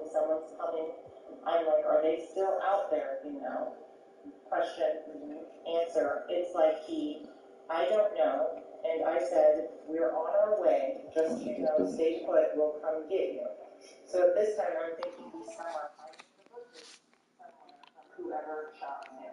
when someone's coming, I'm like, are they still out there, you know? Question, answer. It's like I don't know. And I said, we're on our way. Just, you know, stay put. We'll come get you. So at this time, I'm thinking he's somewhere hiding in the bushes, somewhere, whoever shot him.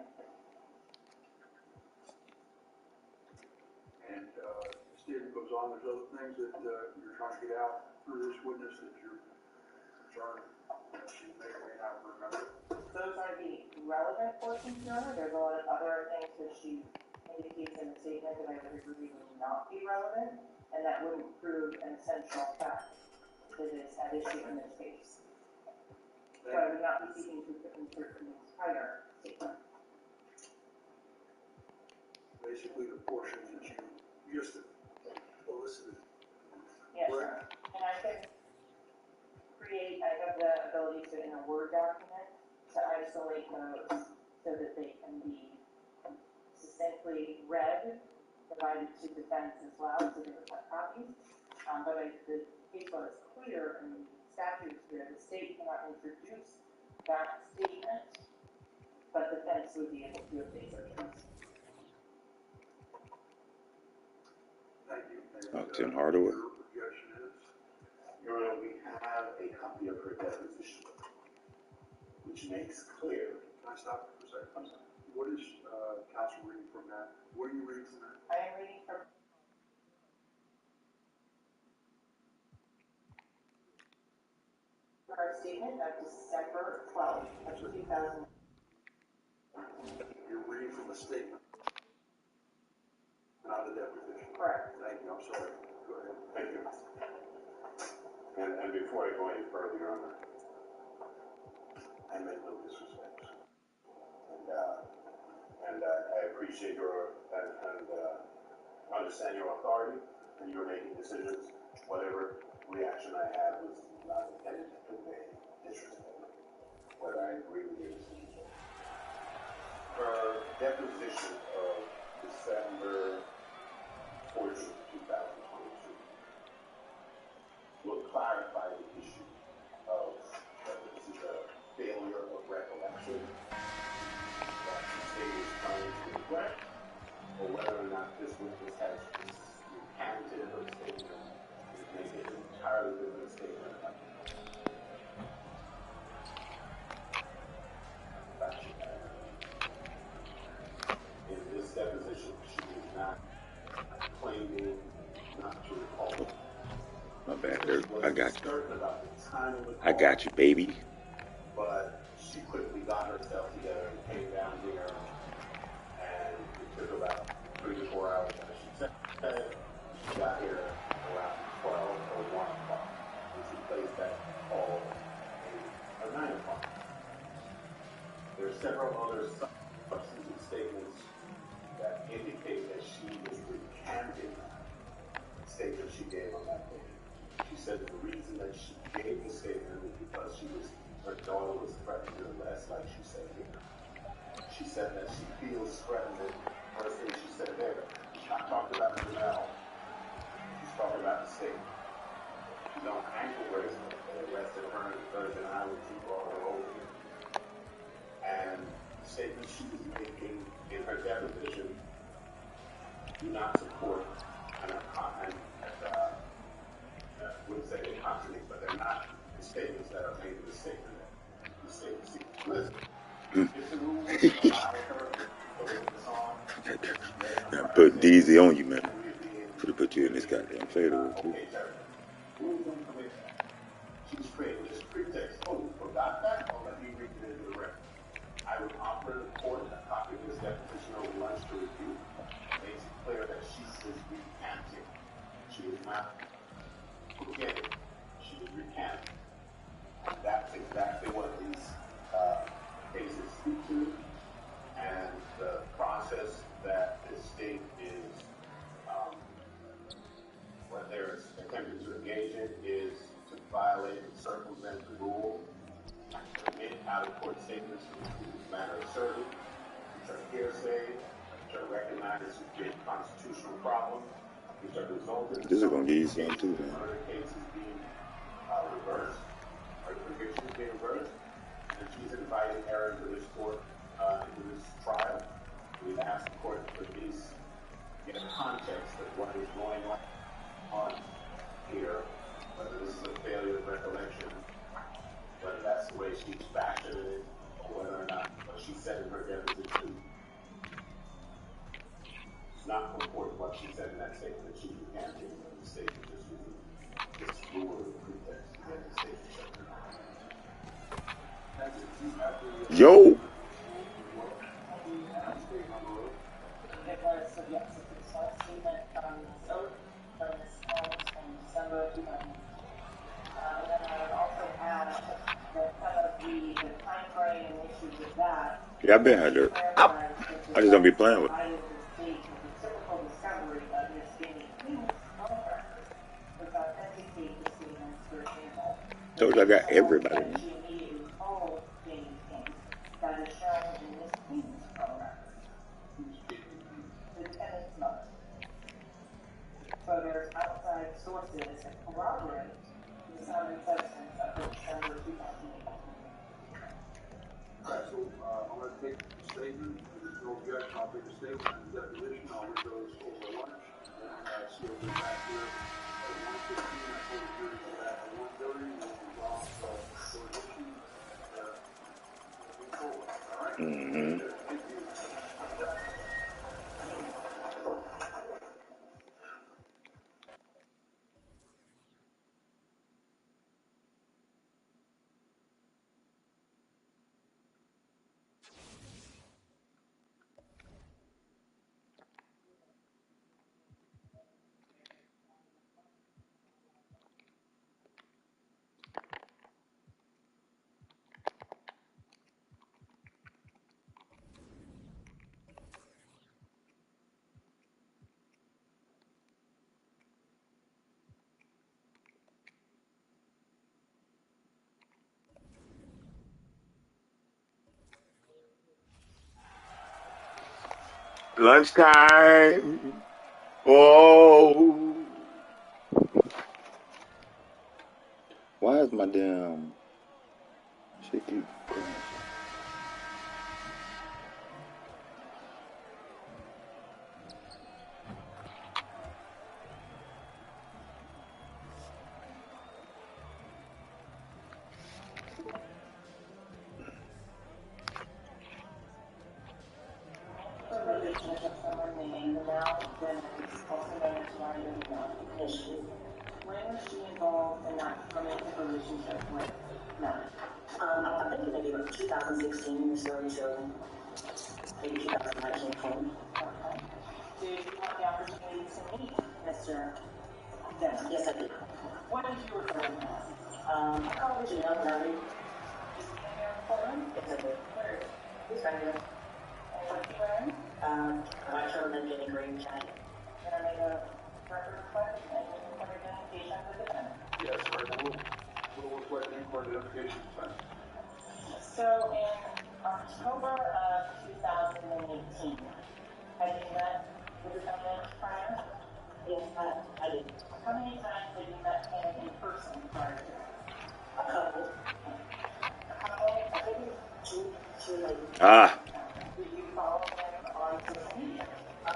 And the statement goes on, there's other things that you're trying to get out through this witness that you're concerned that she may or may not remember. Those are the relevant portions, Your Honor. There's a lot of other things that she indicates in the statement that I would agree would not be relevant, and that wouldn't prove an essential fact that is at issue in this case. So I would not be seeking to insert the entire statement. Basically, the portions that you just elicited. Yes, sir. And I can I have the ability to, in a Word document, to isolate those so that they can be succinctly read, provided to defense as well, so they would have copies. But the case law is clear and the statute is clear. The state cannot introduce that statement, but defense would be able to if they so chose. Thank you. Tim Hardaway. Your objection is? Your Honor, we have a copy of her deposition, which makes clear. Can I stop for a second? I'm sorry. What is counsel reading from that? What are you reading from that? I am reading from our statement of December 12th of 2000. You're reading from a statement, not a deposition. Correct. Thank you. I'm sorry. Go ahead. Thank you. And before I go any further, Your Honor, I meant no disrespect. And I appreciate your and understand your authority and you're making decisions. Whatever reaction I had was not intended to convey disrespect, whether I agree with your decision. Her deposition of December 14th, 2022 will clarify the issue of whether this is a failure of recollection that the state is trying to regret, or whether or not this witness has recanted her statement and made an entirely different statement. In this deposition, she is not claiming not to recall. My bad, Dirk. I got you. Certain about the time of the I got you, baby. But she quickly got herself together and came down here, and it took about 3 to 4 hours. As she said, she got here around 12 or 1 o'clock, and she placed that call at 9 o'clock. There are several other substantive statements that indicate that she is recanting the statement she gave on that day. She said that the reason that she gave the statement is because her daughter was threatened to arrest, like she said here. She said that she feels threatened. First thing she said there, she's not talking about Janelle. She's talking about the state. She's on ankle bracelet. They arrested her on Thursday night when she brought her over here. And the statement she was making in her deposition do not support wouldn't say they contradict, but they're not the statements that are made in the statement. The statement seems listen. If the rules allow her to put this on, I'm putting DZ on you, man. Could have put you in this goddamn fader. Okay, Terry. Rules don't permit that. She was creating this pretext. Oh, you forgot that? Oh, let me read it into the record. I would offer the court a copy of this deposition over lunch to review. It makes it clear that she is recanting. She is not forgetting. She is recanting. That's exactly what these cases speak to, and the process that the state is, what they're attempting to engage in, is to violate and circumvent the rule, to make out-of-court statements in this matter asserted, which are hearsay, which are recognized as create constitutional problems, which are resulting. This is gonna give you some too, man. Murder cases being reversed, or convictions being context of what is going on here, whether this is a failure of recollection, whether that's the way she's fashioned it, or whether or not what she said in her deposition is not important what she said in that statement that she's recanting in the statement, just using this rumor of pretext to get the statement shut down. Yo. It was, so yes, it's a statement from this oath, from this house in December of 2000. And then I would also add that some of the time frame and issues with that. Yeah, I've been had there. I just don't be playing with it. I was the state of the typical discovery of this being a human contractor, which authenticate the statements, for example. Told you I got everybody. She immediately called James King, that is shown in this King's phone record. The defendant's mother. So there's outside sources that corroborate the sum and substance of the December 2008. Alright, so, I'm gonna take the statement, if there's no objection, I'll take the statement and the deposition, I'll read those over lunch, and, see if we're back here at 1:15, I told the jury to go back at 1:30, and we'll move on, so, those issues, move forward, alright? Mm-hmm. Thank you. Lunchtime. Oh. Why is my damn shit keep crashing? When was she involved in that romantic relationship with Matt? I think maybe like 2016 or so, maybe 2019. Okay. Did you have the opportunity to meet Mr. Dennis? Yes, I did. What did you refer to him as? I called him Janelle Larry. Is he in your phone? Yes, I did. Where is he? He's right here. And what's he wearing? White shirt and Jenny green jacket. Can I make a record request and for identification of the defendant? Yes, right, we'll request in-court identification, fine. So in October of 2018, had you met the defendant prior? Yes, I did. How many times had you met him in person prior to that? A couple. A couple? I think two maybe. Ah. Did you follow him on social media? I'm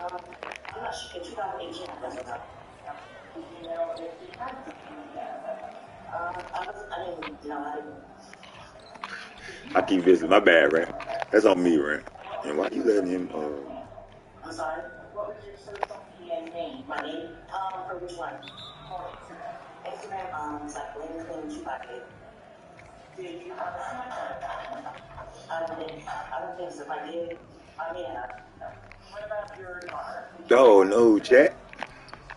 not sure. In 2018, I think so. Did you know if he had social media at that time? I didn't, I didn't. I keep visiting. My bad, Rand. That's on me, Rand. And why you letting him, I'm sorry? What was your social media name? My name? For which one? For Instagram. Instagram, it's like Lincoln 258. Did you have a Snapchat at that point? I don't think so. If I did, I may have. No. What about your daughter? oh, no, chat.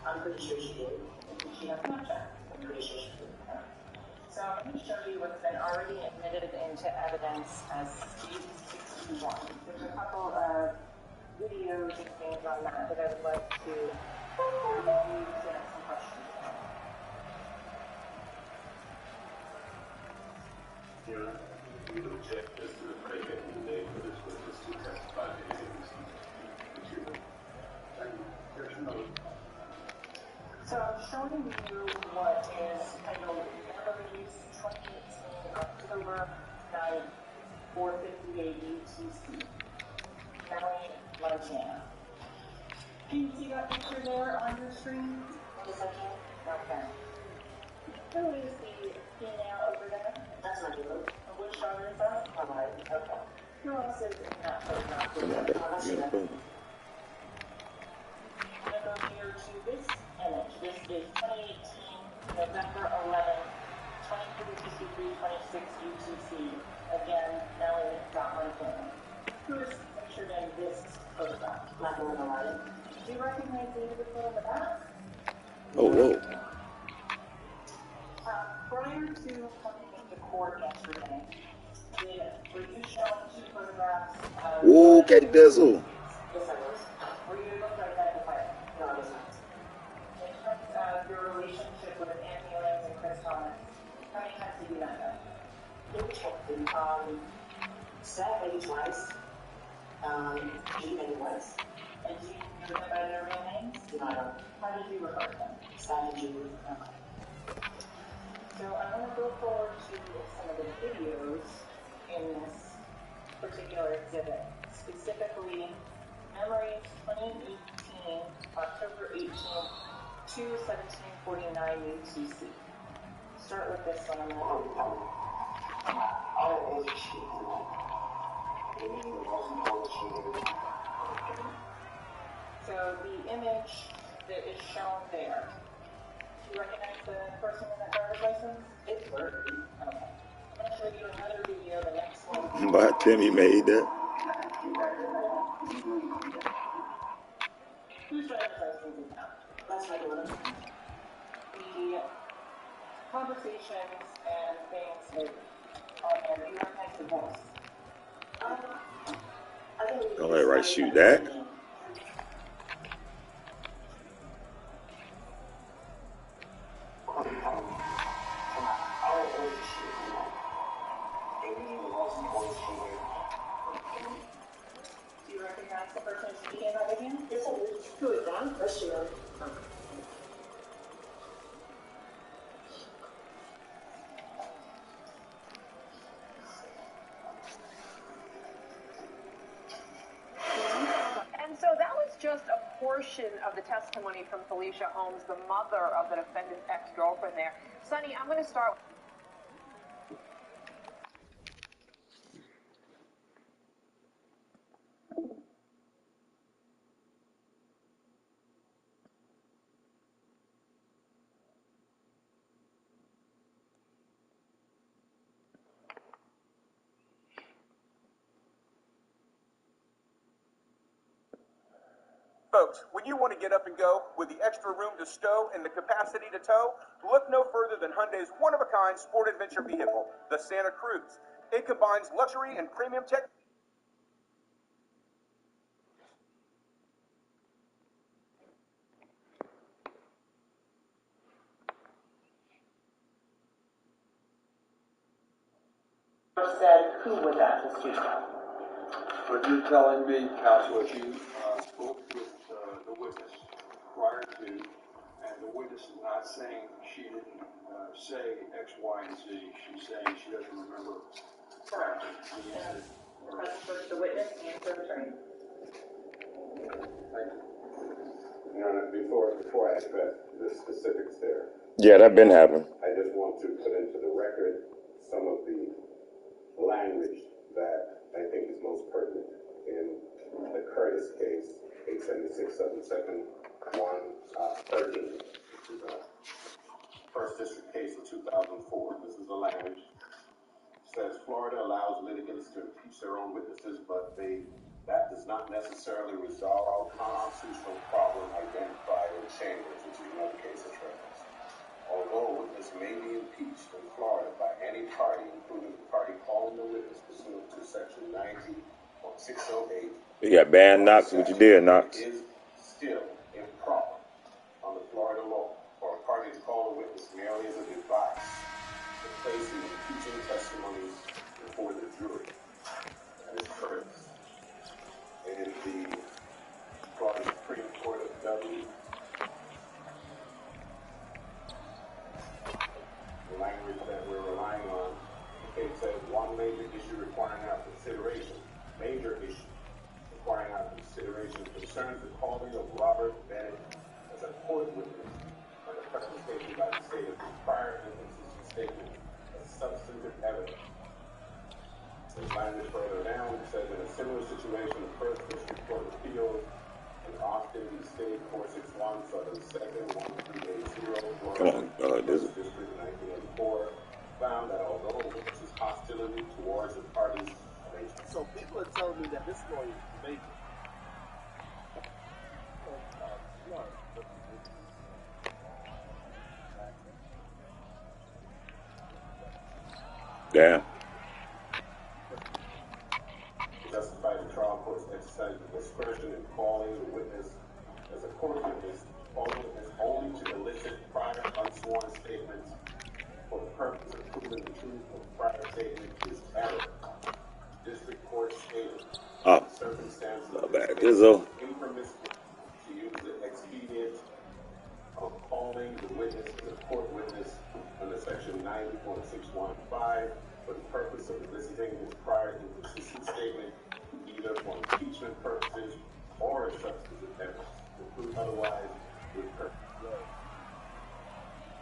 I'm pretty sure she did. Did she have Snapchat? I'm pretty sure she did. So let me show you what's been already admitted into evidence as G61. There's a couple of videos and things on that that I would like to review to ask some questions about. We don't check this to the predicate in the day for this witness to testify to any of these material. Thank you. Here's another. So I'm showing you what is titled Beverly's 2018 October 9th 458 UTC, County, Montana. Can you see that picture there on your screen? Yes, I can. Okay. Who is the female over there? That's my deal. And which daughter is that? Alright, okay. Who else is in that photograph? Come on, I see that. baby. I'm going to go here to this image. This is 2018, November 11th, 2363, 26 UTC. Again, Nellie got my phone. Who is pictured in this photograph? Black woman, alright. Do you recognize the individual in the back? Oh, whoa. Prior to coming into court yesterday, were you shown two photographs of... Ooh, Katie Bizzle. Yes, I was. Were you able to identify them? No, I was not. In terms of your relationship with Ann Williams and Chris Thomas, how many times did you met them? Let me check them. Sat maybe twice. G maybe once. And do you know them by their real names? No, I don't. How did you refer to them? Sat and G. So I want to go forward to some of the videos in this particular exhibit, specifically Memories 2018, October 18th, 1749 UTC. Start with this one. So the image that is shown there, do you recognize the person in that driver's license? It's working. Okay. I'm going to show you another video, the next one. But Timmy made that. Whose driver's license is that? That's my daughter. The conversations and things that on there, do you recognize the voice? I think Don't let right shoot that. Do you recognize the person speaking that video? Yes, I do. Who is that? That's Sheila. And so that was just a portion of the testimony from Felicia Holmes, the mother of the defendant's ex-girlfriend there. Sonny, I'm going to start. Folks, when you want to get up and go with the extra room to stow and the capacity to tow, look no further than Hyundai's one-of-a-kind sport adventure vehicle, the Santa Cruz. It combines luxury and premium tech. Said who was at the studio? But you're telling me, counsel, that you spoke with the witness prior to, and the witness is not saying she didn't say X, Y, and Z. She's saying she doesn't remember. Correct. The incident. Press first the witness and the attorney. Thank you. Your Honor, before I address the specifics there, Yeah, that been happening. I just want to put into the record some of the language that I think is most pertinent in the Curtis case, 876 2nd 113, which is a First District case of 2004. This is the language. It says Florida allows litigants to impeach their own witnesses, but that does not necessarily resolve constitutional problem identified in Chambers, which is another case of reference. Although a witness may be impeached in Florida by any party, including the party calling the witness pursuant to Section 90.608, You got banned, Knox. What you did, Knox? it is still improper under Florida law for a party to call a witness merely as a device to place the impeaching testimony before the jury. That is correct. In the Florida Supreme Court of W. The language that we're relying on, the case says one major issue requiring our consideration, major issue requiring our consideration for concerns the calling of Robert Bennett as a court witness and the presentation by the state of his prior inconsistent statement as substantive evidence. The language further down says in a similar situation, the First District Court of Appeals in Austin, the State 461, Southern 2nd, 1380, Florida, First District 1984, found that although a witness's hostility towards the parties of a... So people are telling me that this lawyer is amazing. Damn. Justify the trial court's exercise of discretion in calling the witness as a court witness, only to elicit prior unsworn statements for the purpose of proving the truth of prior statements is error. District court stated circumstances of this case is impermissible to use the expedient of calling the witness as a court witness under section 90.615 for the purpose of eliciting his prior inconsistent statement either for impeachment purposes or as substantive evidence. To prove otherwise with purpose.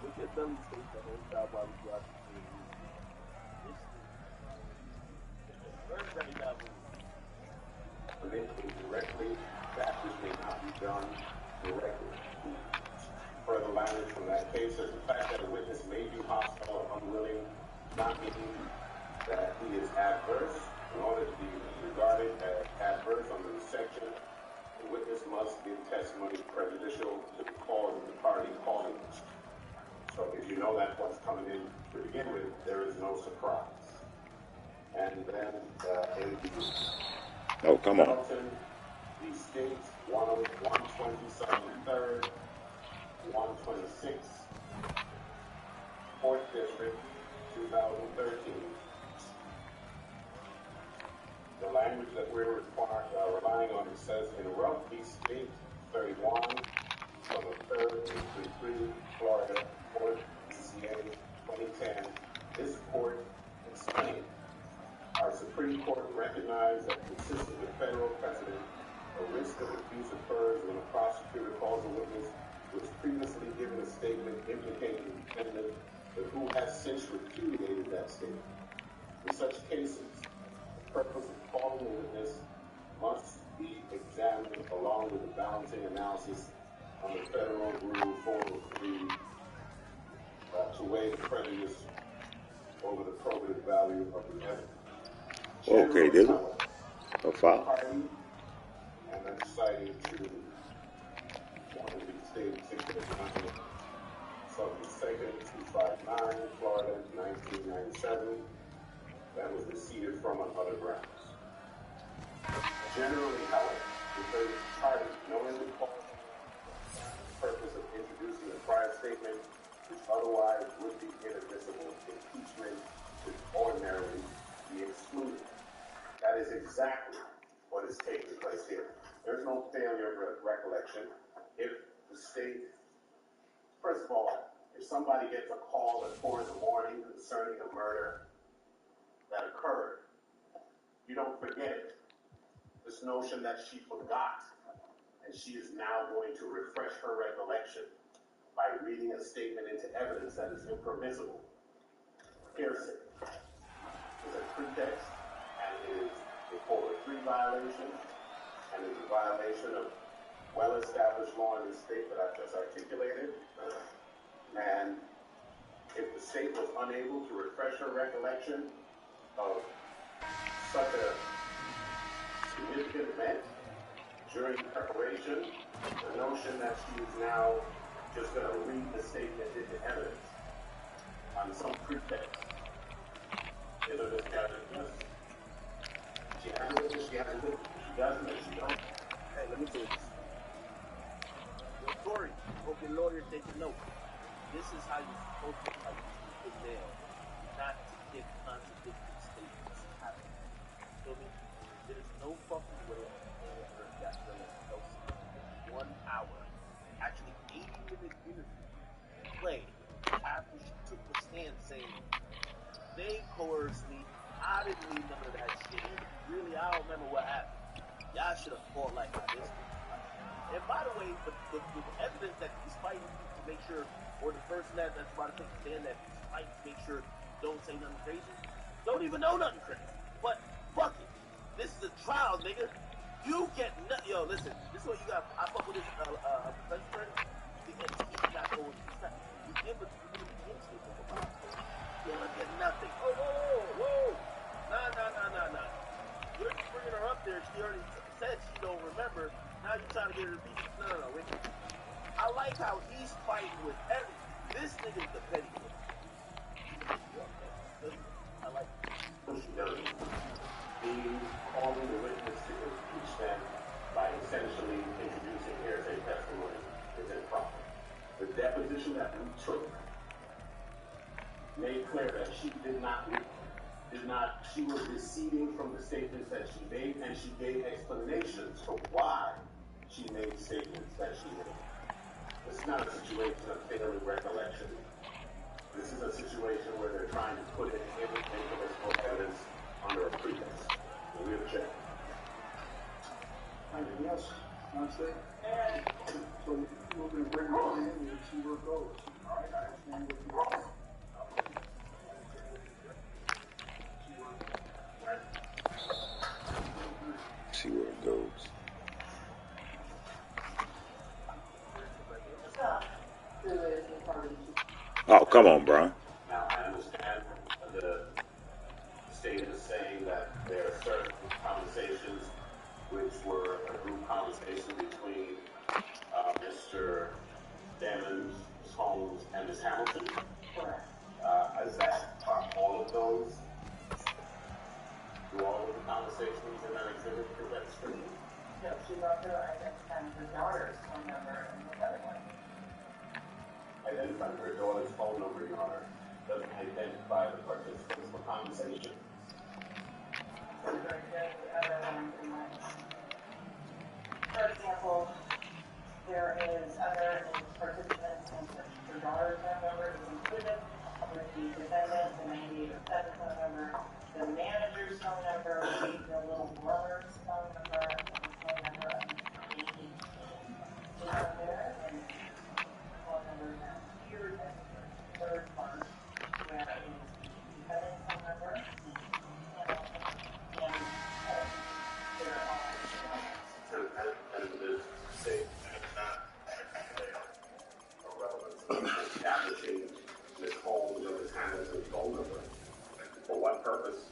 Look at them state the whole job while we watch the movie. Very bad movie. Directly, that which may not be done directly. Further language from that case is the fact that a witness may be hostile or unwilling, not meaning that he is adverse. In order to be regarded as adverse under the section, the witness must give testimony prejudicial to the cause of the party calling. So if you know that's what's coming in to begin with, there is no surprise. And then in the come on. The states 127 3rd, 126, 4th District, 2013. The language that we're relying on, it says in roughly state 31, from the 3rd District, Florida, 4th CA, 2010, this court explained. Our Supreme Court recognized that consistent with federal precedent, a risk of abuse occurs when a prosecutor calls a witness who has previously given a statement implicating the defendant, but who has since repudiated that statement. In such cases, the purpose of calling a witness must be examined along with the balancing analysis under Federal Rule 403 to weigh the prejudice over the probative value of the evidence. Okay, this is a foul. And then citing to one of the state 659, Southern 2nd, 259, Florida, 1997. That was receded from on other grounds. Generally, however, the third party knowingly calls for the purpose of introducing a prior statement which otherwise would be inadmissible impeachment should ordinarily be excluded. That is exactly what is taking place here. There's no failure of recollection. If the state, first of all, if somebody gets a call at 4 in the morning concerning a murder that occurred, you don't forget it. This notion that she forgot and she is now going to refresh her recollection by reading a statement into evidence that is impermissible. Hearsay is a pretext and it is a 403 violation and is a violation of well-established law in the state that I've just articulated. And if the state was unable to refresh her recollection of such a significant event during preparation, the notion that she is now just going to read the statement into evidence on some pretext is a misjudgment. She has it, she hasn't it, she doesn't, and she don't. Hey, let me do this. Yo, Corey, hope your lawyer taking note. This is how you're supposed to fight the nail, not to get contradictory statements happening. Feel me? There's no fucking way that Kelsey 1 hour, actually 80-minute interview played after she took the stand saying, they coerced me, I didn't need none of that shit. Really, I don't remember what happened. Y'all should have fought like this. Like, And by the way, the evidence that he's fighting to make sure, or the person that's about to take a stand that he's fighting to make sure don't say nothing crazy, don't even know nothing crazy. But fuck it. This is a trial, nigga. You get nothing. Yo, listen, this is what you got. I fuck with this professor friend. He's not going. You give it to the instant about it. You don't get nothing. Oh, whoa. Nah. You're bringing her up there. She already said she don't remember. Now you're trying to get her to beat. No. Wait. I like how he's fighting with every. This nigga's the petty one. I like it. She does. Being calling the witness to impeach them by essentially introducing hearsay testimony is improper. The deposition that we took made clear that she she was receding from the statements that she made, and she gave explanations for why she made statements that she made. This is not a situation of failing recollection. This is a situation where they're trying to put in inadmissible evidence under a pretext. We have checked. Anything else? Honestly? So we're going to bring her in and see where it goes. All right, I understand what you want. See where it goes. Oh, come on, Brian. Now, I understand the state is saying that there are certain conversations which were a group conversation between Mr. Damon, Ms. Holmes, and Ms. Hamilton. Is that all of those? Do all of the conversations in that exhibit is that true? No, she's also identifying her daughter's phone number and the other one. Identifying her daughter's phone number, Your Honor, doesn't identify the participants for conversation. For example, there is other participants and her daughter's phone number is included with the defendant, the 9807 phone number, the manager's phone number, the little brother's phone number, and the phone number of the is on there, and the phone number that appears as the third part, where it is the defendant's phone number, and they're all And the state is not irrelevant establishing Ms. Holmes or Ms. Hamilton's phone number. For what purpose?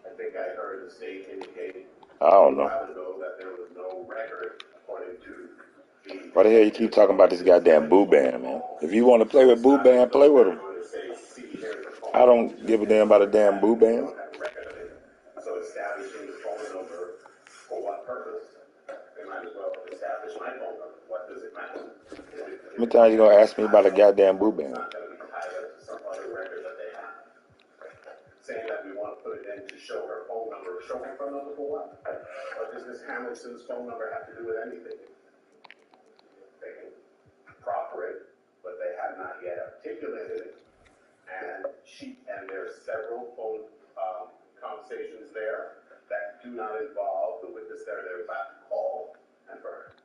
I think I heard the state indicate I don't know. a while ago that there was no record according to the... Why the hell you keep talking about this goddamn Boo Band, man? If you want to play with Boo Band, play with him. I don't give a damn about a damn Boo Band. So establishing the phone number for what purpose? They might as well establish my phone number. What does it matter? How many times you gonna ask me about a goddamn Boo Band? It's not going to be tied up to some other record that they have. Saying that we want to put it in to show her phone number. Show her phone number for what? What does Ms. Hamilton's phone number have to do with anything? They can proffer it, but they have not yet articulated it. And there are several phone conversations there that do not involve the witness that they're about to call. And for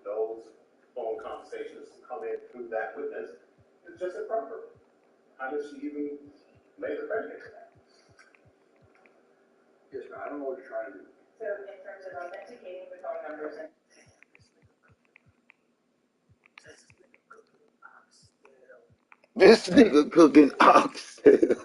those phone conversations to come in through that witness, it's just improper. How does she even lay the predicate? Yes, ma'am. I don't know what you're trying to do. So in terms of authenticating the phone numbers and This nigga cooking oxtail.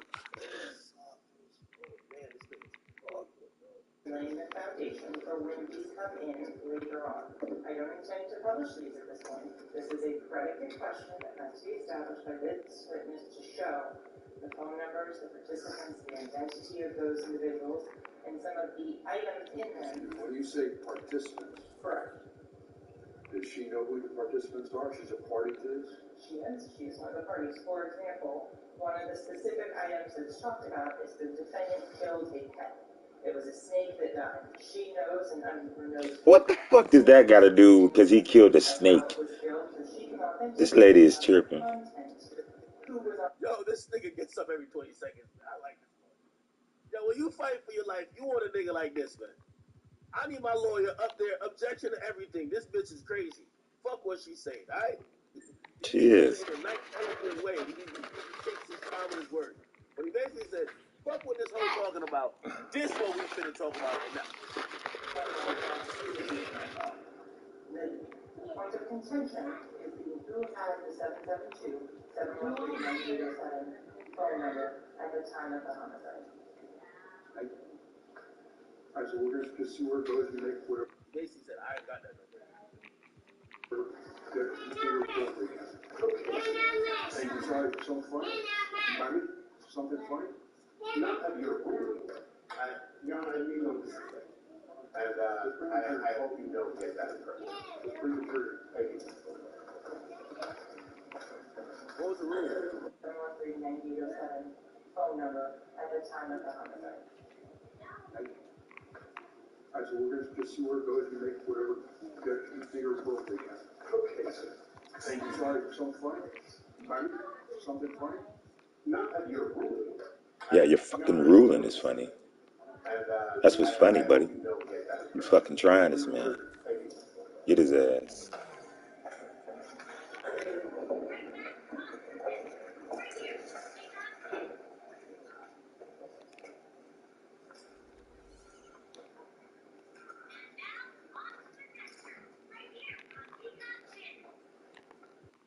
laying the foundation for when these come in later on. I don't intend to publish these at this point. This is a predicate question that must be established by this witness to show the phone numbers, the participants, the identity of those individuals, and some of the items in them. When you say participants, Correct. does she know who the participants are? She's a party to this? She is. She's one of the parties. For example, one of the specific items that's talked about is the defendant killed a pet. It was a snake that died. She knows and knows. What the fuck does that got to do? Because he killed a snake. This lady is chirping. Yo, this nigga gets up every 20 seconds. I like this one. Yo, when you fight for your life, you want a nigga like this, man. I need my lawyer up there. Objection to everything. This bitch is crazy. Fuck what she's saying, all right? She is. In a nice, eloquent way. He takes his time with his words. But he basically said, fuck what this whole talking about. This what we finna talk about right now. The point of contention is who has the 772-713-9807 phone number at the time of the homicide. All right, so we're gonna just see where it goes and make whatever. Basically said, I ain't got that number. And you try something funny? Funny? Something funny? Not of your ruling. Your Honor, you know this is it. And I hope you don't get that impression. Let's bring the jury. Thank you. What was the rule? 713-9807 phone number at the time of the homicide. All right, so we're gonna just see where it goes and make whatever objection you think are appropriate. Okay, sir. And you try something funny? Funny? Something funny? Not of your ruling. Yeah, your fucking ruling is funny. That's what's funny, buddy. You fucking trying this, man. Get his ass.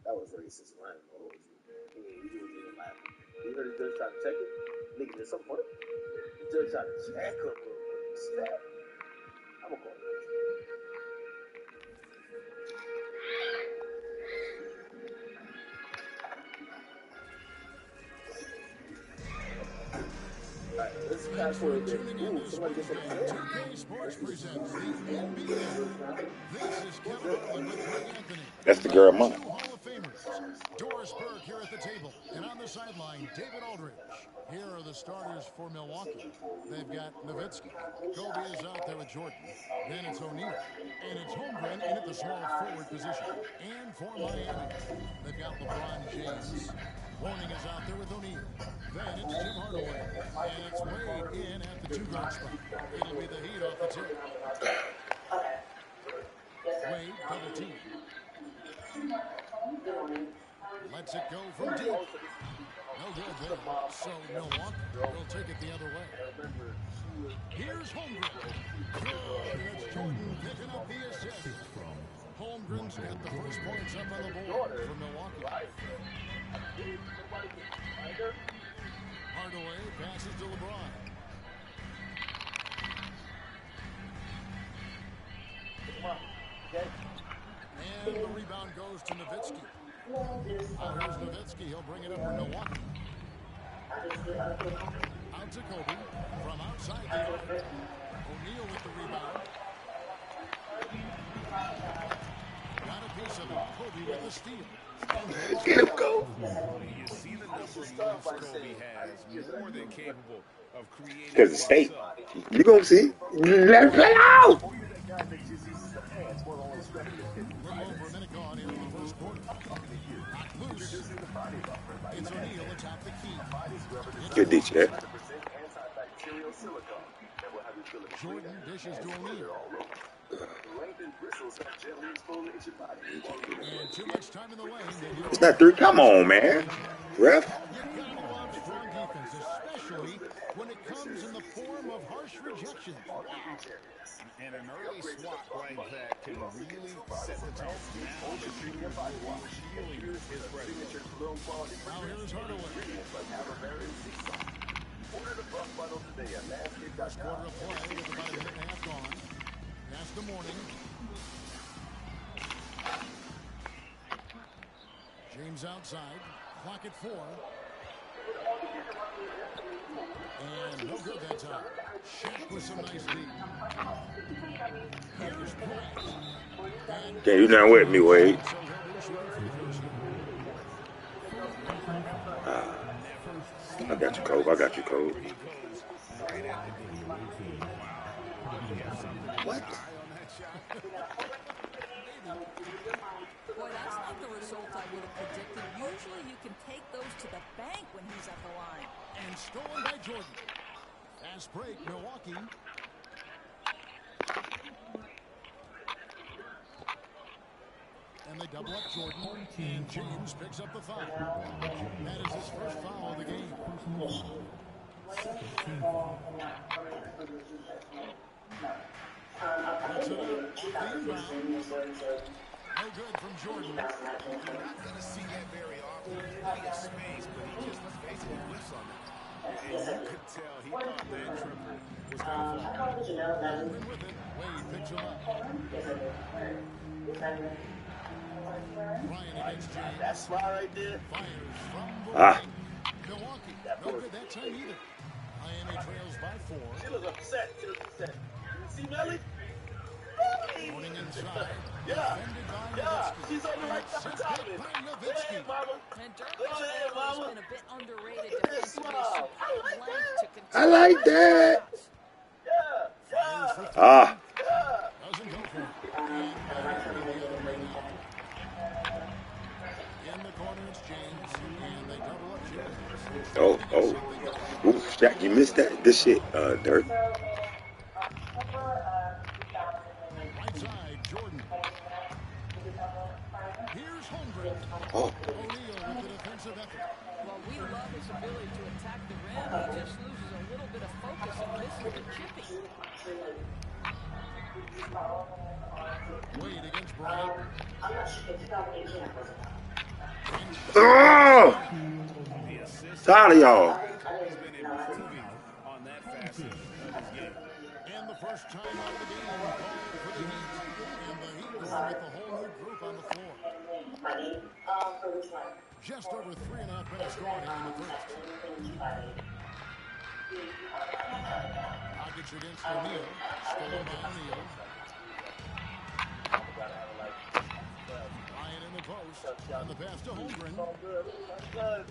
That was racist. I ain't gonna hold you. He was even laughing. You heard the judge try to check it? Nigga, there's something funny. The judge tried to check him real quick. See that? I'm gonna call it. Alright, let's fast forward there. Ooh, somebody gets on the floor. 2K Sports presents the NBA. This is Kevin Harlan with Greg Anthony. That's the girl, mama. Two Hall of Famers. Doris Burke here at the table. And on the sideline, David Aldridge. Here are the starters for Milwaukee. They've got Nowitzki. Kobe is out there with Jordan. Then it's O'Neal. And it's Holmgren in at the small forward position. And for Miami, they've got LeBron James. Warning is out there with O'Neal. Then it's Tim Hardaway. And it's Wade in at the two-guard spot. It'll be the Heat off the tip. Wade double team. Lets it go from deep. No good there. So Milwaukee will take it the other way. Here's Holmgren. Good. It's Jordan picking up the assist. Holmgren's got the first points up on the board for Milwaukee. Hardaway passes to LeBron. And the rebound goes to Nowitzki. Here's Nowitzki. He'll bring it up for Milwaukee. Out to Kobe from outside the arc. O'Neal with the rebound. Got a piece of it. Kobe with the steal. Get him, go. You see the number of moves Kobe has, more than capable of creating. Because the state. You gonna see. Let him play out. Little over a minute gone here in the first quarter. Knocked loose. It's O'Neal atop the key. Good D, Chet. Jordan dishes to O'Neal. And too much time in the lane. It's not three. Come on, man. Ref. You gotta love strong defense, especially when it comes in the form of harsh rejections. And an early swat like that can really set the tone. Now the shooter shielding his presence. Now here's Hardaway. First quarter of play with about a minute and a half gone. That's the morning. James outside. Clock at 4. And no good that time. Shaq with some nice deep. Here's Bryant. Okay, you done with me, Wade. I got you, Kobe. I got you, Kobe. What? Boy, that's not the result I would have predicted. Usually you can take those to the bank when he's at the line. And stolen by Jordan. Fast break, Milwaukee. they double up Jordan, and James picks up the foul. That is his first foul of the game. Puts it up off the inbound. No good from Jordan. You're not going to see that very often. Plenty of space, but he just basically whiffs on that. And you could tell he thought that triple was going to fall. Holmgren with it. Wade picks him up. Ryan against James. That slide right there. Fires from the Ah. wing. Milwaukee. No good that time either. Miami trails by 4. She was upset. She was upset. You see Melly? Morning inside. Yeah. Defended by Yeah. Nowitzki. She's on the right Sent side back of it. by Hey, Nowitzki. mama. And Dirk Go has ahead, always mama. been a bit underrated Look at this defensively. smile. So point blank to continue. I like that. Yeah. Fires for Yeah. 3. Ah. Yeah. Doesn't go for it. And Miami the other way now. In the corner, it's James. And they double up James. Oh, oh. Ooh, Shaq, you missed that. Good shit, Dirk. So in October of 2008, Right side, Jordan. Here's Holmgren. Oh. O'Neal with the defensive effort. Well, we love his ability to attack the rim. He just loses a little bit of focus and misses the chipping. Wade against Bryant. Oh! The assist Tired of y'all. has been improving on that facet of his game. And the first time out of the game, called for the Heat. And the Heat going with the whole new group on the floor. Just over 3.5 minutes gone here in the first. Rockets against O'Neal. Stolen by O'Neal. Bryant in the post. And the pass to Holmgren. Bryant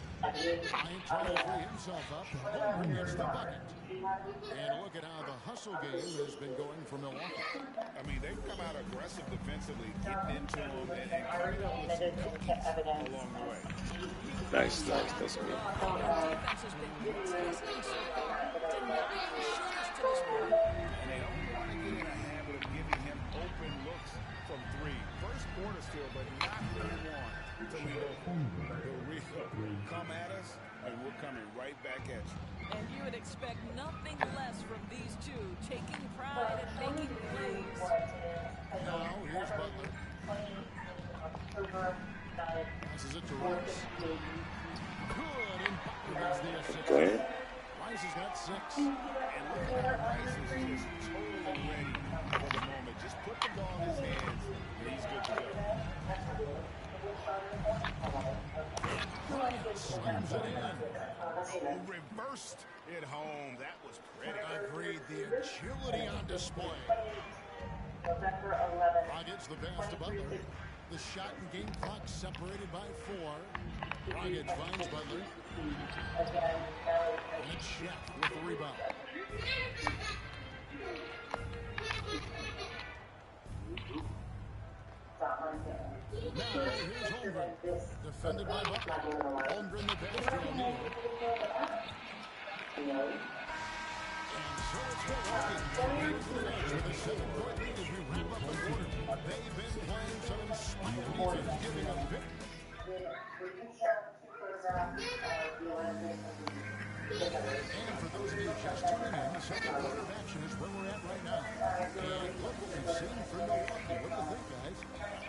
trying to free himself up. Holmgren gets the bucket. And look at how the hustle game has been going for Milwaukee. I mean, they've come out aggressive defensively, getting into them and coming up with some cookies along the way. Nice, nice. That's good. Their defense has been consistent so far, denying shooters to this point. And they don't want to get in a habit of giving him open looks from 3. First quarter still, but not where you want to leave open. They'll come at us, and we're coming right back at you. And you would expect nothing less from these two, taking pride and making plays. Now, here's Butler. Passes it to Rice. Good impact against the assist. Okay. Rice has got 6. And look at how Rice is just totally ready for the moment. Just put the ball in his hands, and he's good to go. Slams it in. Oh, reversed it home. That was pretty. Agreed. The agility on display. November 11th. Rockets the pass to Butler. The shot and game clock separated by 4. Rockets finds Butler. Again, Melly. And Shaq with the rebound. Now here's Holmgren. Defended by Butler. Holmgren the pass to O'Neal. And so it's Milwaukee. With a 7-point lead as we wrap up the quarter. They've been playing some inspired defense, giving a victory. And for those of you just tuning in, the second quarter of action is where we're at right now. And look what we've seen from Milwaukee. What do you think, guys?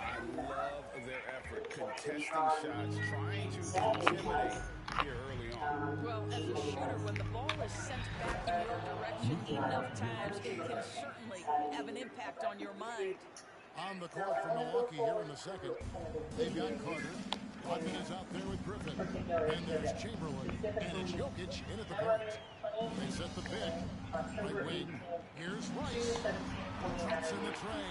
I love their effort, contesting shots, trying to intimidate here early on. Well, as a shooter, when the ball is sent back in your direction enough times, it can certainly have an impact on your mind. On the court for Milwaukee here in the second, they've got Carter. Rodman is out there with Griffin. And there's Chamberlain. And it's Jokic in at the point. They set the pick. Right wing. Here's Rice. Drops in the tray.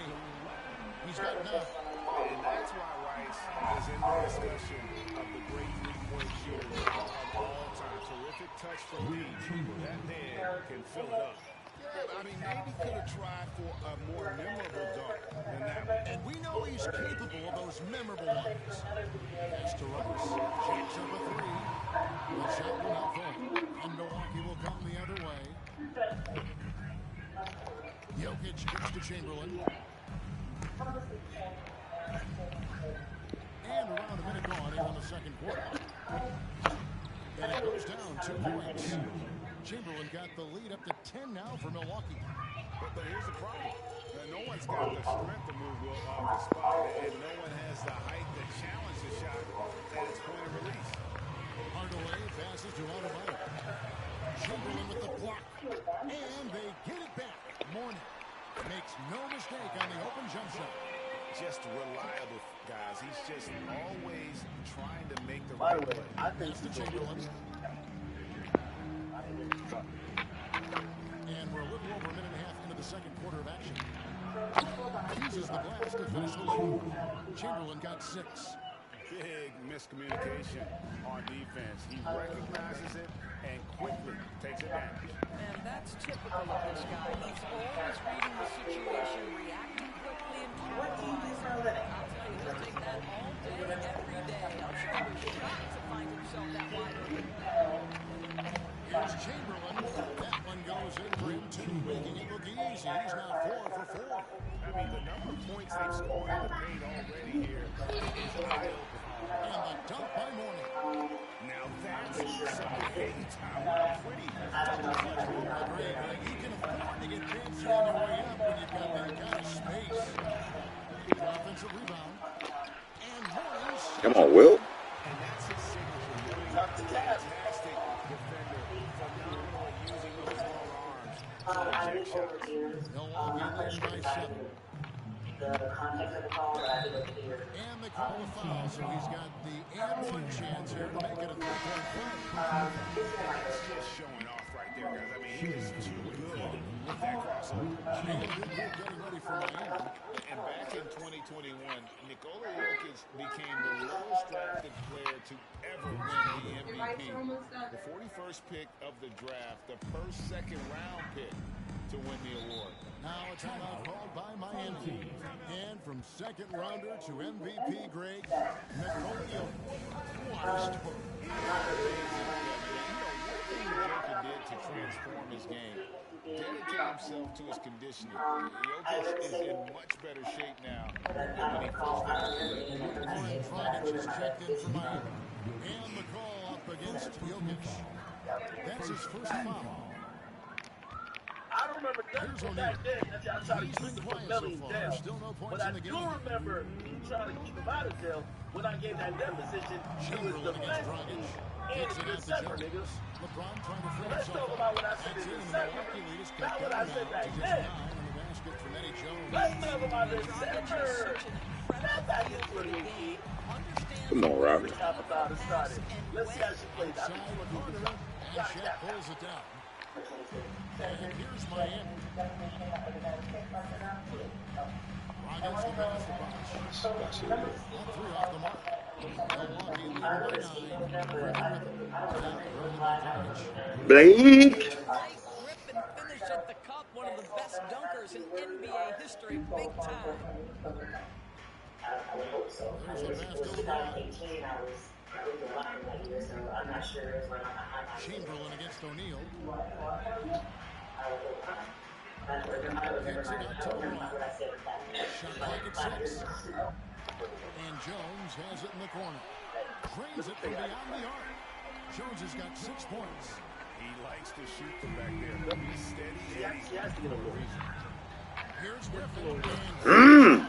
He's got enough. And that's why Rice is in the discussion of the great three-point shooters of all time. Terrific touch from deep. That man can fill it up. Yeah, I mean, maybe could have tried for a more memorable dunk than that one. And we know he's capable of those memorable ones. Pass to Rice. Shoots up a 3. The shot will not fall. And Milwaukee will come the other way. Jokic gets to Chamberlain. And around a minute gone here in the second quarter. And it goes down 2 points. Chamberlain got the lead up to 10 now for Milwaukee. But here's the problem. No one's got the strength to move Will off the spot, and no one has the height to challenge the shot at its point of release. Hardaway passes to Adebayo. Chamberlain with the block. And they get it back. Mourning makes no mistake on the open jump shot. Just reliable, guys. He's just always trying to make the By right the way, play. I think Pass to Chamberlain. And we're a little over a minute and a half into the second quarter of action. Uses the blast to finish the lead. Chamberlain got 6. Big miscommunication on defense. He recognizes it and quickly takes advantage. And that's typical of this guy. He's always reading the situation, reacting quickly, and capitalizing. I'll tell you, he'll take that all day, every day. I'm sure he was shocked to find himself that wide open. Here's Chamberlain. That one goes in for him, too, making it look easy. He's now 4 for 4. I mean, the number of points they've scored in the paint already here is eye-opening. And the dunk by Mourning. Now that's some hang time. Pretty. Greg, you can afford to get fancy on your way up when you've got that kind of space. Offensive rebound. And Mourning. Come on, Will. And that's his signature. Fantastic defender. Phenomenal at using those long arms to reject shots. Milwaukee leads by 7. The context of the call, but I think it's clear. And they call a foul, so he's got the and one chance here to make it a 3-point play. That's just showing off right there, guys. I mean, he is too good with that crossover. And good move getting ready for Miami. And back in 2021, Nikola Jokic became the lowest drafted player to ever win the MVP. The 41st pick of the draft, the first second-round pick to win the award. Now a timeout called by Miami. And from second rounder to MVP Greg, Nikola Jokic. What a story. Joker did to transform his game, dedicate himself to his conditioning. Jokic is in much better shape now than when he first got to the league. Goran Dragic is checked in for Miami. And the call up against Jokic. That's his first foul. I don't remember nothing back then that y'all trying to keep him from Melly in jail. Still no points But I in the do game. remember you trying to keep him out of jail when I gave that deposition. It was the best and Kicks it the out to December, Jokic. niggas. LeBron trying to free Let's himself talk up. about what I said That's in it, and the December. Milwaukee lead is Not cut what down I said now back to just then. 9 in the basket for Eddie Jones. Let's talk about Dragic is December. such an That's incredible how you field play of the the game. Understands Come on, Robert. Every time I thought it started. Let's see how she plays. I Outside mean, the corner, and Shaq pulls it down. And here's Miami. Rogers the pass to Bosh. All 3 off the mark. Milwaukee lead by 9. Blake. Great grip and finish at the cup. One of the best dunkers in NBA history. Big time. I would hope so. There's a pass It was to LeBron. 2018. I was the locker that year, so I'm not sure it was when I Chamberlain against O'Neal. Kicks it out to LeBron. Shot clock at 6. And Jones has it in the corner. Drains it from beyond the arc. Jones has got 6 points. He likes to shoot from back there. He's steady. she has to get a reason. Here's Griffin. And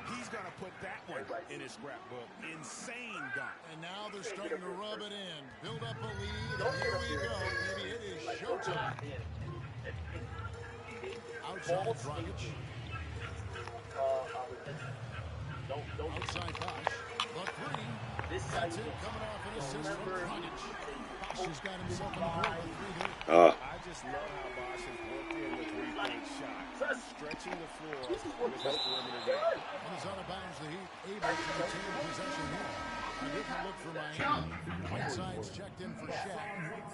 He's going to put that one in his scrapbook. Insane dunk. And now they're starting to rub it in. Build up a lead. And here we go. Maybe it is showtime. Outside Dragic. Outside Bosh. The 3. That's it. Coming off an assist from Dragic. Bosh has got himself on the board with 3 here. I just love how Bosh has worked in the three-point shot, stretching the floor with his perimeter game. When he's out of bounds, the Heat able to retain possession here. A different look for Miami. Whiteside's checked in for Shaq.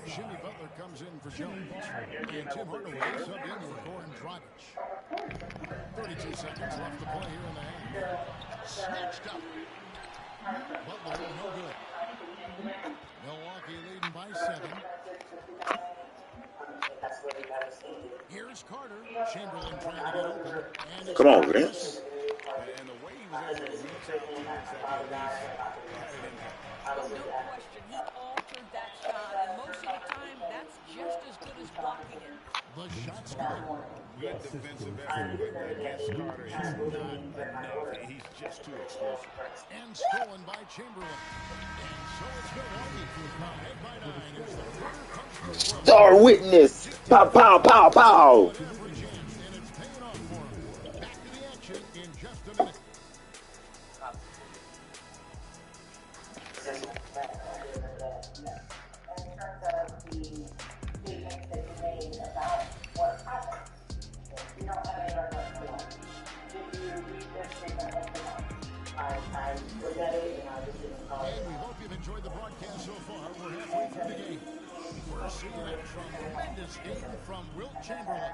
Jimmy Butler comes in for Jones. And Tim Hardaway subbed in for Goran Dragic. 32 seconds left to play here in the half. Snatched up. Butler, no good. Milwaukee leading by 7. Here's Carter. Chamberlain trying to get open. And Come on, Vince. And the way he was able to reach out to the second base, it had an impact. No question, he altered that shot, and most of the time, that's just as good as blocking it. The shot's good. Good defensive effort, but against Carter, it's not enough. He's just too explosive. And stolen by Chamberlain. And so it's Milwaukee. Ahead by 9 as the third comes through. Star witness. Pow, pow, pow, pow. Every chance, and it's paying off for him. Back to the action in just a minute. In terms of the statements that you made about what happened, you don't have any recollection. Did you read this statement over the line? I looked at it and I just didn't call it. And we hope you've enjoyed the broadcast so far. We're halfway through the game. We're seeing a tremendous game from Wilt Chamberlain.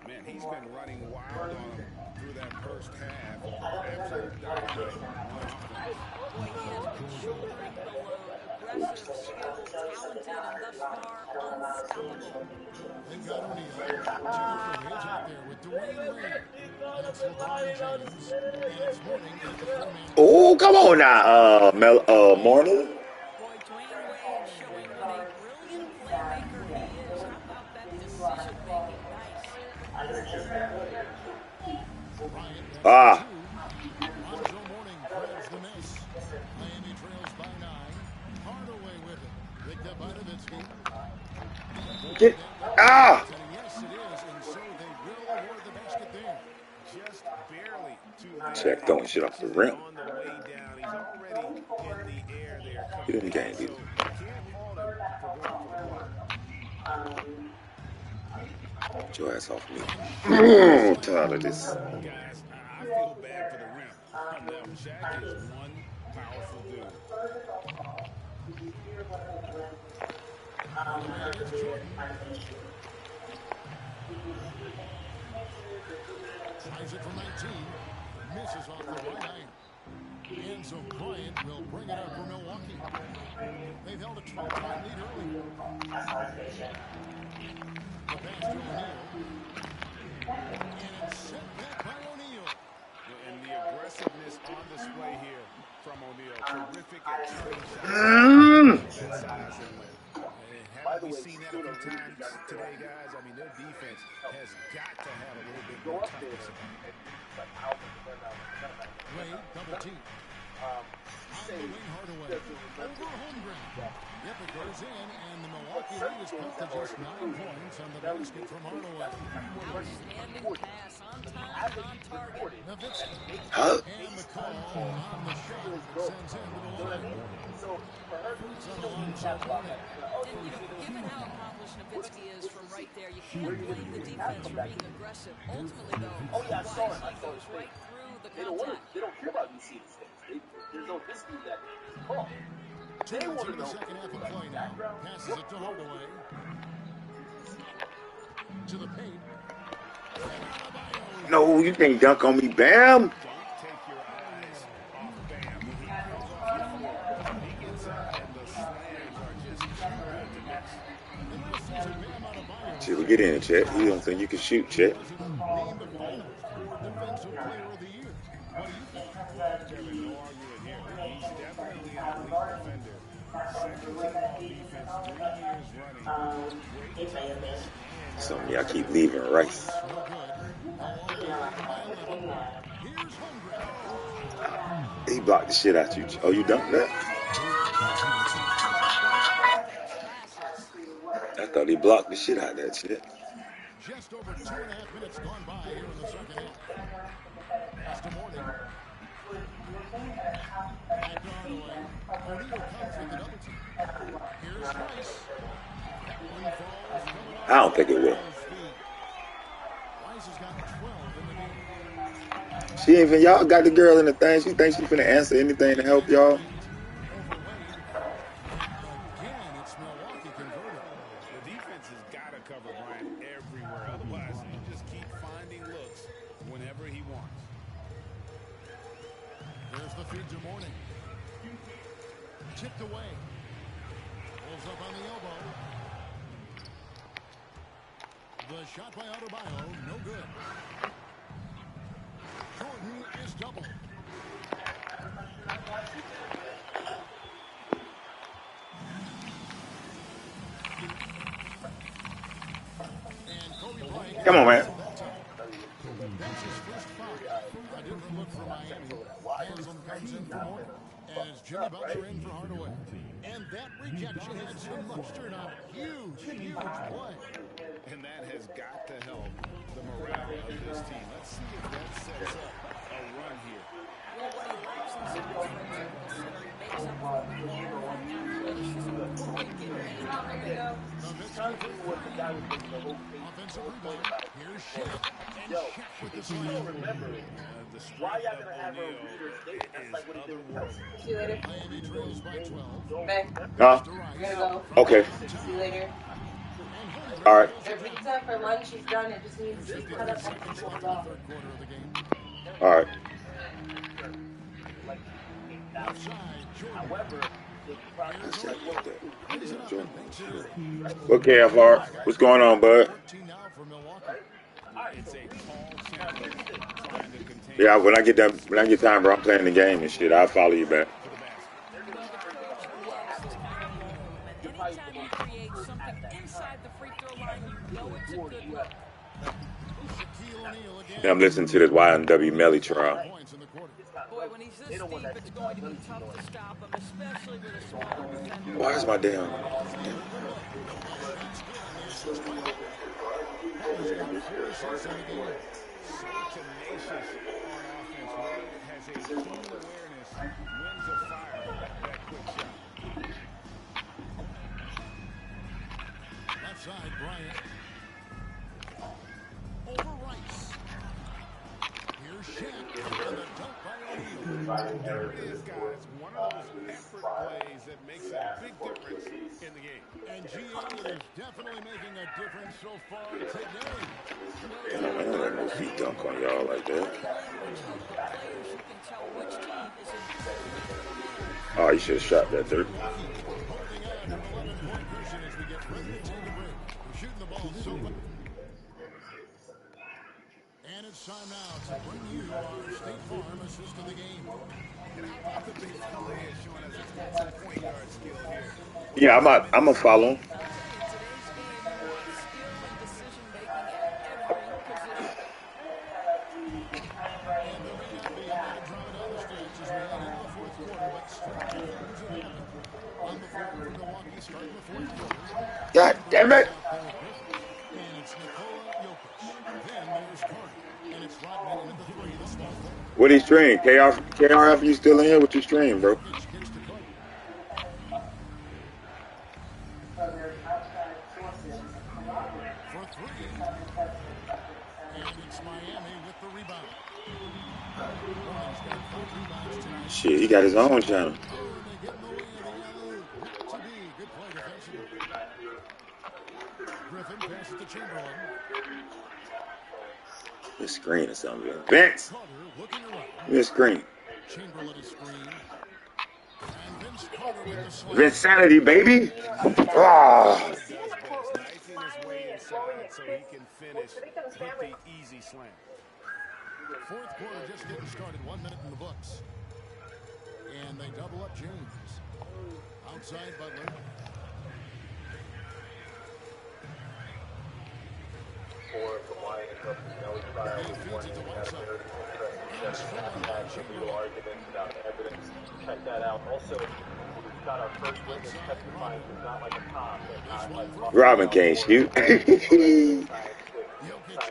Man, he's been running wild on him through that first half. Absolute dynamite on offense. Boy, he has been shouldering the load. Aggressive, skilled, talented, and thus far, unstoppable. They've got O'Neal. He's out there with Dwayne Wade. And it's LeBron James. And it's Morning at the four-man. Oh, come on now, Morning. Boy, Dwayne Wade showing what a brilliant playmaker he is. How about that decision-making? Nice. Ah. Lonzo Morning grabs the miss. Miami trails by 9. Hardaway with it. Picked up by Nowitzki. Get. Ah. Yes, it is. And so they will award the basket there. Just barely to Check throwing shit off the rim. on the way down. He's already in the air there. Get in the game, dude. So can't fault him for going for the block. Get your ass off me. I'm tired of this. Guys, I feel bad for the rim. Now, Shaq is one powerful dude. Tries it from 19. Misses off the right line. And so Bryant will bring it up for Milwaukee. They've held a 12-point lead early. The pass to O'Neal. And it's sent back by O'Neal. And the aggressiveness on display here from O'Neal. Terrific at turning shots. That size and length. And haven't we seen that a few times today, guys? I mean, their defense has got to have a little bit more toughness. Wade, double team. On the wing, Hardaway. Over Holmgren. Yep, it goes in, and the Milwaukee lead is cut to just 9 points on the basket from Hardaway. Outstanding pass on time, on target. Nowitzki. Huh? And the call on the shot sends him to the line. Fruits on the line, so Morning. And, given how accomplished Nowitzki is from right there, you can't blame the defense for being aggressive. Ultimately, though, wisely goes right through the contact. They don't care about you seeing things. There's no dispute that call. They want to The know. second half of play now. Passes it to Hardaway. To the paint. No, you can't dunk on me, Bam. Don't take your eyes off Bam. When he comes off the floor, he gets up, and the slams are just too good to miss. Shit, we get in, Chet. He don't think you can shoot, Chet. Named the finals for Defensive Player of the Year. What do you think? Kevin, no argument here. He's definitely an elite defender. Second team all defense 3 years running. It may have been. Some of y'all keep leaving Rice. No good. Here's Holmgren. He blocked the shit out you. Oh, you dunked that? I thought he blocked the shit out of that shit. Just over 2.5 minutes gone by here in the second half. Pass to Morning. Back to Hardaway. O'Neal comes with the double team. Here's Rice. That one falls coming off. I don't think it will. Rice has got 12 in the game. She ain't even, y'all got the girl in the thing. She thinks she finna answer anything to help y'all. Again, it's Milwaukee converted. The defense has got to cover Bryant everywhere. Otherwise, you just keep finding looks whenever he wants. There's the feed to Morning. Tipped away. Pulls up on the elbow. The shot by Adebayo, no good. Jordan is doubled. Come on, man. That's his first foul. A different look for Miami. Haslam comes in for Morgan. And it's Jimmy Butler in for Hardaway. And that rejection had some mustard on it. Huge play. And that has got to help the morale of this team. Let's see if that sets up a run here. Well, what he lacks in size, folks, and consider he makes up for it with long one-two punches. He can make them go. Offensive rebound. Here's Shaq. And Shaq with the slam. The Why strength y'all of gonna have her O'Neal read her statement? That's is like what he did with Kelsey. See you later. Miami trails by 12. Okay. Huh? We're gonna go. Okay. See you later. All right. Their pizza for lunch is done. It just needs to be cut up and rolled off. Third quarter of the game. All right. Left side, Jordan. However, the process Brings it up and banks it in. Okay, FR. What's going on, bud? 14 now for Milwaukee. It's a tall challenge trying to contain. Yeah, when I get time, bro, I'm playing the game and shit. I'll follow you back. Well, the coach loves this kind of volume, and anytime you create something inside the free throw line, you know it's a good look. Shaquille O'Neal again. Yeah, I'm listening to this YNW Melly trial. Points in the quarter. Boy, when he's this deep, it's going to be tough to stop him, especially with a smaller defender. Why is my damn? So tenacious on offense. Wade has a keen awareness, wings of fire, that quick shot. Left side, Bryant. Over Rice. Here's Shaq. And the dunk by O'Neal. There it is, guys. One of those effort plays that makes a big difference in the game. And GA is definitely making a difference so far today. I don't let no feet dunk on y'all like that. Oh, you should have shot that third. Holding on an 11-point cushion as we get ready to take a break. We're shooting the ball so well. And it's time now to bring you our State Farm assist of the game. And how about the big fella here showing us he's got some point guard skill here? Yeah, I'm a follow. God damn it! What is stream? KRF, you still in here with your stream, bro? Shit, he got his own channel. This screen or something. Vince! This screen. Vince Sanity, baby! Oh. So he can finish with the easy slam. Fourth quarter just getting started. 1 minute in the books. And they double up James. Outside Butler. For the Lions of the Nelly trial was one that had a very interesting had legal arguments about evidence. Check that out. Also, we've got our first witness testifying who's not like a cop, but not like Robin can't shoot. Jokic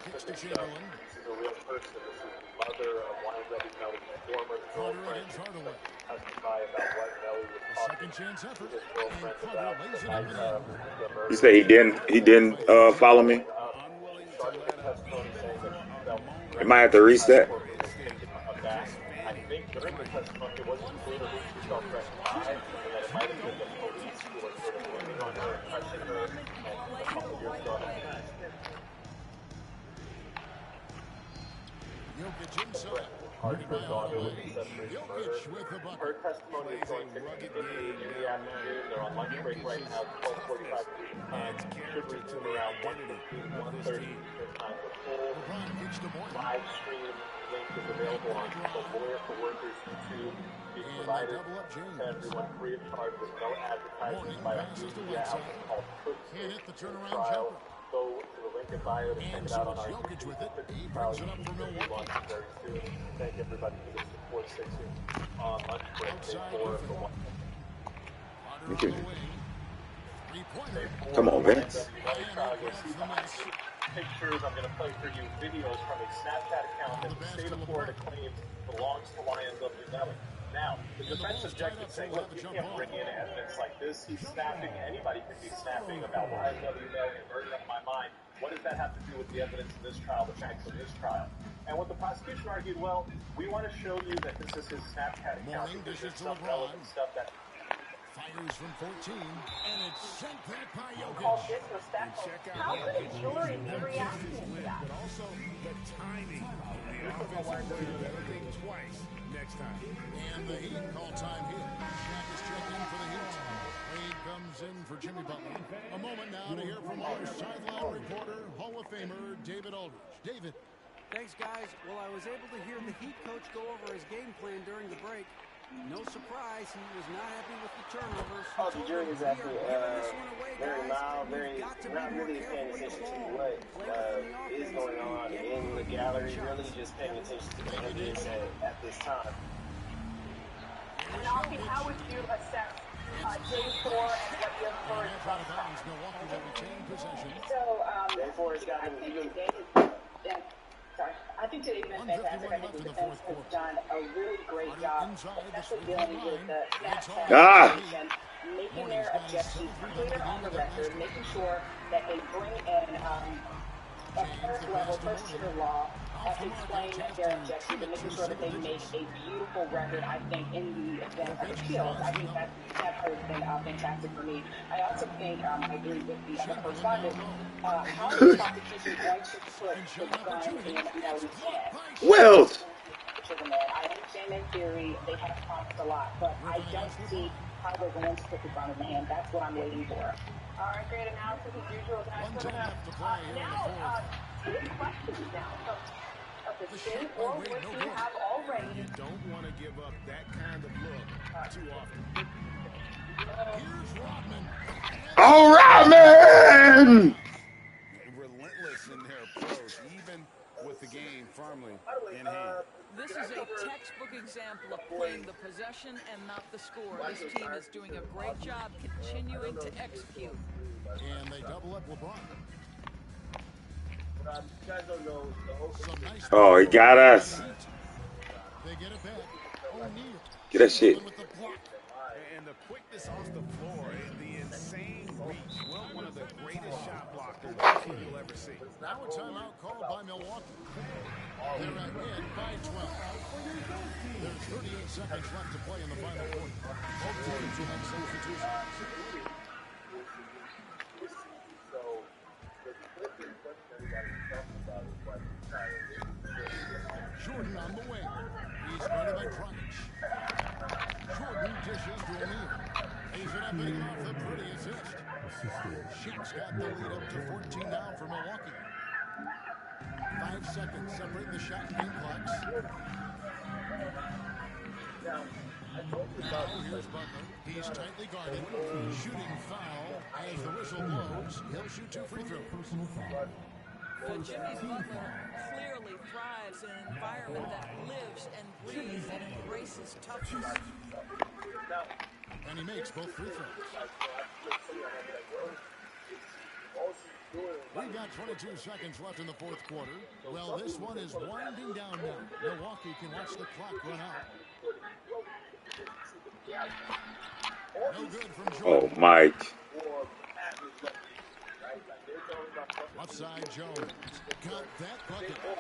kicks to Chamberlain. This is a real person. This is the mother of YNW Nelly's former girlfriend. Testify about what Nelly was talking Second chance effort. to his girlfriend about the night of the murder. You say he didn't follow me? It might have to reset. I think during the testimony it wasn't clear who she felt threatened by, and that it might have been the police who were sort of working on her and touching her, and a couple years ago. Jokic inside. Hard for daughter with accessories to murder. Jokic with the bucket. Her testimony is going to continue in the afternoon. They're on lunch break right now, 12:45 time. Should resume around 1:30 their time for full LeBron kicks to Morgan. live stream link is available on the Lawyer for Workers YouTube. It's provided to everyone free of charge with no advertising by a media outlet called Can't hit the turnaround Trial. jumper. Go to the link in bio to check And it so out on it's our Jokic with it. He trial. brings it up for Milwaukee. Launching very soon. Thank everybody for the support. Stay tuned. Lunch break day Outside 4 defense. for one. Carter on the wing. Three-pointer. Come on, Vince. Pictures, I'm going to play for you videos from a Snapchat account that the state of Florida claims belongs to YNW Melly. Now, the defense objected saying, look, you can't bring in evidence like this. He's snapping. Anybody could be snapping about YNW Melly and burning up my mind. What does that have to do with the evidence in this trial, the facts of this trial? And what the prosecution argued, well, we want to show you that this is his Snapchat account because there's some relevant stuff that... Fires from 14, and it's sent back by Called Jokic. disrespectful. How could a jury be reacting to that? But also the timing of the offensive player better think twice next time. And the Heat call time here. Shaq is checked in for the Heat. Wade comes in for Jimmy Butler. A moment now to hear from our sideline reporter, Hall of Famer David Aldridge. David. Thanks, guys. Well, I was able to hear the Heat coach go over his game plan during the break. No surprise, he was not happy with the turnovers. Oh, the jury is actually very mild, not really paying attention to what is going on in the gallery, really just paying attention to the evidence at this time. And Alfie, how would you assess Day 4 and what you have heard from Day 4 has gotten even... I think today's been fantastic. I think the defense has done a really great job, especially dealing with the snap situation, making their objections clear on the record, making sure that they bring in a first level, first tier law, explain their objections, and making sure that they make a beautiful record, I think, in the event of appeals. I think that has been fantastic for me. I also think I agree with the other correspondent. How is the prosecution going to put the gun in Nelly's hand? Well, I understand in theory they have promised a lot, but I don't see how they're going to put the gun in the hand. That's what I'm waiting for. All right, great analysis as usual, guys. So now, two questions now. Of the state or which you have already. You don't want to give up that kind of look too often. Here's Rodman. Oh, Rodman! Relentless in their approach, even with the game firmly in hand. This is a textbook example of playing the possession and not the score. This team is doing a great job continuing to execute. And they double up LeBron. You guys don't know the whole... Oh, he got us. They get it back. O'Neal. Get that shit. And the quickness off the floor and the insane reach. Well, one of the greatest shot blockers you'll ever see. Now a timeout called by Milwaukee. They're ahead by 12. There's 38 seconds left to play in the final quarter. Both teams will make substitutions. Jordan on the wing. He's guarded by Dragic. Jordan dishes to O'Neal. He's it up big off the pretty assist. Shaq's got the lead up to 14 now for Milwaukee. 5 seconds separate the shot game clocks. Now, here's Butler. He's tightly guarded. Shooting foul as the whistle blows. He'll shoot 2 free throws. Jimmy Butler clearly thrives in an environment that lives and breathes and embraces toughness. And he makes both free throws. We've got 22 seconds left in the fourth quarter. Well, this one is winding down now. Milwaukee can watch the clock run out. No good from Jordan. Oh, Mike. Outside Jones. Got that bucket. Well,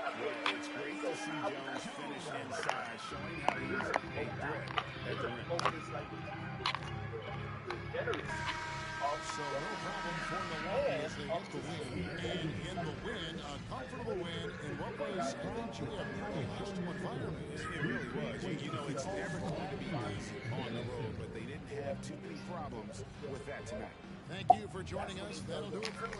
it's great to see Jones finish inside, showing how he's a threat at the rim. So no problem for Milwaukee as they get the win. And in the win, a comfortable win in what was, I think, Jay, a pretty hostile environment. It really was. You know, it's never going to be easy on the road, but they didn't have too many problems with that tonight. Thank you for joining us. That'll do it for us.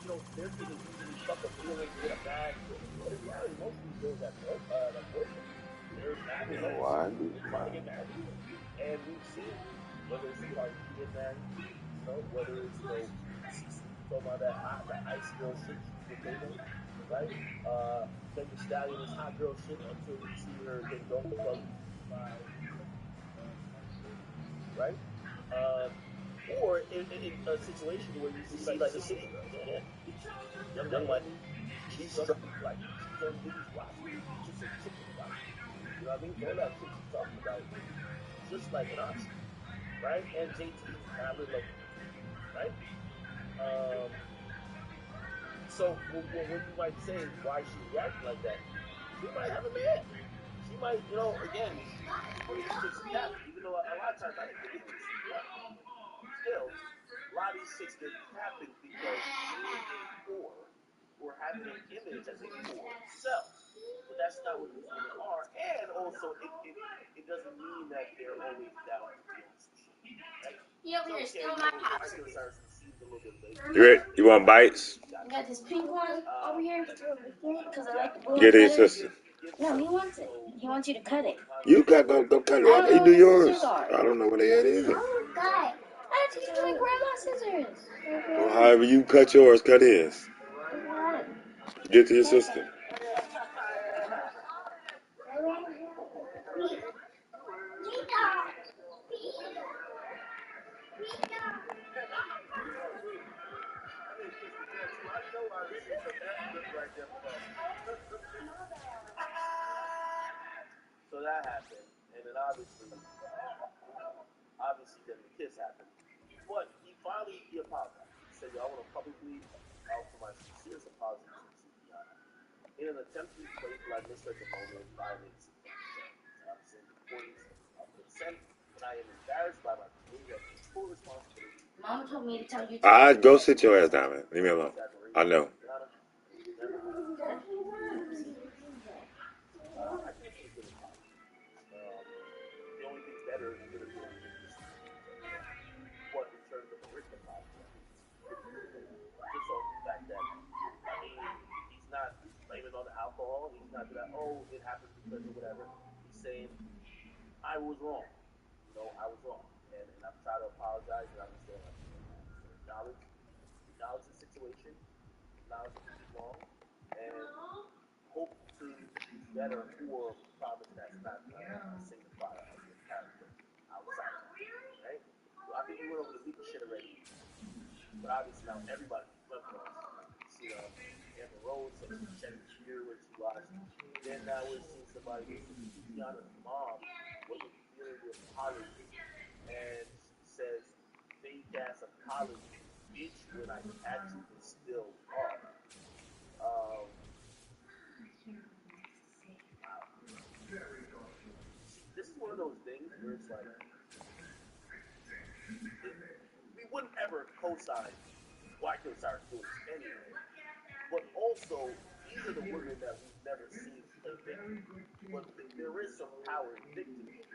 their thing is usually fuck a feeling, get a bag. But in reality, most of these girls that boyfriend, they're mad You at know us. why I do? They're trying to get married. And we've seen whether it's Cardi B get married, whether it's CC talking about that hot, that ice girl shit she's with Quavo, right? Meg Thee Stallion is hot girl shit until you see her get dog fucked by right? Or in a situation where you see like the city girls, again, Young Money, she's struggling, like she's on Diddy's roster, just a chick on the roster. You know what I mean? All that shit she's talking about, just like in our city, right? And JT, Madeline Love, right? So when you might say why is she reacting like that, she might have a man. She might, again, one of these chicks is capping. Even though a lot of times I didn't think it was still, a lot of these chicks get capping because being a whore or having an image as a whore sells. But that's not what these women are. And also, it doesn't mean that they're always down to deal with some shit. Right? He over here stealing my popsicles. You ready? You want bites? I got this pink one over here because I like the blue. Get it, sister. No, he wants it. He wants you to cut it. You got go cut it. Why can't you do yours? I don't know where they at either. Oh, God. I have to use my grandma's scissors. Well, however you cut yours, cut his. Get to your sister. So that happened, and then obviously then the kiss happened. But he apologized. He said, "Yo, I want to publicly offer my sincerest apologies to Sukiana. In an attempt to be playful, I misread the moment and violated Sukiana's boundaries. I understand the importance of consent, and I am embarrassed by my behavior. I take full responsibility." Mom told me to tell you. Go sit your ass down, man. Leave me alone. I know. I think it's a good apology. The only thing better is going to be like this. But in terms of a written apology, I think it's pretty good. Just on the fact that, he's not blaming on the alcohol. He's not that, it happened because of whatever. He's saying, I was wrong. I was wrong. And I've tried to apologize and I understand my feelings. So acknowledge the situation, acknowledge that this is wrong, and hope to do better or promise that's not a signifier of your character outside of that, right? So I think we went over the legal shit already, but obviously now everybody's flipping us. You see, Amber Rose said she shedded a tear when she watched. Then now we're seeing somebody, this is Tiana's mom, wasn't feeling the apology, and she says, fake ass apology, bitch, when I catch you, it's still up. This is one of those things where it's like, we wouldn't ever co-sign why Kill Cyrus doing this anyway. But also, these are the women that we've never seen play victim. But there is some power in victimhood.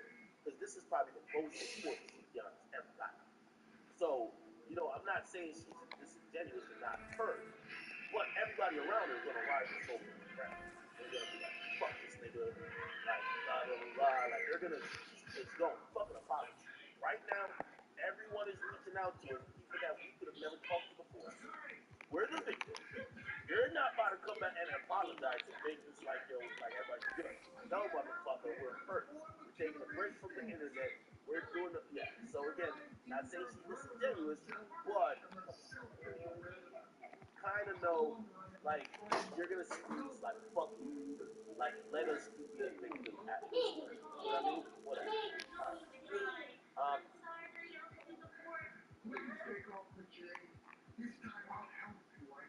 Because this is probably the most important Sukiana's ever gotten. So, I'm not saying she's disingenuous and not hurt. But everybody around her is going to ride this whole thing around. They're going to be like, fuck this nigga. Like, blah, blah, blah, blah. Like, they're going to just go fucking apology. Right now, everyone is reaching out to us, people that we could have never talked to before. We're the victim. You're not about to come back and apologize and make this like, like everybody's good. No, motherfucker, we're hurt. We're taking a break from the internet. We're doing So again, not saying she's disingenuous, but kind of know, like, you're gonna see these like, fuck you, like, let us be a victim at this point. You know what I mean? Whatever.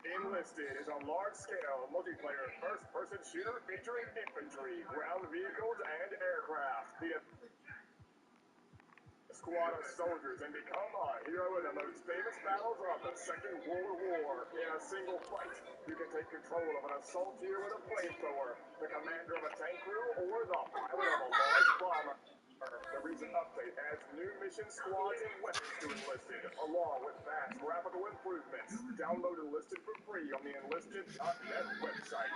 Enlisted is a large-scale, multiplayer, first-person shooter featuring infantry, ground vehicles, and aircraft. Be a squad of soldiers and become a hero in the most famous battles of the Second World War. In a single fight, you can take control of an assault tier with a flamethrower, the commander of a tank crew, or the pilot of a large bomber. The recent update adds new mission squads and weapons to Enlisted, along with vast graphical improvements. Download Enlisted for free on the Enlisted.net website.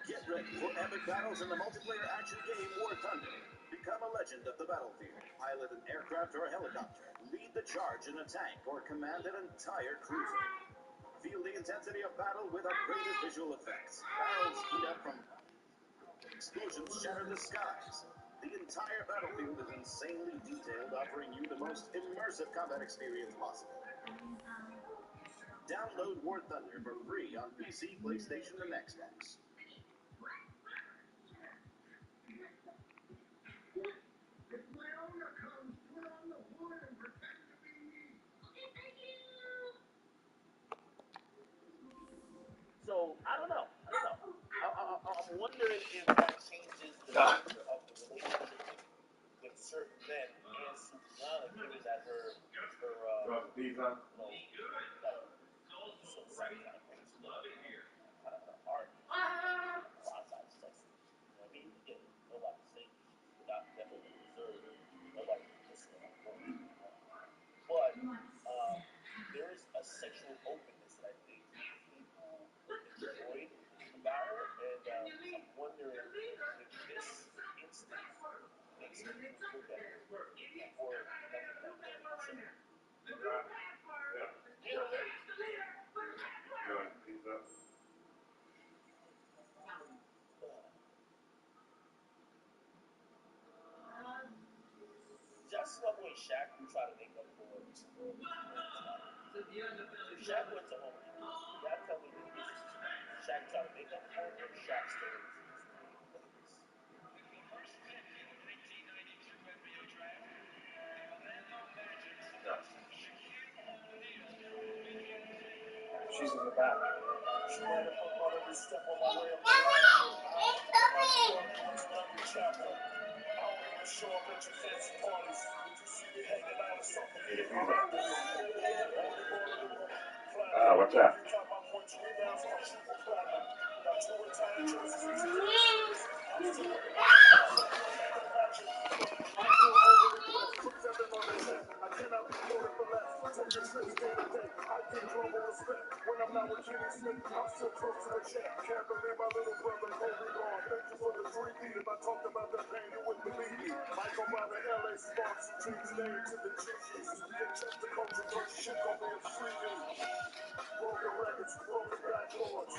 Get ready for epic battles in the multiplayer action game War Thunder. Become a legend of the battlefield. Pilot an aircraft or a helicopter. Lead the charge in a tank or command an entire cruiser. Feel the intensity of battle with upgraded visual effects. Barrels heat up from explosions shatter the skies. The entire battlefield is insanely detailed, offering you the most immersive combat experience possible. Download War Thunder for free on PC, PlayStation, and Xbox. So I don't know. I'm wondering if that changes the nature of the relationship with certain men and Susanna, given that her some sex kind of things, kind of art, a lot of times sexy. You know what I mean? Again, nobody saying without definitely deserve. Nobody listen to that. But there is a sexual openness that I think people enjoyed about her, and I'm wondering if this instance makes it look at her or nothing like that. Just the way Shaq would try to make up for it. If Shaq went to Home Depot, you gotta tell me that this is Shaq trying to make up for it, or Shaq still is. She's in the back. She might have put on every step on my way up the line. Chapter. I don't even show up at your fancy parties. You see me hanging out or something. What's that? When I'm not with Kenny Smith, I'm still close to a check. Can't believe my little brother Kobe gone. Thank you for the 3D. If I talked about that pain, you wouldn't believe me. Michael by the LA Sparks, who changed name to the G's. They checked the culture, don't shit on me and free me. Broken records, broken backboards.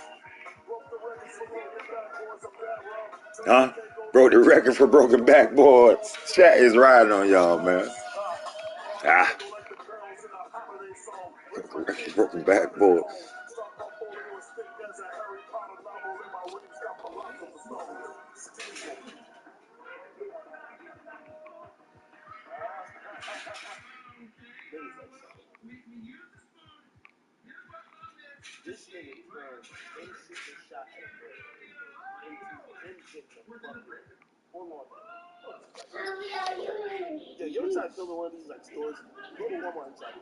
Broke the records for broken backboards. I'm that wrong. Huh? Broke the record for broken backboards. Chat is riding on y'all, man. Broken backboards. This nigga turned him shooting a shot at a girl into him getting a fucking full on. Yeah, you ever try to film in one of these like stores? Go to Walmart and try to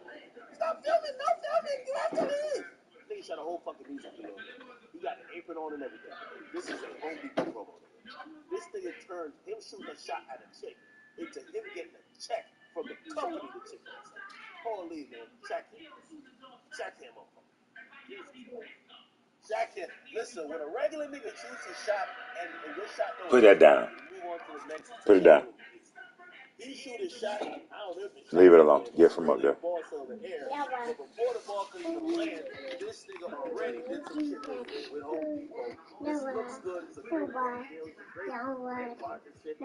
stop filming, no filming, you have to leave. Nigga shot a whole fucking music video. He got an apron on and everything. This is a Home Depot promo. This nigga turned him shooting a shot at a chick into him getting a check from the company the chick was. Holy man, check him. Check him, motherfucker. Jack him. Listen, when a regular nigga shoots a shot and your shot don't Put that down. move on to the next. Put it down. He shoot his shot. I don't know if the Leave it alone. Get from up there. The ball still in the air. But before the ball could even land, this nigga already did some shit with Home Depot. This looks good. It's a great deal. It's a great partnership.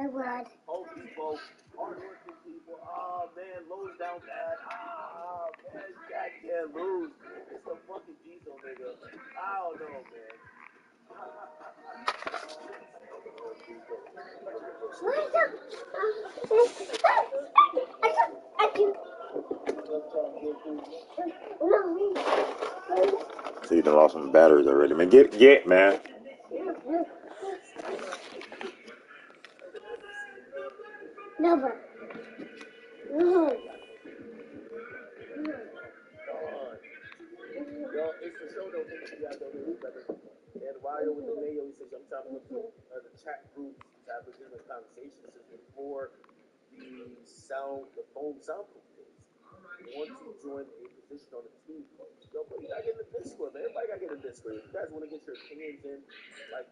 Home Depot, hardworking people. Oh man, Lowe's down bad. Oh man, Jack can't lose. It's the fucking diesel nigga. I don't know, man. So you done lost some batteries already, man. Get, man. Never. No. with the chat groups to have legitimate conversations is before the phone soundproof days. Want to join a position on the team coach. Yo, but you gotta get in the Discord, man. Everybody gotta get in the Discord. If you guys want to get your opinions in, like,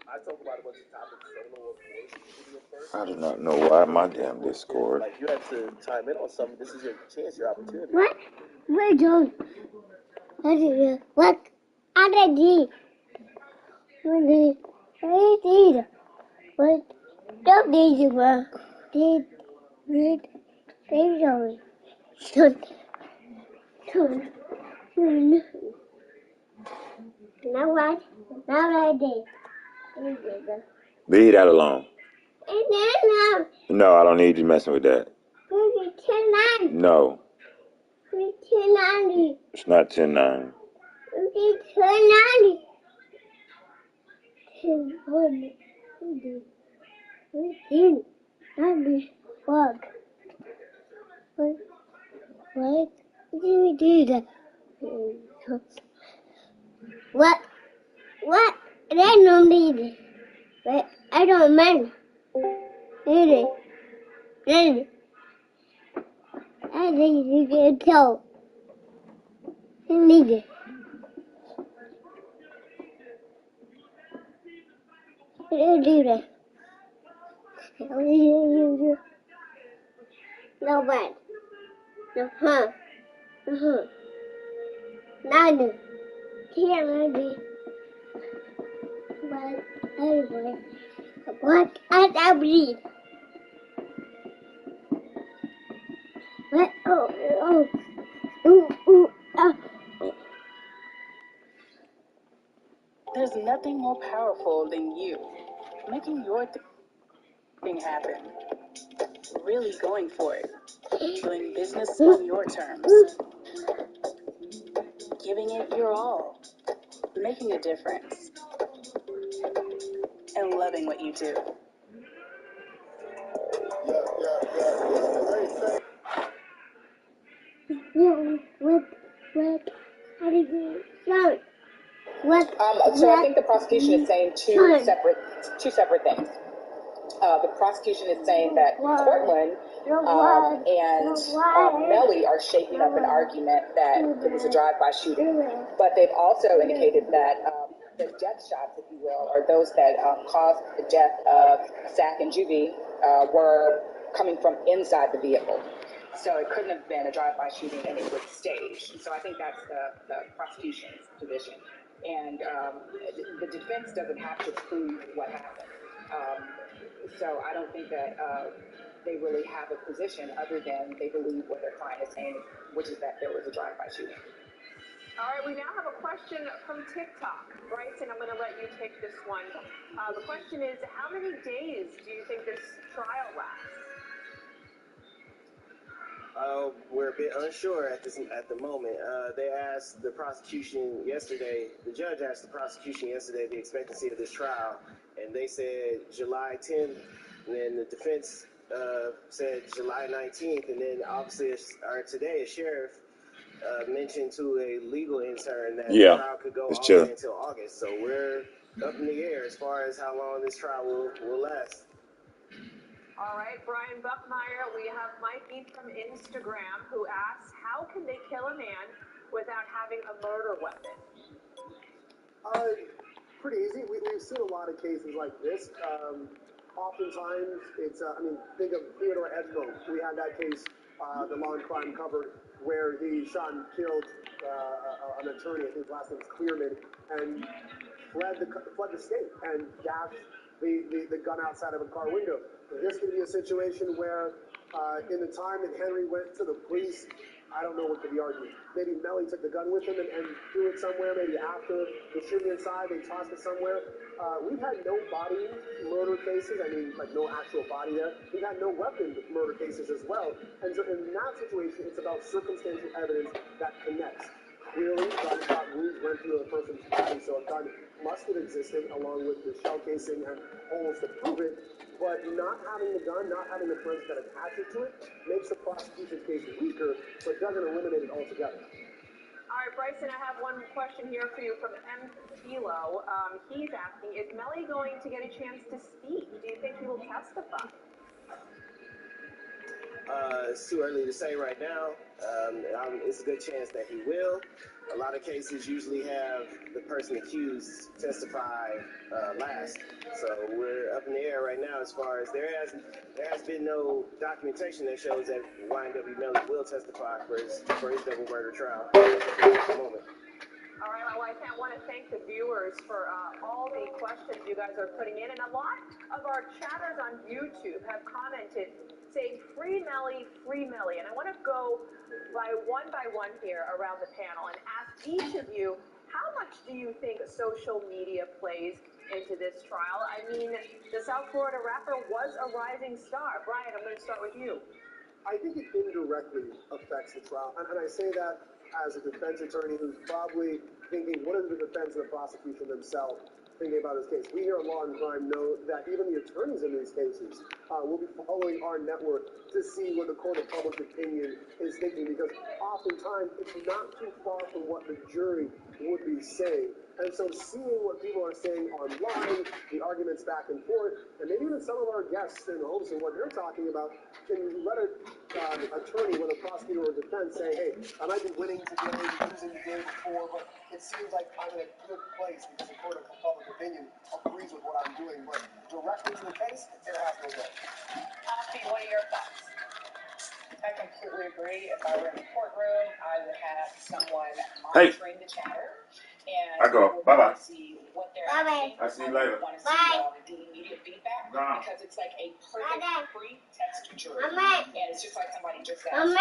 I talk about a bunch of topics solo, of course, video first. I do not know why my damn Discord. Like, you have to chime in on something. This is your chance, your opportunity. What? Where don't? What? I did. What did? What? Don't need you, bro. Did. Read. Baby, should. Now what? Now I did. Leave that alone. No, I don't need you messing with that. No. It's not 10-9. What do we do that? What? I don't need it. But I don't mind. Need it. I think you can tell. I need it. What do you do that? No bad. None. Can't be. But anyway, what I breathe. What? There's nothing more powerful than you making your thing happen. Really going for it. Doing business on your terms. Giving it your all. Making a difference. And loving what you do. What? How did you start? So I think the prosecution is saying two separate things. The prosecution is saying that Portland and Melly are shaping up an argument that it was a drive-by shooting. But they've also indicated that the death shots, if you will, or those that caused the death of Zach and Juvie were coming from inside the vehicle. So it couldn't have been a drive-by shooting and it was staged. So I think that's the prosecution's position. And the defense doesn't have to prove what happened. So I don't think that they really have a position other than they believe what their client is saying, which is that there was a drive-by shooting. All right, we now have a question from TikTok. Bryson, I'm going to let you take this one. The question is, how many days do you think this trial lasts? We're a bit unsure at the moment. They asked the prosecution yesterday, the judge asked the prosecution yesterday the expectancy of this trial, and they said July 10th, and then the defense said July 19th, and then obviously today a sheriff mentioned to a legal intern that the trial could go all the way until August. So we're up in the air as far as how long this trial will last. All right, Brian Buckmeyer, we have MyTeam from Instagram who asks, how can they kill a man without having a murder weapon? Pretty easy. We've seen a lot of cases like this. Oftentimes, it's, think of Theodore Edmo. We had that case, the Law and Crime covered, where he shot and killed an attorney, I think his last name was Clearman, and fled the state and dashed the gun outside of a car window. This could be a situation where, in the time that Henry went to the police, I don't know what could be argued. Maybe Melly took the gun with him and threw it somewhere. Maybe after the shooting inside, they tossed it somewhere. We've had no body murder cases. Like no actual body there. We've had no weapon murder cases as well. And so in that situation, it's about circumstantial evidence that connects. Clearly, gunshot wounds went through a person's body, so a gun must have existed along with the shell casing and holes to prove it. But not having the gun, not having the forensics that attach it to it, makes the prosecution's case weaker, but doesn't eliminate it altogether. All right, Bryson, I have one question here for you from M. Philo. He's asking, is Melly going to get a chance to speak? Do you think he will testify? It's too early to say right now. It's a good chance that he will. A lot of cases usually have the person accused testify last. So we're up in the air right now as far as there has been no documentation that shows that YNW Melly will testify for his double murder trial at the moment. All right, well, I want to thank the viewers for all the questions you guys are putting in. And a lot of our chatters on YouTube have commented saying, free Melly, free Melly. And I want to go by one here around the panel and ask each of you, how much do you think social media plays into this trial? I mean, the South Florida rapper was a rising star. Brian, I'm going to start with you. I think it indirectly affects the trial. And I say that as a defense attorney who's probably thinking, what is the defense and the prosecution themselves thinking about this case? We here at Law and Crime know that even the attorneys in these cases will be following our network to see what the court of public opinion is thinking, because oftentimes it's not too far from what the jury would be saying. And so seeing what people are saying online, the arguments back and forth, and maybe even some of our guests and hosts and what they're talking about, can let an attorney, whether prosecutor or defense, say, hey, I might be winning today, losing the day before, but it seems like I'm in a good place because the court of public opinion agrees with what I'm doing. But directly to the case, it has no go. Ashley, what are your thoughts? I completely agree. If I were in the courtroom, I would have someone monitoring the chatter. And I go. Bye-bye. See what they're asking. I'll see you later. I want to see the immediate feedback because it's like a perfect pre-test jury. And it's just like somebody just asked,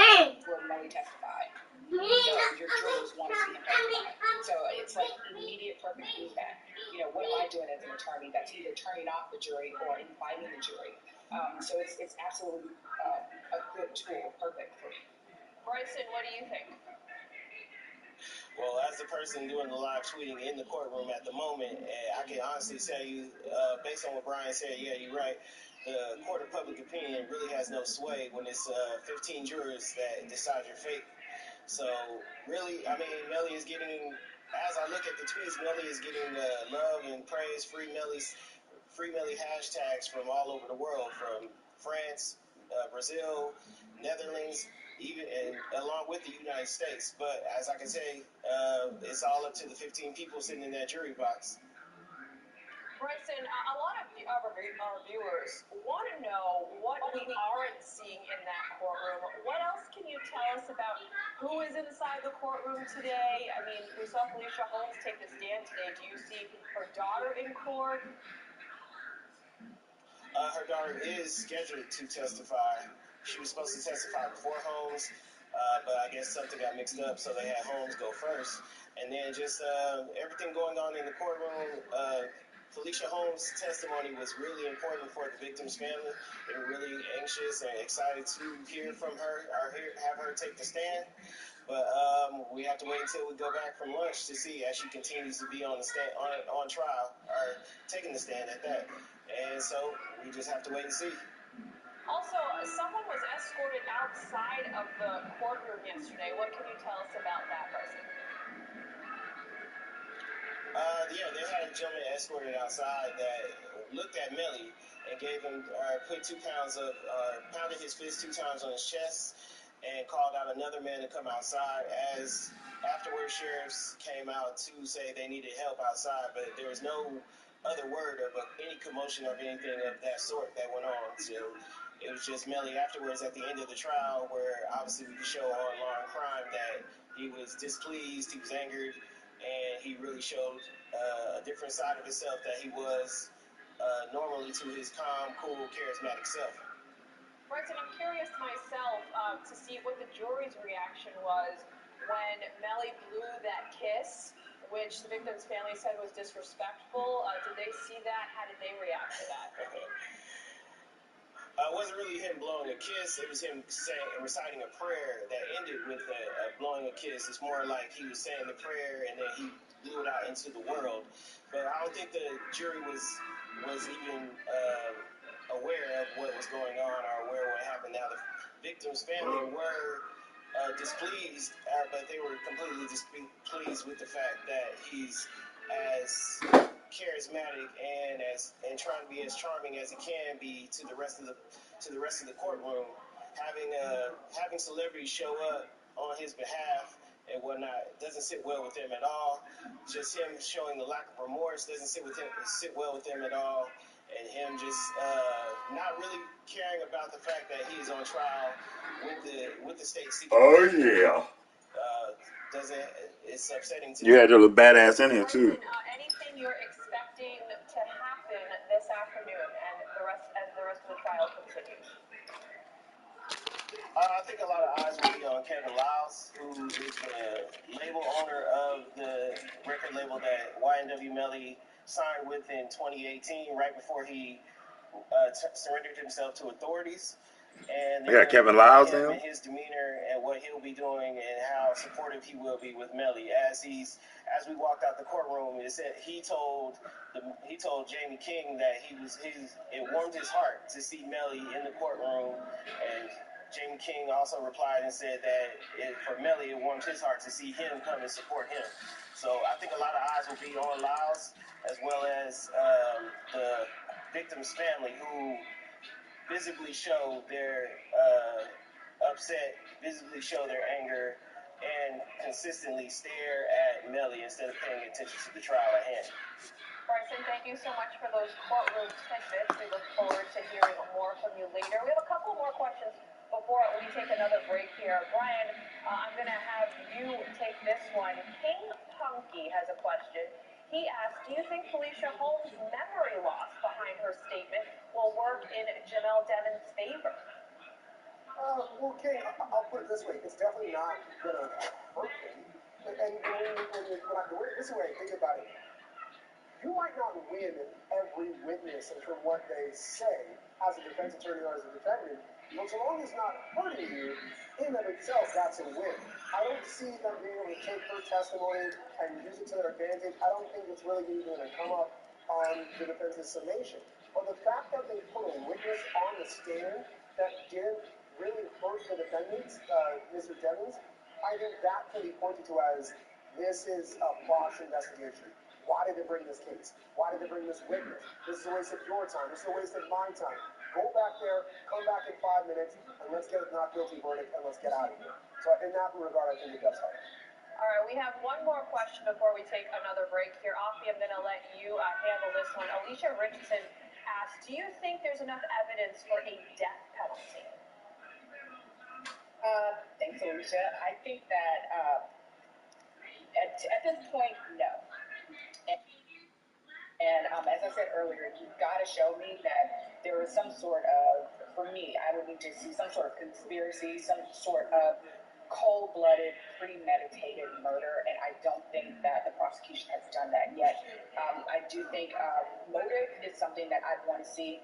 will Melly testify? So your jurors want to see him testify. So it's like immediate perfect feedback. You know, what am I doing as an attorney that's either turning off the jury or inviting the jury? So it's absolutely a good tool, perfect for me. Bryson, what do you think? Well, as the person doing the live tweeting in the courtroom at the moment, I can honestly tell you, based on what Brian said, yeah, you're right. The court of public opinion really has no sway when it's 15 jurors that decide your fate. So, really, I mean, Melly is getting, as I look at the tweets, Melly is getting love and praise, free Melly hashtags from all over the world, from France, Brazil, Netherlands, even and along with the United States. But as I can say, it's all up to the 15 people sitting in that jury box. Bryson, a lot of our viewers want to know what we aren't seeing in that courtroom. What else can you tell us about who is inside the courtroom today? I mean, we saw Felicia Holmes take the stand today. Do you see her daughter in court? Her daughter is scheduled to testify. She was supposed to testify before Holmes, but I guess something got mixed up, so they had Holmes go first. And then just everything going on in the courtroom, Felicia Holmes' testimony was really important for the victim's family. They were really anxious and excited to hear from her or have her take the stand. But we have to wait until we go back from lunch to see as she continues to be on the stand, on trial, or taking the stand at that. And so we just have to wait and see. Also, someone was escorted outside of the courtroom yesterday. What can you tell us about that, Bryson? Yeah, they had a gentleman escorted outside that looked at Melly and gave him, put 2 pounds of, pounded his fist 2 times on his chest and called out another man to come outside. As afterwards, sheriffs came out to say they needed help outside, but there was no other word of any commotion or anything of that sort that went on. So it was just Melly afterwards at the end of the trial where obviously we could show on Law and Crime that he was displeased, he was angered, and he really showed a different side of himself that he was normally to his calm, cool, charismatic self. Bryson, I'm curious myself to see what the jury's reaction was when Melly blew that kiss, which the victim's family said was disrespectful. Did they see that? How did they react to that? It wasn't really him blowing a kiss. It was him reciting a prayer that ended with blowing a kiss. It's more like he was saying the prayer and then he blew it out into the world. But I don't think the jury was even aware of what was going on or aware of what happened. Now, the victim's family were displeased, but they were completely displeased with the fact that he's as charismatic and trying to be as charming as he can be to the rest of the courtroom. Having celebrities show up on his behalf and whatnot doesn't sit well with him at all. Just him showing the lack of remorse doesn't sit well with him at all, and him just not really caring about the fact that he is on trial with the state secret. Oh yeah. It's upsetting to You had your little badass in here too. Anything you're expecting to happen this afternoon and the rest of the trial continues? I think a lot of eyes will be on Kevin Lyles, who is the label owner of the record label that YNW Melly signed with in 2018, right before he surrendered himself to authorities. And I got Kevin Lyles in. His demeanor and what he'll be doing and how supportive he will be with Melly. As we walked out the courtroom, he told Jamie King that it warmed his heart to see Melly in the courtroom, and Jamie King also replied and said that for Melly, it warmed his heart to see him come and support him. So I think a lot of eyes will be on Lyles, as well as the victim's family, who visibly show their upset, visibly show their anger, and consistently stare at Melly instead of paying attention to the trial at hand. Bryson, thank you so much for those courtroom tidbits. We look forward to hearing more from you later. We have a couple more questions before we take another break here. Brian, I'm going to have you take this one. King Punky has a question. He asked, do you think Felicia Holmes' memory loss behind her statement will work in Jamel Devin's favor? Well, King, I'll put it this way. It's definitely not going to hurt him. And this is the way I think about it. You might not win every witness and from what they say as a defense attorney or as a defendant, but so long as it's not hurting you, in and of itself, that's a win. I don't see them being able to take her testimony and use it to their advantage. I don't think it's really even going to come up on the defense's summation. But the fact that they put a witness on the stand that didn't really hurt the defendants, Mr. Devins, I think that can be pointed to as this is a botched investigation. Why did they bring this case? Why did they bring this witness? This is a waste of your time. This is a waste of my time. Go back there, come back in 5 minutes, and let's get a not guilty verdict, and let's get out of here. So in that regard, I think it does help. All right, we have one more question before we take another break here. Afi, I'm going to let you handle this one. Alicia Richardson asked, do you think there's enough evidence for a death penalty? Thanks, Alicia. I think that at this point, no. And as I said earlier, you've got to show me that there is some sort of, for me, I would need to see some sort of conspiracy, some sort of cold-blooded, premeditated murder, and I don't think that the prosecution has done that yet. I do think motive is something that I'd want to see,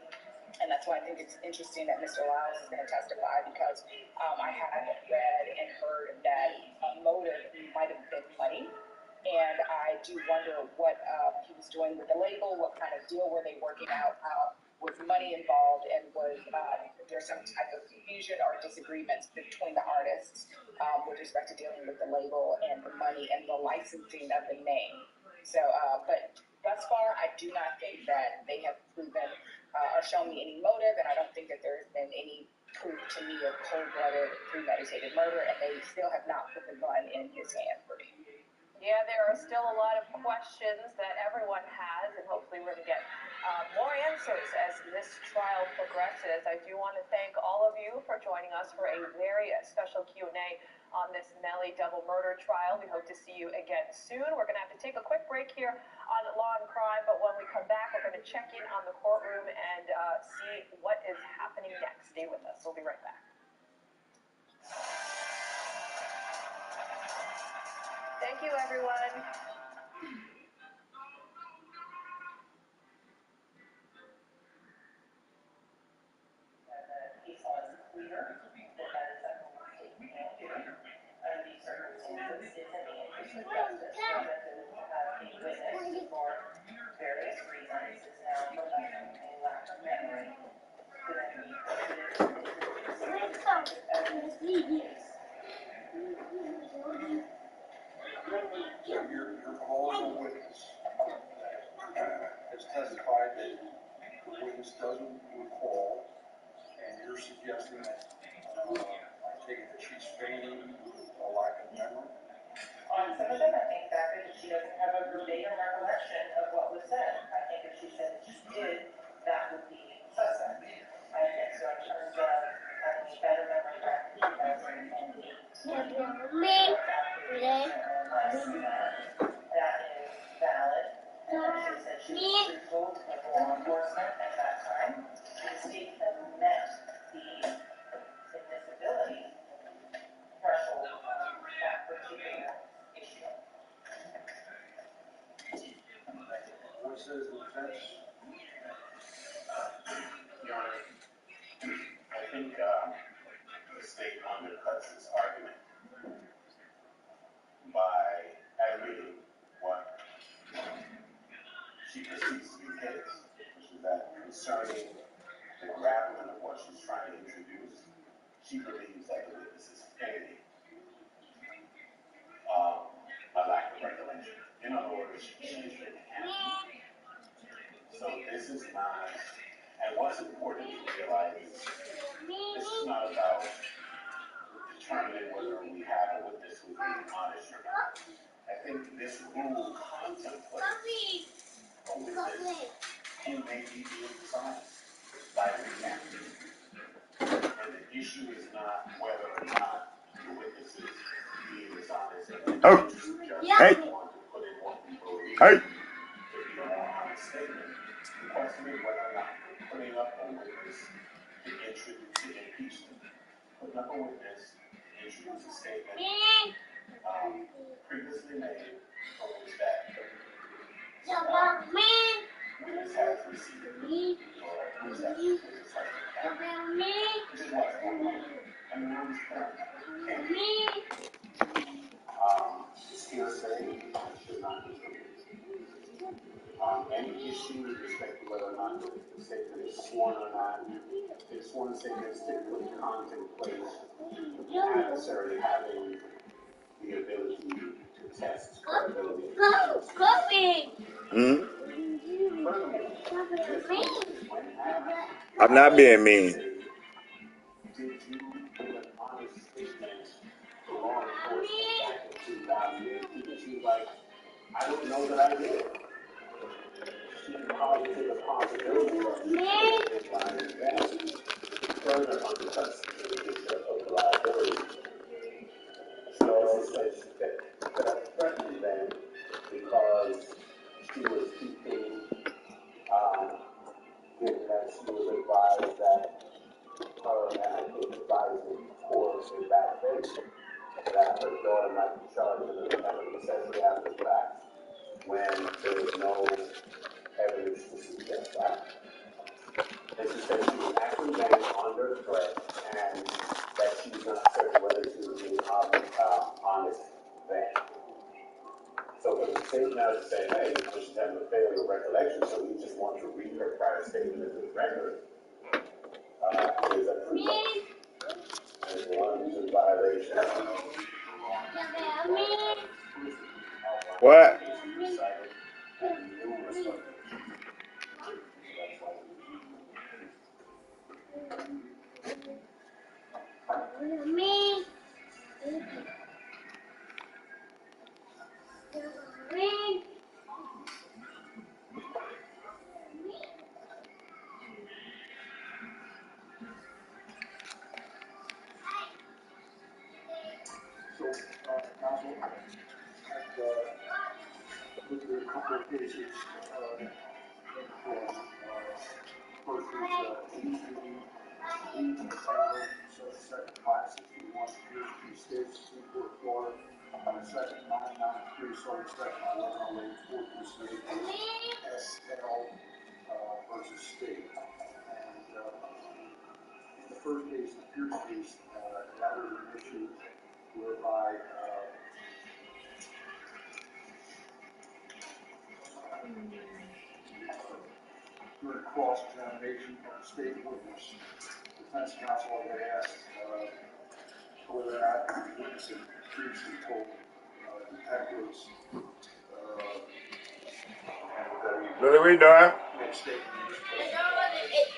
and that's why I think it's interesting that Mr. Lyles is going to testify, because I had read and heard that motive might have been money. And I do wonder what he was doing with the label, what kind of deal were they working out, was money involved, and was there some type of confusion or disagreements between the artists with respect to dealing with the label and the money and the licensing of the name. So, but thus far, I do not think that they have proven or shown me any motive, and I don't think that there has been any proof to me of cold-blooded, premeditated murder, and they still have not put the gun in his hand for me. Yeah, there are still a lot of questions that everyone has, and hopefully we're going to get more answers as this trial progresses. I do want to thank all of you for joining us for a very special Q&A on this Melly double murder trial. We hope to see you again soon. We're going to have to take a quick break here on Law and Crime, but when we come back, we're going to check in on the courtroom and see what is happening next. Stay with us. We'll be right back. Thank you, everyone. you're suggesting, I take it that she's feigning a lack of memory? On some of them, I think that she doesn't have a verbatim recollection of what was said. I think if she said that she did, that would be suspect. I think so in terms of having a better memory back in 2008. That is valid. And she said she was truthful with law enforcement at that time. The state had met the admissibility threshold on that particular issue. What says the defense? Your Honor, I think the state undercuts this argument by admitting what she perceives to be his, which is that concerning the gravamen of what she's trying to introduce, she believes that the witness is feigning a lack of recollection. In other words, she's really happy. So this is not, and what's important to realize is this is not about determining whether we have a witness who's being honest or not. I think this rule contemplates a witness who may be being dishonest by recanting. And the issue is not whether or not the witness is being dishonest and just want to put in what we believe to be a more honest statement. The question is whether or not we're putting up a witness to impeach them. Putting up a witness to introduce a statement previously made from which that witness has received or which that witness has been, which is what's going on. And the rule is clear. It's hearsay, should not be true. Any issue with respect to whether or not the statement is sworn or not, if sworn statements typically contemplate the adversary having the ability to test credibility. I'm not being mean. Did you give an honest statement to law enforcement back in 2018? She's like, I don't know that I did. She posited the possibility that she did lying then. Further undercuts the issue of reliability. She also said that threatened them because she was keeping, given that she was advised that her, and I think advising for a bad faith, that her daughter might be charged with an necessary after the fact when there is no evidence to suggest that. And she said she was acting then under threat and that she's not certain whether she was being honest then. So for the state now to say, hey, she's having a failure of recollection, so we just want to read her prior statement into the record, is a proof and one is in violation of What? So, counsel, I've looked at a couple of cases, first is second class, 61 years, two states, Supreme Court, Florida, second 993, Southern Second, 1108, 14 State, SL versus State. And in the first case, the Pierce case, that was an issue whereby during cross-examination of the state witness, defense counsel had asked whether or not the witness had previously told detectives What are we doing? made statements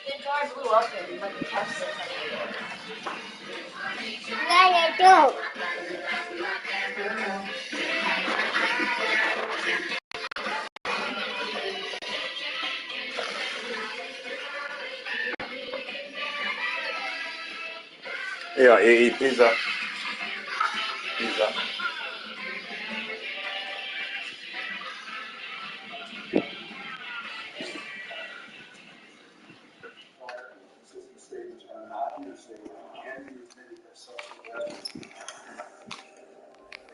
The jar blew up and like touched the tornado. Yeah, I do. Yeah, pizza. Pizza. Inconsistent statements are not hearsay and can be admitted as substantive evidence.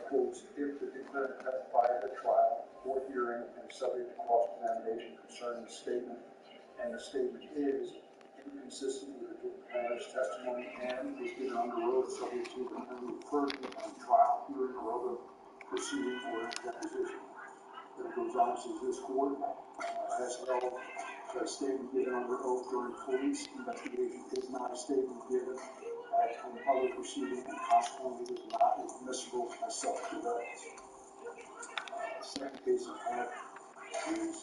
Quotes, if the declarant testified at trial or hearing and is subject to cross-examination concerning the statement, and the statement is inconsistent with the declarant's testimony and was given under oath subject to the penalty of perjury on trial, hearing, or other proceeding or deposition. Then it goes on, says this court has held that a statement given under oath during police investigation is not a statement given at a public proceeding and consequently is not admissible as substantive evidence. Second case I have is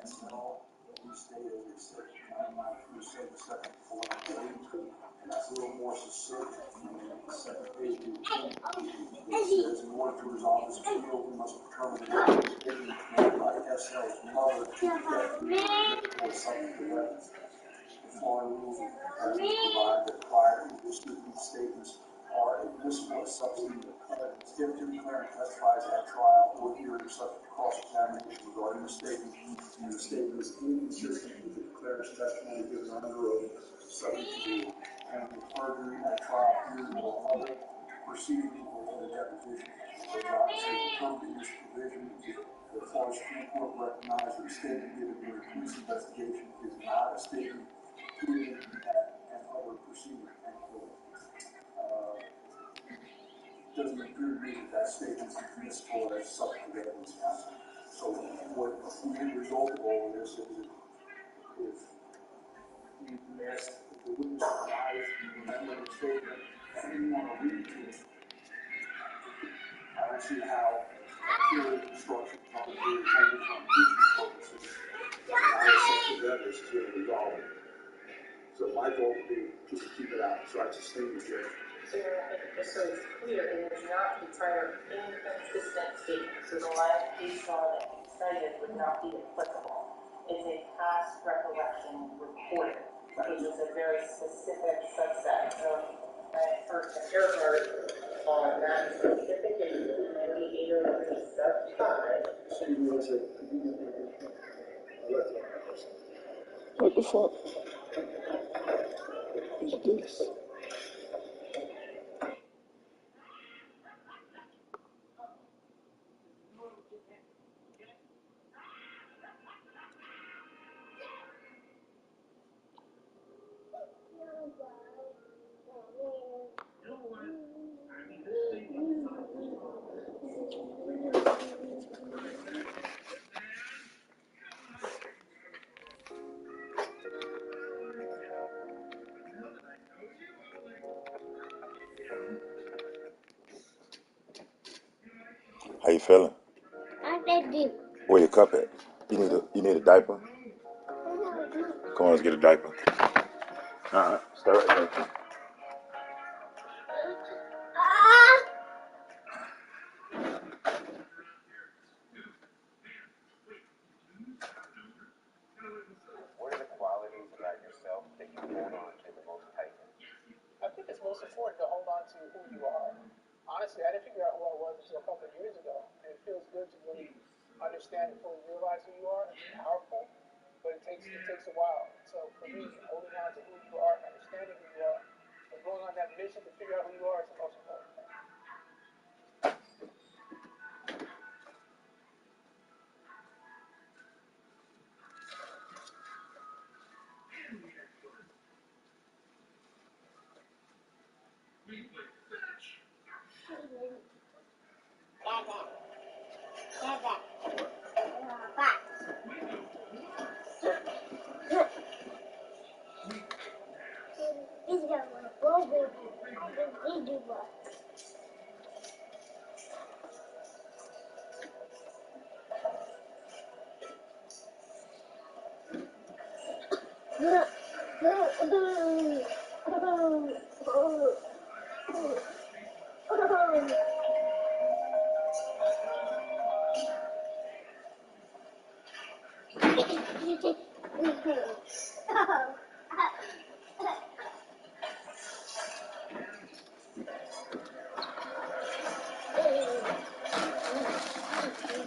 SL, he stated it said 99% the second floor, and that's a little more succinct. The second page it says in order to resolve this appeal, we must determine whether the statement made by SL's mother that we admissible as substantive evidence. The following rules of evidence provide that prior to these statements are admissible as substantive evidence if the declarant testifies at trial or hearing subject to cross-examination regarding the statement, and the statement is inconsistent with the declarant's testimony given under oath, subject to the penalty of perjury at trial, hearing, or other proceeding or the deposition. The obviously determined in this provision, the Florida Supreme Court recognized that the statement given during police investigation is not a statement given at an other proceeding. Doesn't appear to me that that statement is admissible as substantive evidence. So what the end result of all of this is if you ask the witness guys to remember the statement and you want to read to it, I don't see how clear instruction from the teaching purposes not as substantive evidence is going to resolve it. So my goal would be just to keep it out so I distinguish it. So just so it's clear, it is not the prior inconsistent statement. So the last case law that you cited would not be applicable. It's a past recollection reported, which is a very specific subset. So first, your part, that specific indicator of the subtype. What the fuck? Let's do this. How you feeling? Where your cup at? You need a diaper? Come on, let's get a diaper. Stay right there. What are the qualities about yourself that you hold on to the most tightly? I think it's most important to hold on to who you are. Honestly, I didn't figure out who I was until a couple of years ago, and it feels good to really understand and fully realize who you are. It's powerful, but it takes a while. So for me, holding on to who you are, understanding who you are, and going on that mission to figure out who you are is the most important thing.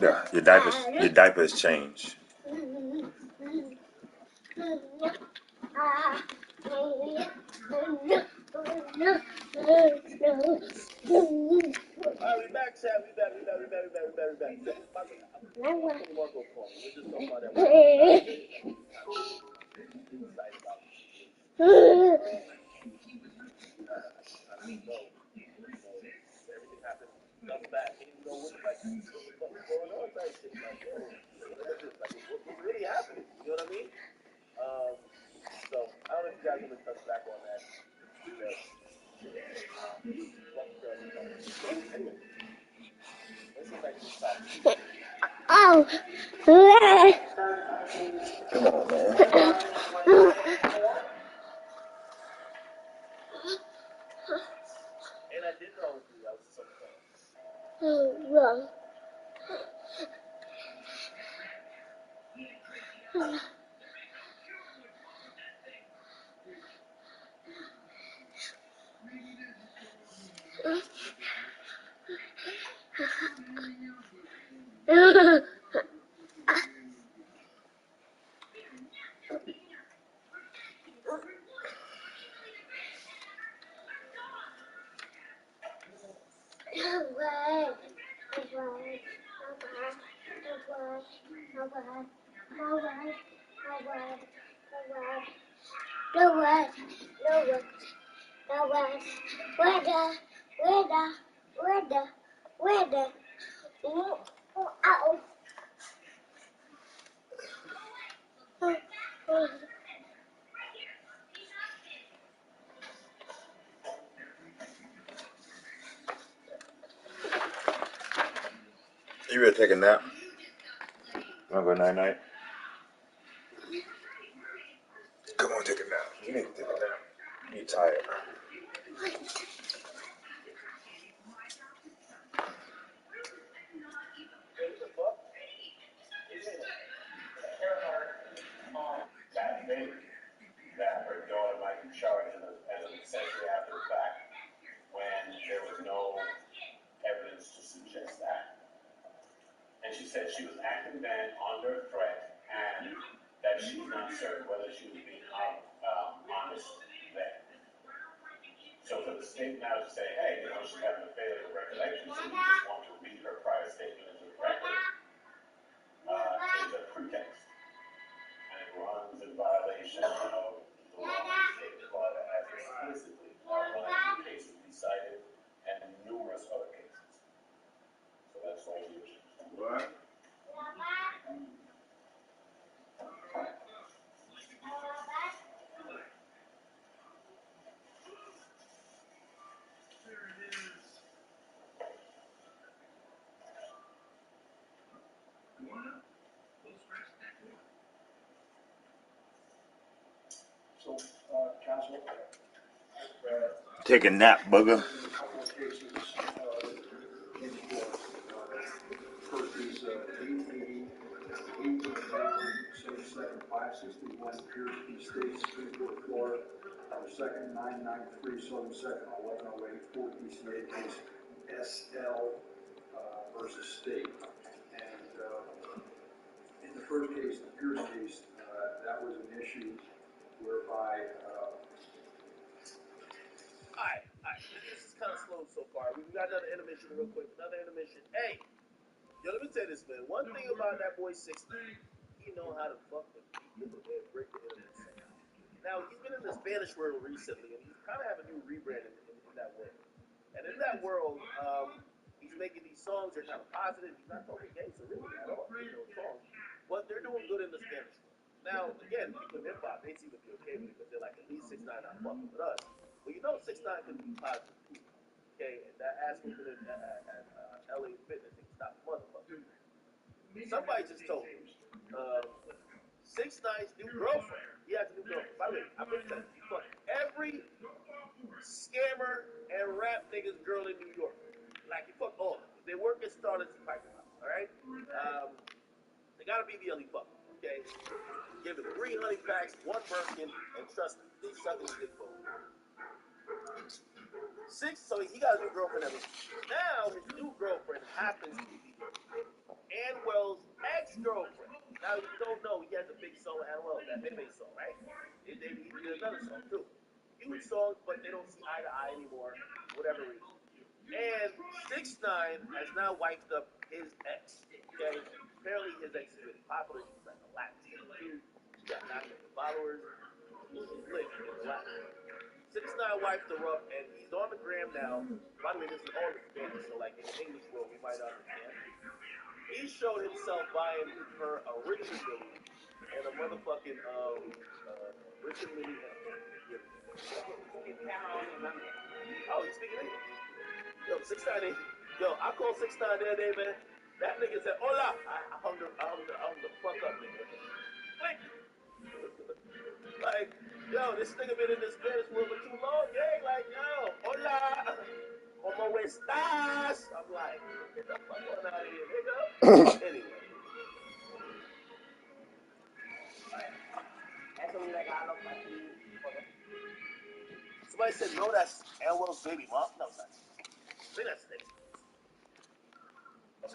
Yeah, your diapers changed. Alright, we back, chat. We back. Marco called me. We're just talking about that one. Excited about the situation. I don't know. Everything happened. Stuff back. He didn't know what the fuck was going on type shit. Like, yo, what is this? Like, what really happened? You know what I mean? So I don't know if you guys want to touch back on that. But shit. Fucked up. Anyway, let's get back to this topic. Oh. Come on, man. And I did know I was so fast. Wrong. You ready to take a nap? Wanna go night night? Come on, take a nap. You need to take a nap. You tired. That thing that her daughter might be charged as an accessory after the fact when there was no evidence to suggest that. And she said she was acting then under threat and that she's not certain whether she was being honest then. So for the state now to say, hey, she's having a failure of recollection, so we just want to read her prior statement into the record, is a pretext. And it runs in violation of the law of the state of Florida as explicitly outlined in the cases we cited and numerous other cases. So that's why we issue. What? So, counsel, Take a nap, bugger. a couple of cases in court. First is 880, 872, 561, Pierce v. State Supreme Court, Florida. Second, 993, Southern Second, 1108, 4 PCA case, SL versus State. And in the first case, the Pierce case, that was an issue whereby Alright. This is kind of slow so far. We got another intermission real quick. Hey, yo, let me tell you this, man. One thing about that boy 6ix9ine, he know how to fuck with people and break the internet somehow. Now, he's been in the Spanish world recently, and he's kind of have a new rebrand in that world. And in that world, he's making these songs that are kind of positive. He's not talking gangster really at all in those songs. But they're doing good in the Spanish world. Now, again, people in hip-hop, they seem to be okay with it because they're like, at least 6ix9ine not fucking with us. Well, you know 6ix9ine can be positive too. Okay, and that ass whooping at LA Fitness and stop motherfucker. Somebody just told me 6ix9ine's new girlfriend He has a new girlfriend. By the way, I've been telling you, he fucked every scammer and rap nigga's girl in New York. Like, he fucked all of them. If they work as starlets, he piped them out. All right? They got a BBL, he fucked. Okay? Give him 3 honey packs, 1 Birkin, and trust me, they sucking his dick both. 6, so he got a new girlfriend every week. Now, his new girlfriend happens to be Anwell's ex-girlfriend. Now, you don't know, he has a big song with Anwell, that Bebe song, right? He did another song, too. Huge song, but they don't see eye to eye anymore, whatever reason. And 6ix9ine has now wiped up his ex, okay? Apparently, his ex is really popular. She's like a Latin dude. She got 9 million followers. She's lit in the Latin. 6ix9ine wiped her up, and he's on the gram now. By the way, this is all in Spanish, so like in the English world, we might understand. He showed himself buying her a Richard Mille and a motherfucking Richard Mille. Oh, he's speaking English. Yo, 6ix9ine. Yo, I called 6ix9ine the other day, man. That nigga said, "Hola." I hung the fuck up, nigga. Like, like, yo, this nigga been in the Spanish world for too long, gang. Like, yo, hola, ¿cómo estás? I'm like, get the fuck on out of here, nigga. Anyway. Somebody said, no, that's Elwell's baby mom. No, it's not. I think that's next. I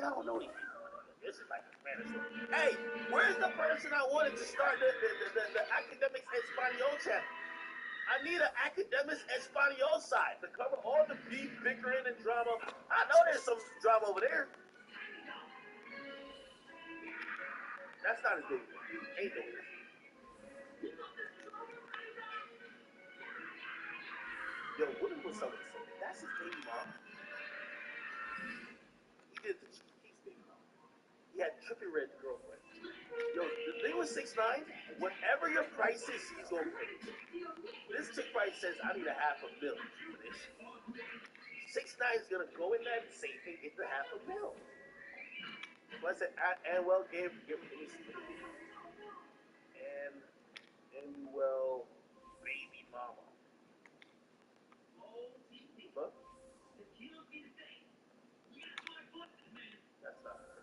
don't know these people. This is like a Spanish one. Hey, where's the person I wanted to start the Academics Espanol channel? I need an Academics Espanol side to cover all the beef, bickering, and drama. I know there's some drama over there. That's not his baby. Ain't no way. Yo, what was someone saying? That's his baby mom. He did the Chief Keef's baby mom. He had Trippie Red's girlfriend. Yo, the thing with 6ix9ine, whatever your price is, he's gonna pay. This chick price says, I need $500,000 for this. 6ix9ine's gonna go in there and say they get the $500,000. So I said, Anwell give me some. Anwell baby mama. Huh? That's not her.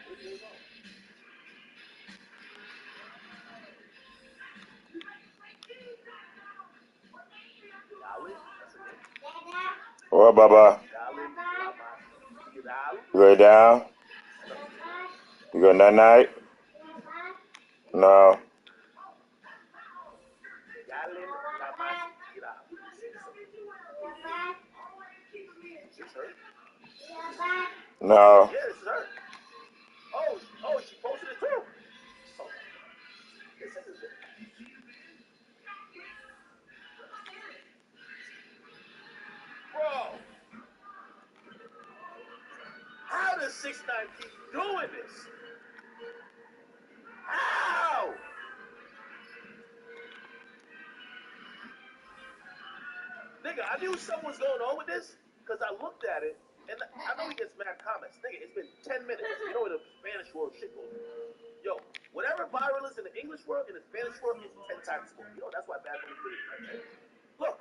Where's baby mama? What, Baba? You ready down? You go night night? No. No. Yeah, this is her. Oh, she posted it too. Oh. This is it. Bro, how does 6ix9ine keep doing this? How? Nigga, I knew something was going on with this because I looked at it, and I know he gets mad comments. Nigga, it's been 10 minutes. You know, in the Spanish world, shit goes on. Yo, whatever viral is in the English world, in the Spanish world, is 10 times more. You know, that's why Bad Bunny did it, right? Look,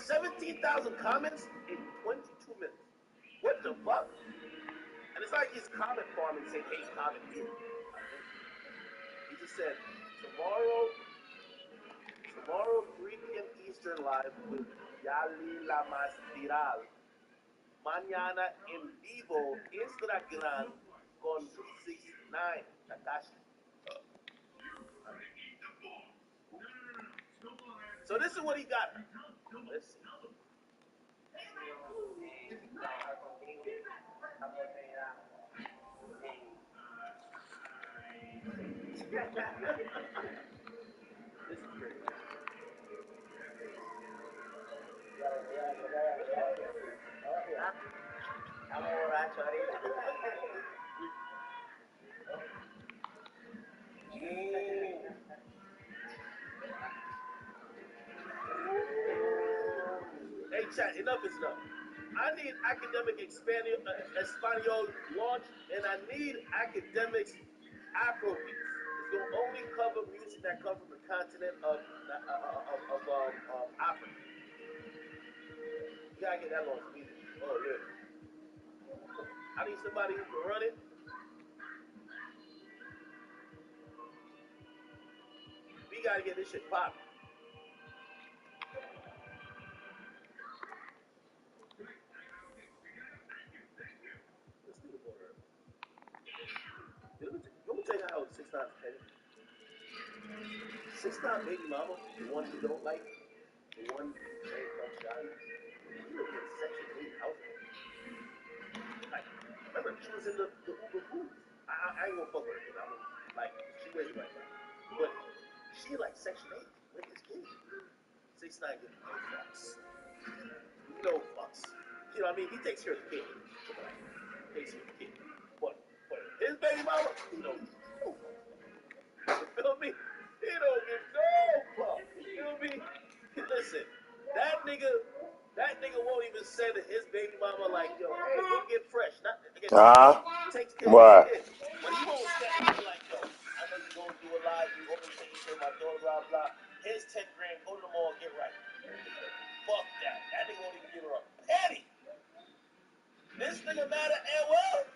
17,000 comments in 22 minutes. What the fuck? And it's like he's comment farming, saying, hey, comment here. He just said, tomorrow, 3 p.m. Eastern live with Yali La Más Viral. Mañana en vivo, Instagram con 6ix9ine, Takashi. So this is what he got. Let's see. This is crazy. Hey, chat, enough is enough. I I need academic Espanol launch, and I need academics Afrobeats. It's gonna only cover music that comes from the continent of Africa. You gotta get that launched immediately. Oh yeah. I need somebody who can run it. We gotta get this shit popping. Let's do the border. Let me tell you how 6ix9ine is petty. 6ix9ine baby mama, the one you don't like, the one named Shotty, she lives in Section 8 housing. Like, remember, she was in the Uber Foods. I ain't gonna fuck with her, you know. Like, she raised right now. But she like Section 8 with this kid. 6ix9ine gives no fucks. No fucks. You know what I mean? He takes care of the kid. Takes care of the kid. But his baby mama, he don't give no fucks. You feel me? He don't give no fucks. You feel me? Listen, that nigga won't even say to his baby mama like, yo, hey, go get fresh. Not again. Takes care Why? of his kid. But he won't step and be like, yo, I know you're going through a lot. You always taking care of my daughter, blah, blah. Here's 10 grand. Go to the mall and get right. Fuck that. That nigga won't even give her a penny. This nigga mad at Elwell?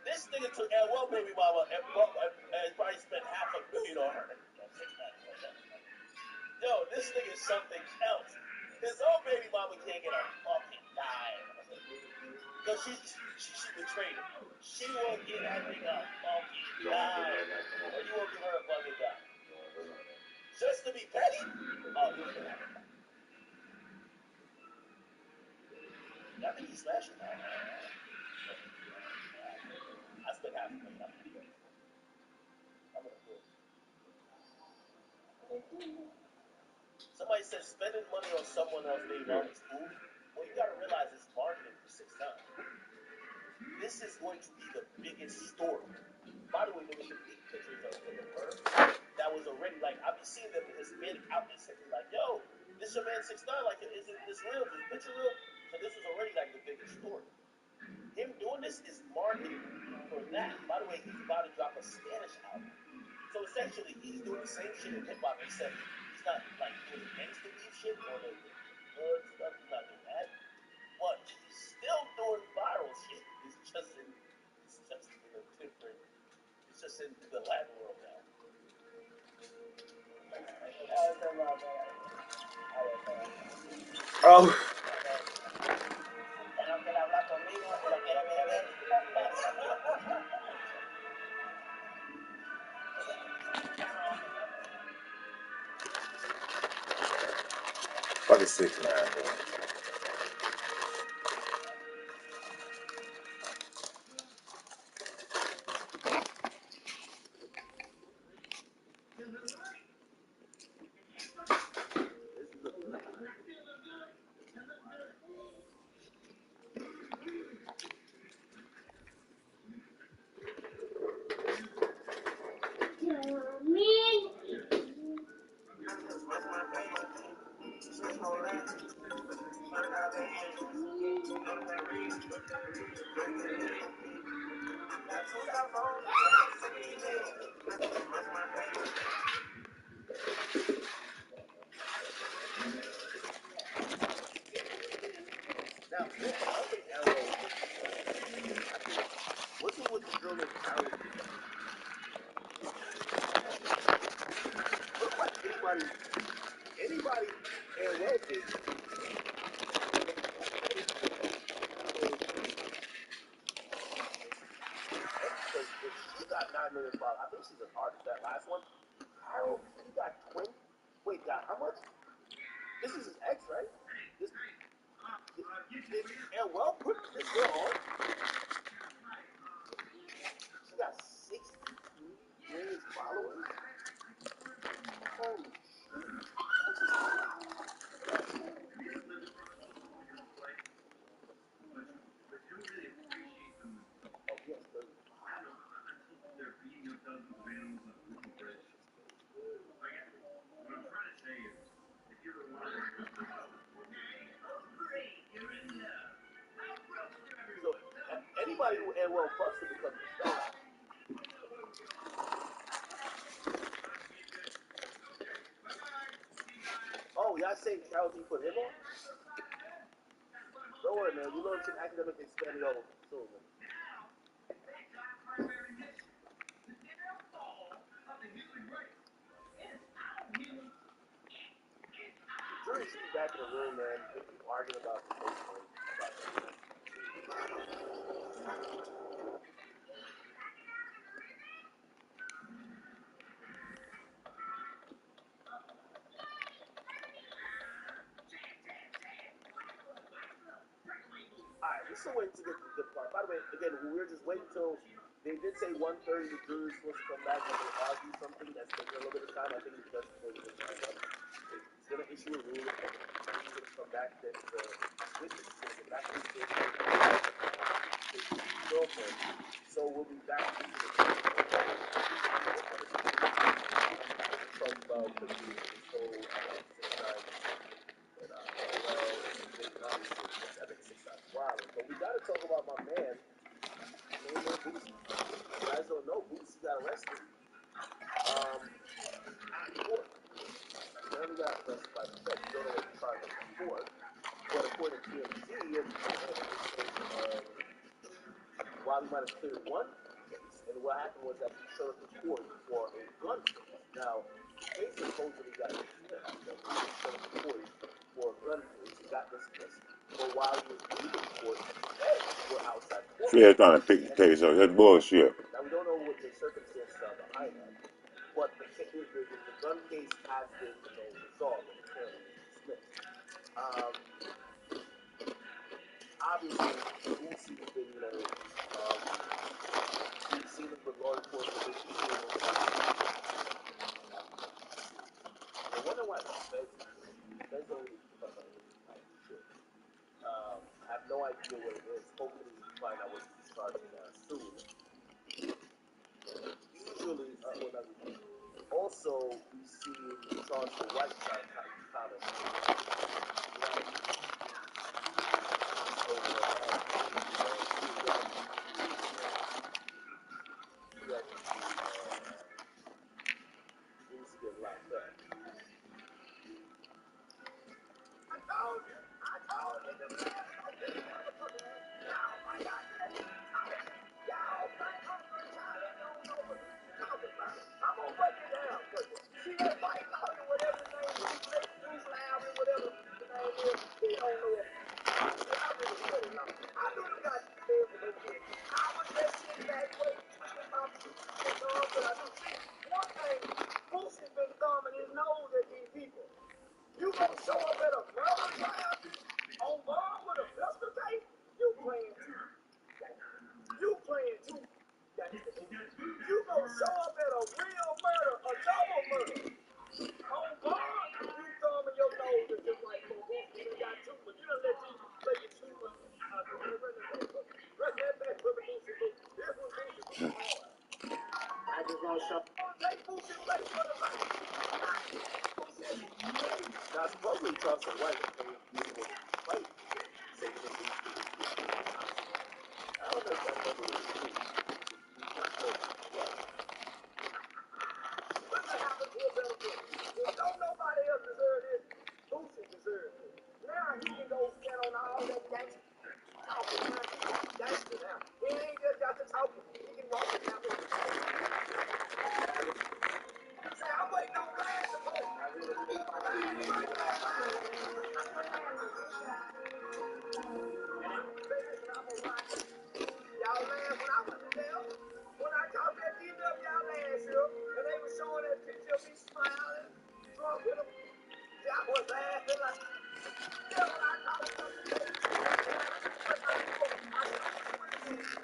This nigga took Elwell baby mama and probably spent $500 million on her. Yo, this nigga is something else. His own baby mama can't get a fucking dime. Because she betrayed him. She won't get that nigga a fucking dime. Or you won't give her a fucking dime. Just to be petty? Oh, you ain't gonna have it. I think he's smashing now. I spent $500,000. I'm gonna do it. Somebody says spending money on someone else they love is cool. Well, you gotta realize it's marketing for 6ix9ine. This is going to be the biggest story. By the way, there was some leaked pictures of her that was already like, I've been seeing them in Hispanic outlets and like, yo, this your man 6ix9ine, like, is this real? Is this picture real? So this was already like the biggest story. Him doing this is marketing for that. By the way, he's about to drop a Spanish album. So essentially, he's doing the same shit in hip hop, except he's not like doing the gangster beef shit or the blood stuff. He's not doing that, but he's still doing viral shit. It's just in a different. It's just in the Latin world now. Oh. Fucking 6ix9ine, bro. Now, I think Arrow. What's it with the girl named Carol? Look like anybody Arrow is. She got 9 million followers. I think she's an artist. That last one, Carol, he got 20. Wait, got how much? This is his ex, right? This Arrow put this girl on. She got 63 million followers. Holy shit. saying Carol G put him on. Don't worry, man. You learn some academic Espanol soon, man. Jury should be back in the room, man. They keep arguing about the case, man. Alright, we're still waiting to get to the good part. By the way, again, we were just waiting until they did say 1:30 the jury's supposed to come back and they argue something that's taking a little bit of time. I think it's just before the time up. He's going to issue a ruling. He's going to come back, then the witness is going to get back to his case. Girlfriend. So we'll be back to the talk about the whole 6 times. And, I think 6 times wild. But we got to talk about my man. Boosie. You guys don't know, Boosie got arrested. At court. He only got arrested by the Fed. You don't know what the charge was for. But according to TMZ, while he might have cleared one case, and what happened was that he showed up in court for a gun case. Now, the case supposedly got dismissed. He showed up in court for a gun case. He got dismissed. But while he was leaving court, the feds were outside court. Fed's trying to pick the case up. That's bullshit. Now, we don't know what the circumstances are behind that, but the gun case has been, resolved and apparently dismissed. Obviously, Boosie's been, we've seen him with law enforcement. I wonder why the feds don't really keep up on this type of shit. I have no idea what it is. Hopefully, we find out what he's charging soon. Usually, also, we see Charles the White Side kind of. Needs to get locked up. I told you. I'm gonna break it down for you. See that white lawyer, whatever his name is, Bruce Lowry, whatever his name is, he don't know it. I knew the guy said for those kids. I was just sitting back waiting, twiddling my thumbs, but I knew. See, one thing, Boosie's been thumbing his nose at these people. You gonna show up at a murder trial on bond with a pistol case? You playing too. You playing too. You gonna show up at a real murder, a double murder. On bond, you thumbing your nose at just like Boosie. You got two, but you done let you play your two. Run that back for the Boosie. This was Boosie. I just gonna show. Take Boosie play for the fight. Now, supposedly Charles the White is going to be able to fight. Say that he's I don't know if that's ever really true. Look what happened to a better boy. If don't nobody else deserve this, Boosie deserves it. Now he can go stand on all that gangster talking. Now he's gangster now. He ain't just got to talk. He can walk it down. Say, I'm waiting on glass to go. Y'all laugh when I was there. When I caught that DW, y'all last year, and they were showing that picture of me smiling, drunk with them. Y'all was laughing like, yeah, when I caught it,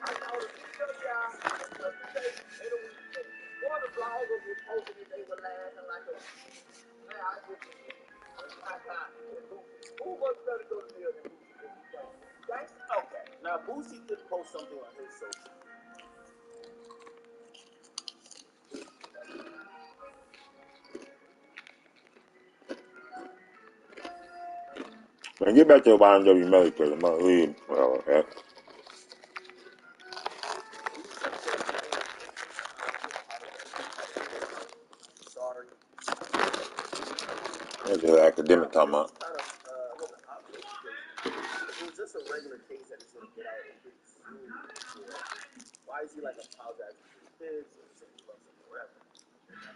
I caught a DW, and one of the bloggers was posting it, they were laughing like a, man, I just, who much better go to jail than Boosie? Okay, now Boosie did post something on his social. Man, get back to the YNW Melly because I'm not leaving. Well, Sorry. That's the academic time out. It was just a regular case that he's going to get out pretty soon. Why is he like apologizing to his kids and saying he loves them forever?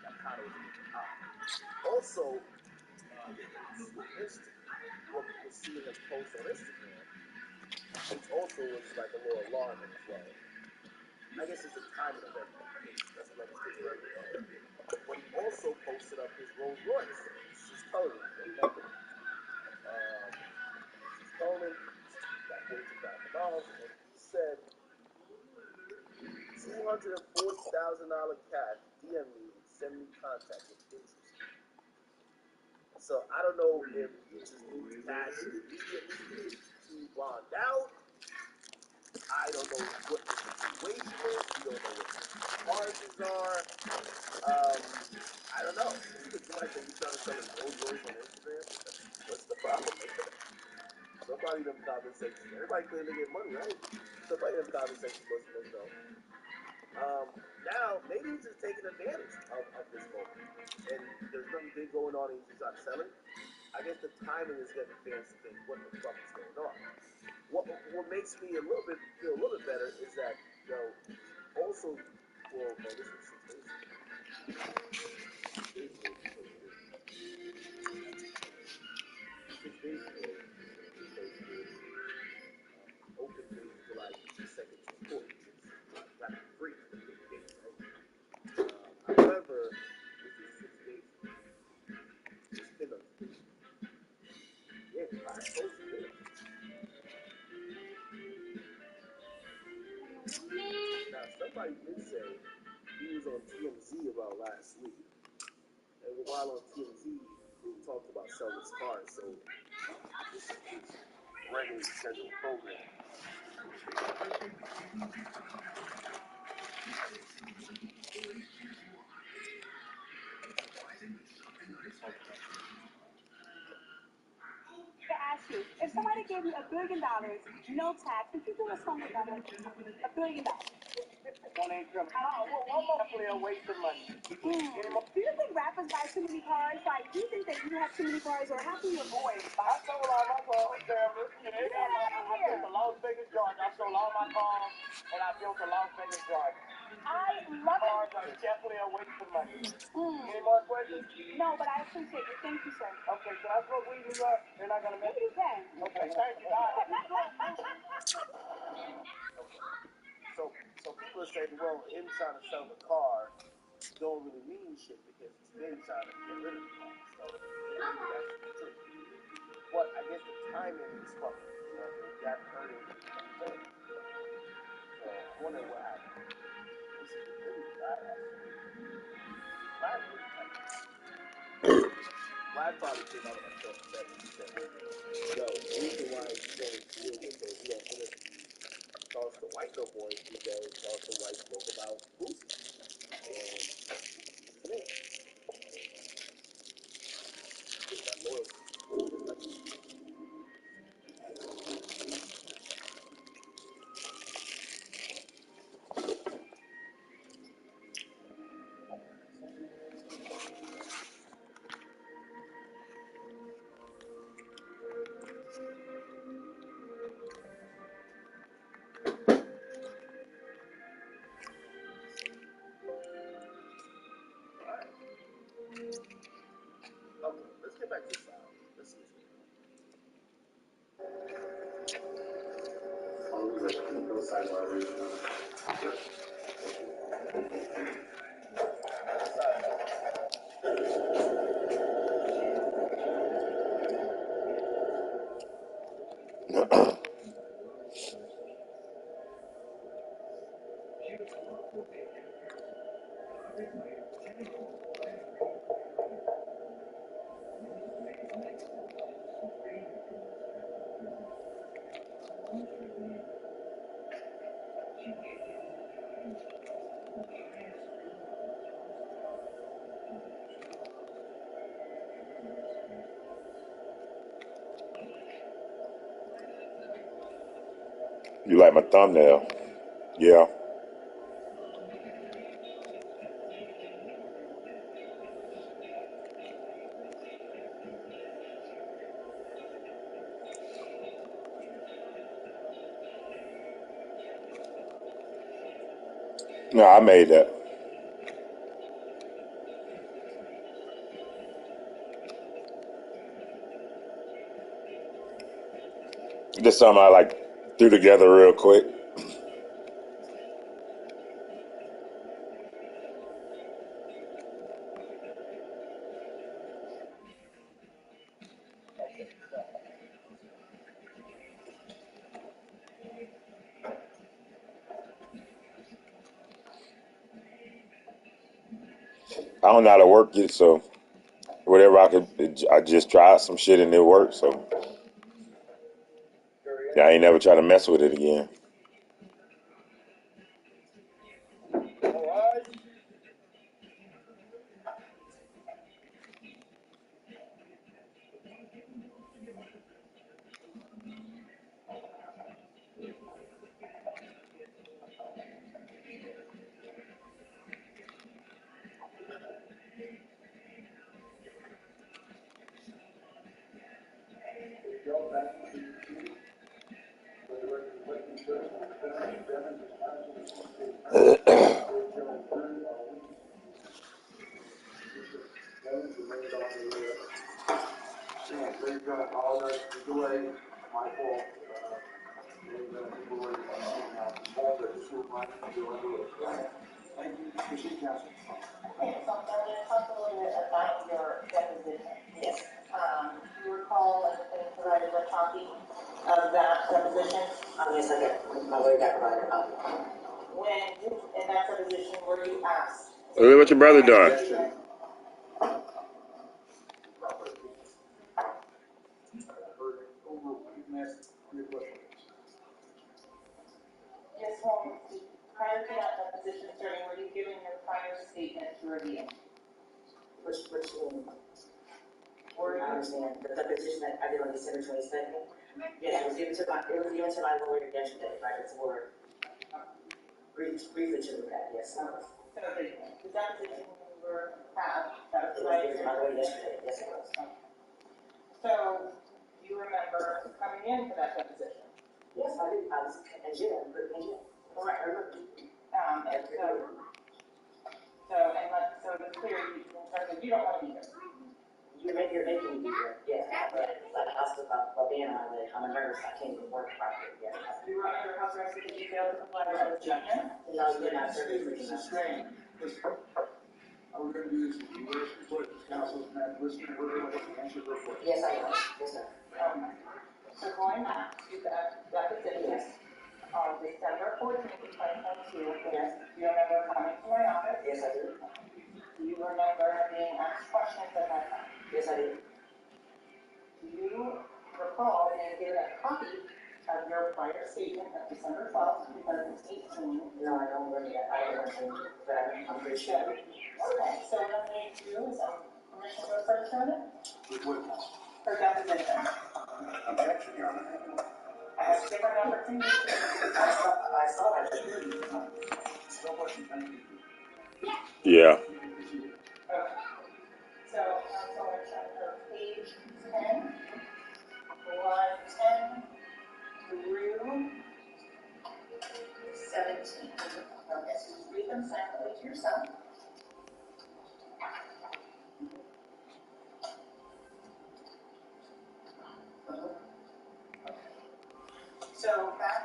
That kind of was a bit odd. Also, what people see him post on Instagram, which also was like a little alarming as well. I guess it's the timing of everything. That's what makes things very alarming. But he also posted up his Rolls Royce. She's colored. She's stolen. Got $42,000, and he said $240,000 cash. DM me and send me contact with interest. So I don't know if he just needs cash immediately to bond out. I don't know what the situation is. We don't know what the charges are. I don't know. Somebody said he's trying to sell his Rolls Royce on Instagram. What's the problem? Somebody in them comment sections. Everybody claim they get money, right? Somebody in them comment sections must know. Now, maybe he's just taking advantage of this moment. And there's nothing big going on and he's just not selling. I guess the timing is getting fans to think, what the fuck is going on? What makes me feel a little bit better is that, also, well, no, this was 6 days ago. 6 days ago, 6 days ago, he posted open date July 2nd to court, which is got to be free for 50 days, right? However, this is 6 days ago. It's been a, yeah, I posted it. Now, somebody did say he was on TMZ about last week. And while on TMZ, they talked about selling his cars, so this is his regularly scheduled program. To ask you, if somebody gave you $1 billion, no tax, would you do a song with them? $1 billion. Definitely a waste of money. Do you think rappers buy too many cars? Like, do you think that you have too many cars, or how can you avoid? I sold all my cars, family. I built a Las Vegas, Georgia. I sold all my cars, and I built a Las Vegas, Georgia. I love it. Cars are definitely a waste of money. Any more questions? No, but I appreciate it. Thank you, sir. Okay, so that's what we do. They're not going to make it. You can. Okay, thank you. So people are saying, well, him trying to sell the car don't really mean shit because he's been trying to get rid of the car. So maybe that's true. But I guess the timing is fucking. You haven't heard anything from him. So I wonder what happened. This is really badass. Vlad probably came out of my show and said, yo, the reason why you don't deal with those, you don't talk to white no more is because talk to white spoke about Boosie. And this is my loyalty. Okay, let's get back to the file. Let's see what's going You like my thumbnail? Yeah. No, I made that. Just something I like threw together real quick. I don't know how to work it, so whatever I just tried some shit and it worked. So yeah, I ain't never try to mess with it again. They've got to apologize for the delay. My fault. People were now. Just remind you to do it. Thank you. Proceed, Council. Okay, so I'm going to talk a little bit about your deposition. Yes. You recall and provided a copy of that deposition? Yes, I did. My lawyer got provided a copy. When you, in that deposition, were you asked? Look what your brother doing. Ms. Holmes, prior to that deposition starting, were you given your prior statement to review? Which I understand. The deposition that I did on December 22nd. Yes, it was given to my lawyer yesterday, right? It's for briefly to look at, yes. So the deposition you were had, that was It was right? given to my lawyer yesterday, yes it was. So, do you remember coming in for that deposition? Yes, I did. I was in jail, put in jail. Correct. I remember. And so it's clear you don't want to be here. You're making me be here, yes. But like I was about being on it, I'm a nurse, I can't even work properly, yes. You were under house arrest because you failed to comply with the judgment? No, you're not serving for Sustained. We're going to do this. You listen to what council's man, listen to what answer real quick. Yes, I am. Yes, sir. Okay. So going back to that deposition, Yes. on December 14th, 2022, Yes. do you remember coming to my office? Yes, I do. Do you remember being asked questions at that time? Yes, I do. Do you recall being given a copy of your prior statement of December 12th, 2018? No, I don't remember that. I don't remember it, but I'm pretty sure. Okay, so what I'm going to do is permission to search on it? With what council? For deposition. Objection, Your Honor. I have different opportunities. I saw that. No question, thank you. Yeah. Okay. So, council, I'm checking for page 10, line 10 through 17. Okay, so just read them silently to yourself. So, back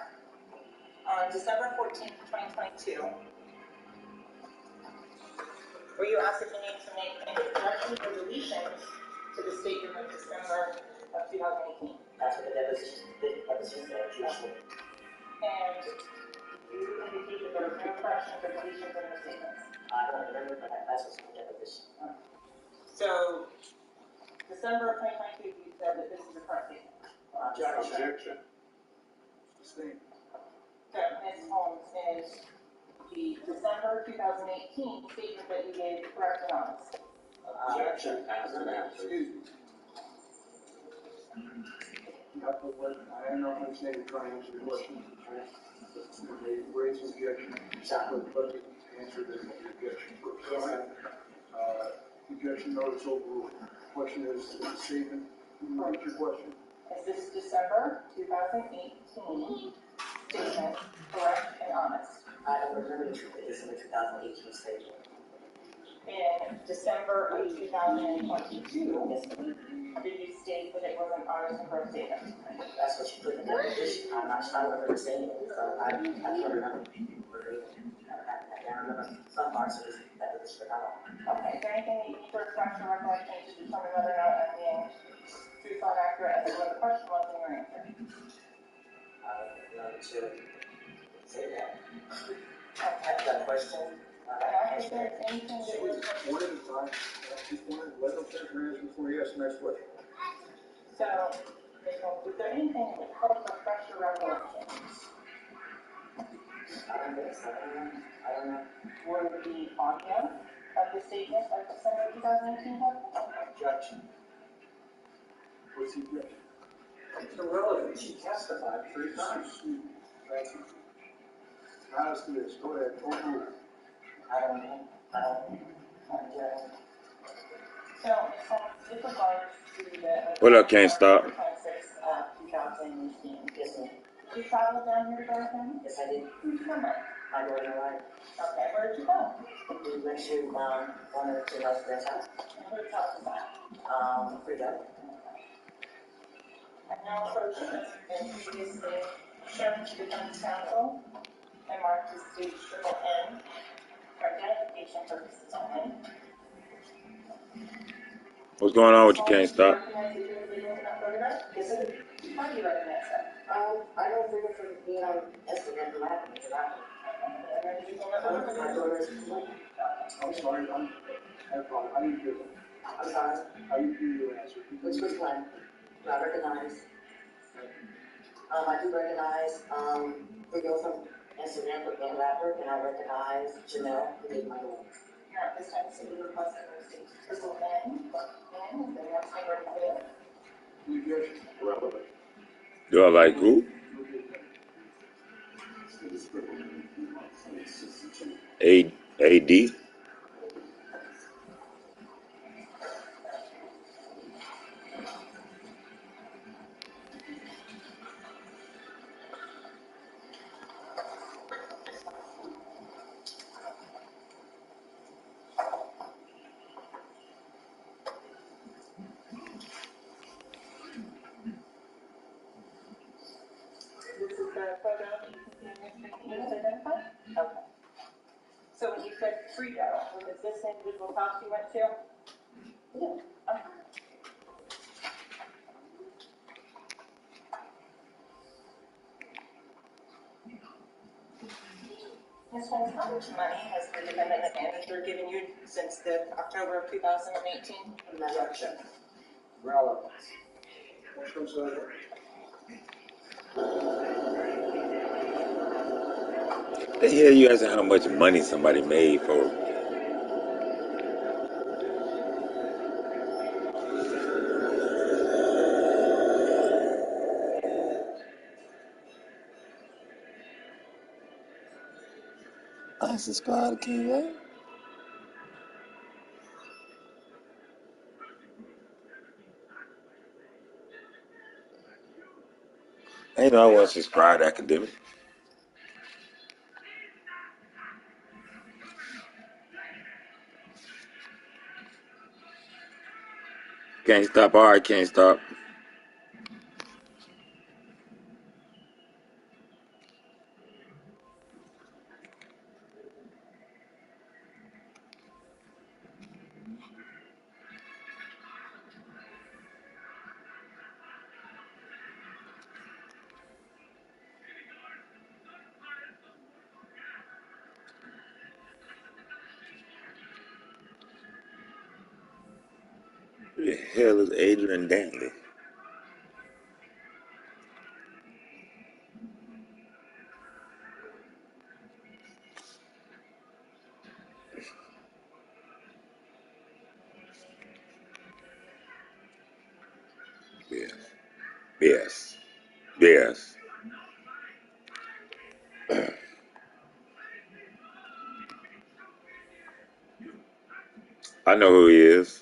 on December 14th, 2022, were you asked if you need to make any corrections or deletions to the statement of December of 2018? That's what the deposition said, usually. And you indicated there were no corrections or deletions in the statements. I don't remember, but that's what's in the deposition. So, December of 2022, you said that this is a correct statement. Objection. Sustained. So, Ms. Holmes, is the December 2018 statement that you gave correct and honest? Objection as an answer. Excuse me. I don't know if I'm saying trying to answer the question. They raise an objection. But answer the objection first. Objection notice overruled. Question is the statement. What's your question? Is this December 2018 statement correct and honest? I don't remember the December 2018 statement. In December of 2022, did you state that it was an honest and correct statement? That's what you put in the deposition. I don't remember saying it, so I can't remember. I can't remember some parts of this deposition at all. Okay, is there anything that you need to refresh your recollection to determine whether or not I'm being truthful and accurate as to what the question was in your answer? Not to say that. That's that question. Is there anything that was... One at a time. Just one, let them finish your answer before you ask the next question. So, is there anything that would help refresh your recollection? I don't think so. I don't know. Would the audio of the statement of December 2018 help? Objection. What's the objection? It's irrelevant. She testified 3 times. Thank you. Now let's do this. Go ahead. Overrule. I don't know. So, with regards to the... What up, can't stop? 2018. Yes, ma'am. Did you travel down here to Garden? Yes, I did. Who'd you come with? My daughter and I. Okay, where did you go? We went to one of the residents' house. And who talked about? Freedom. And now approach has been previously shown to defense counsel and marked as stage N for identification purposes only. What's going on with you, can't stop? Yes, sir. How do you recognize that? I don't think it's from being on Instagram and laughing at my daughter's complaint. I'm sorry. I apologize. I didn't hear that. I'm sorry. I didn't hear your answer. Which one? I recognize. I do recognize video from Instagram with Ben Rapper, and I recognize Janelle, who did my daughter. Now, this time, so we request that we receive triple N, and the next one ready for you. The objection. Relevant. Do I like who? AD? This is the photo that you can see on your screen that you guys identified? Okay. So when you said Frito, was this individual house you went to? Yeah. Okay. Ms. Holmes, how much money has the defendant and manager given you since the October of 2018? Objection. Relevant. Motion second. The hell you asking how much money somebody made for? I subscribe to you. Ain't no I want to subscribe to academic. Can't stop. All right, can't stop. Who the hell is Adrian Danley? Yes. Yes. Yes. I know who he is.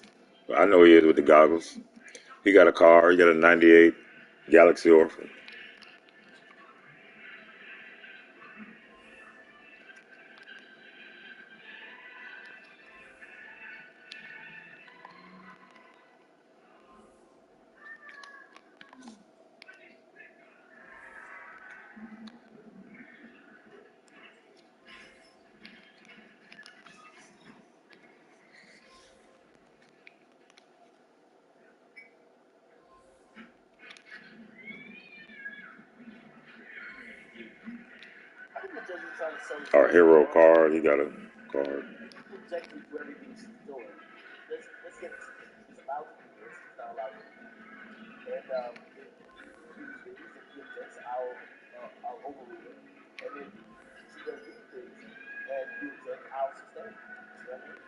I know who he is with the goggles. He got a car. He got a 98 Galaxy Orphan. trying to sell his Or hero card. He got a card. objectively do everything she's doing. Let's get it. He's allowed to do this. He's not allowed to do that. And if he refuses, if he objects, I'll overrule it. And if she does these things and you object, I'll sustain it. See what I mean?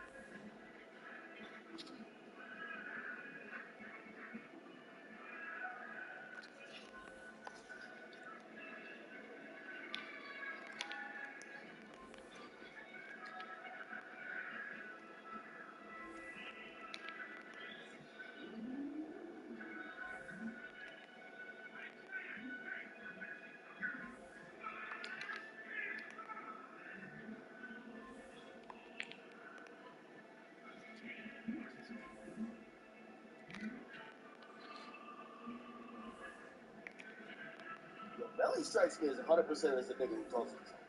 Melly strikes me as 100% as a nigga who talks to himself.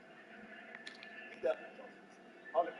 He definitely talks to himself. 100%.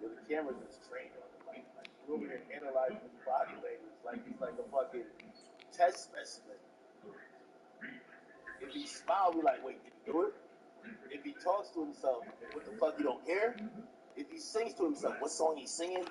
The cameras is trained on him. Like we're over here analyzing his body language like he's like a fucking test specimen. If he smiles, we're like, wait, did he do it? If he talks to himself, what the fuck, you don't care? If he sings to himself, what song he's singing?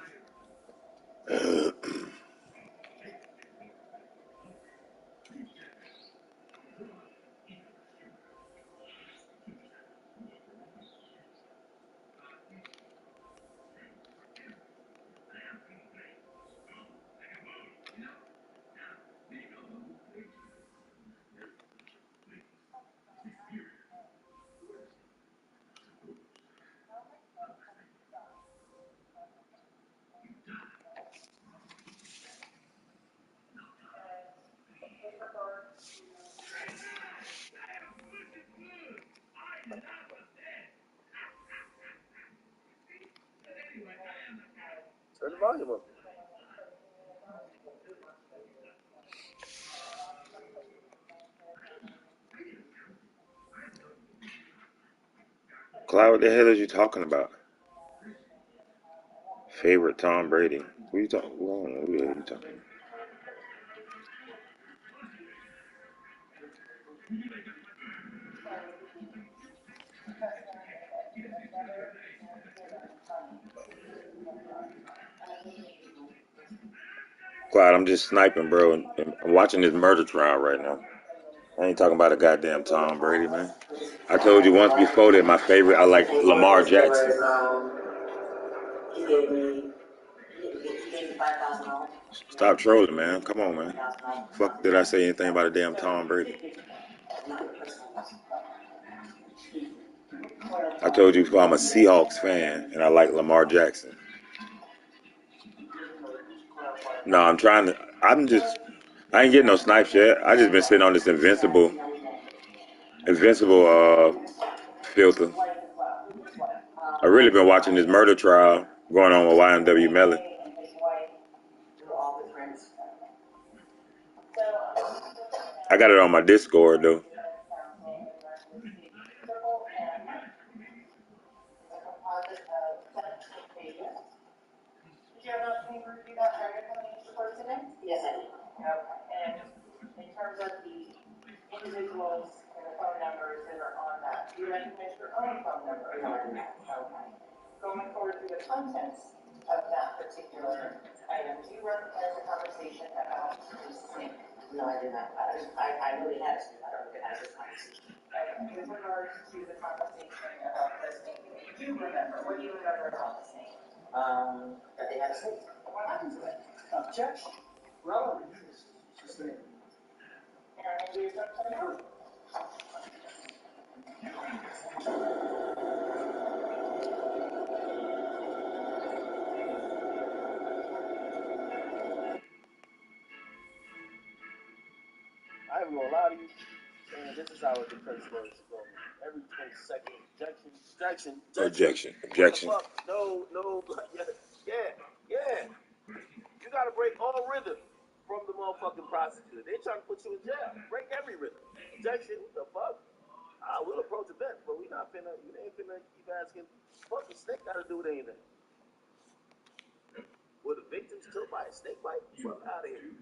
Turn the volume up. Clyde, what the hell is you talking about? Favorite Tom Brady? Who you talking? Who the hell you talking? Clyde, I'm just sniping, bro, and I'm watching this murder trial right now. I ain't talking about a goddamn Tom Brady, man. I told you once before that my favorite, I like Lamar Jackson. He gave me $5,000. Stop trolling, man. Come on, man. Fuck, did I say anything about a damn Tom Brady? I told you before I'm a Seahawks fan and I like Lamar Jackson. No, I ain't getting no snipes yet. I just been sitting on this invincible filter. I really been watching this murder trial going on with YNW Melly. I got it on my Discord though. Did you have an opportunity to review that prior to coming into court today? Yes, I did. Okay, and in terms of the individuals and the phone numbers that are on that, do you recognize your own phone number? No, I do not. Okay. Going forward through the contents of that particular item, do you recognize the conversation about the sync No, I did not. I know they had a sleep. I don't think it has this conversation. With regards to the conversation about listening, you do remember. What do you remember about listening? That they had a sleep. What happened to it? Objection. Relevant. Sustained. And do something else. I ain't gonna lie to you, and this is how a defense lawyer should go. Every 20-second objection. Objection. What the fuck? No, yeah. You gotta break all rhythm from the motherfucking prosecutor. They trying to put you in jail. Break every rhythm. Objection. What the fuck? I will approach a bench, but we not finna. You ain't finna keep asking. Fuck the snake got to do with anything? Were the victims killed by a snake bite? Fuck out of here.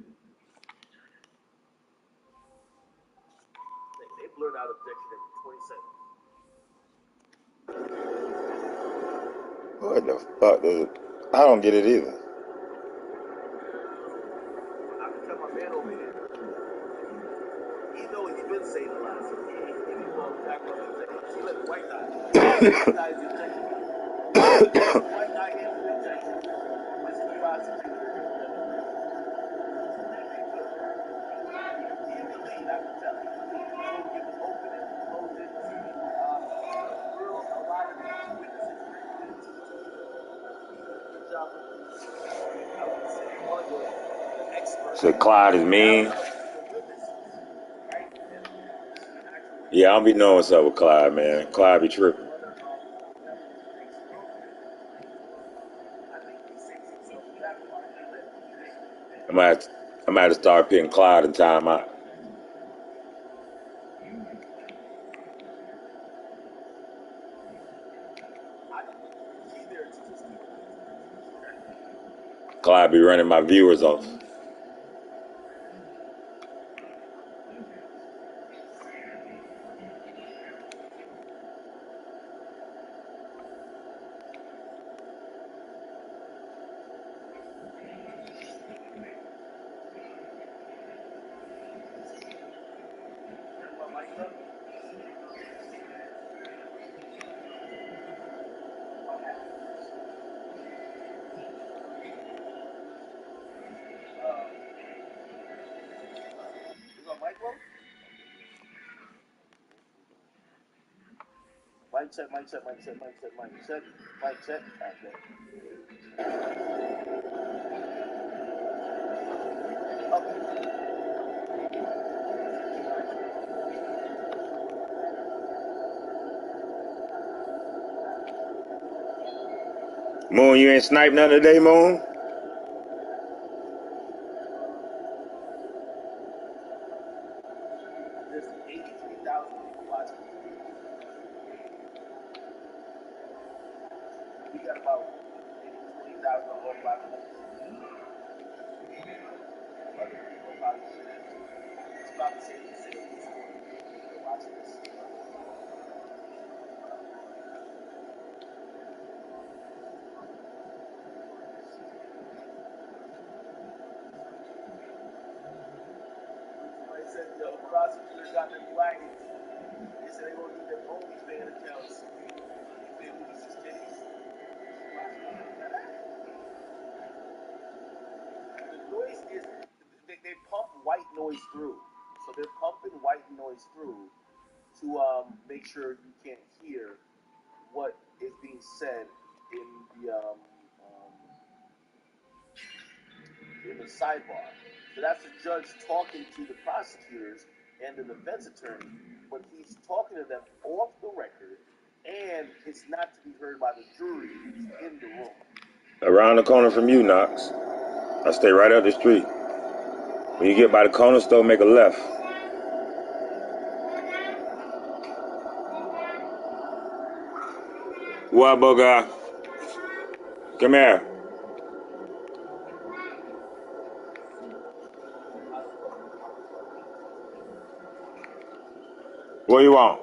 They blurt out objection every 20 seconds. What the fuck, dude? I don't get it either. I can tell my man over here. He know he's been saying a lot, so he ain't involved back on the objection. See, look, white guy. White guy is the objection guy. White guy is the objection. This is the prosecutor. He in the lead, I can tell. He will give an opening, closing, a lot of witnesses very good. Good job with I would say one of the experts. So Clyde is mean. Yeah, I don't be knowing what's up with Clyde, man. Clyde be tripping. I might have to start putting Clyde in timeout. Clyde be running my viewers off. Mic check. Moon, you ain't sniped nothing today, Moon? There's 83,000 people watching. We got about maybe 20,000 on both platforms. Other people probably should. It's about the same as they're watching this. Somebody said the prosecutors got their flagging. They said they gonna need their OnlyFans accounts if they lose this case. The noise is they pump white noise through. So they're pumping white noise through to make sure you can't hear what is being said in the sidebar. So that's the judge talking to the prosecutors and the defense attorney, but he's talking to them off the record, and it's not to be heard by the jury who's in the room. Around the corner from you, Knox. I stay right up the street. When you get by the corner store, make a left. What, Boga? Come here. What you want?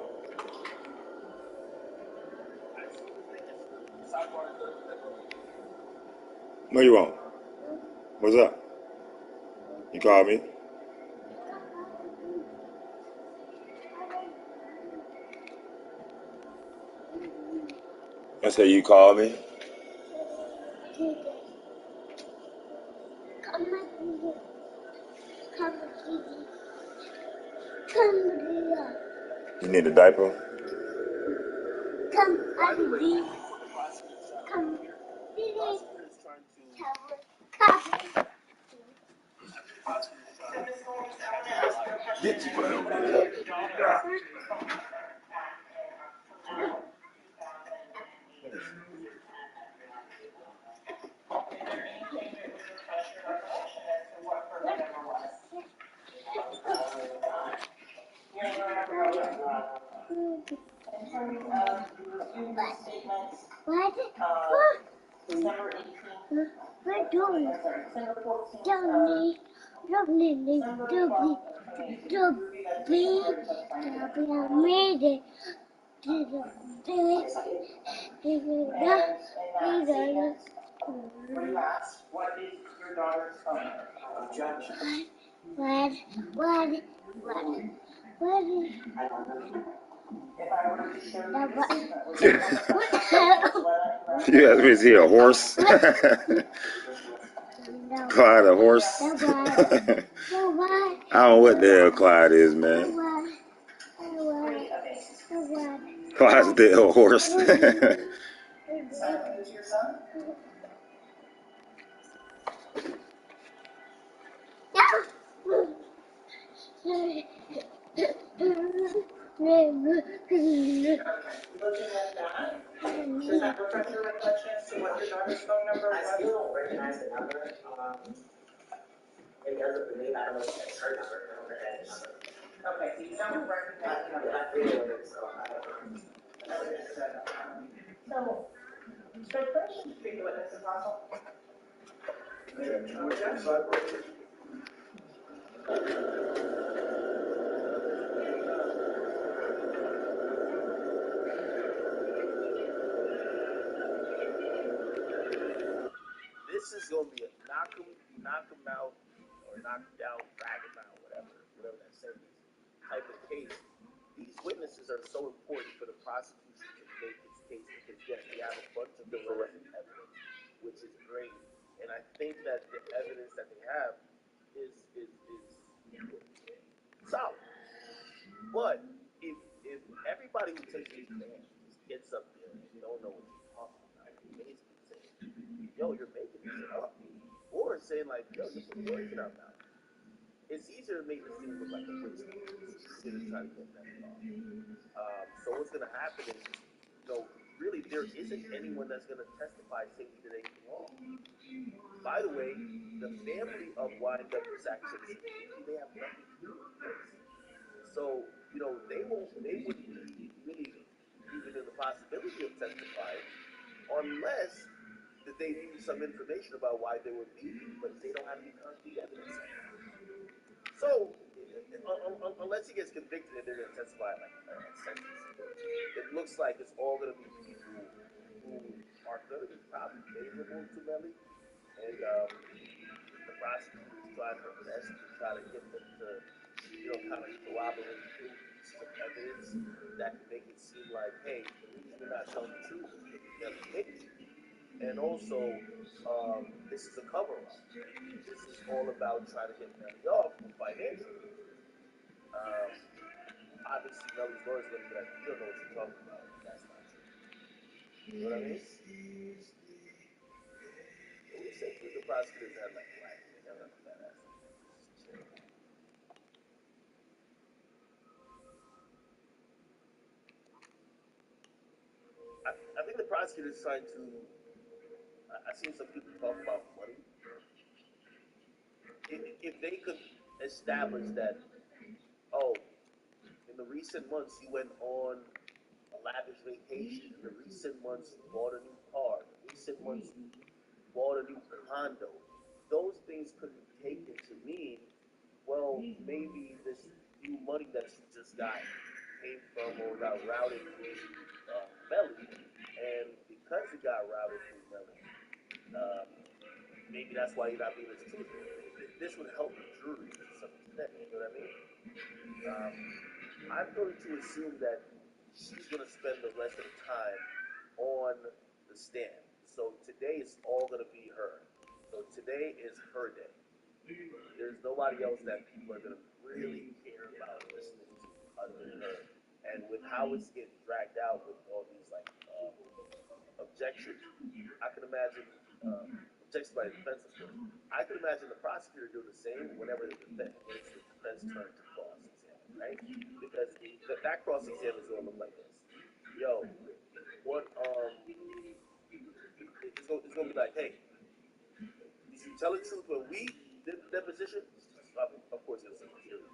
What you want? What's up? You called me? I say you called me. You need a diaper? By the way, before the prosecutor shot over here, the prosecutor is trying to. After the prosecutor shot over here, Get your butt over here. In terms of student statements, December 18th. We're doing December 14th. Johnny, December 12th. I made it. And in that statement, were you asked, what is your daughter's phone number? Judge, What? If I were to show you this statement, would You asked me to see a horse? Clyde a horse? I don't know what the hell Clyde is, man. Clyde's the hell horse. Simon, who's your son? Looking at that, does that reflect your recollection as to what your daughter's phone number was? I still don't recognize the number. It doesn't believe, I don't know if that's her number. I don't recognize the number. Okay, so you don't recognize the number. I really don't think so. I don't know. So, should I treat the witness as possible? this is going to be a knock him out, or knock him down, drag him out, whatever that saying is, type of case. These witnesses are so important for the prosecution to make its case because, yes, we have a bunch of forensic evidence, which is great. And I think that the evidence that they have is solid. But if everybody who takes the stand just gets up there and don't know what you're talking about, basically saying, yo, you're making this shit up, or saying like, yo, you're putting words in our mouth, it's easier to make this thing look like a witch hunt instead of trying to get them off. So what's going to happen is, really there isn't anyone that's going to testify saying he did anything wrong. By the way, the family of YNW's activists, they have nothing to do with this. So, they wouldn't be really even in the possibility of testifying unless that they knew some information about why they were beefing, but they don't have any concrete evidence. So, unless he gets convicted and they're going to testify like a sentence, it looks like it's all going to be people who are going to be probably favorable to Melly, and the prosecutor is trying her best to try to get them to, kind of corroborate little pieces of evidence that can make it seem like, hey, the reason we're not telling the truth is because Melly hates you. And also, this is a cover-up. This is all about trying to get Melly off for financial reasons. Obviously, Melly's lawyer's going to be like, you don't know what you're talking about. That's not true. You know what I mean? So we said the prosecutors had like black. They never have a fat ass like that. I think the prosecutor's trying to. I've seen some people talk about money. If they could establish that, in the recent months you went on a lavish vacation. In the recent months you bought a new car. In the recent months you bought a new condo. Those things could be taken to mean, well, maybe this new money that you just got came from or got routed through Melly, and because it got routed through Melly, maybe that's why you're not being as truthful. This would help the jury to some extent. You know what I mean? I'm going to assume that she's going to spend the rest of the time on the stand. So today is all going to be her. So today is her day. There's nobody else that people are going to really care about listening to other than her. And with how it's getting dragged out with all these like objections, I can imagine objections by the defense, of course. I can imagine the prosecutor doing the same whenever the defense turns to cross-examine, right? Because that cross-examine is going to look like this. Yo, what it's going to be like, hey, did you tell the truth when we did the deposition? Of course, he'll say this.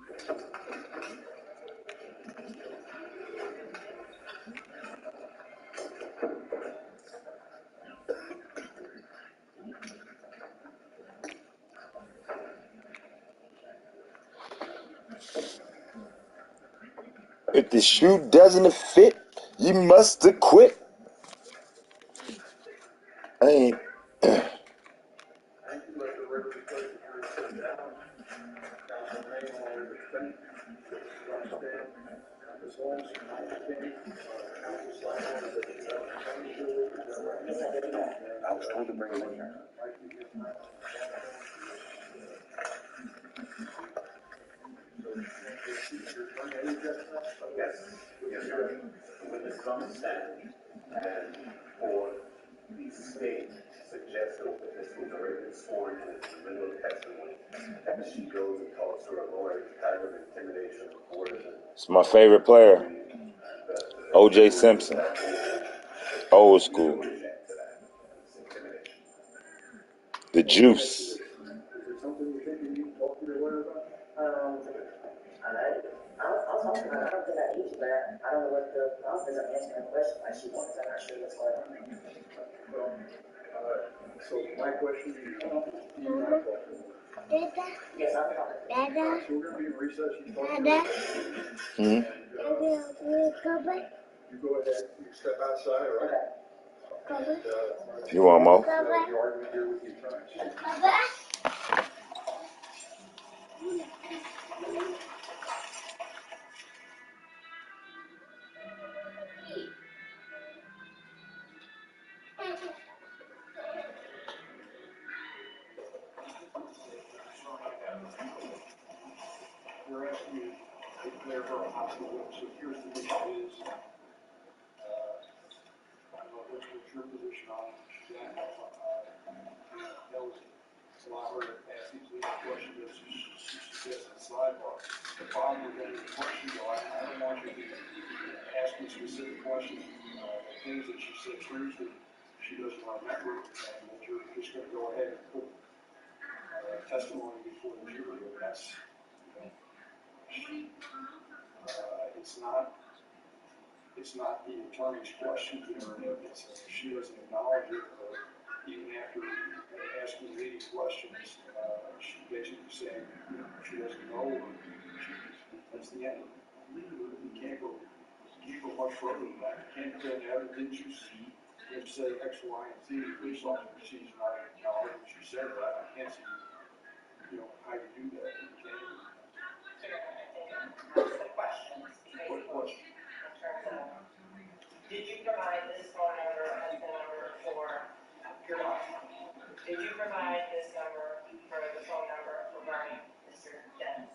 If the shoe doesn't fit, you must have quit. I ain't. I was told to bring him in here. Yes, sir. The witness is on the stand, and for the state suggests the witness who's already been sworn in the middle of testimony, and she goes and talks to her lawyer, kind of intimidation, coercion. It's my favorite player, O.J. Simpson, old school. The juice. I'll talk to her. I don't think I need to, but I don't know what the officers are answering the question like she wants. I'm not sure what's going on. Well, so my question is, yes, I'm talking. so we're going to be in recess. You talk to her. Hmm? You go ahead. You step outside, all right? And, You want more? you argue here with the attorneys. We're asking you to declare her a hostile witness. So here's the issue is, I don't know what's your position on it. She's at, that was, it's a lot harder to ask these legal questions as she suggests in the sidebar. The problem with any questions, though, I don't want you to ask me specific questions, things that she said truthfully, she doesn't remember, and that you're just going to go ahead and put testimony before the jury. That's, it's not the attorney's questions that are in it. She doesn't acknowledge it, even after asking leading questions, she's basically saying, she doesn't know, or that's the end. You can't go much further than that. You can't go to didn't you see? You say X, Y, and Z, the police officer sees not acknowledge what you said, but I can't see, how you do that. You can't. Ask the questions. What question? In terms of, did you provide this phone number as the number for your daughter? Did you provide this number for the phone number regarding Mr. Dennis?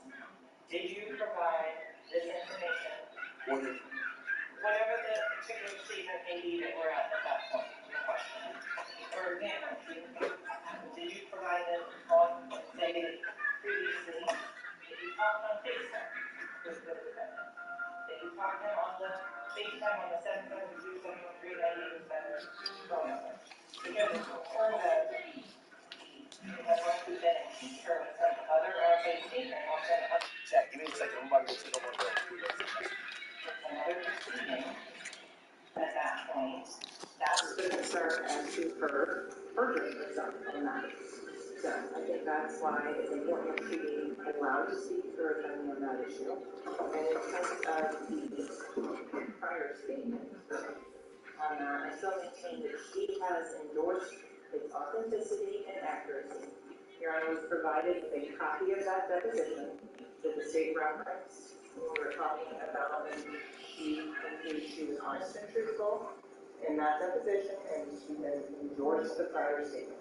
Did you provide this information? Whatever the particular statement may be that we're at that point in the question. For example, did you provide them on, say, previously, that you talked on FaceTime with the defendant? That you talked to him on the FaceTime on the 772-713-9807 phone number? Because if the court has going to then impeach her with some other unsafe statement on some other. Chat, give me a second. I'm about to go take over my bill. Another proceeding at that point, that's the concern as to her perjuring herself on that. So I think that's why it's important that she be allowed to speak to her attorney on that issue. And in terms of the prior statement, on that, I still maintain that she has endorsed its authenticity and accuracy. Your Honor was provided with a copy of that deposition that the state referenced when we were talking about she was honest and truthful. in that deposition, and she has endorsed the prior statement.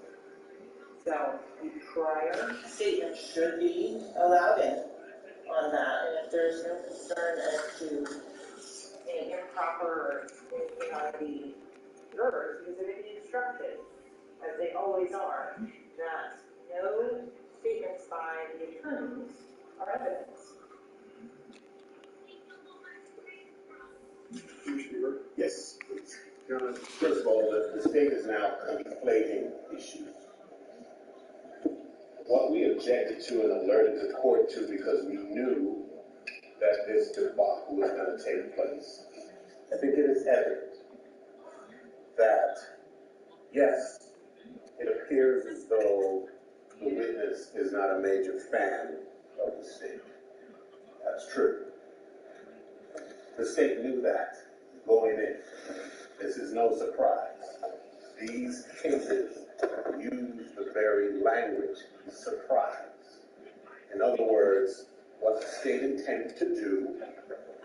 So the prior statement should be allowed in on that, and if there's no concern as to any improper or anything on the jurors, because they're going to be instructed, as they always are, that no statements by the attorneys are evidence. Yes, please. First of all, the state is now conflating issues. What we objected to and alerted the court to because we knew that this debacle was going to take place. I think it is evident that, yes, it appears as though the witness is not a major fan of the state. That's true. The state knew that going in. This is no surprise. These cases use the very language, surprise. In other words, what the state intended to do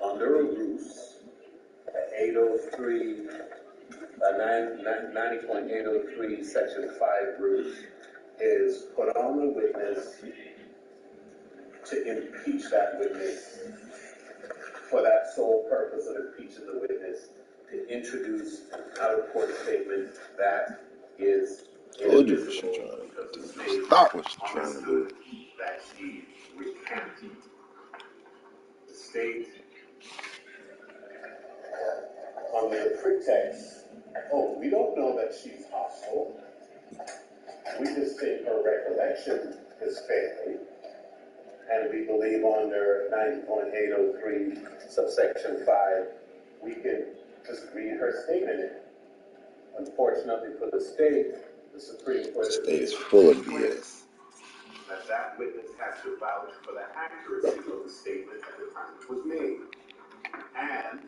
under a ruse, 803, 90.803 section 5 ruse, is put on the witness to impeach that witness for that sole purpose of impeaching the witness, to introduce an out-of-court statement that is inadmissible because the state Stop what you're trying to do. that she recanted. The state, under the pretext, oh, we don't know that she's hostile. We just think her recollection is failing. And we believe under 90.803 subsection 5, we can just read her statement in. Unfortunately for the state, the Supreme Court... The state is full of BS. That witness has to vouch for the accuracy of the statement at the time it was made. And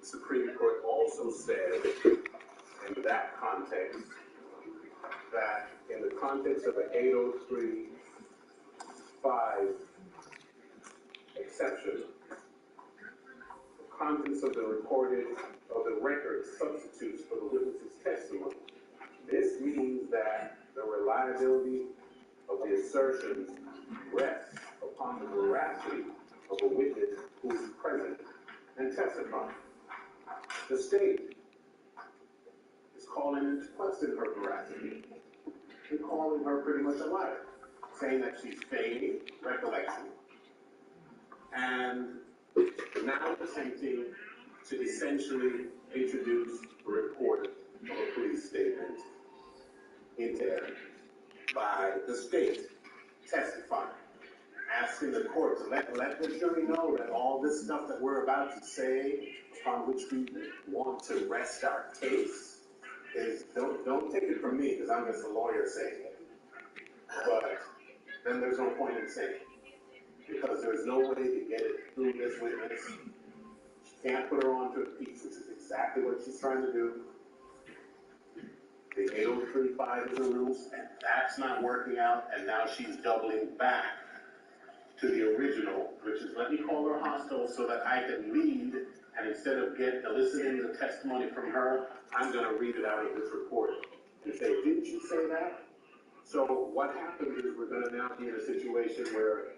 the Supreme Court also said, in that context, that in the context of an 803 5 exception, the contents of the record substitutes for the witness's testimony. This means that the reliability of the assertions rests upon the veracity of a witness who is present and testifying. The state is calling into question her veracity and calling her pretty much a liar, saying that she's feigning recollection and now attempting to essentially introduce a report of a police statement into evidence by the state testifying, asking the court to let the jury know that all this stuff that we're about to say, upon which we want to rest our case, is don't take it from me because I'm just a lawyer saying it. But then there's no point in saying it because there's no way to get it through this witness. She can't put her onto a piece, which is exactly what she's trying to do. The 803.5 is a ruse, and that's not working out, and now she's doubling back to the original, which is let me call her hostile so that I can lead, and instead of eliciting the testimony from her, I'm going to read it out of this report and say, didn't you say that? So what happens is we're going to now be in a situation where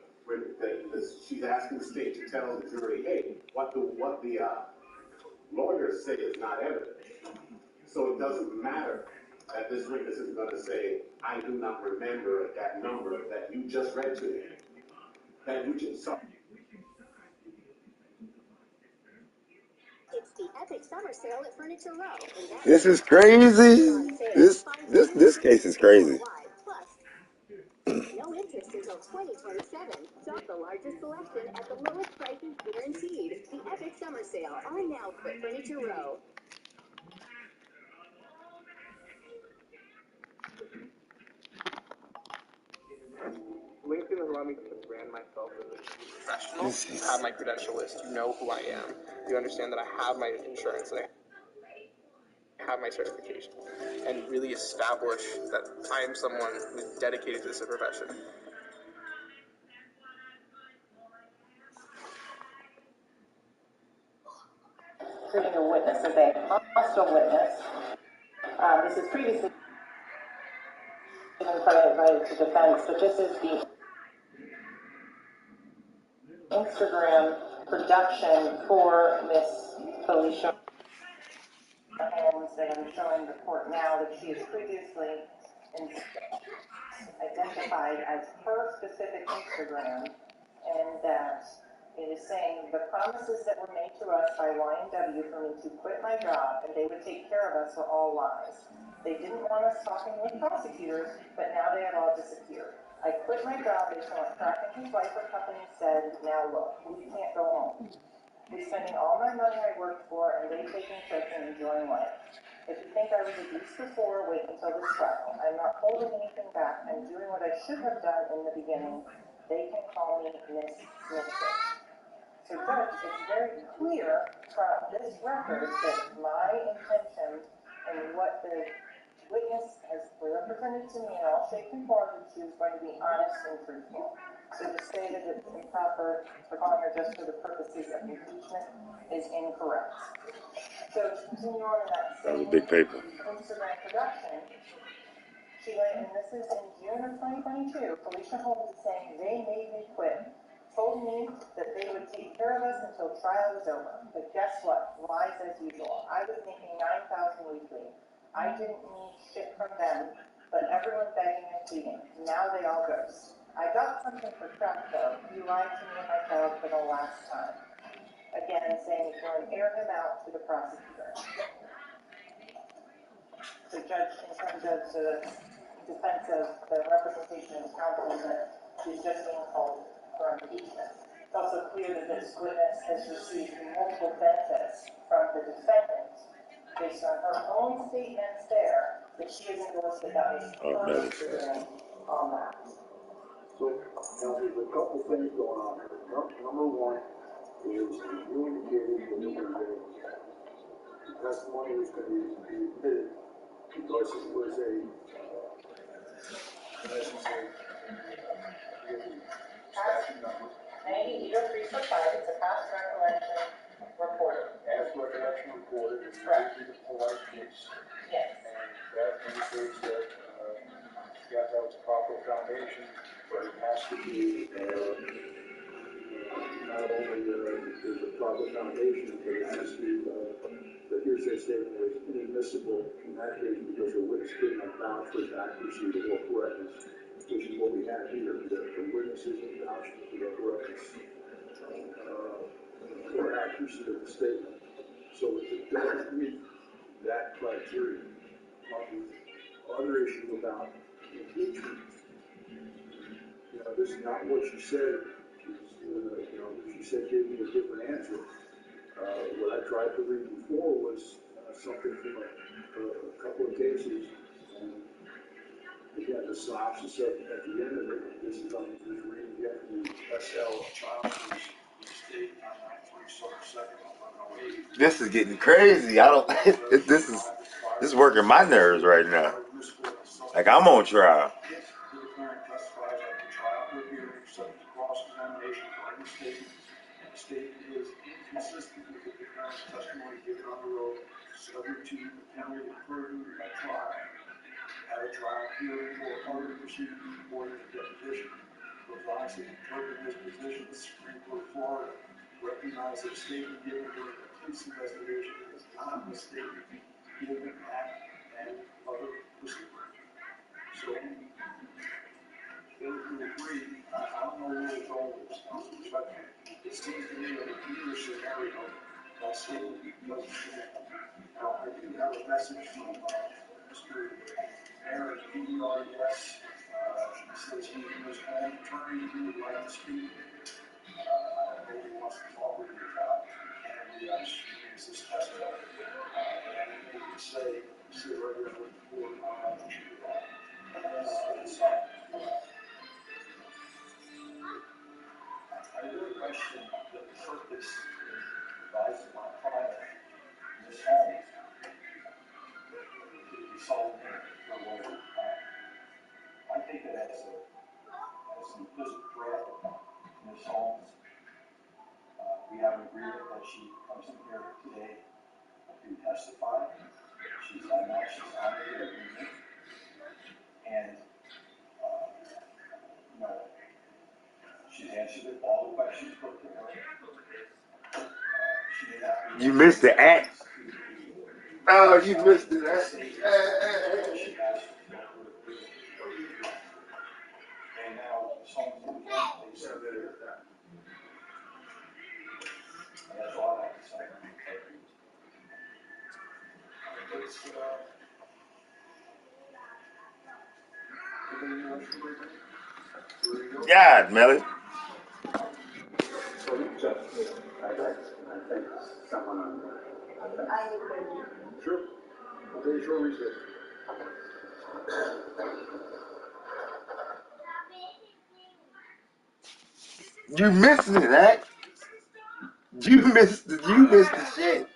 she's asking the state to tell the jury, hey, what the lawyers say is not evidence. So it doesn't matter that this witness is going to say, I do not remember that number that you just read to me. That you just saw. It's the epic summer sale at Furniture Row. This is crazy. This case is crazy. No interest until 2027. Shop the largest selection at the lowest prices guaranteed. The epic summer sale on now at Furniture Row. LinkedIn has allowed me to brand myself as a professional. You have my credential list. You know who I am. You understand that I have my insurance. That I have my certification. And really establish that I am someone who's dedicated to this profession. treating a witness as a hostile witness. This is previously been cited by the defense, but this is the Instagram production for Miss Felicia Holmes that I'm showing the court now that she is previously identified as her specific Instagram, and that it is saying the promises that were made to us by Y&W for me to quit my job and they would take care of us were all lies. They didn't want us talking with prosecutors, but now they have all disappeared. I quit my job based on what Crack and his wife or company said. Now look, we can't go home. We're spending all my money I worked for, and they taking trips and enjoying life. If you think I was abused before, wait until this trial. I'm not holding anything back. I'm doing what I should have done in the beginning. They can call me Miss Snitcher. So, Judge, it's very clear from this record that my intention and what the witness has represented to me in all shapes and forms that she was going to be honest and truthful. So to say that it's improper for calling her just for the purposes of impeachment is incorrect. So to continue on in that same big paper. Instagram production, she went, and this is in June of 2022, Felicia Holmes is saying they made me quit. Told me that they would take care of us until trial was over. But guess what? Lies as usual. I was making $9,000 weekly. I didn't need shit from them, but everyone begging and pleading. Now they all ghost. I got something for Crack though. You lied to me and my child for the last time. Again, saying he's going to air him out to the prosecutor. So Judge, in terms of the defense of the representation of counsel that she's just being called for impeachment. It's also clear that this witness has received multiple benefits from the defendant based on her own statements there that she has endorsed that is her on that. So, now there's a couple things going on here. Number one is you indicated that the testimony was going to be admitted because it was a, in essence, statute number. 90-345, it's a past recollection report. Past recollection report, it's a polite case. Yes. And that indicates that you have to have a proper foundation, but it has to be not only there's a proper foundation, but it has to the hearsay statement was inadmissible in that case because the witness did not vouch for its accuracy or correctness, which is what we have here. The witness isn't vouching for the correctness or accuracy of the statement. So if it doesn't meet that criteria, the other issue about impeachment, this is not what she said. She said gave me a different answer. What I tried to read before was something from a couple of cases, and again, the synopsis at the end of it. This is I'm just reading again from the SL Child's State 993 This is getting crazy. I don't. This is working my nerves right now. Like I'm on trial. The declarant testifies at the trial or hearing subject to cross-examination for any statement. The statement is inconsistent with the declarant's testimony given on the road, subject to the penalty of perjury at trial. At a trial hearing or other proceeding reported in deposition, provides that interpreting this position, the Supreme Court of Florida recognized that a statement given during a police investigation is not a statement given at and other proceedings. So, if you agree, I don't know where it's all this, but it seems to me that in either scenario, that statement doesn't stand. Now, I do have a message from Mr. Aaron, PDRES. He says he was an attorney who would like to speak. I don't know if he wants to talk with you about and she makes this testimony. And he can say right here with the board, I'm not sure about it. I really question the purpose advice of my client, Ms. Holmes, to be sold for what I think that as an implicit threat, Ms. Holmes, we have an agreement that she comes in here today who testified. She's done that. She's honored the agreement. And, you know, she's answered all the questions put to her. She did not. You missed the act. Oh, you missed it. That's And now someone's going to they said that. And that's all I have to say. God, Melly. So you just, I think someone on Sure. Okay, sure, research. You missed it, act. You missed the shit.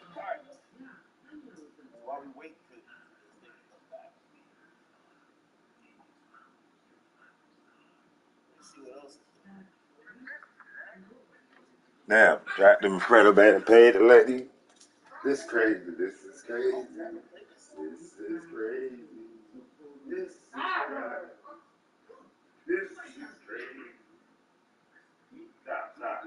While we wait for this thing to come back, let's see what else is Now, got them Fredo back and paid the lady. This is crazy. This is crazy. This is crazy. This is crazy. This is crazy. Stop.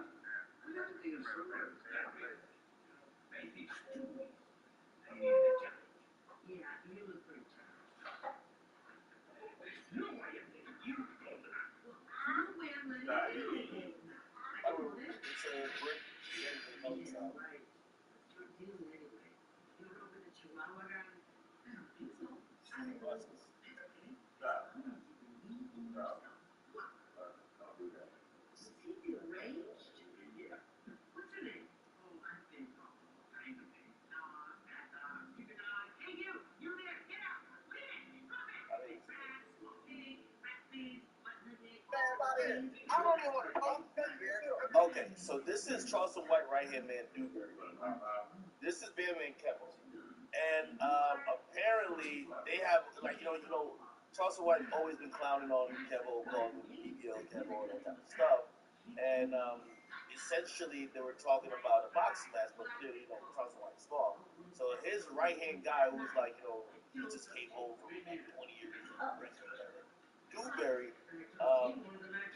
Okay, so this is Charleston White right-hand man Dewberry. This is Bandman Kevo. And apparently they have, like, you know, Charleston White always been clowning on Kevo, calling him PBL Kevo, and that kind of stuff. And essentially they were talking about a boxing match, but clearly, you know, Charleston White's fault. So his right-hand guy, who was like, you know, he just came home from maybe 20 years in prison or whatever,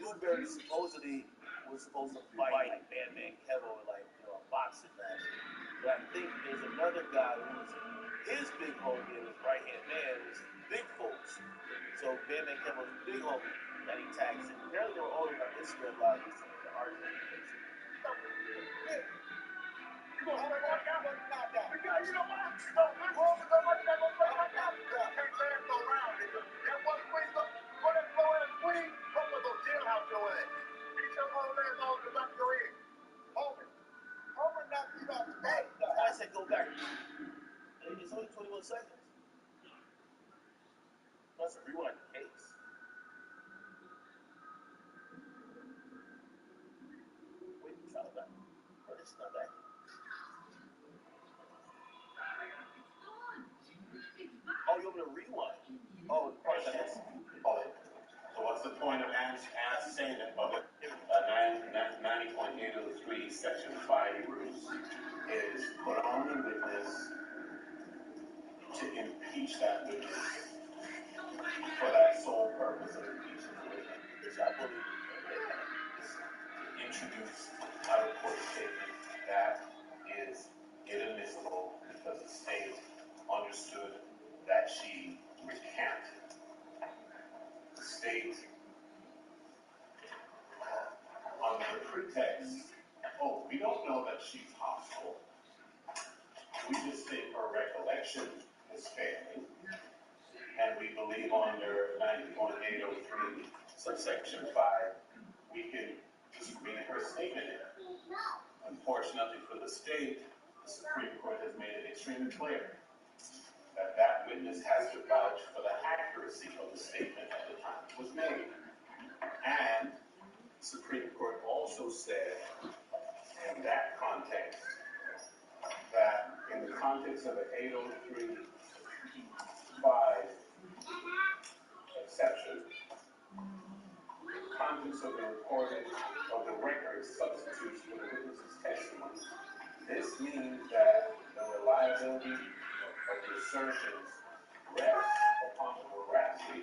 Dewberry supposedly was supposed to fight Bandman Kevo in, like, you know, a boxing match. But I think there's another guy who's his big homie and his right-hand man is Big Folks. So Bandman Kevo's big homie that he tags in. Apparently they were all on Instagram live recently, the argument. You gonna have a knockout? Because you know what? No, Roman's already not gonna break that down. Can't last no round, nigga. That one squeeze up, put that floor in a squeeze, Roman gonna jailhouse your ass. Beat your whole ass all the back of your head. Homer knocked you out today. I said go back. It's only 21 seconds. That's a rewind case. Wait, try it back. Oh, it's not back. Oh, you want me to rewind? Oh, the part that is. So what's the point of saying that public? 90.803, Section 5 rules is put on the witness to impeach that witness for that sole purpose of impeaching the witness. Introduce out-of-court statement that is inadmissible because the state understood that she recanted. The state, under the pretext, oh, we don't know that she's hostile. We just think her recollection is failing. And we believe under 90.803, subsection 5, we can just read her statement in. Unfortunately for the state, the Supreme Court has made it extremely clear that that witness has to vouch for the accuracy of the statement at the time it was made. And the Supreme Court also said in that context that in the context of the 803.5 exception, the contents of the recording of the record substitutes for the witness's testimony. This means that the reliance reliability of the assertions rests upon the veracity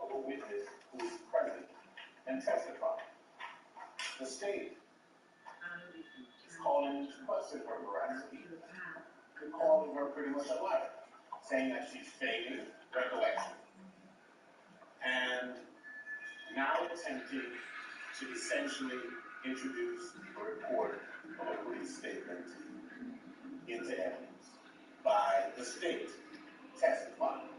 of a witness who is present and testifying. The state is calling into question her veracity. They're calling her pretty much a liar, saying that she's faking recollection. And now attempting to essentially introduce a report of a police statement into evidence by the state testifying,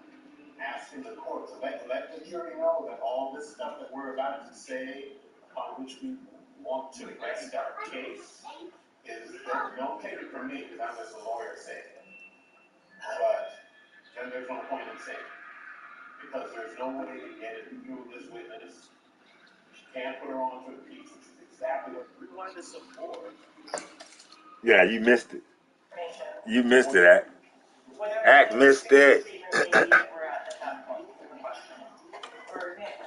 asking the court to let the jury know that all this stuff that we're about to say, upon which we want to rest our case, is, don't take it from me, because I'm just a lawyer saying it. But then there's no point in saying it, because there's no way to get it through this witness. She can't put her on to impeach, which is exactly what we wanted to support. Yeah, you missed it. You missed it, Act. Act missed it. We're at that point in the question. For example,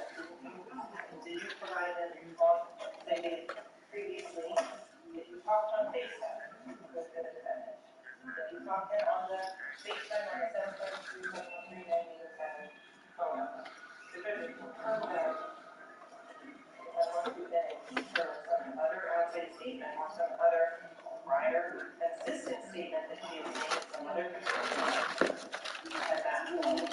did you provide them, say, previously, if you talked on FaceTime with the defendant, if you talked in on the FaceTime on the 773-713-97 phone number, the defendant confirmed that once you've been impeached or some other outside statement or some other prior consistent statement that she has made at some other at that point,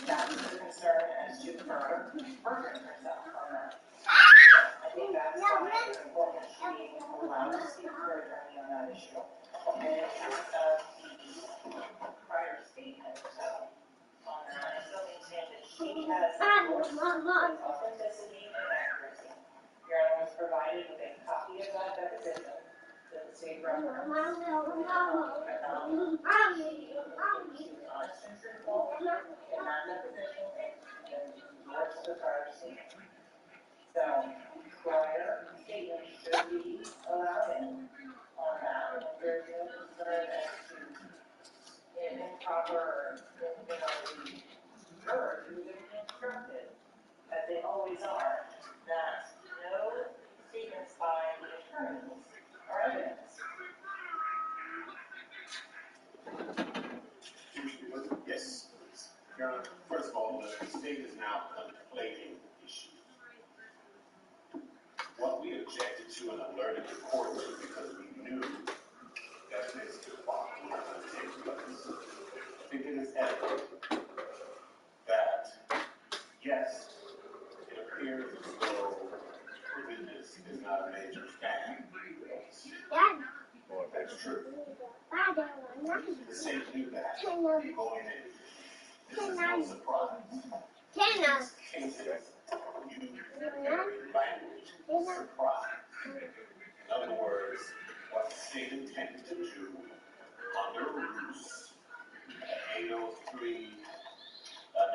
that's the concern as to her murdering herself on that. So I think that's why it's important that she be allowed to speak to her attorney on that issue. And in terms of the prior statement, so on that, I still maintain that she has authenticity and accuracy. Your Honor was provided with a copy of that deposition that the state referenced. She was honest and truthful in that deposition and endorsed the prior statement. So prior statements should be allowed in on that. And there's no concern as to improper, the jurors who have been instructed, as they always are, that no statements by the attorneys are evidence. Yes. Your Honor, first of all, the state is now conflating the issue. What we objected to and alerted the court to because we knew that this debacle was going to take place. I think it is evident that, yes, it appears as though the witness is not a major fan. That's true. The state knew that going in. This is no surprise. These cases use very language, surprise. In other words, what the state intended to do under Bruce at 803,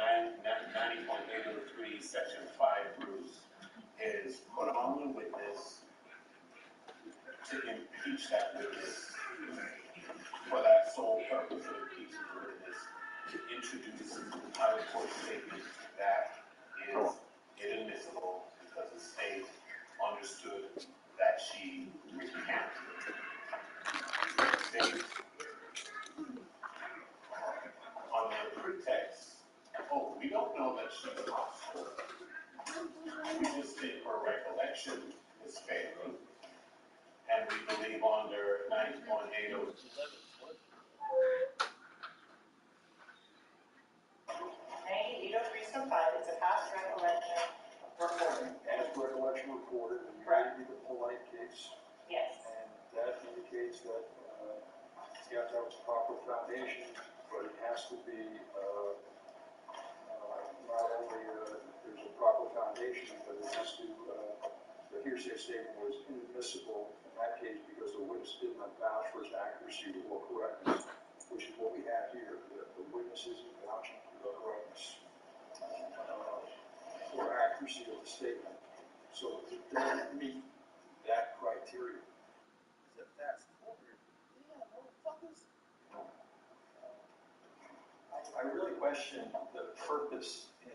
90.803, Section 5 Bruce, is put on the witness to impeach that witness for that sole purpose of impeaching the witness, to introduce out of court statement that is inadmissible because the state understood that she recanted. The state, on the pretext, oh, we don't know that she's hostile. We just think her recollection is failing. And we believe under 90.803. 803 sub 5, it's a past recollection reported. Past recollection reported, and that would be the polite case. Yes. And that indicates that you have to have a proper foundation, but it has to be not only there's a proper foundation, but it has to, the hearsay statement was inadmissible in that case because the witness did not vouch for its accuracy or correctness, which is what we have here. The witness isn't vouching for the correctness or accuracy of the statement. So it doesn't meet that criteria. Is it fast forward? Yeah, motherfuckers. I really question the purpose in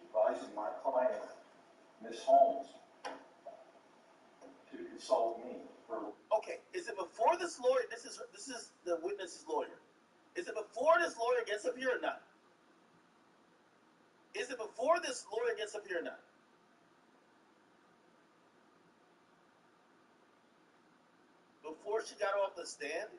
advising my client, Ms. Holmes, to consult me for. Okay, is it before this lawyer? This is the witness's lawyer. Is it before this lawyer gets up here or not? Is it before this lawyer gets up here or not? Before she got off the stand?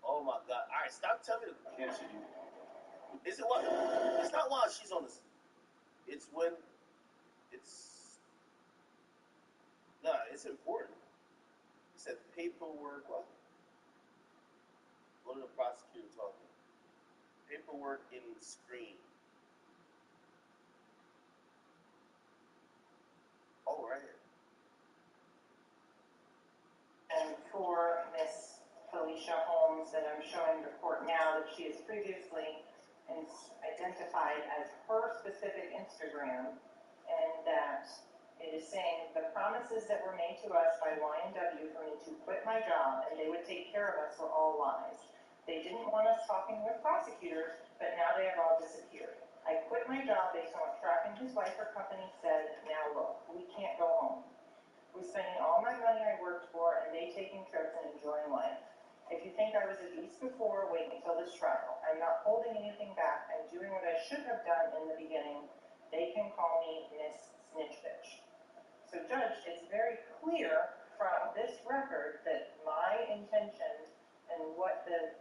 Oh my God. All right, stop telling me to cancel you. Is it what? It's not while she's on this. It's when it's. No, it's important. It said paperwork. What? What are the prosecutor talking? Paperwork in screen. Oh, right here. And for Miss Felicia Holmes that I'm showing the court now that she is previously identified as her specific Instagram, and that it is saying the promises that were made to us by Y&W for me to quit my job and they would take care of us were all lies. They didn't want us talking with prosecutors, but now they have all disappeared. I quit my job based on what Track and his wife or company said. Now look, we can't go home. We're spending all my money I worked for and they taking trips and enjoying life. If you think I was a beast before, wait until this trial. I'm not holding anything back. I'm doing what I should have done in the beginning. They can call me Miss Snitch Bitch. So Judge, it's very clear from this record that my intention and what the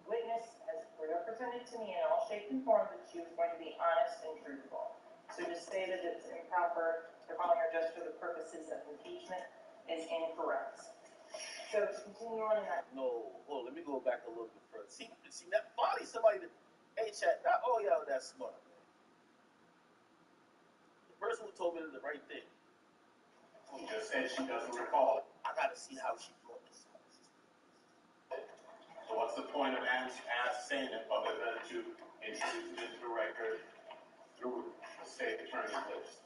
witness has represented to me in all shapes and forms that she was going to be honest and truthful. So to say that it's improper, they're calling her just for the purposes of impeachment, is incorrect. So to continue on in that. No, hold on, let me go back a little bit further. See that body, somebody that, hey, chat, not all y'all that smart, man. The person who told me the right thing. Who just said she doesn't recall it. I gotta see how she brought this up. So what's the point of saying it other than to introduce it into the record through the state attorney's list?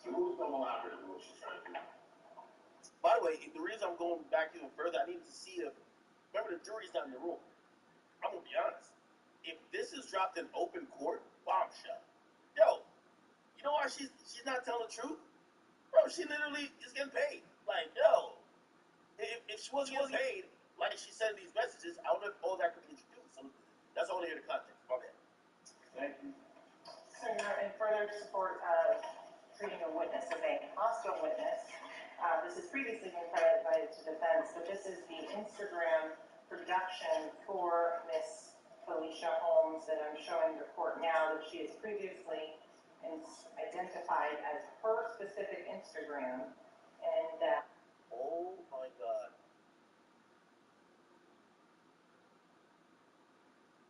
The rules don't allow her to do what she's trying to do. By the way, the reason I'm going back even further, I need to see if, remember the jury's not in the room. I'm gonna be honest. If this is dropped in open court, bombshell. Yo, you know why she's not telling the truth? Bro, she literally is getting paid. Like, yo, if she wasn't getting paid, like she said in these messages, I don't know if all that could be introduced. So that's only here the context. My bad. Thank you. So now in further support of treating a witness as a hostile witness, this has previously been provided to defense, but this is the Instagram production for Miss Felicia Holmes that I'm showing the court now that she is previously identified as her specific Instagram, and that. Oh my God.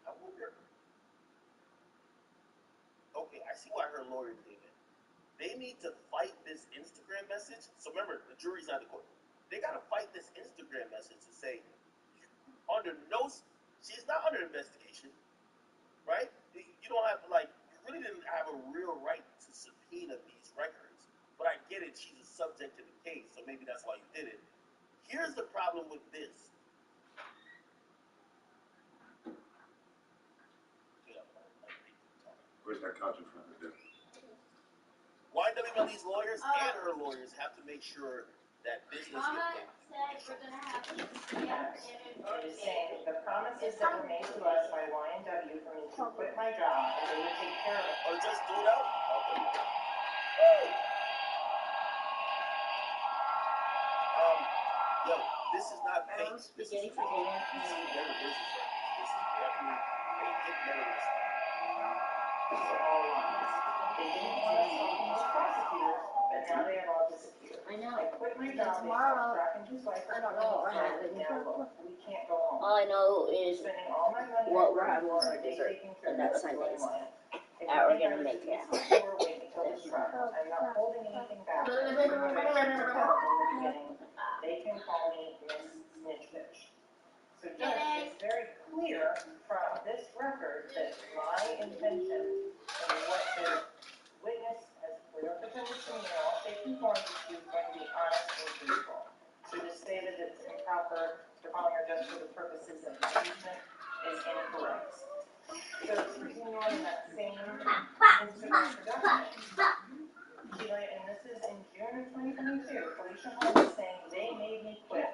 I wonder. Okay, I see why her lawyer came in. They need to fight this Instagram message. So remember, the jury's not in the court. They gotta fight this Instagram message to say, under no, she's not under investigation, right? You don't have, like, you really didn't have a real right to subpoena these records. But I get it, she's a subject to the case, so maybe that's why you did it. Here's the problem with this. Where's that country from? YWLE's lawyers and her lawyers have to make sure that business gets It is saying the promises that were made to us by Y&W for me to quit my job and they would take care of it. Or just do it out. Yo, this is not fake. This is real. This is never business records. This is definitely a hit murderous. These are all lies. They didn't want us talking with prosecutors, but now they have all disappeared. I know. I quit my job Tomorrow, Track and his wife. I don't know what we're having. Now look, we can't go home. All I know is Spending all my money what we're having for dessert, and that's Sundays. That we're gonna make it out. I'm not holding anything back. In the beginning, they can call me Miss Snitch Bitch. So Judge, it's very clear from this record that my intention and what the witness has represented to me in all shapes and forms is she was going to be honest and truthful. So to say that it's improper, they're calling her just for the purposes of impeachment is incorrect. So continuing that same Instagram production, Sheila, and this is in June of 2022, Felicia Hall was saying they made me quit.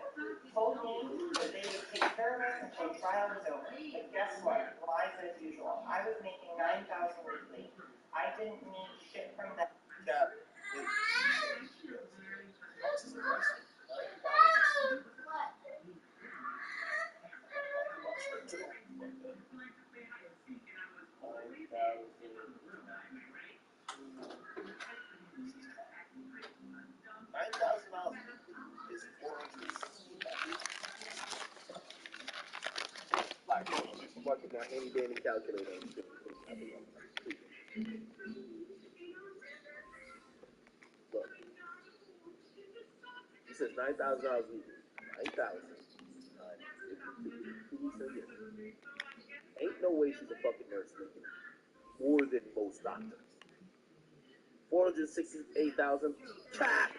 Told me that they would take care of us until trial was over. But guess what? Lies as usual. I was making $9,000 weekly. I didn't need shit from that. $9,000 is 400. Like, fucking now, any dandy calculator. Look, he says $9,000 weekly. 9,000. Ain't no way she's a fucking nurse making more than most doctors. 468,000. Cap.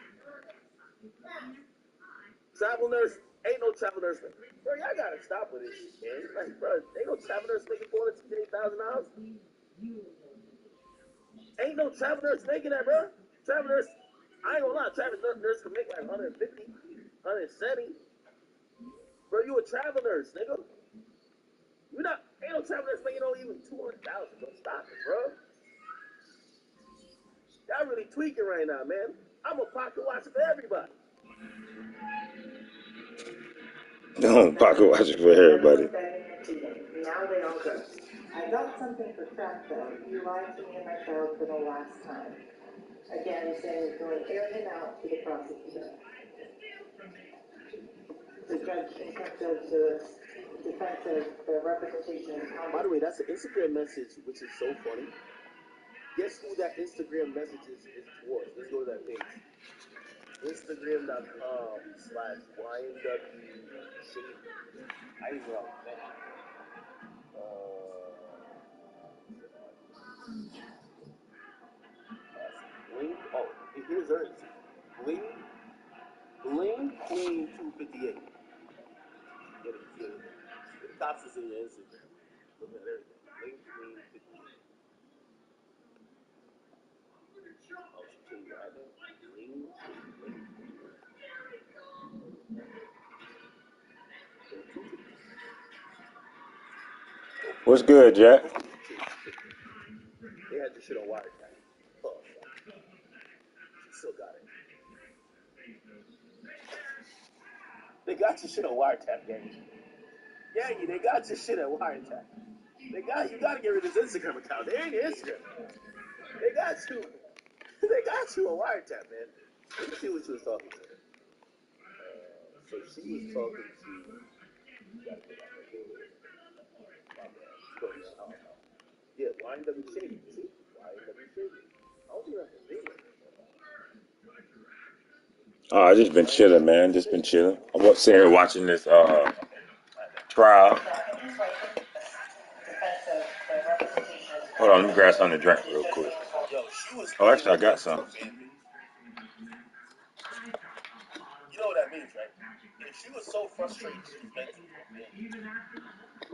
Travel nurse. Ain't no travel nurse. Bro, y'all gotta stop with this shit, man. Like, bro, ain't no travel nurse making $468,000. Ain't no travel nurse making that, bro. Travel nurse, I ain't gonna lie, travel nurse can make like 150, 170. Bro, you a travel nurse, nigga. You not, ain't no travel nurse making no even 200,000. Bro, stop it, bro. Y'all really tweaking right now, man. I'm a pocket watcher for everybody. Pocket watching for everybody. Now they all go. I got something for Trap though. You lied to me and my child for the last time. Again, saying you're going to air him out to the prosecutor. The judge instructed the defense of the representation. By the way, that's an Instagram message, which is so funny. Guess who that Instagram message is towards? Let's go to that page. Instagram.com/YNW. I didn't know that. Bling. Oh, here's her. Bling Queen 258. Get it. The cops is in your Instagram. Look at everything. Bling Queen 58. Oh, she changed your address. Bling. What's good, Jack? They had your shit on wiretap. Oh, she still got it. They got your shit on wiretap, gang. Yangy, they got your shit on wiretap. You gotta get rid of this Instagram account. They ain't your Instagram. They got you. They got you on wiretap, man. Let me see what she was talking to. So she was talking to. Yeah, YNW Shady. See? YNW Shady. I don't think that's a thing. Oh, I just been chilling, man. Just been chilling. I'm up sitting here watching this trial. Hold on, let me grab something to drink real quick. Oh, actually, I got some. You know what that means, right? If she was so frustrated she was venting,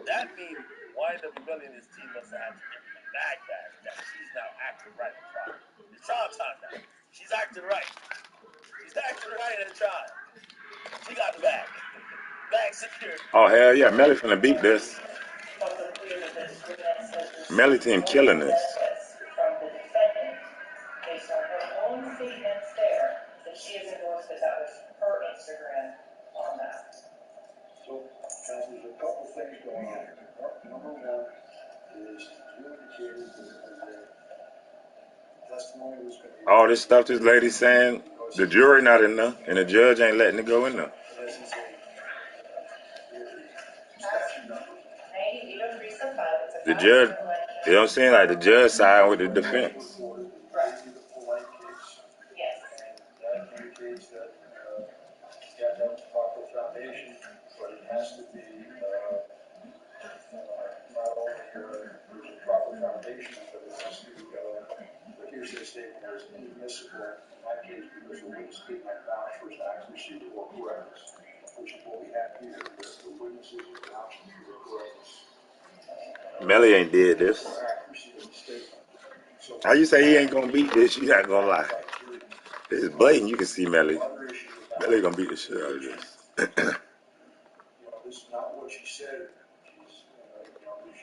that means YNW Melly and his team must have had to give him a bag that she's now acting right in trial. It's trial time now. She's acting right. She's acting right in the trial. She got the bag. Bag secured. Oh, hell yeah. Melly finna beat this. Melly team killing this. Based on her own statements there, that she has endorsed that was her Instagram on that. So, there's a couple things going on here. Number one is you indicated that the testimony was going to be. All this stuff this lady's saying, the jury not in there, and the judge ain't letting it go in there. The judge, you know what I'm saying? Like the judge siding with the defense. Yes. And that indicates that it's got to have a proper foundation, but it has to be not only there's a proper foundation, but it has to be the hearsay statement was inadmissible in that case because the witness did not vouch for his accuracy or correctness, which is what we have here with the witnesses without recordings. Melly ain't did this. How you say he ain't gonna beat this? You not gonna lie. It's blatant. You can see Melly. Melly gonna beat the shit out of this. This is not what she said.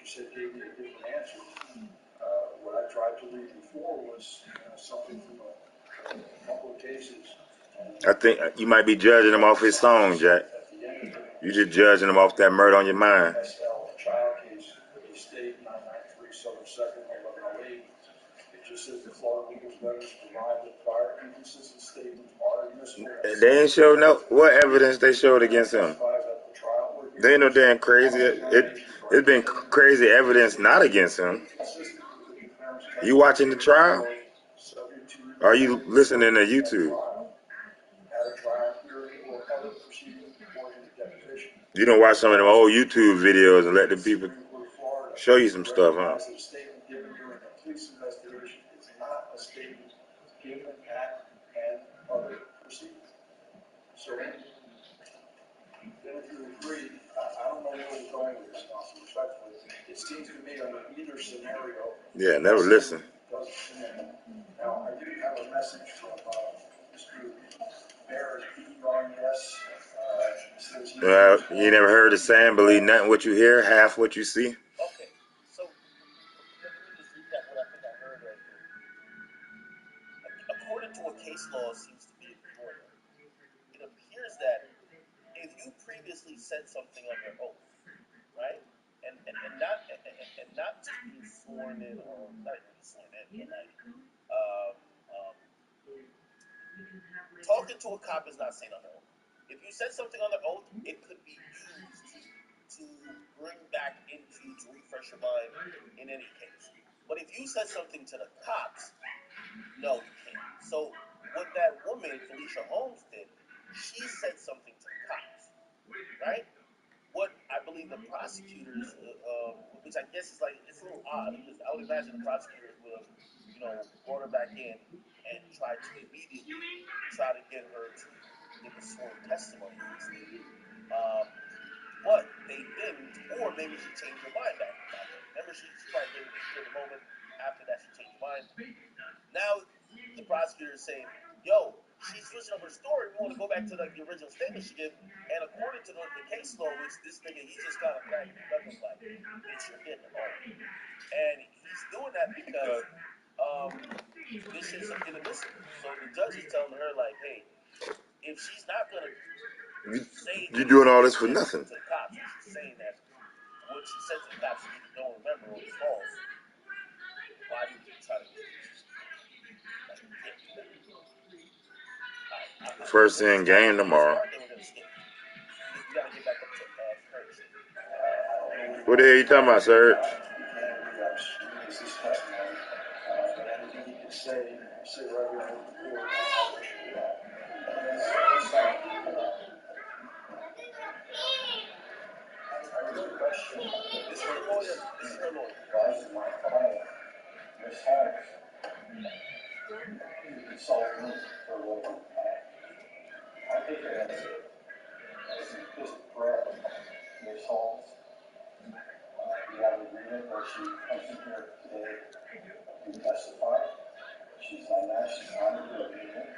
She said gave me a different answer. What I tried to read before was something from a couple of cases. I think you might be judging him off his song, Jack. You just judging him off that Murder on Your Mind. Child case, the state 993 Southern 2nd 1108. It just says the Florida legal judges provide that prior inconsistent statements are admissible. They ain't show no what evidence they showed against him. They ain't no damn crazy. It's been crazy evidence not against him. You watching the trial? Or are you listening to YouTube? You don't watch some of them old YouTube videos and let the people show you some stuff, huh? So, then if you agree, I don't know where we're going with this, respectfully. It seems to me under either scenario. Yeah, never listen. Now, I do have a message from Mr. Barrett, PERNS. Well, you never heard the saying, believe nothing what you hear, half what you see? Okay, so let me just recap what I think I heard right here. According to what case law seems to be in Florida, it appears that if you previously said something under oath, right, and not just being sworn in or not even sworn in, but like talking to a cop is not saying under oath. If you said something under oath, it could be used to bring back into to refresh your mind in any case. But if you said something to the cops, no, you can't. So what that woman, Felicia Holmes, did, she said something to the cops, right? What I believe the prosecutors, which I guess is like, it's a little odd, because I would imagine the prosecutors would have, brought her back in and tried to immediately try to get her to give a sworn testimony. But they didn't, or maybe she changed her mind back then. Remember, she tried to give the moment after that she changed her mind. Now the prosecutor is saying, yo, she's switching up her story. We want to go back to like the original statement she gave. And according to the case law, which this nigga, he just got a crack knuckles like, bitch, you're getting along. And he's doing that because this shit's inadmissible. So the judge is telling her like, hey, if she's not gonna say you're doing all this for nothing. To the cops, she's saying that what she said to the cops she don't remember or it's false. Why did you try to get this? First in game tomorrow. What the hell you talking about, Serge? This is her lawyer. This is her lawyer. My client, Ms. Holmes, consulted me for a little bit. I think that as an implicit threat of Ms. Holmes, we have an agreement where she comes in here today to testify. She's done that. She's honored the agreement.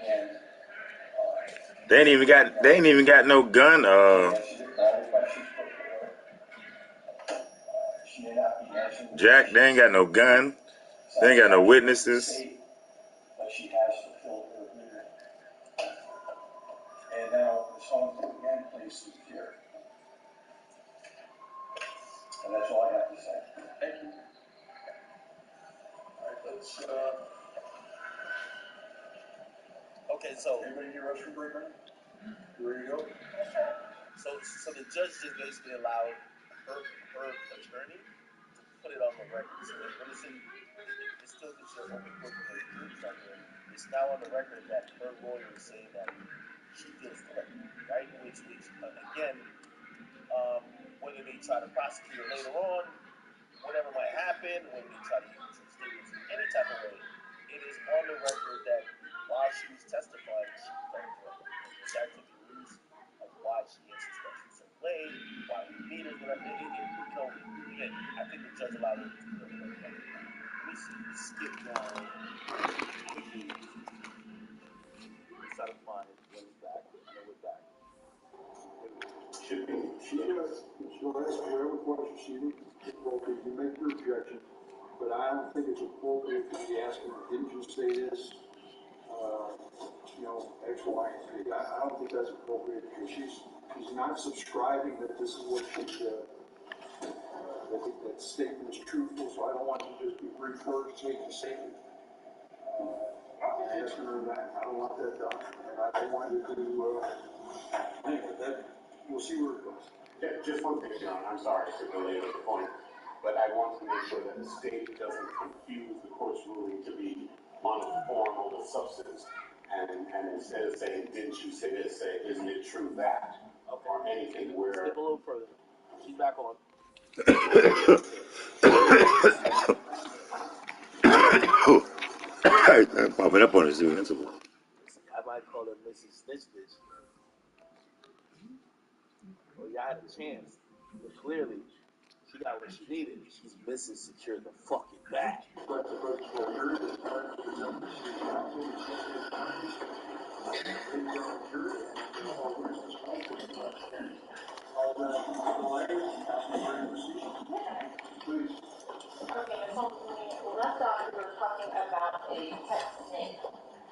And They ain't even got no gun. Jack, they ain't got no gun. They ain't got no witnesses. But she has fulfilled her agreement. And now the song again plays through here. And that's all I have to say. Thank you. All right, let's. Okay, so. Anybody hear us from Breaker? You ready to go? So the judge just basically allowed her attorney to put it on the record. So it's still considered open court because it's now on the record that her lawyer is saying that she feels threatened, right? Which again, whether they try to prosecute her later on, whatever might happen, whether they try to use her statements in any type of way, it is on the record that while she was testifying, she felt threatened. That could be the reason of why she answers questions. meters, whatever. Again, I think the judge allowed it to go. Let me skip down quickly. Let's try to find when it's back. And we're back. She's gonna ask whatever question she needs. Appropriate, you make your objection, but I don't think it's appropriate to be asking, didn't you say this? X, Y, and Z. I don't think that's appropriate because she's not subscribing that this is what she I think that statement is truthful, so I don't want you to just be regurgitating the statement. Asking her that, I don't want that done, and I don't want you to anyway, that, we'll see where it goes. Just one thing, John, I'm sorry to belabor the point, but I want to make sure that the state doesn't confuse the court's ruling to be on the form or the substance, and instead of saying, didn't you say this, say, isn't it true that, or anything where... Skip a little further. She's back on. Popping up on us, invincible. I might call her Mrs. Snitch Bitch. Well, y'all had a chance, but clearly she got what she needed. She's Mrs. Secure the fucking bag. Okay, so when we left off, we were talking about a pet snake.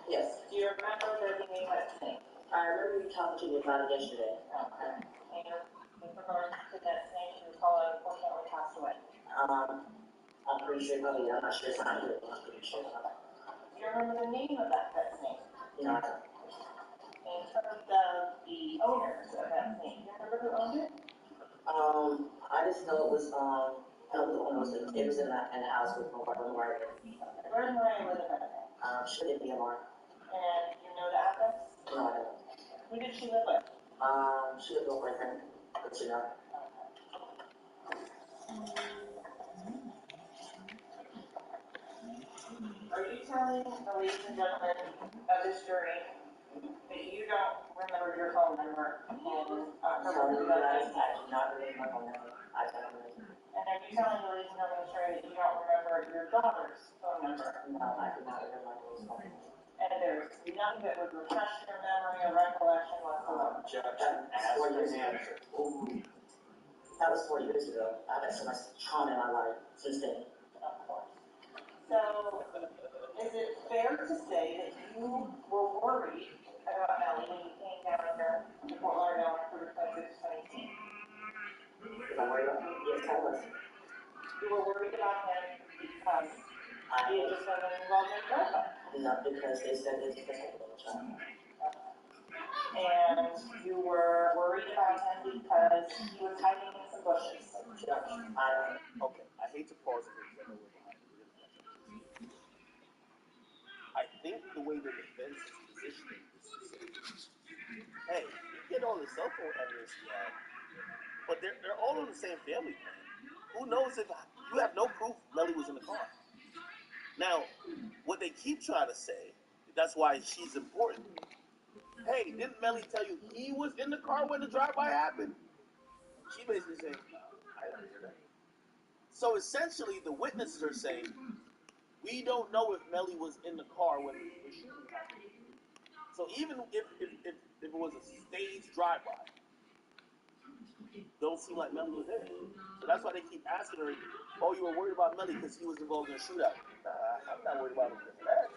Yes. Do you remember there being a pet snake? I remember you talking to me about it yesterday. Okay. And with regards to that snake, you recall it unfortunately passed away. I'm pretty sure, I'm not sure it's not here, I'm pretty sure. Do you remember the name of that pet snake? No. In terms of the owners of that snake, do you remember who owned it? I just know it was, it was in the house with Mariah. Where did Mariah live at that time? She lived in BMR. And you know the address? No, I don't. Who did she live with? She lived with her friend, but you know. Are you telling the ladies and gentlemen of this jury that you don't remember your phone number and I do not remember my phone number. I don't remember. And are you telling the ladies and gentlemen of this jury that you don't remember your daughter's phone number? No, I do not remember my daughter's phone number. And there's nothing that would refresh your memory or recollection whatsoever. That's 4 years ago. That was 4 years ago. I've had so much trauma in my life since then. Of course. So, is it fair to say that you were worried about Ellie when you came down here to Fort Lauderdale on October 26, 2018? If I'm worried about him? Yes, I was. You were worried about him because he had just been involved in a drive-by? No, because they said it's because I was a child. And you were worried about him because he was hiding in some bushes? Okay, I hate to pause it because I know we're behind. I think the way the defense is positioning is to say, hey, you get all the cell phone evidence you have, but they're all on the same family plan. Who knows if you have no proof Melly was in the car? Now, what they keep trying to say, that's why she's important. Hey, didn't Melly tell you he was in the car when the drive-by happened? She basically saying, I don't hear that. So essentially, the witnesses are saying, we don't know if Melly was in the car when the shooting happened. So even if it was a staged drive-by, don't seem like Melly was there. So that's why they keep asking her, oh, you were worried about Melly because he was involved in a shootout. I'm not worried about him because of that.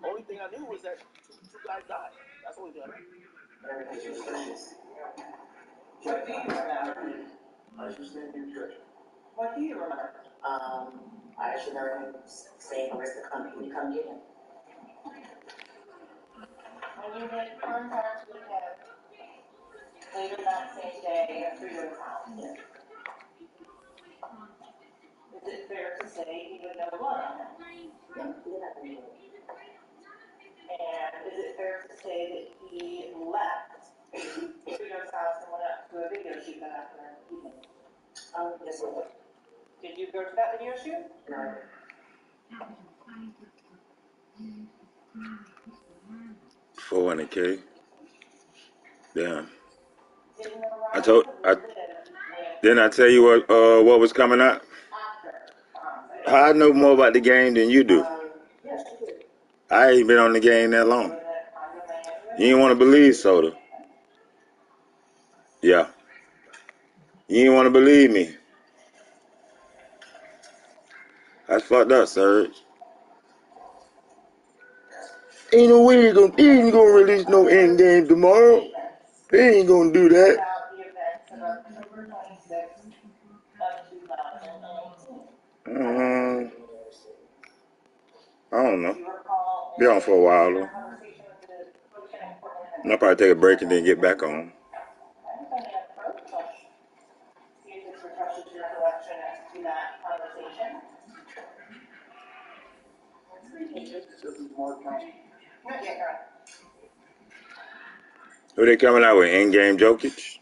The only thing I knew was that two guys died. That's the only thing I knew. What do you remember? I understand the objection. What do you remember? I actually remember him saying, where's the company? When you come get him? When you made contact with him later that same day at Frito's house, is it fair to say he would know blood on him? Yeah, he did have to do it. And is it fair to say that he left Frito's house and went up to a video shoot that afternoon? Yes, I did. Did you go to that video shoot? No. 400K. Damn. Did I told Mariah live Didn't I tell you what was coming up? How I know more about the game than you do. I ain't been on the game that long. You ain't want to believe Soda. Yeah. You ain't want to believe me. That's fucked up, Serge. Ain't no way they ain't gonna release no end game tomorrow. They ain't gonna do that. About the events of October 26th of 2018. I don't know. Do you recall Be on for a while though. conversation with the coach and I'll probably take a break and then get back on. See if this refreshes your recollection as to that conversation. Not yet, girl. Who they coming out with? In-game Jokic?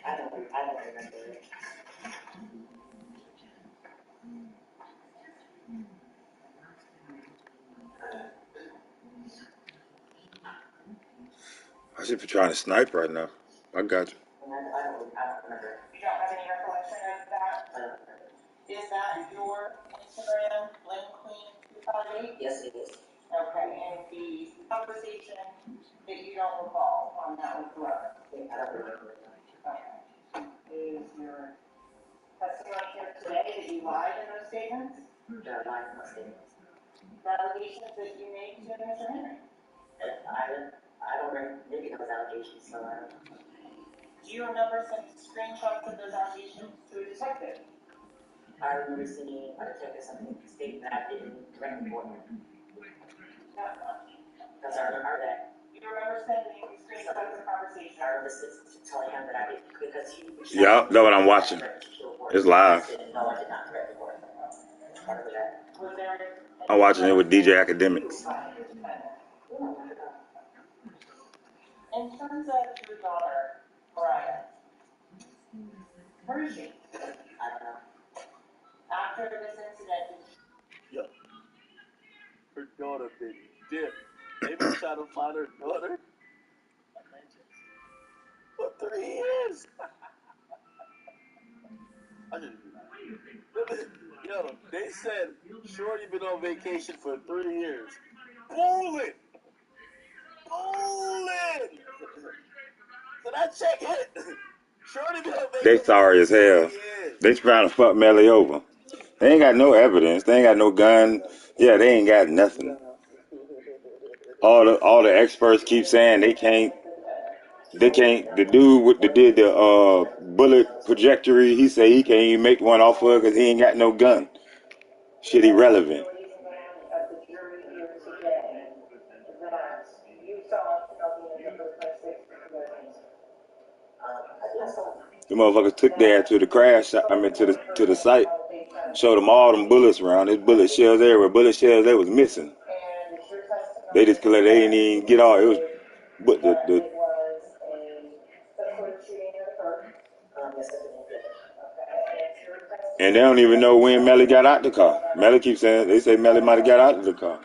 I don't remember it. I should be trying to snipe right now. I got you. I don't remember. You don't have any recollection of that? Is that your Instagram, Lynn Queen 258? Yes, it is. Okay, and the conversation that you don't recall on that with whoever? I don't remember it. Okay. Is your testimony here today that you lied in those statements? No, not in my statements. The allegations that you made to Mr. Henry? I don't remember making those allegations, so I don't know. Do you remember sending screenshots of those allegations to a detective? I remember seeing a detective stating that I didn't direct report him. Not much. Because I remember that. You remember sending screenshots of the conversation? I remember telling him that I did because he. Yeah, that's what I'm watching. It's live. No, I did not direct report him. I remember that. Was there? I'm watching it with DJ Academics. In terms of your daughter, Mariah, where is she? I don't know. After this incident, Yo, her daughter been dipped. They been trying to find her daughter for 3 years. Yo, they said Shorty been on vacation for 3 years. Bowling! Did I check it? Shorty been on vacation. They sorry as hell. They trying to fuck Melly over. They ain't got no evidence. They ain't got no gun. Yeah, they ain't got nothing. All the experts keep saying they can't. The dude that did the bullet trajectory, he said he can't even make one off of her because he ain't got no gun. Shit irrelevant. The motherfuckers took that to the crash. To the site. Showed them all them bullets around. There's bullet shells everywhere. Bullet shells they was missing. They just collected. They didn't even get all. It was, but the. And they don't even know when Melly got out the car. Melly keeps saying they say Melly might have got out of the car.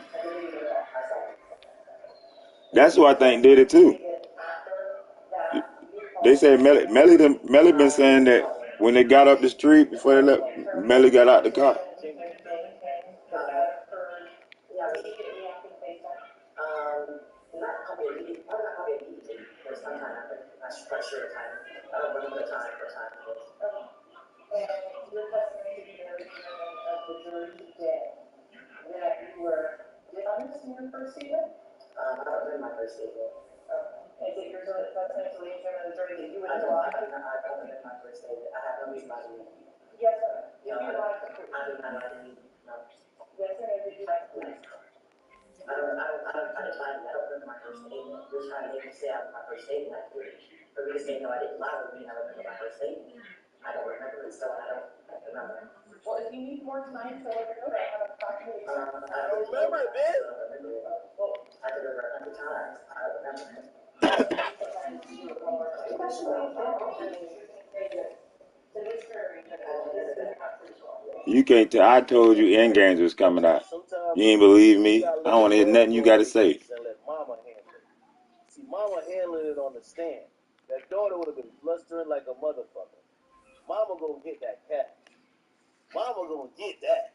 That's who I think did it too. They say Melly been saying that when they got up the street before they left, Melly got out the car. Not probably immediately. There's some time after. I'm not quite sure the time. I don't remember the time for time it was. and your testimony to the jury of the jury today, that you were dishonest in your first statement? I don't remember my first statement. Is it your testimony to the jury that you would lie? I don't remember my first statement. I have no reason not to believe you. Yes, sir. If you lied to prove. I do not lie to you. No. Yes, sir. Did you lie to prove? I didn't lie to you. I don't remember my first statement. You're trying to make me say I remember my first statement. Like, for me to say no, I didn't lie would mean I remember my first statement. I don't remember it, so I don't remember. Well, if you need more time to let it go, I have a copy. I don't remember it, man. Well, I could remember 100 times. I don't remember it. You can't tell. I told you End Games was coming out. You ain't believe me. I don't want to hear nothing you got to say. See, Mama handling it on the stand. That daughter would have been blustering like a motherfucker. Mama gonna get that cash. Mama gonna get that.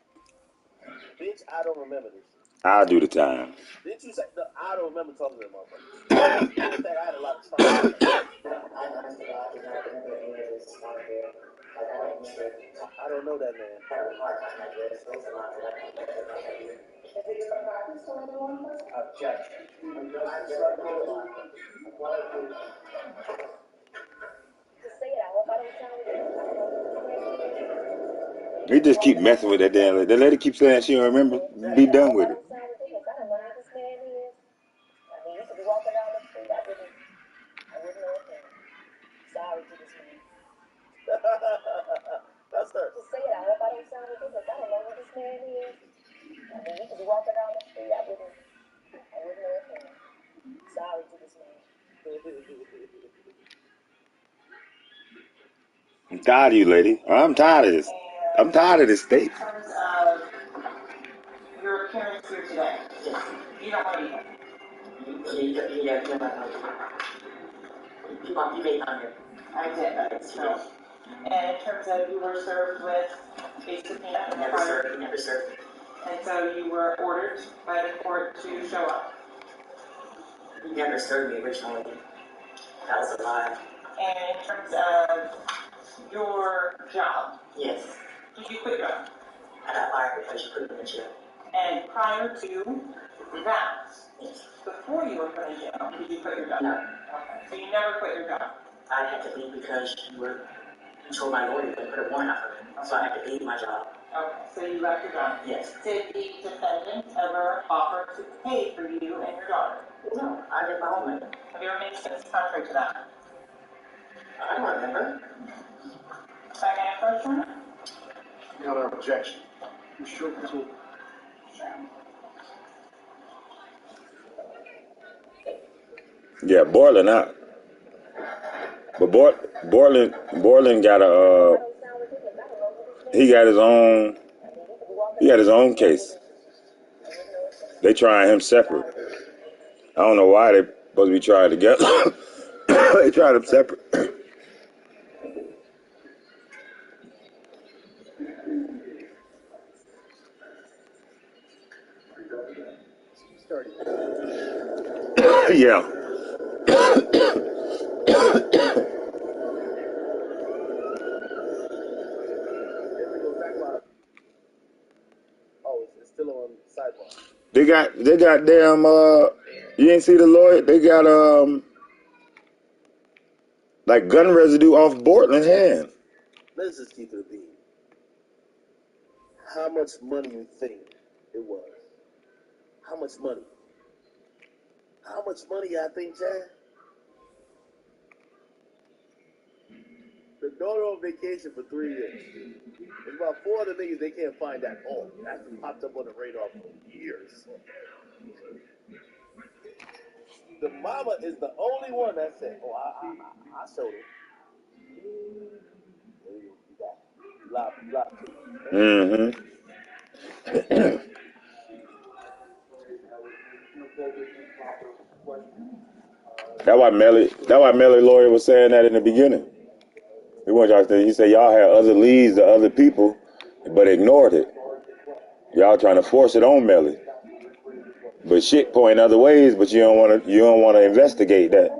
Bitch, I don't remember this shit. I'll do the time. Didn't you say, no, I don't remember talking to that motherfucker. You said I had a lot of trauma. I don't know that man. Objection. They just keep messing with that damn lady. The lady keeps saying she don't remember. Be done with it. That's her. Just say it. I hope I don't sound ridiculous. I don't know who this man is. I mean, he could be walking down the street. I wouldn't know him. Sorry to this man. I'm tired of you, lady. I'm tired of this. I'm tired of this state. In terms of your appearance here today, you don't want to be here. You made on here. I did. So, and in terms of you were served with a subpoena. Never served. And so you were ordered by the court to show up. You never served me originally. That was a lie. And in terms of your job. Yes. Did you quit your job? I got fired because you put me in jail. And prior to that, before you were put in jail, did you quit your job? No. Okay. So you never quit your job? I had to leave because you told my lawyer to put a warrant out for me. So I had to leave my job. Okay, so you left your job? Yes. Did the defendant ever offer to pay for you and your daughter? No, I did my own money. Have you ever made sense contrary to that? I don't remember. Second question? Counter objection. You sure? Yeah, Borland out. But Borland got a. He got his own. He got his own case. They trying him separate. I don't know why they supposed to be trying together. They tried him separate. Yeah. Oh, it's still on sidebar. They got damn you ain't see the lawyer? They got like gun residue off Borland's hand. Let's just keep it a beat. How much money you think it was? How much money? How much money I think, Chad? The daughter on vacation for 3 years. There's about 4 other niggas they can't find at all. That's popped up on the radar for years. The mama is the only one that said, "Oh, I showed her." You lied. Mm-hmm. That's why Melly lawyer was saying that in the beginning. He said y'all had other leads to other people, but ignored it. Y'all trying to force it on Melly. But shit point other ways, but you don't want to investigate that.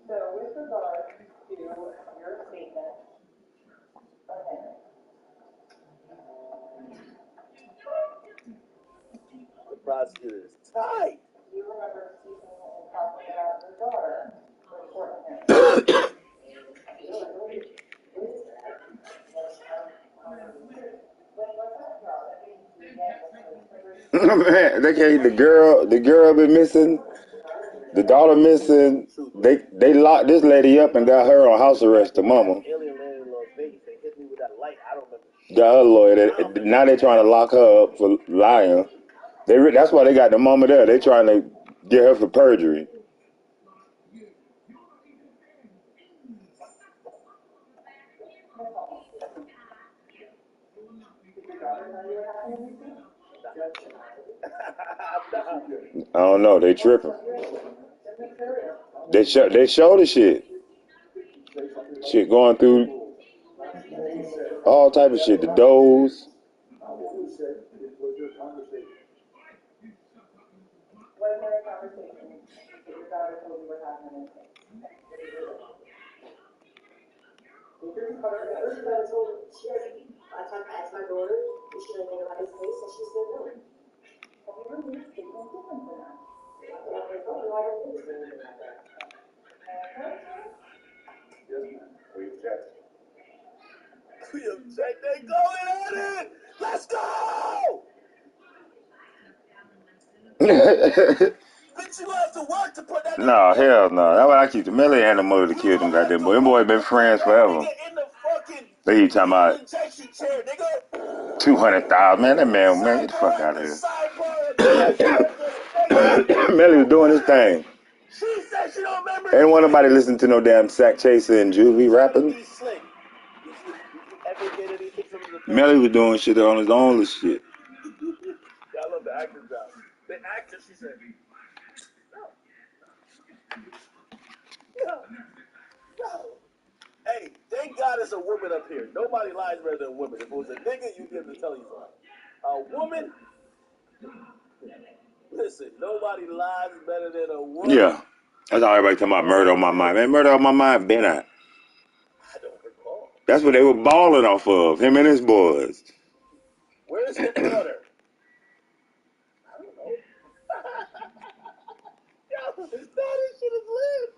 So with regard to your statement, The prosecutor is tight. you remember speaking and talking about your daughter for short Man, they can't. The girl been missing. The daughter missing. They locked this lady up and got her on house arrest. The mama. Alien landed in Las Vegas. They hit me with that light. I don't remember The other lawyer, now they're trying to lock her up for lying. That's why they got the mama there. They trying to get her for perjury. I don't know. They tripping. They show the shit. Shit going through all type of shit. The doze. What kind of conversation that your daughter told you were having in the I asked my daughter if she knew anything about his case, and she said no. Have you ever used statement different than that? I don't know, I don't think it's anything like that. We object. We object. They going at it. Let's go. Bitch, you have to work to put that. No, hell no. That's what I keep. Melly and the mother to kill them goddamn boy. Them boys been friends forever. They keep talking about 200,000. Man, that man, get the fuck out of here. Melly was doing his thing. She said she don't remember. Ain't want nobody listen to no damn sack chaser and juvie rapping. Melly was doing shit on his own little shit. I love the actor's job. The actor, she said, no. Hey, thank God there's a woman up here. Nobody lies better than a woman. If it was a nigga, you'd get to tell you something. A woman, listen, nobody lies better than a woman. Yeah. That's all everybody talking about murder on my mind. Man, murder on my mind been out. I don't recall. That's what they were balling off of, him and his boys. Where's the daughter? I don't know. Yo, this shit is lit.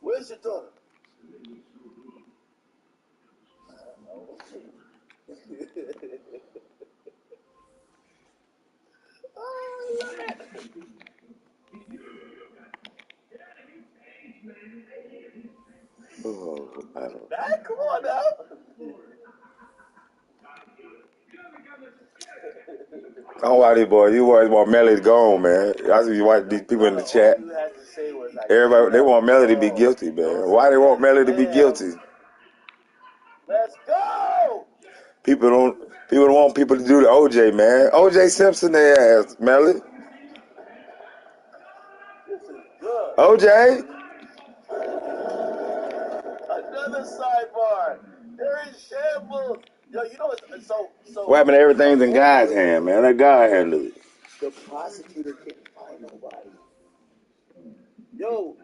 Where's your daughter? I don't know. Oh, yeah. Oh, I don't know. Come on now. I don't like these boys. You boys want Melly to go on, man. I see you watch these people in the chat. Everybody, they want Melly to be guilty, man. Why they want Melly to be guilty? Let's go. People don't want people to do the OJ, man. OJ Simpson their ass, Melly. This is good. OJ. Another sidebar. They're in shambles. Yo, you know what's so. What happened to everything's in God's hand, man? Let God handle it. The prosecutor can't find nobody. Yo,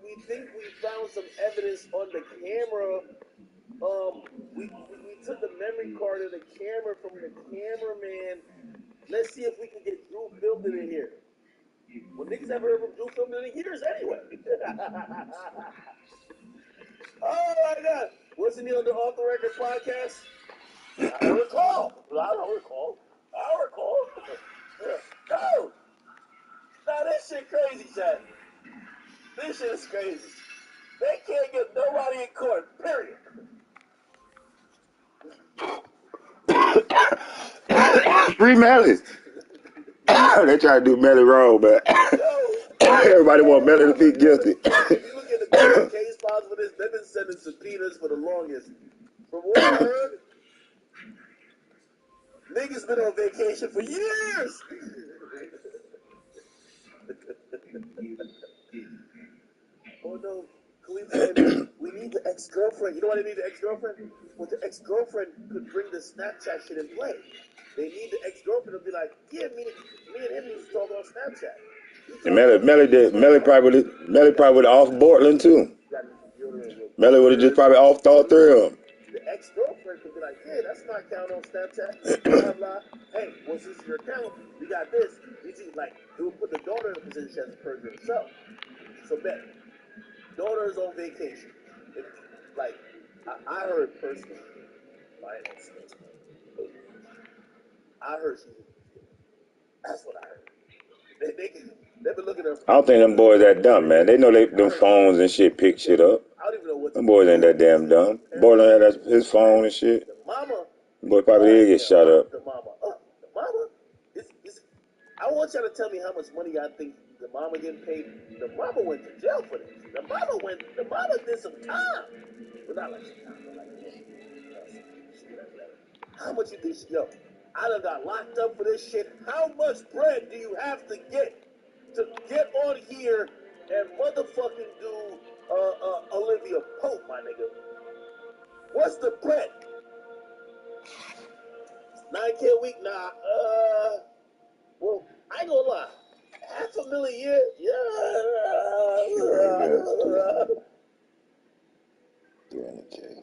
we think we found some evidence on the camera. We took the memory card of the camera from the cameraman. Let's see if we can get Drew Filton in here. Well, niggas haven't heard from Drew Filton in years anyway. Oh my God! Wasn't he on the Off the Record podcast? I don't recall. No! Now this shit crazy, Chad. This shit is crazy. They can't get nobody in court, period. Free Melly. They try to do Melly wrong, but everybody want Melly to be guilty. If you look at the case files for this, they've been sending subpoenas for the longest. From what I heard, niggas been on vacation for years. Oh no, Khalid said, we need the ex-girlfriend. You know why they need the ex-girlfriend? Well, the ex-girlfriend could bring the Snapchat shit in play. They need the ex-girlfriend to be like, yeah, me and him used to talk on Snapchat. And Melly probably would have off Portland too. Melly would have just probably off all three of them. The ex-girlfriend could be like, yeah, that's not count on Snapchat. Blah, blah. Hey, well, since it's your account, we got this. Like, it would put the daughter in a position she has to perjure herself. So, bet. Daughter's on vacation. I heard personally. I heard she's in. That's what I heard. They've been looking at her. I don't think them boys that dumb, man. They know them phones and shit pick shit up. I don't even know what them boys ain't that damn dumb. Boy don't have his phone and shit. The Boy probably did get shot up. The mama. The mama? I want y'all to tell me how much money y'all think the mama getting paid. The mama went to jail for this. The mama did some time. But not like some time, but like, how much you think I done got locked up for this shit. How much bread do you have to get on here and motherfucking do Olivia Pope, my nigga? What's the bread? 9K a week? Nah, well, I ain't gonna lie. $500,000 a year? Yeah. 300K.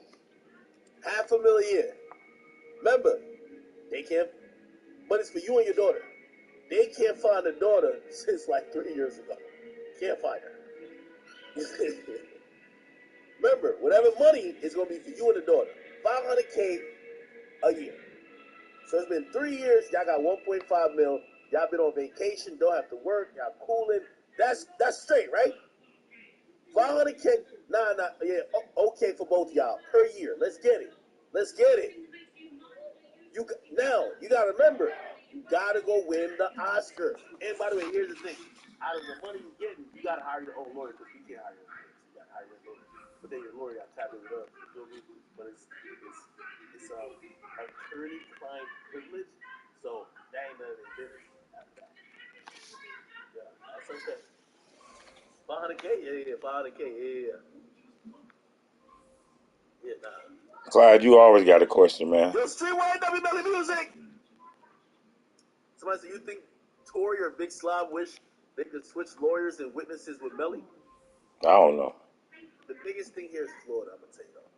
$500,000 a year. Remember, they can't, but it's for you and your daughter. They can't find a daughter since like 3 years ago. Can't find her. Remember, whatever money is gonna be for you and the daughter. $500K a year. So it's been 3 years. Y'all got 1.5 mil. Y'all been on vacation. Don't have to work. Y'all cooling. That's straight, right? 500K. Nah. Yeah. Okay for both y'all per year. Let's get it. Now you gotta remember. You gotta go win the Oscar. And by the way, here's the thing. Out of the money you're getting, you gotta hire your own lawyer because you can't hire your lawyer. You gotta hire your lawyer. But then your lawyer got tapped with us. You feel me? But it's attorney-client privilege. So that ain't none of their business. Yeah, that's okay. 500K? Yeah. 500K. Yeah. Yeah, nah. Clyde, you always got a question, man. Yo, Streetway WW Music! Somebody said, you think Tory or Big Slob wish they could switch lawyers and witnesses with Melly? I don't know. The biggest thing here is Florida, I'm going to tell you though.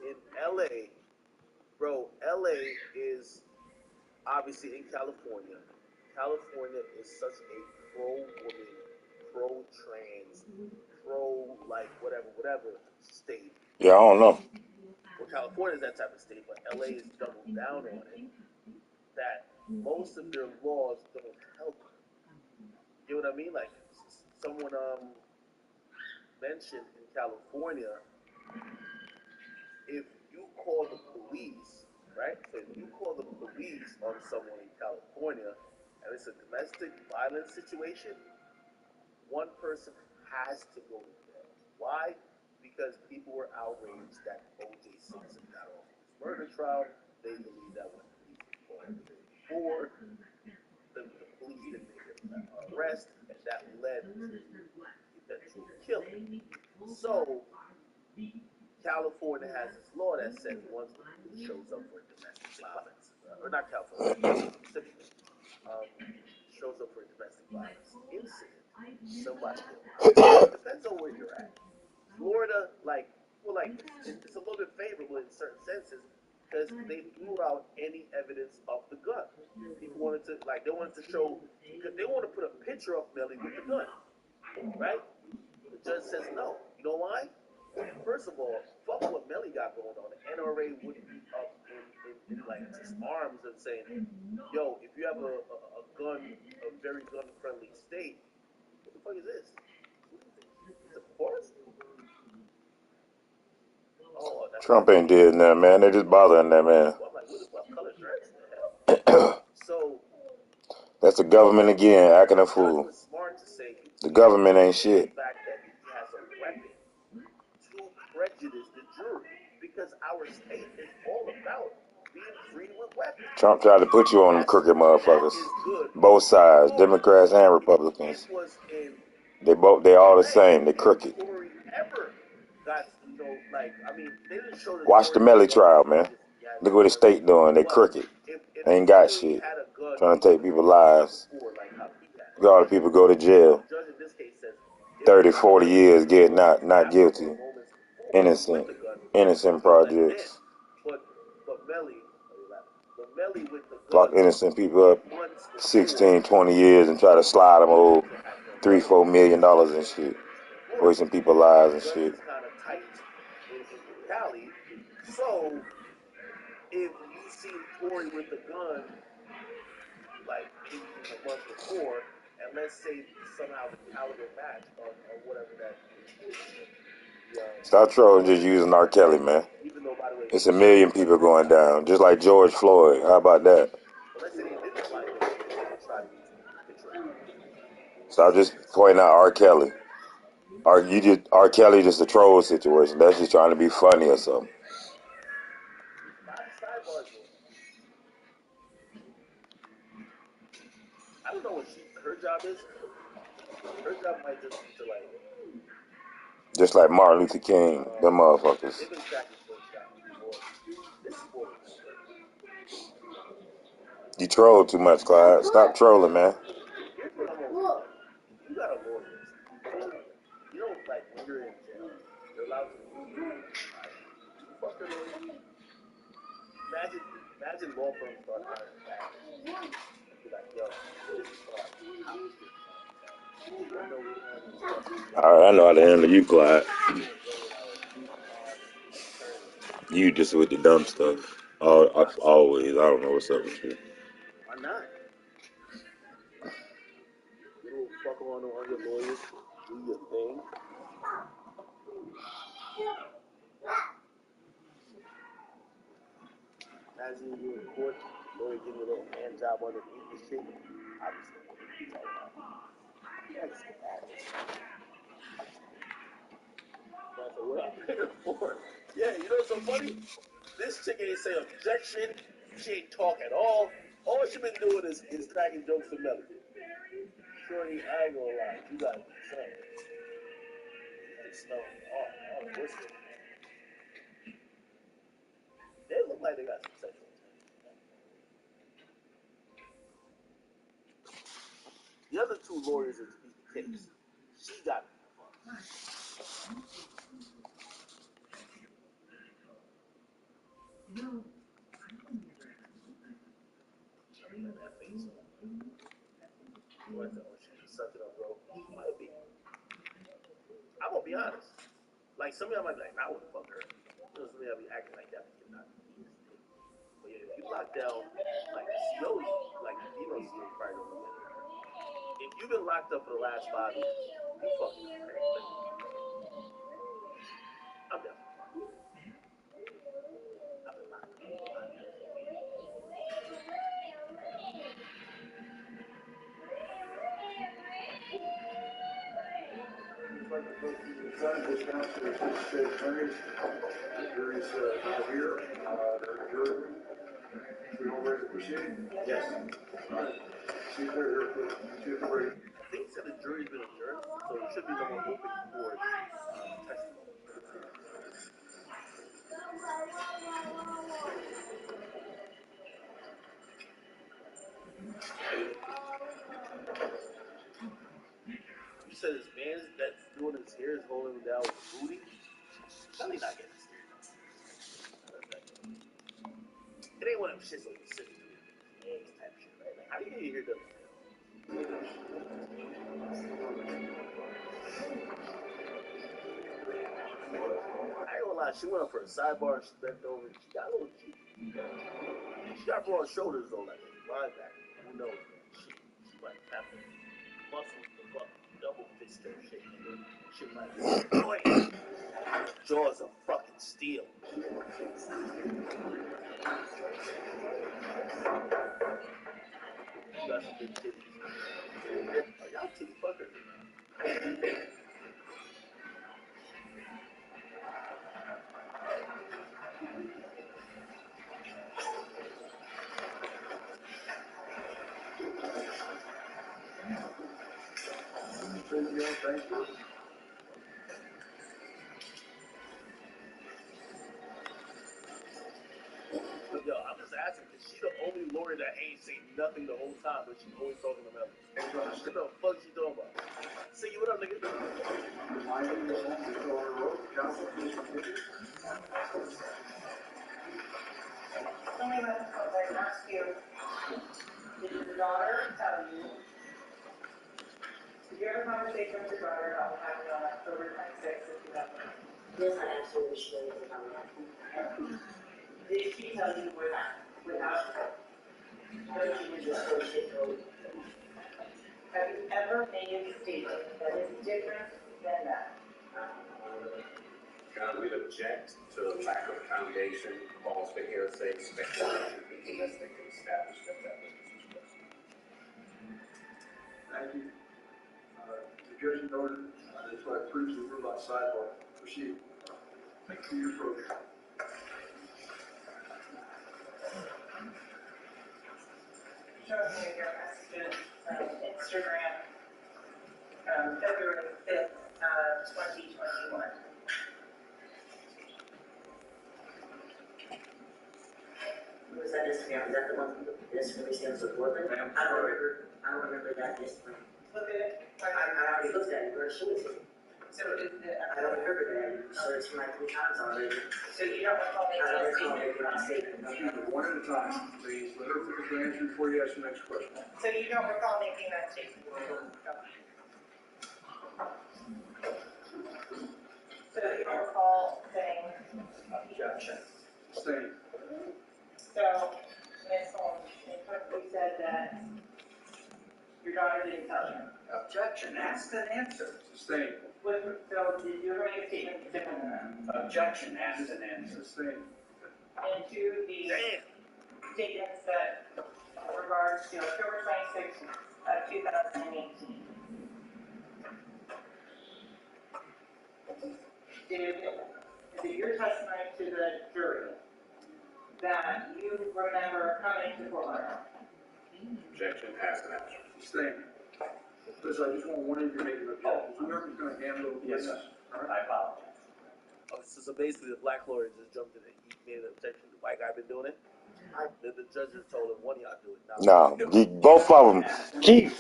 In LA, bro, LA is obviously in California. California is such a pro-woman, pro-trans, pro-like whatever state. Yeah, I don't know. Well, California is that type of state, but LA is doubled down on it. That most of their laws don't help. You know what I mean? Like someone mentioned in California, if you call the police, right? So if you call the police on someone in California and it's a domestic violence situation, one person has to go to jail. Why? Because people were outraged that O.J. Simpson got off his murder trial. They believe that when the police were called the day before, the police didn't make an arrest, and that led to eventual killing. So California has this law that says once the police shows up for domestic violence, or not California, specifically, shows up for a domestic violence incident, somebody will. It depends on where you're at. Florida, it's a little bit favorable in certain senses because they threw out any evidence of the gun. People wanted to, they want to put a picture of Melly with the gun, right? The judge says no. You know why? First of all, fuck what Melly got going on. The NRA wouldn't be up in like just arms and saying, yo, if you have a very gun-friendly state, what the fuck is this? It's a forest? Oh, Trump ain't did nothing, man. They just bothering that man. Well, I'm like, what color dress the hell? So that's the government again, acting a fool. Smart to say, the government ain't shit. The fact that he has a weapon to prejudice the jury, because our state is all about being free with weapons. Trump tried to put you on them crooked motherfuckers. Both sides, Democrats and Republicans. They all the same. They crooked. Watch the Melly trial, man. Look what the state doing. They crooked. They ain't got shit. Trying to take people's lives. Look at all the people go to jail. 30, 40 years, get not guilty. Innocent projects. Lock innocent people up 16, 20 years and try to slide them over $3, $4 million and shit. Wasting people's lives and shit. So, if you see Tory with the gun, like in a month before, and let's say somehow the caliber match or whatever that is, Stop trolling, just using R. Kelly, man. Even though, by the way, It's a million people going down, just like George Floyd. How about that? but let's say they didn't find him, they could try to portray him. Stop just pointing out R. Kelly. R. Kelly just a troll situation. That's just trying to be funny or something. Sidebars, I don't know what her job is. Her job might just be to like. Just like Martin Luther King, them motherfuckers. They've been tracking for this is more. You troll too much, Clyde. Stop trolling, man. Here's what I'm gonna say. You got a lawyer. You don't like when you're in jail. You're allowed to. You fuck your lawyer. Imagine law firms start hiring back. Be like, yo, this is what I know how to handle you, Clyde. You just with the dumb stuff. Always. I don't know what's up with you. Why not? You don't fuck on your lawyers. Do your thing. Imagine you in court, lawyer give you a little hand job underneath the shit. Obviously, what I'm paying for. Yeah, you know what's so funny? This chick ain't say objection. She ain't talk at all. All she been doing is cracking jokes for Melody. Shorty, I ain't gonna lie. You got something. Like snow. Oh, what's it? They look like they got some sexual tension. The other two lawyers that beat the case, she got that face on. What the suck it up, bro. Might be. I'm gonna be honest. Like some of y'all might be like, I wouldn't fuck her. You know, some of y'all be acting like that, but you're not. But yeah, if you lock down like CO, like you know, CO probably don't know that. If you've been locked up for the last 5 years, you fucking right? I'm definitely. I've been locked up for 5 years. Just downstairs, state attorneys, jury's not here, they're adjourned. We all ready to proceed? Yes. See if they're here, see if they're ready. I think he said the jury's been adjourned, so it should be no more open for testimony. You said his man that's doing his hair is holding him down with the booty? Probably not getting scared. It ain't one of them shits like sitting through his legs type shit, right? Like, how do you get your hair done? I ain't gonna lie, she went up for a sidebar and she bent over. She got a little cheek. She got broad shoulders though, like a linebacker. Who knows, man? She might have the muscles to fuck double fist her shit. She might be jaws of fucking steel. You got some big titties. Oh, y'all titty fuckers. Thank you. Yo, I'm just asking because she's the only lawyer that ain't saying nothing the whole time, but she's always talking to Melody. What the fuck she talking about? See you, what up, nigga? Tell me about the phone. I asked you, did your daughter tell you, did you have a conversation with your daughter about what happened on October 26th of 2009? Yes, I absolutely sure you about that. Did she tell you without But she was just so shit told. have you ever made a statement that is different than that? We object to lack of foundation, calls for hearsay, speculation, unless they can establish that that witness was present. Thank you. The judge noted, that's what I previously ruled on sidebar. Proceed. Thank you for your approach. Showing me your messages from Instagram, February 5th, 2021. Was that Instagram? Is that the one this really stands with Portland? I don't remember that Instagram. Look at it. I already looked at it. Where she was it? So is the, I don't remember that. You showed it to me like 3 times already. so you don't recall I don't making recall a making a statement? statement. One at a time, please. Let her finish her answer before you ask the next question. So you don't recall making that statement? So you don't recall saying Objection. Same. So, Ms. Holmes, you said that your daughter didn't tell you. Objection. Ask and answer. Sustained. So did you ever make a statement different than that? Objection. Ask and answer. Sustained. And to the statements that regards to October 26th of 2018. Did your testimony to the jury that you remember coming to Fort Lauderdale? Objection, ask and answer. Sustained. Listen, I just want one of you to make an objection. Whoever's going to handle the Yes, witness. sir. I apologize. So basically, the black lawyer just jumped in and he made an objection. The white guy been doing it. Then the judge just told him, one of y'all do it. No, both of them. Keep.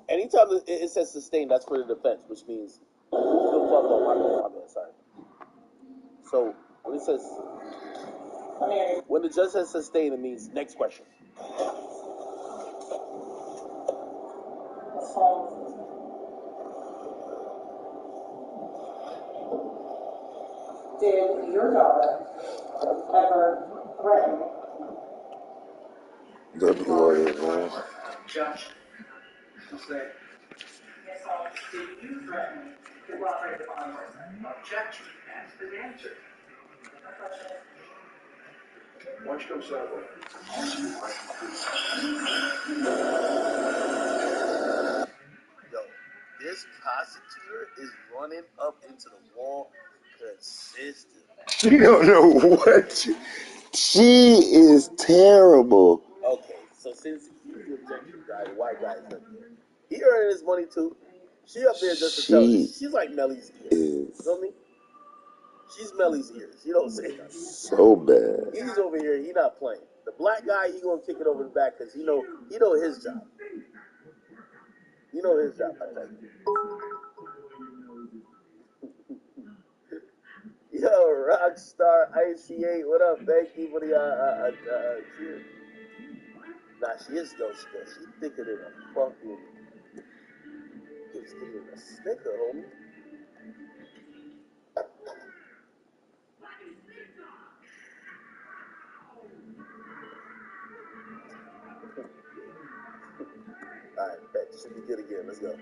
Anytime it says sustained, that's for the defense, which means my bad, sorry. So when it says, when the judge says sustained, it means next question. Did your daughter ever threaten Objection. Sustained. Ms. Holmes, did you threaten to cooperate with law enforcement? Objection. Ask and answer. Why don't you come sideways? Yo, this prosecutor is running up into the wall consistently. She don't know what. She is terrible. Okay, so since he's the objection guy, the white guy is up there. He earning his money too. She up there just to tell you. She's like Melly's ears. You feel me? She's Melly's ears. You don't say nothing. So bad. He's over here. He not playing. The black guy, he gonna kick it over the back because he know his job. You know his job. I tell you. Yo, Rockstar ICA, what up? Thank you for the cheer. Nah, she is though. She thicker than a fucking. It's thicker than a Snicker, homie. Alright, bet. Should be good again. Let's go.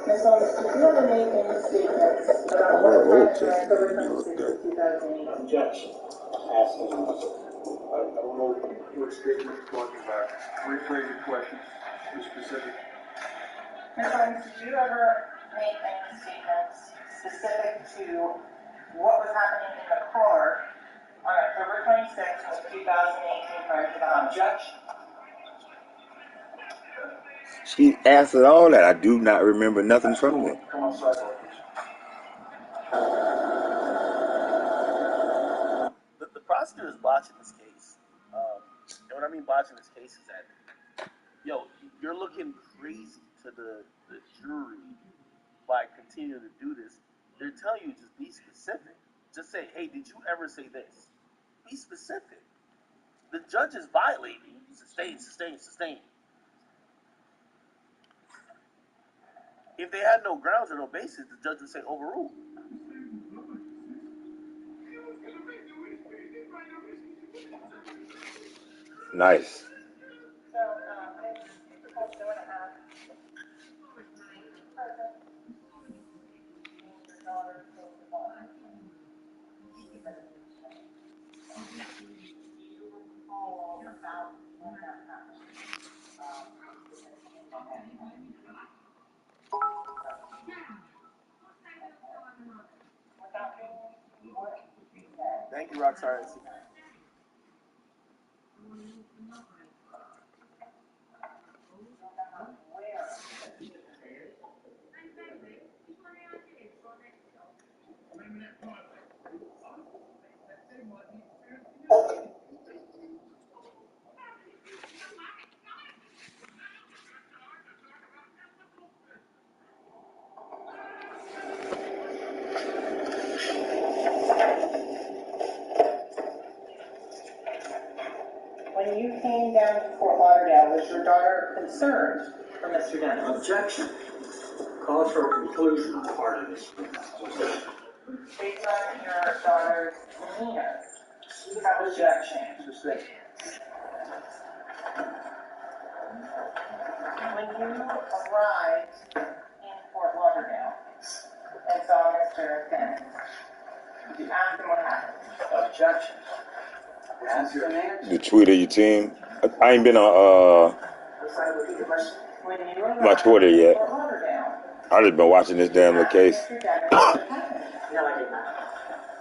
Ms. Holmes, did you ever make any statements about what happened on October 26th, 2018? Objection. Ask and answer. I don't know what statement you're talking about. Rephrase your question. Be specific. Ms. Holmes, did you ever make any statements specific to what was happening in the car on October 26th of 2018 prior to the objection? She answered all that. I do not remember nothing from it. Come on, sidebar, The prosecutor is botching this case. And what I mean botching this case is that, yo, you're looking crazy to the jury by continuing to do this. They're telling you just be specific. Just say, hey, did you ever say this? Be specific. The judge is violating. Sustain, sustain, sustain. If they had no grounds or no basis, the judge would say overrule. Nice. So, I also want to ask Thank you, Rockstar. When you came down to Fort Lauderdale, was your daughter concerned for Mr. Dennis? Objection. Calls for a conclusion on the part of this. Based on your daughter's demeanor, how was that changed? When you arrived in Fort Lauderdale and saw Mr. Dennis, you asked him what happened? Objection. Ask an answer. The tweet of your team. I ain't been on my Twitter yet. I just been watching this damn little case.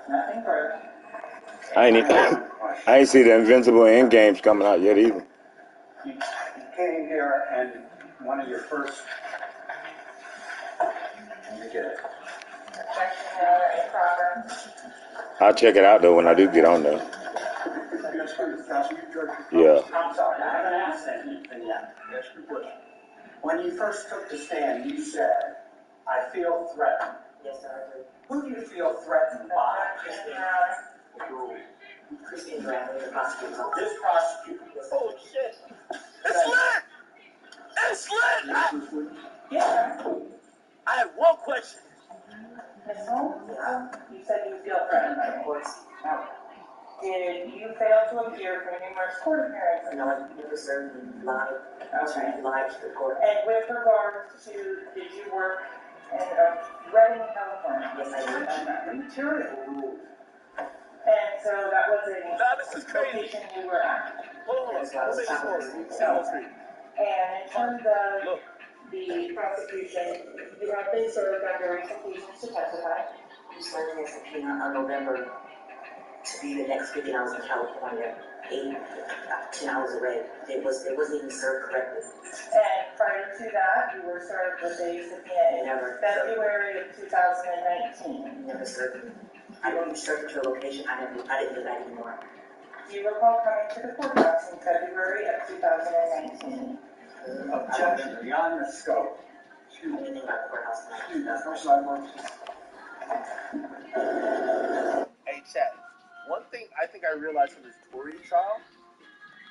Nothing further. I ain't see the Invincible Endgames coming out yet either. You came here and one of your first. Let me get it. I'll check it out though when I do get on there. Yeah. I'm sorry, I haven't asked anything yet. When you first took the stand, you said, I feel threatened. Yes, sir, I do. Who do you feel threatened by? Christine Brown, the prosecutor's office. This prosecutor. Oh, shit. It's lit! It's lit! Yeah. I have one question. Ms. Holmes, you said you feel threatened by me. Of course. Did you fail to appear for numerous court appearances? No, I never served in live. Okay. Live to the court. And with regards to, did you work in Redding, California? Yes, I did. The material. And so that was a location you were at. Hold on. And in terms of the prosecution, you have been served under subpoenas to testify. I'm serving a subpoena on November to be the next 15 hours in California, 10 hours away. It wasn't even served correctly. And prior to that, you were served with a subpoena in February of 2019. Never served me. I don't even serve to a location. I didn't do that anymore. Do you recall coming to the courthouse in February of 2019? Objection. Beyond the scope. Anything about the courthouse tonight? Hey, Chad. One thing I think I realized from this Tory trial,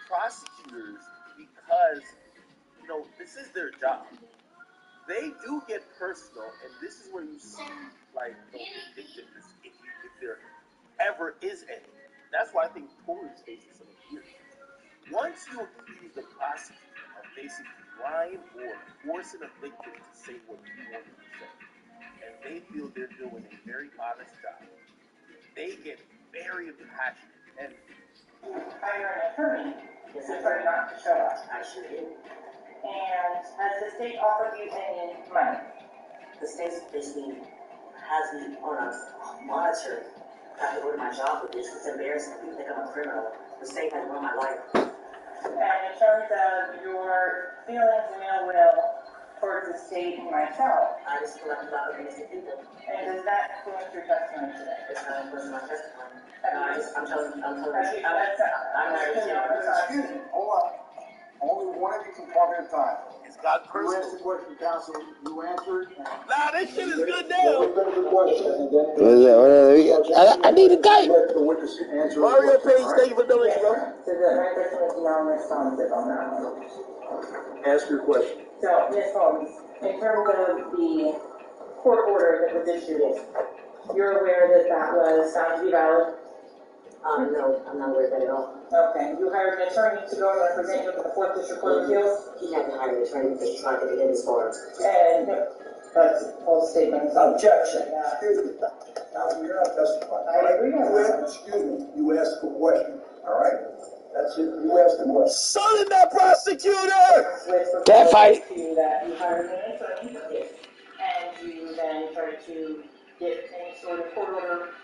prosecutors, because, this is their job, they do get personal, and this is where you see, vindictiveness, if there ever is any. That's why I think Tory's facing some years. Once you accuse the prosecutor of basically lying or forcing a victim to say what you want them to say, and they feel they're doing a very honest job, they get very passionate. And hire an attorney to try not to show up. I sure did. And has the state offered you any money? The state basically has me on a monitor. I have to go to my job with this. It's embarrassing. People think I'm a criminal. The state has run my life. And in terms of your feelings and ill will towards the state and myself, I just feel like a lot of innocent people. And does that influence your testimony today? It's not influencing my testimony. I'm telling you. Excuse me, hold on. Only one of you can talk at a time. It's got You personal. asked the question, counsel. You answered. Nah, this shit is good now. I need a guy. Mario Page, thank you for donating, bro. So the person is non-responsive on that one. Ask your question. So, Ms. Holmes, in terms of the court order that was issued, you're aware that that was found to be valid? No, I'm not aware of that at all. Okay. You hired an attorney to go and represent you with the 4th District Court of Appeals? He hadn't hired an attorney because he tried to get in his far. And that's false statement. Objection. Excuse me. Counsel, you're not testifying. I agree with that. Excuse me. You asked a question. All right? That's it. You asked a question. Son of that prosecutor! That fight. That you hired an attorney, and you then tried to get any sort of court order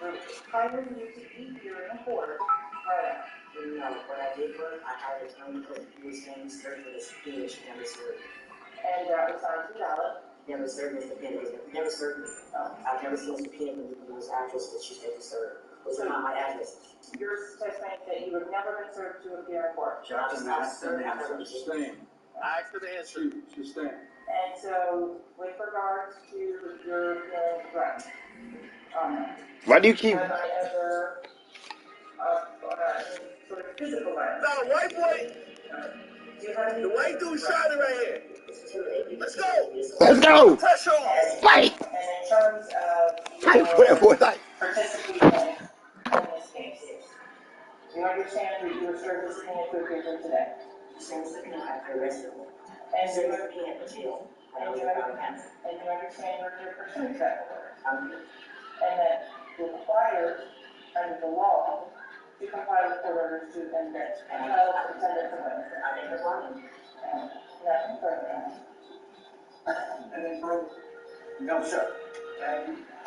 hiring you to be here in court right now? No, what I did was I hired an attorney because he was saying he's served with a subpoena she never served. And that was signed to ballot. Never served me a subpoena. Never served me. I've never seen a subpoena when it was address that she said to serve. Those are not my addresses. You're testifying that you have never been served to appear in court. I've served, I've never been Sustain. I asked her to answer. Sustain. And so, with regards to your feeling threat, Why do you keep? have I ever sort of physical violence? No, white boy. Do you have any? The white dude shot her right here. Let's go. Let's go. Pressure on. Fight. And in terms of Fight for that boy life. participating in this case, do you understand that you were served this subpoena to appear here today? Same subpoena I arrested him. And Same subpoena at the jail. I was about to happen. And you understand what you're pursuing that order? I'm good. And that you're required under the law to comply with court orders to admit child attendance and witnesses. I think it's wrong. Nothing further. And then, bro, no, sir.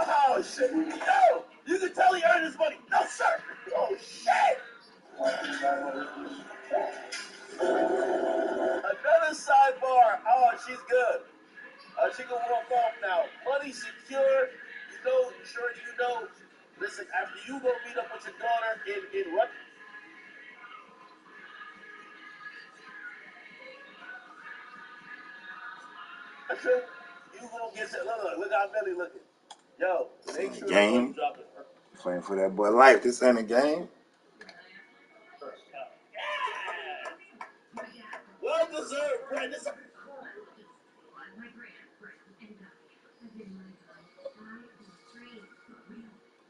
Oh, shit. No. You can tell he earned his money. No, sir. Oh, shit. Another sidebar. Oh, she's good. She can walk off now. Money secure. You know. Listen, after you go meet up with your daughter in Rutgers. You gonna get that? Look how Melly looking. Yo, make sure Game. you drop it. Playing for that boy life. This ain't a game. Well deserved, Brad.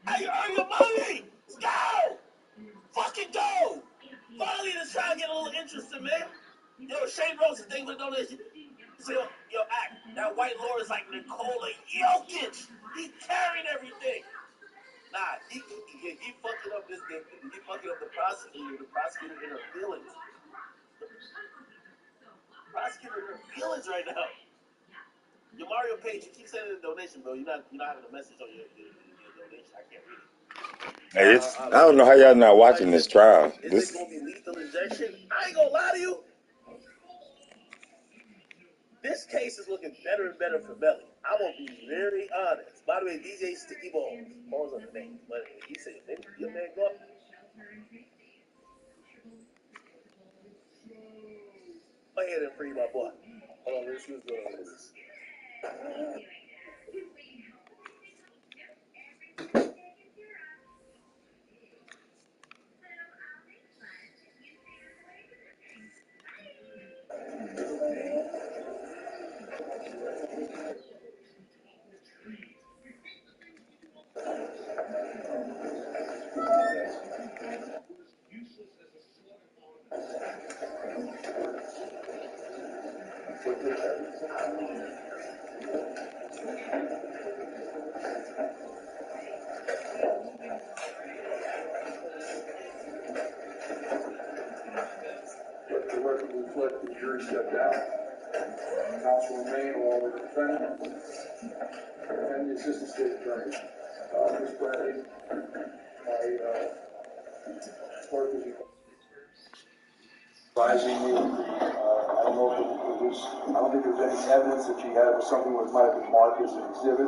Hey, you earn your money. Let's go. Fucking go. Finally, just try to get a little interest in, man. Yo, Shane Rose, thank you for the donation. So, yo, act. That white lord is like Nikola Jokic. He carried everything. Nah, he fucking up this game. He fucking up the prosecutor. The prosecutor in her feelings. The prosecutor in her feelings right now. Your Mario Page, you keep sending a donation, bro. You're not having a message on your donation. I can't read it. Hey, I don't know how y'all not watching this trial. Is it gonna be lethal injection? I ain't gonna lie to you. This case is looking better and better for Melly. I'm gonna be very honest. By the way, DJ Sticky Balls on the name, but he said your name go up. Go ahead and free my boy. Hold on, let's go on this. The record reflects the jury stepped down. Counsel remain along with the defendant and the assistant state attorney. Ms. Bradley, clerk is advising me. I don't think there was any evidence that she had something that might have been marked as an exhibit.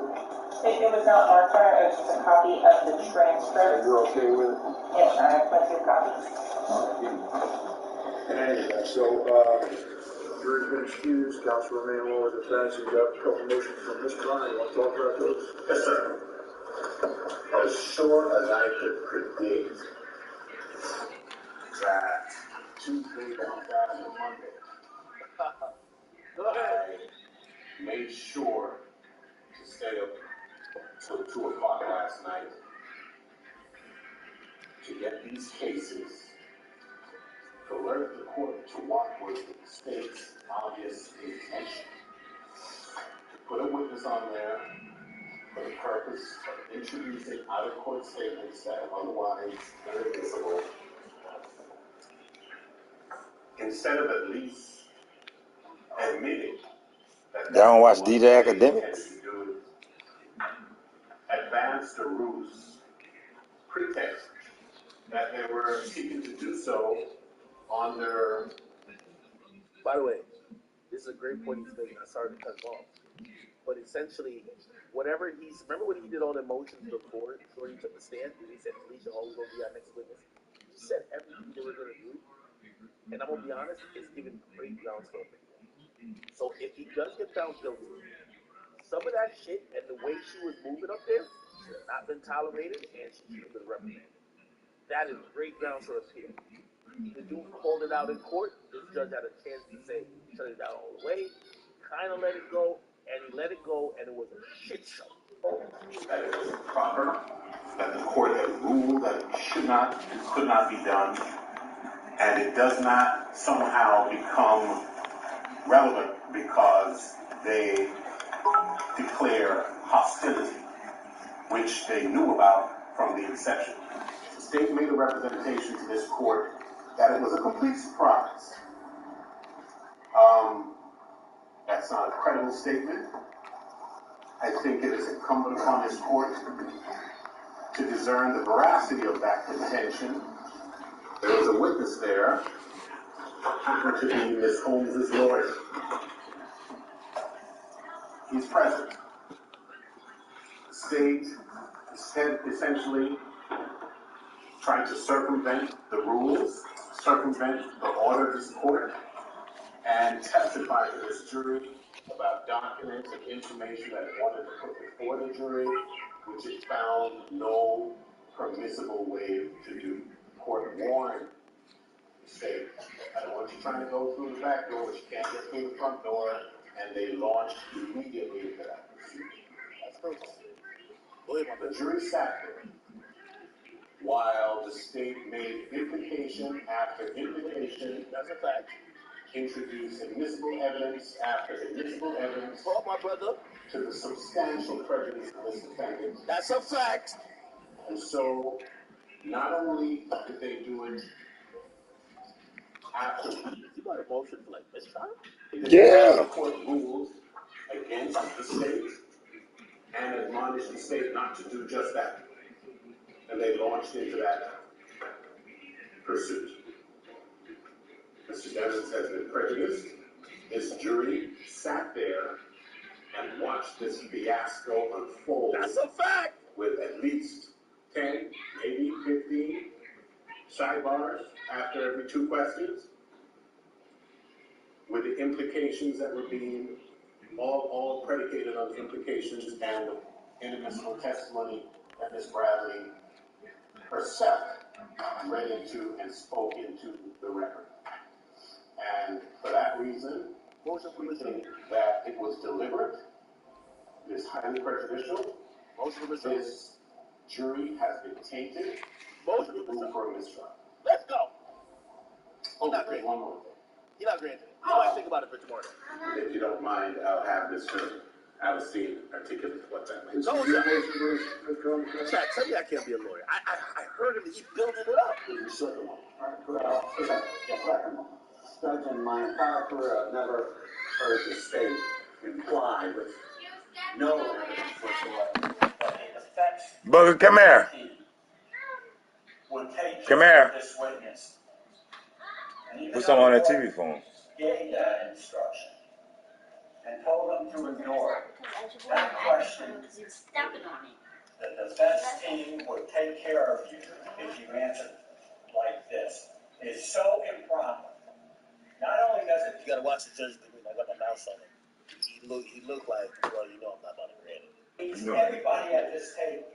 It was not marked, it was just a copy of the transcript. You're okay with it? Yes, I have plenty of copies. Anyway, so, jury's been excused, counsel remain along with the defense. You've got a couple motions from Ms. Klein. You want to talk about those? Yes, sir. As sure as I could predict that Tuesday down bad on Monday, I made sure to stay up till 2 o'clock last night to get these cases, to alert the court to what was the state's obvious intention. To put a witness on there for the purpose of introducing out-of-court statements that are otherwise inadmissible, instead of at least admitting that Y'all don't watch DJ Academics? advance the ruse pretext that they were seeking to do so on their. By the way, this is a great point he's making. I'm sorry to cut him off. But essentially, whatever remember when he did all the motions before he took the stand? And he said, Felicia always going to be our next witness. He said everything they were going to do. And I'm going to be honest, it's given great grounds for opinion. So if he does get found guilty, some of that shit and the way she was moving up there should have not been tolerated, and she should have been reprimanded. That is great grounds for appeal. The dude called it out in court. This judge had a chance to say, shut it down all the way, kind of let it go, and he let it go, and it was a shit show. That it was improper, that the court had ruled that it should not and could not be done, and it does not somehow become relevant because they declare hostility, which they knew about from the inception. The state made a representation to this court that it was a complete surprise. That's not a credible statement. I think it is incumbent upon this court to discern the veracity of that contention. There was a witness there, to be Ms. Holmes' lawyer. He's present. The state is essentially trying to circumvent the rules, circumvent the order of this court, and testify to this jury about documents and information that it wanted to put before the jury, which it found no permissible way to do. The court warned the state, I don't want you trying to go through the back door, but you can't get through the front door, and they launched immediately into that pursuit. That's crazy. The jury sat there while the state made implication after implication, that's a fact, introduced admissible evidence after admissible evidence, my brother, to the substantial prejudice of this defendant. That's a fact. And so, not only did they do it after you got a motion for like mistrial? Yeah. The court ruled against the state and admonished the state not to do just that. And they launched into that pursuit. Mr. Evans has been prejudiced. This jury sat there and watched this fiasco unfold. That's a fact! With at least 10, maybe 15 sidebars after every 2 questions, with the implications that were being all predicated on the implications and inadmissible testimony that Ms. Bradley herself read into and spoke into the record. And for that reason, we think that it was deliberate, it is highly prejudicial. This jury has been tainted. Motion for a mistrial. Let's go. Oh, not granted. One more thing. You're not granted. You might think about it for tomorrow. If you don't mind, I'll have Mr. Alcine articulate what that means. Told you. Chad, tell me I can't be a lawyer. I heard him. He building it up. Judge, in my entire career, I've never heard the state imply with no evidence whatsoever that a defense Booger, come here. would take Come here. this witness. Put something on that TV phone. Gave that instruction and told them to ignore it. That question, the defense team would take care of you if you answered like this, is so improper. Not only does it, you gotta watch the judge. I got my mouse on him. He looked like, well, you know I'm not about to grant it. he's everybody at this table.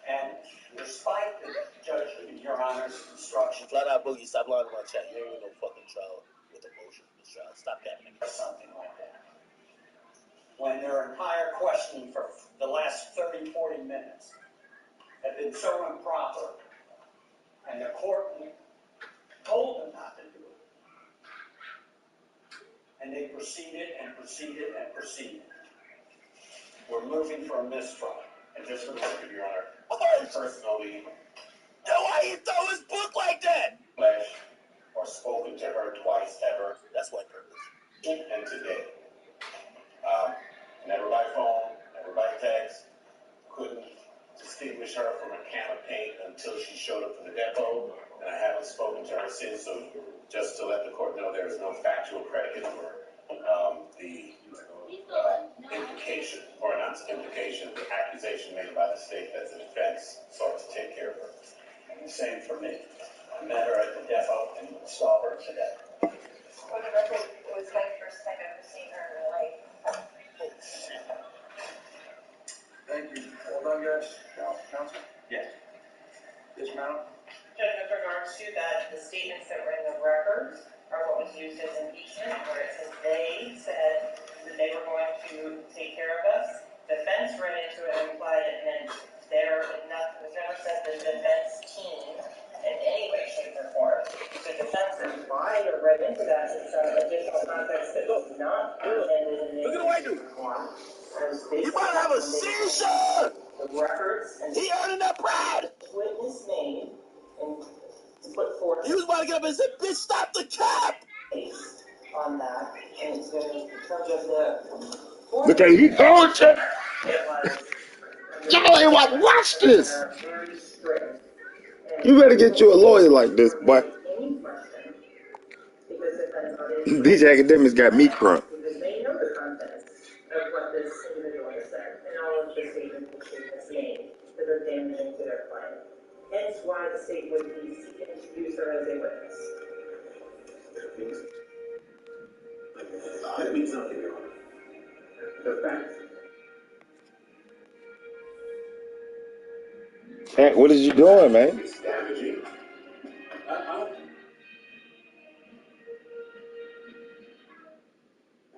And despite the judge, your Honor's instruction, Flat out boogie, stop lying to my chat. You ain't no fucking trial with emotion in this trial. Stop that, nigga. or something like that. When their entire questioning for the last 30, 40 minutes had been so improper, and the court told them not to do it. And they proceeded and proceeded and proceeded. We're moving for a mistrial. And just for the record, Your Honor, I personally, why you throw his book like that? or spoken to her twice ever. That's white privilege. And today. Never by phone, never by text. Couldn't distinguish her from a can of paint until she showed up to the depot, and I haven't spoken to her since. So just to let the court know, there is no factual predicate for the implication, or not implication, the accusation made by the state that the defense sought to take care of her. And the same for me. I met her at the depot and saw her today. For the record, it was my first time ever seeing her in real life. Thank you. Well done, guys. Counsel? Yes. Yes, madam? Judge, with regards to that, the statements that were in the records are what was used as impeachment, where it says they said that they were going to take care of us. Defense read into it and implied it meant it was never said the defense team in any way, shape, or form. The defense implied or read into that some additional context that was not intended in the impeachment form. You might have a seizure! The records and he earning that pride! Witness made and to put forth. He was about to get up and say, bitch, stop the cap! Based on that, and it's going in terms of the. Look at he coaching. Y'all ain't watch this. You better get you a lawyer like this, boy. These academics got me crunk. Because they know the contents of what this individual has said and all of the statements the state has made that are damaging to their client. Hence why the state would be seeking to use her as a witness. That means nothing, Your Honor. The facts. Hey, what is you doing, man? It's damaging. I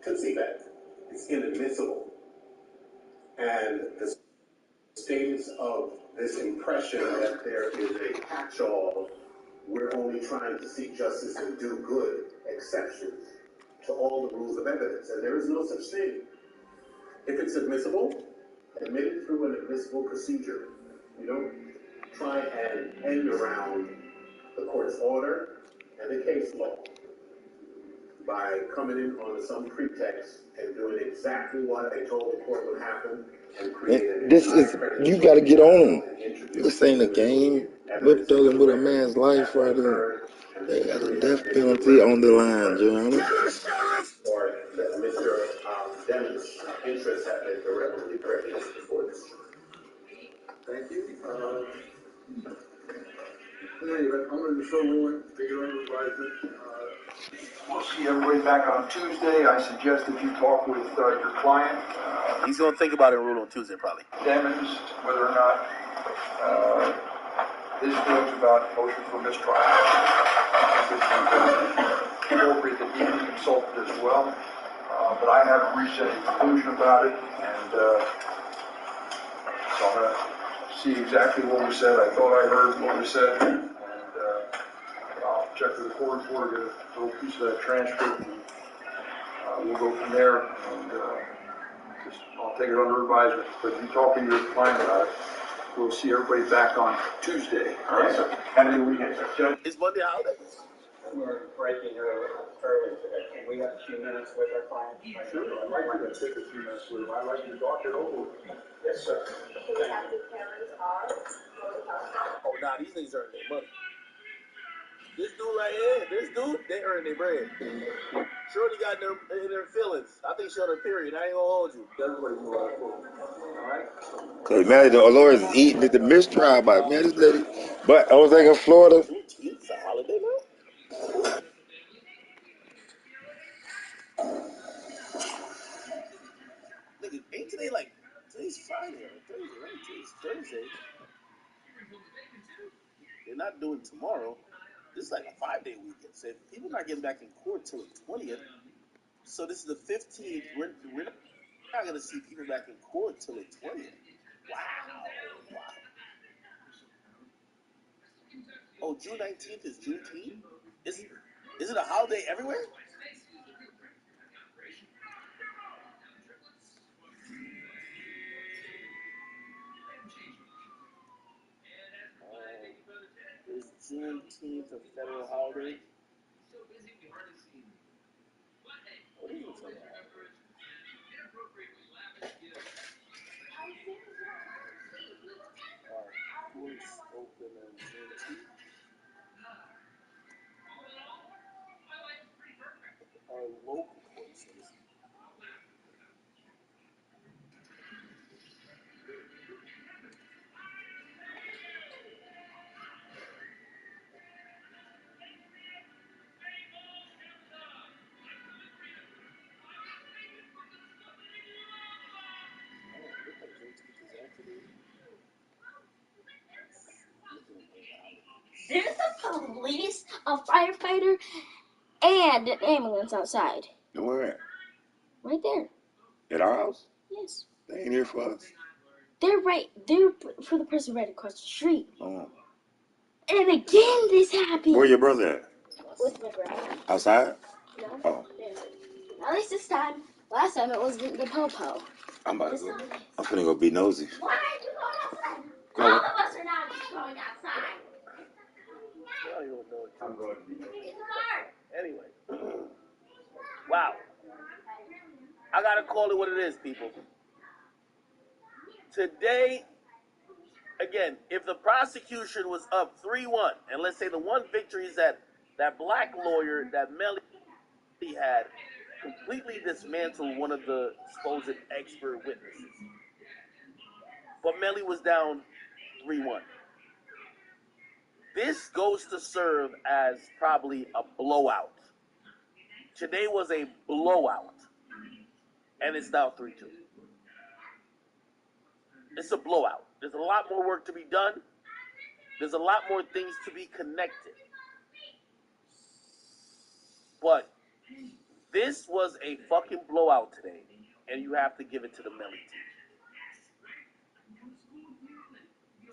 concede that. It's inadmissible. And the statements of this impression that there is a catch-all, we're only trying to seek justice and do good exceptions to all the rules of evidence. And there is no such thing. If it's admissible, admit it through an admissible procedure. You don't try and end around the court's order and the case law by coming in on some pretext and doing exactly what I told the court would happen and creating. This is, you got to get on. This ain't a game. We're dealing with a man's life right here. They got a death penalty on the line, Your Honor. Or that Mr. Dennis' interests have been directly prejudiced before this. Thank you. Anyway, I'm going to defer ruling, figure out advisement. We'll see everybody back on Tuesday. I suggest that you talk with your client. He's going to think about it and rule on Tuesday, probably. Examines whether or not his feelings about motion for mistrial. It's appropriate that he be consulted as well. But I haven't reached any conclusion about it, and so I'm going to see exactly what was said. I thought I heard what was said, and I'll check with the court report, get a little piece of that transcript, and we'll go from there. And I'll take it under advisement. But if you talk to your client about it, we'll see everybody back on Tuesday. All right, sir. Have a good weekend, sir. It's Monday holiday. We're breaking early today. Can we have a few minutes with our client? Sure, I'd like to take a few minutes with him. I'd like to talk it over. Yes, sir. Oh, nah, these niggas earn their money. This dude right here, they earn their bread. Shorty got in their feelings. I think she on her period. I ain't gonna hold you. Everybody know how to vote. All right? Hey, man, the lawyers is eating at the mistrial by, man, this lady. But I was thinking Florida. It's a holiday now. Nigga, ain't today like, today's Friday or Thursday, right? Today's Thursday. They're not doing tomorrow. This is like a 5-day weekend. So if people not getting back in court till the 20th, so this is the 15th. We're not going to see people back in court till the 20th. Wow. Oh, June 19th is Juneteenth? Is it a holiday everywhere? Is Juneteenth a federal holiday? What are you talking about? local court system. There's a police, a firefighter, and an ambulance outside. Where at? Right there. At our house? Yes. They ain't here for us. They're for the person right across the street. Oh. And again, this happened. Where your brother at? With my brother. Outside? No. Oh. At least this time. Last time it was the po-po. I'm finna go be nosy. Why are you going outside? All of us are not going outside. I don't know. I'm going to be nosy. It's hard. Anyway. Wow. I gotta call it what it is, people. Today, again, if the prosecution was up 3-1, and let's say the one victory is that black lawyer that Melly had completely dismantled one of the supposed expert witnesses. But Melly was down 3-1. This goes to serve as probably a blowout. Today was a blowout. And it's now 3-2. It's a blowout. There's a lot more work to be done. There's a lot more things to be connected. But this was a fucking blowout today, and you have to give it to the Melly team.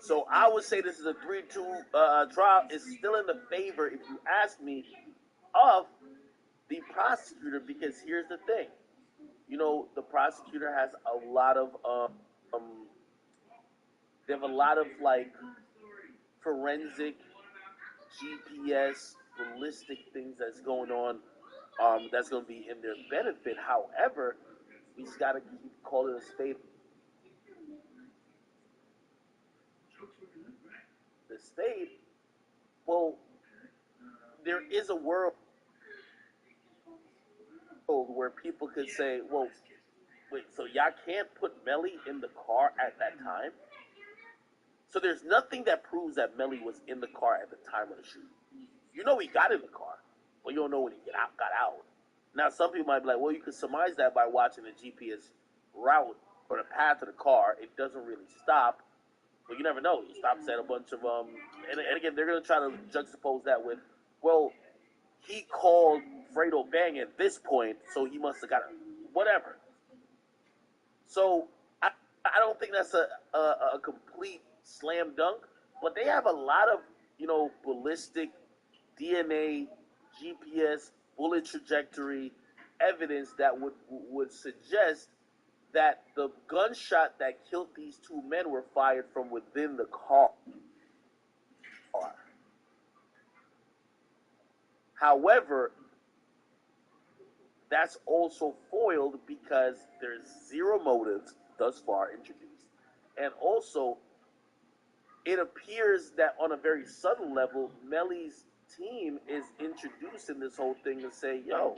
So I would say this is a 3-2 trial. It's still in the favor, if you ask me, of the prosecutor, because here's the thing. You know, the prosecutor has a lot of they have a lot of like forensic GPS ballistic things that's going on, that's going to be in their benefit. However, we just got to keep calling a spade the spade. Well, there is a world where people could say, well, wait, so y'all can't put Melly in the car at that time? So there's nothing that proves that Melly was in the car at the time of the shooting. You know he got in the car, but you don't know when he got out. Now, some people might be like, well, you can surmise that by watching the GPS route or the path of the car. It doesn't really stop, but you never know. He stops at a bunch of, and again, they're going to try to juxtapose that with, well, he called Fredo Bang at this point, so he must have got whatever. So I don't think that's a complete slam dunk, but they have a lot of, you know, ballistic, DNA, GPS, bullet trajectory evidence that would suggest that the gunshot that killed these two men were fired from within the car. However, that's also foiled because there's zero motives thus far introduced. And also, it appears that on a very subtle level, Melly's team is introducing this whole thing to say, yo,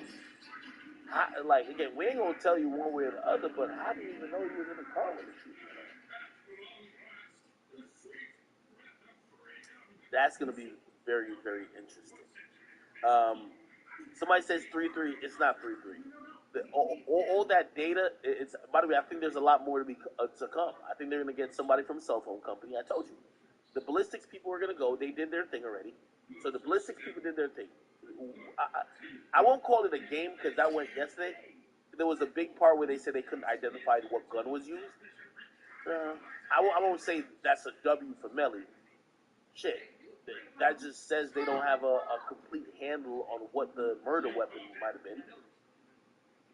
like, again, we ain't going to tell you one way or the other, but how do you even know he was in the car with the shooter? That's going to be very, very interesting. Somebody says 3-3. It's not 3-3. All that data, it's, by the way, I think there's a lot more to come. I think they're going to get somebody from a cell phone company. I told you. The ballistics people are going to go. They did their thing already. So the ballistics people did their thing. I won't call it a game because that went yesterday. There was a big part where they said they couldn't identify what gun was used. I won't say that's a W for Melly. Shit. That just says they don't have a complete handle on what the murder weapon might have been.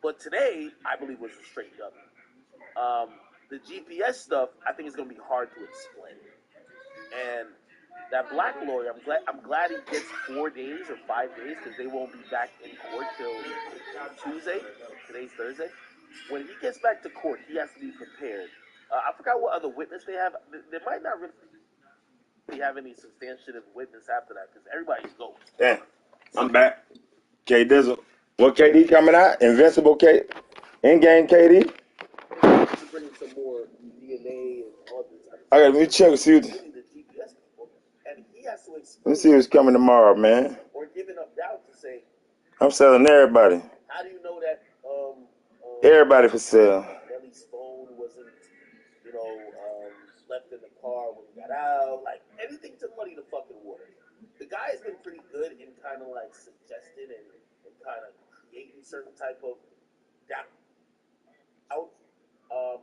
But today, I believe, was a straight W. The GPS stuff, I think, is going to be hard to explain. And that black lawyer, I'm glad he gets 4 days or 5 days because they won't be back in court till Tuesday. Today's Thursday. When he gets back to court, he has to be prepared. I forgot what other witness they have. They might not really have any substantive witness after that because everybody goes. Yeah, I'm back. K Dizzle. What KD coming out? Invincible K, in-game KD. Bringing some more DNA and all this. All right, let me check. See. The GPS people, and he has to explain. Let me see what's coming tomorrow, man. Or giving up doubt to say. I'm selling everybody. How do you know that? Everybody for sale. Nelly's phone wasn't, left in the car when he got out. Like anything to muddy the fucking water. The guy has been pretty good in kind of like suggesting and kind of creating certain type of doubt.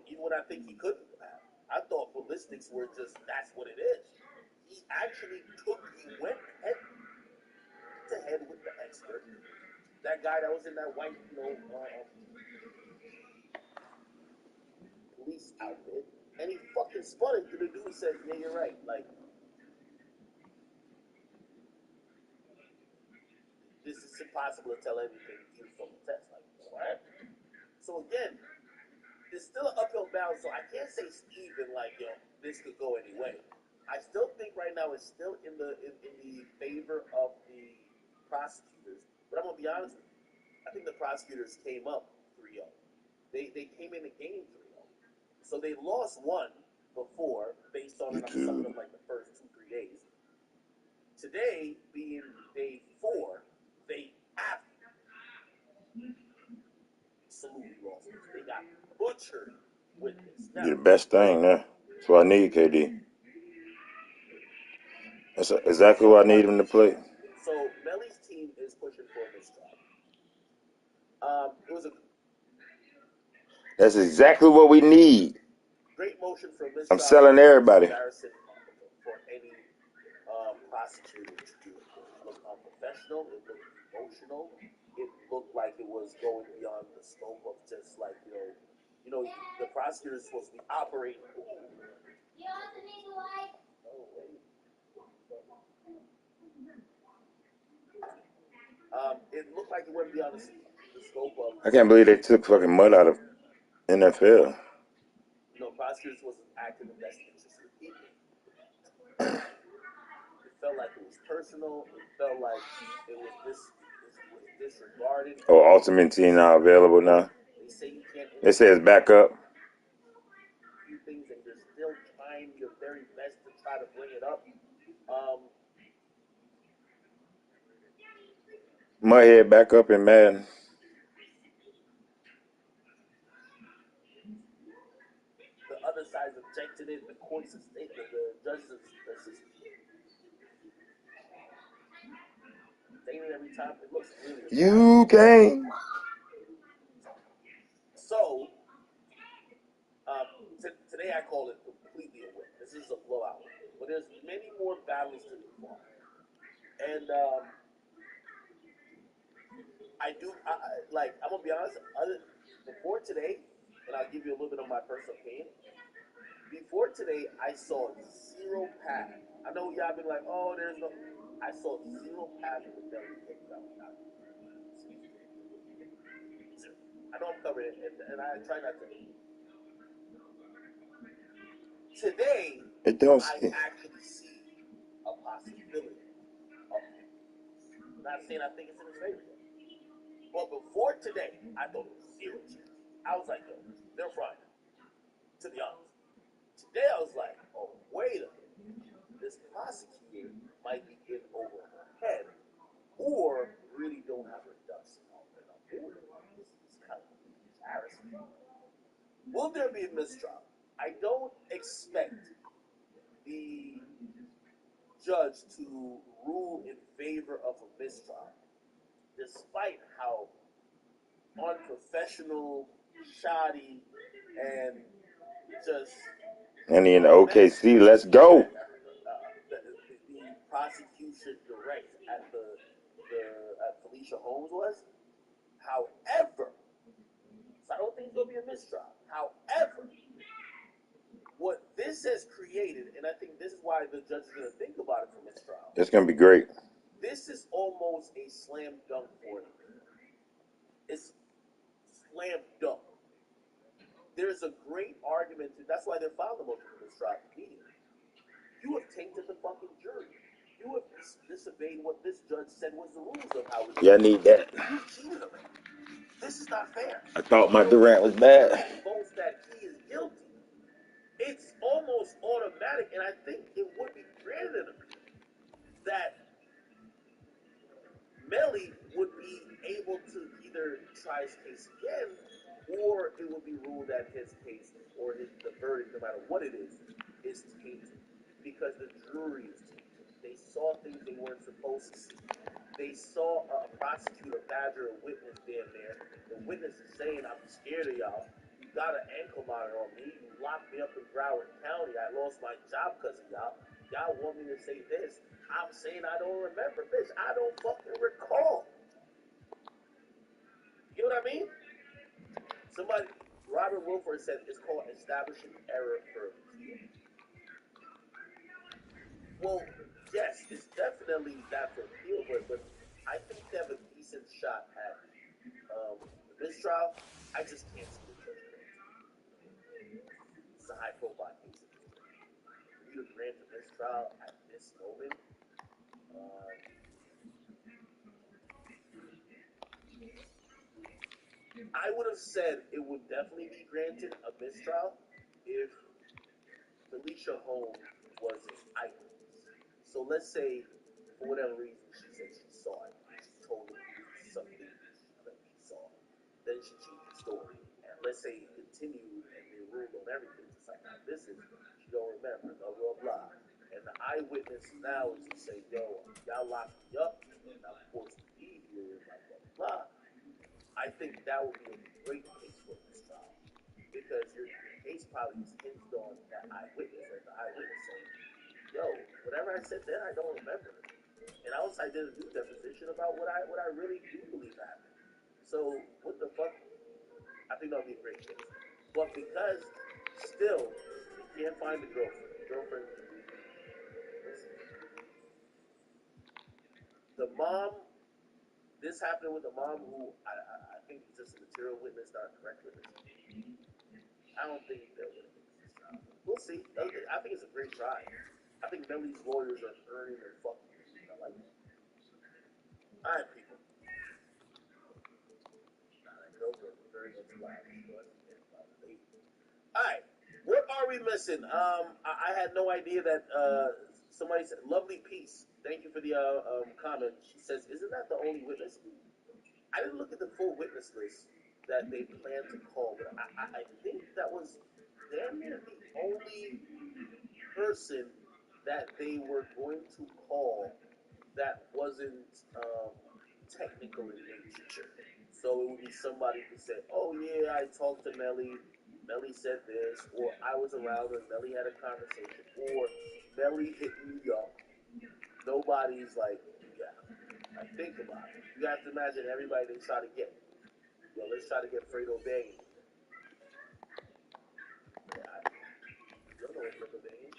Even when I think he couldn't have. I thought ballistics were just, that's what it is. He actually went head to head with the expert. That guy that was in that white, police outfit. And he fucking spun it to the dude and said, yeah, you're right. Like, this is impossible to tell everything even from the test. Like, what? So again, it's still an uphill battle, so I can't say Steven, like, this could go any way. I still think right now it's still in the favor of the prosecutors. But I'm going to be honest with you. I think the prosecutors came up 3-0. They came in the game 3-0. So they lost one before, based on, and I'm summing up like the first 2-3 days. Today, being day 4, they absolutely lost this. They got butchered with this. Now, You're the best thing, man. That's what I need, KD. That's exactly what I need him to play. So Melly's team is pushing for this job. It was a That's exactly what we need. great motion for Miss. I'm selling everybody. Embarrassing for any prosecutor to do it. It looked unprofessional. It looked emotional. It looked like it was going beyond the scope of just like the prosecutor is supposed to be operating. It looked like it went beyond the scope of. I can't believe they took fucking mud out of NFL. Prosecutors wasn't acting in the best interest of the people. It felt like it was personal. It felt like it was disregarded. Oh, Ultimate Team now available now. They say you can't. They say it's back up. Few things, and you're still trying your very best to try to bring it up. Mudhead back up in Madden. The other side's objected it. The courts have stated the judges stated every time. It looks really. You can't. So today I call it completely a win. This is a blowout, but there's many more battles to be fought, and I'm gonna be honest. Before today, and I'll give you a little bit of my personal opinion. Before today, I saw zero path. I know y'all been like, oh, there's no. I saw zero path in the belly taking out. I know I'm covering it, and I try not to. Today, I actually see a possibility of it. I'm not saying I think it's in his favor yet. But before today, I thought it was zero chance. I was like, yo, they're frying. To be honest. Today, I was like, oh, wait a minute. This prosecutor might be in over her head or really don't have her ducks in order. This is kind of embarrassing. Will there be a mistrial? I don't expect the judge to rule in favor of a mistrial, despite how unprofessional, shoddy, and just. And in the OKC, let's go. The prosecution direct at at Felicia Holmes was. However, so I don't think it's going to be a mistrial. However, what this has created, and I think this is why the judge is going to think about it for mistrial. It's going to be great. This is almost a slam dunk for him. It's slam dunk. There's a great argument. That's why they're filing a motion for mistrial immediately. You have tainted the fucking jury. You have disobeyed what this judge said was the rules of how it Yeah, I need that. You cheated on him. This is not fair. I thought my Durant was bad. Votes that he is guilty. It's almost automatic, and I think it would be granted an appeal that Melly would be able to either try his case again, or it would be ruled that his case or the verdict, no matter what it is tainted because the jury is tainted. They saw things they weren't supposed to see. They saw a prosecutor badger a witness damn near. The witness is saying, "I'm scared of y'all. You got an ankle monitor on me. You locked me up in Broward County. I lost my job because of y'all. Y'all want me to say this. I'm saying I don't remember. Bitch, I don't fucking recall." You know what I mean? Somebody, Robert Wilford said it's called establishing error for appeal. Well, yes, it's definitely that for appeal, but I think they have a decent shot at this trial. I just can't see the judge granting. It's a high-profile case. For you to grant a mistrial at this moment, I would have said it would definitely be granted a mistrial if Felicia Holmes was his eyewitness. So let's say, for whatever reason, she said she saw it. She told him something that she saw. Then she changed the story. And let's say it continued and they ruled on everything. It's like, now this is, she don't remember, blah, blah, blah. And the eyewitness now is to say, yo, y'all locked me up and I'm forced to be here, blah, blah, blah. I think that would be a great case for this trial. Because your case probably is hinged on that eyewitness, or the eyewitness saying, yo, whatever I said then, I don't remember. And also I did a new deposition about what I really do believe happened. So what the fuck? I think that would be a great case. But because still you can't find the girlfriend. The mom, this happened with the mom who I think is just a material witness, not a correct witness. I don't think they'll win this trial. We'll see. I think it's a great try. I think Melly's lawyers are earning their fucking fees. I like it. All right, people. All right, what are we missing? I had no idea that somebody said, "Lovely piece." Thank you for the comment. She says, "Isn't that the only witness?" I didn't look at the full witness list that they plan to call, but I think that was damn near the only person that they were going to call that wasn't technical in nature. So it would be somebody who said, "Oh yeah, I talked to Melly. Melly said this," or "I was around and Melly had a conversation," or "Melly hit me up." Nobody's like, yeah. Like, think about it. You have to imagine everybody they try to get. Yo, let's try to get Fredo Bang. Yeah, you don't know what Fredo Bang is.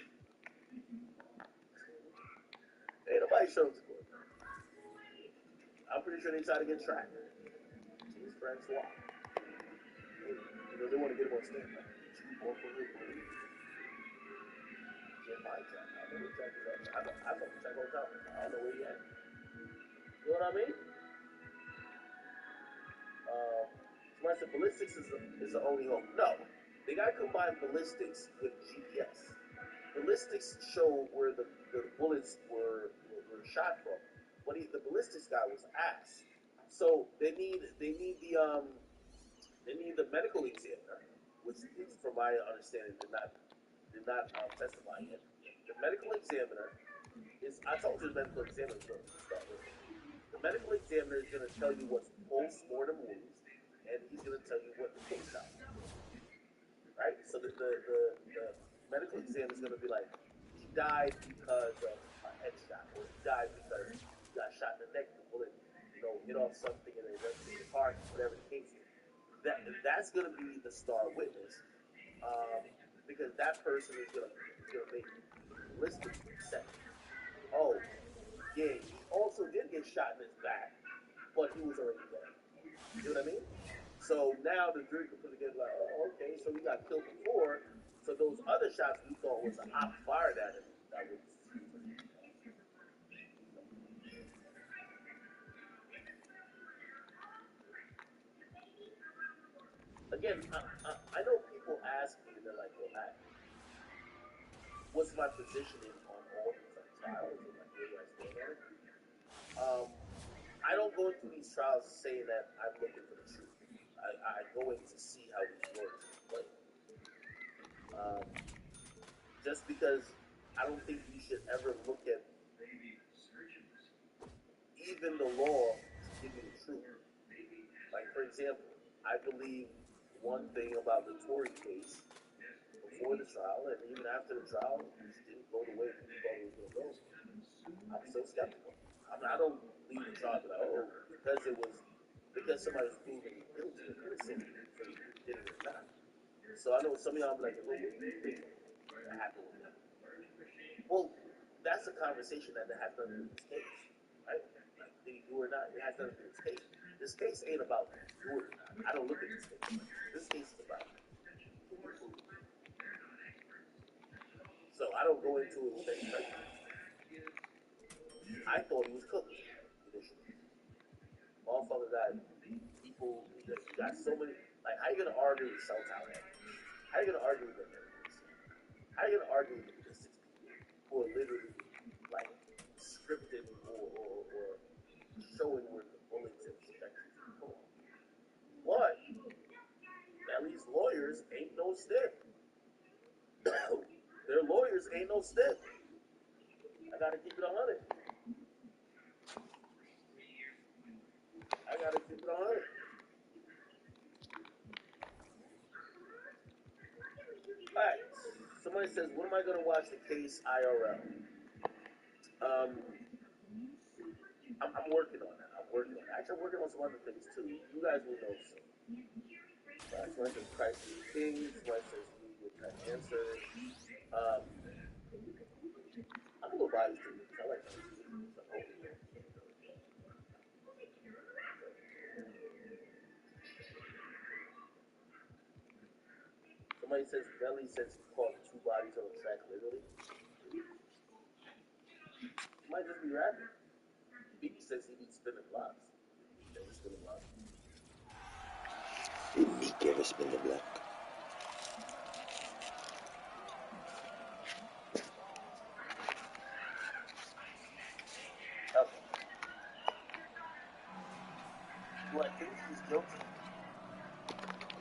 Ain't nobody shows to court. I'm pretty sure they try to get Track. James Francois. You know, they want to get him on stand. Like, or for real, get my Track. I know what Track is at. I fuck with Track all the time. I don't know where he at. You know what I mean? Somebody said ballistics is the only hope. No. They got to combine ballistics with GPS. Ballistics show where the bullets were shot from. But the ballistics guy was ass. So they need the medical examiner, which is, from my understanding, did not testify yet. The medical examiner is, I told you the medical examiner is going to start with. The medical examiner is going to tell you what's post-mortem wounds, and he's going to tell you what the case out. Right? So the medical examiner is going to be like, he died because of a headshot, or he died because he got shot in the neck, the bullet, hit off something and it went through his heart, whatever the case is. That's going to be the star witness, because that person is going to make ballistics set. Oh, yeah, he also did get shot in his back, but he was already dead. You know what I mean? So now the jury can put together like, oh, okay, so he got killed before. So those other shots we thought was the op fired at him, that was again, I know people ask me, they're like, well, Matt, what's my positioning on all these like trials and like where do I stand on it? I don't go into these trials saying that I'm looking for the truth. I go in to see how these lawyers play. Just because I don't think you should ever look at even the law to give you the truth. Like, for example, I believe one thing about the Tory case before the trial and even after the trial, it didn't go the way people thought it was going to go. I'm still skeptical. I don't leave the trial like, oh, because somebody was proven guilty or innocent, so you did it or not. So I know some of y'all be like, well, what do you think that happened with that? Well, that's a conversation that has nothing to do with this case, right? Like, did he do or not? It has nothing to do with this case. This case ain't about do it or not. I don't look at this case. This case is about can you prove it? So I don't go into it with any prejudice. I thought he was cooked initially. Motherfucker got people, you got so many, like, how you gonna argue with cell tower? How you gonna argue with them? How you gonna argue with the 6 people who are literally, like, scripted or showing where the bullets and trajectories are going? But Melly's lawyers ain't no stiff. Their lawyers ain't no stiff. I gotta keep it 100. I gotta keep it 100. Alright, somebody says, when am I gonna watch the case IRL? I'm working on that. Actually, I'm working on some other things too. You guys will know soon. Somebody says Christ is King. Somebody says we need to get answers. I'm gonna go buy these things. I like these things. Somebody says Belly says he caught 2 bodies on the track literally. He might just be rapping. Biggie says he needs spinning blocks. Never spinning blocks. He never spin the block. Okay. Do I think he's guilty?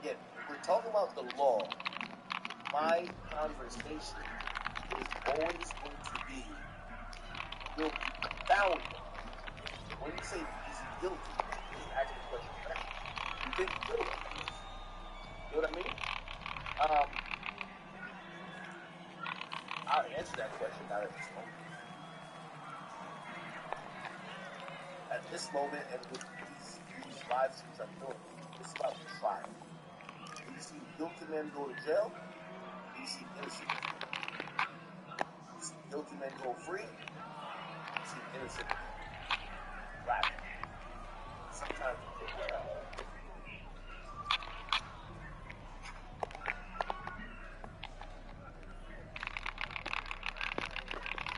Again, if we're talking about the law, my conversation is always going to be guilty, found. When you say is he guilty, just asking the question, right? You think he's guilty? You know what I mean? I'll answer that question not at this moment. At this moment, and with these live streams I'm doing, it's about trial. Do you see guilty men go to jail? Do you see innocent men? Do you see guilty men go free? Do you see innocent men rapping? Sometimes you take that out.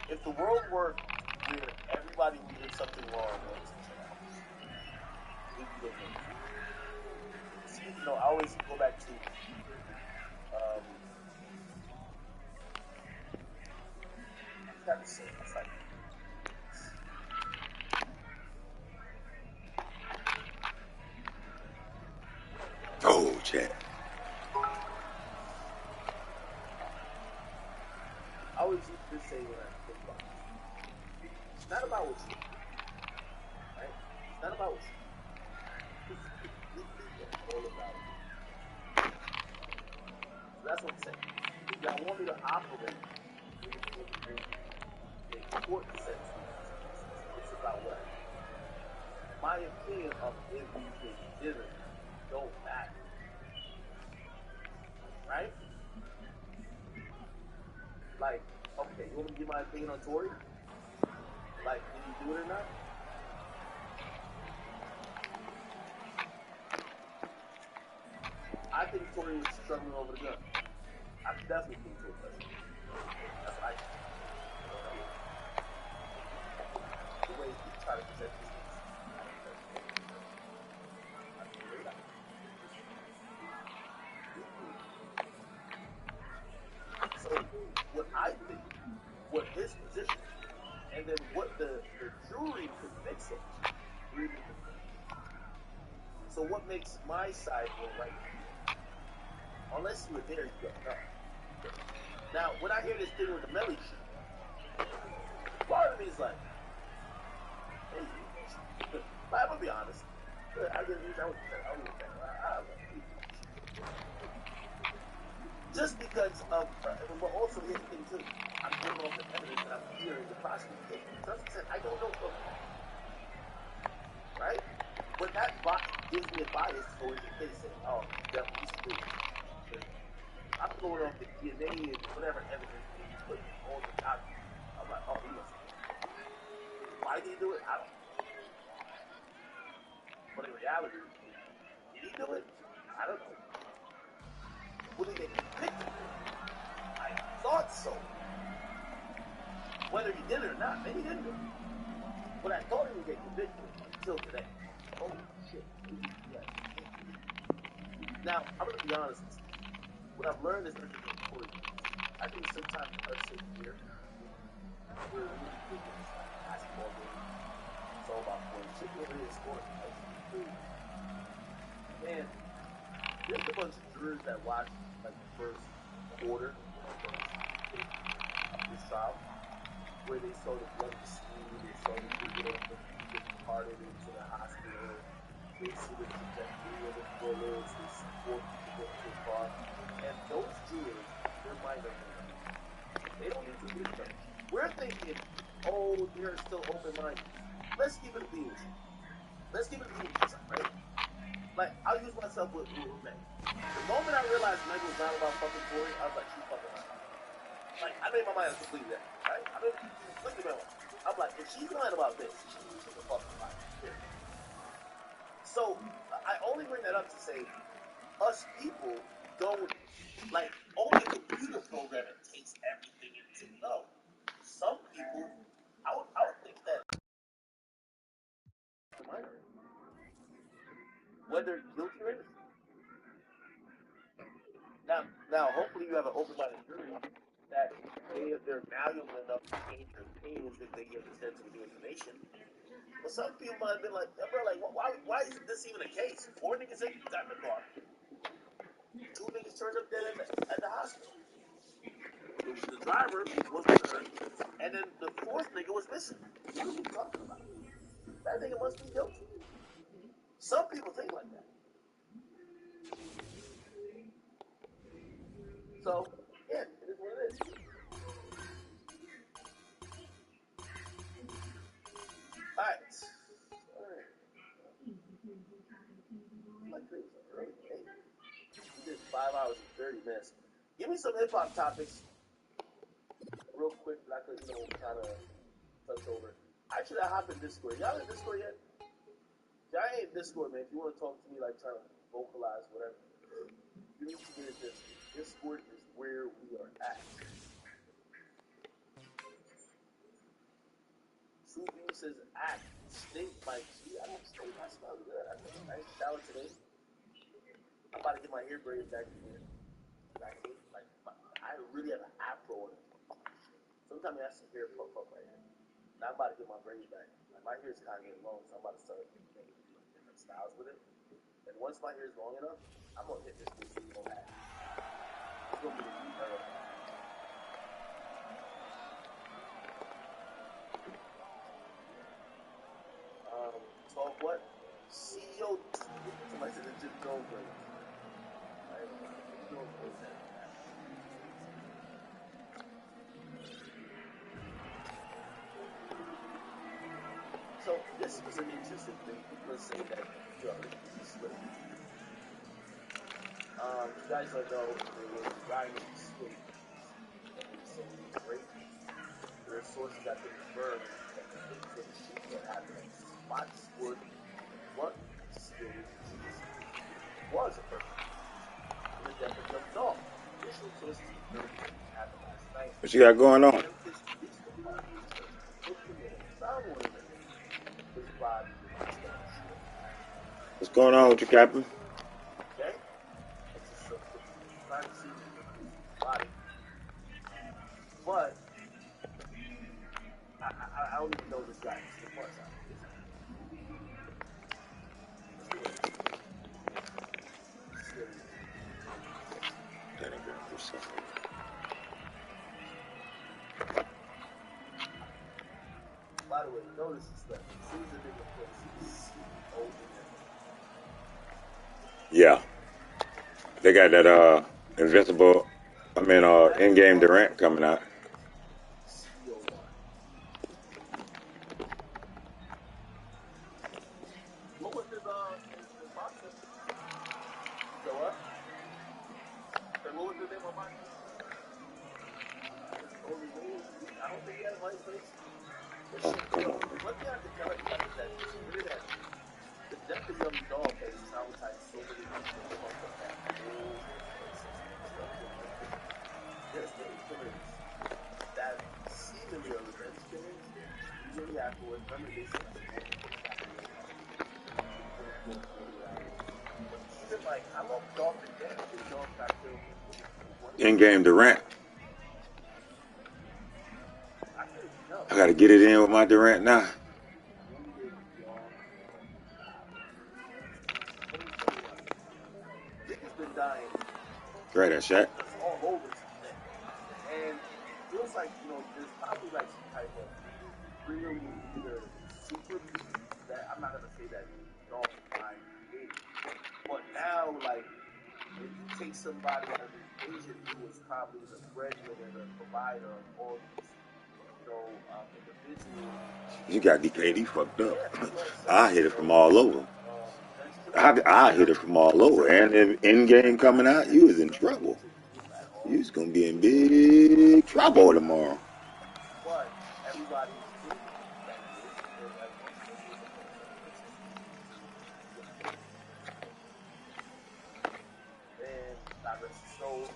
If the world worked where everybody who did something wrong went to jail, we'd be living in the future. See, I always go back to I forgot to say it. It's like Oh, chat. I always used to say when I think about it, it's not about what you do, right? It's not about what you do. It's completely all about you. So that's what I'm saying. If y'all want me to operate in court sense, it's about what I do. My opinion of if you did it don't matter, right? Like, okay, you want me to give my opinion on Tory? Like, did he do it or not? I think Tory was struggling over the gun. I definitely think Tory was. That's what I think. The way he tried to present this case. And then what the jury convicts him. So what makes my side more right? Unless you were there, you don't know. Now, when I hear this thing with the Melly shit, part of me is like, hey, but I'm gonna be honest. I was just because of, but also here's the thing too. I'm going off the evidence that I'm hearing the prosecutor. Just said, I don't know from right? But that gives me a bias to go into the case saying, oh, definitely screwed. I'm going off the DNA and whatever evidence they put on the document. I'm like, oh, he must have. Why did he do it? I don't know. But in reality, did he do it? I don't know. Will he get convicted? I thought so. Whether he did it or not, maybe he didn't do it. But I thought he would get convicted until today. Holy shit. Yes. Now, I'm going to be honest with you. What I've learned is that I think sometimes us sit here, we're really thinking it's like a basketball game. It's all about points. Shit really is sport. Man, there's a bunch of jurors that watch like the first quarter of this trial, where they saw the blood scene, they saw the video of the departed into the hospital, they see the trajectory of the bullets, they see 4 people go too far, and those jurors, their mind are made. They don't need to do that. We're thinking, oh, they're still open-minded. Let's keep it a being. Let's keep it a being, right? Like, I'll use myself with Meg. The moment I realized Meg was not about fucking Tori, I was like, she's fucking lying. Like, I made my mind completely that, right? I made completely my mind. I'm like, if she's lying about this, she's a fucking liar. Yeah. So, I only bring that up to say, us people don't, like, only computer programming takes everything into no. Some people, I would think that whether guilty or innocent. Now, hopefully you have an open-minded jury that they're malleable enough to change their opinions if they get extensive new information. But some people might have been like, bro, like, why is this even a case? 4 niggas got in the car. 2 niggas turned up dead at the hospital. The driver wasn't hurt, and then the 4th nigga was missing. What are you talking about? That nigga must be guilty. Some people think like that. So, yeah, it is what it is. Alright. Like it was an early day. We did 5 hours and 30 minutes. Give me some hip-hop topics real quick that I could, kind of touch over. Actually, I hop in Discord. Y'all in Discord yet? Y'all ain't in Discord, man. If you want to talk to me, like, trying to vocalize, whatever, you need to get in Discord. Discord is where we are at. True View says, act, stink, like, gee, I don't stink, I smell good. I took a nice shower today. I'm about to get my hair braided back again. I really have an afro on it. Sometimes I have some hair puff up right here. Now I'm about to get my braids back. Like, my hair is kind of getting long, so I'm about to start making different styles with it. And once my hair is long enough, I'm gonna hit this bitch so bad. It's gonna be the new era. Talk what? CEO. Somebody said the Jim Jones braids. Right? Jim Jones braids that. So this was an interesting thing. People say that Slick. You guys don't know there was a guy named Slick that was saying he was raped. There are sources that confirm that the victim that happened at Spot Sport Run Skills was a person. The death of young dog. Initial sources confirmed that happened last night. What you got going on? What's going on with you, Captain? Okay? It's just trying to see his body. But I I don't even know this guy. This is the fun side. Let's do it. That ain't gonna do something. By the way, notice this stuff. As soon as the nigga plays, he's over there. Yeah. They got that invincible, in-game Durant coming out. What was his boxer? So what? And what was the name of my only name? I don't think he had a white face. Oh, come on. One thing I can tell everybody is that the Death of Young Dog has traumatized so many people that fucked up that whole there's many killers that seemingly are revenge killers. Usually afterwards, remember they said but even like I love Dog to death. His dog got killed. In-game Durant. I gotta get it in with my Durant now. Niggas been dying. Great, that shot. All over today. And it feels like, there's probably like some type of really either super beast that I'm not gonna say that dog mind created. But now, like, if you take somebody out of the equation who was probably the breadwinner, the provider of all these, individuals. You got DKD fucked up. I hit it from all over. I hit it from all over. And if in-game coming out, you was in trouble. You was gonna be in big trouble tomorrow. But everybody's and God rest his soul.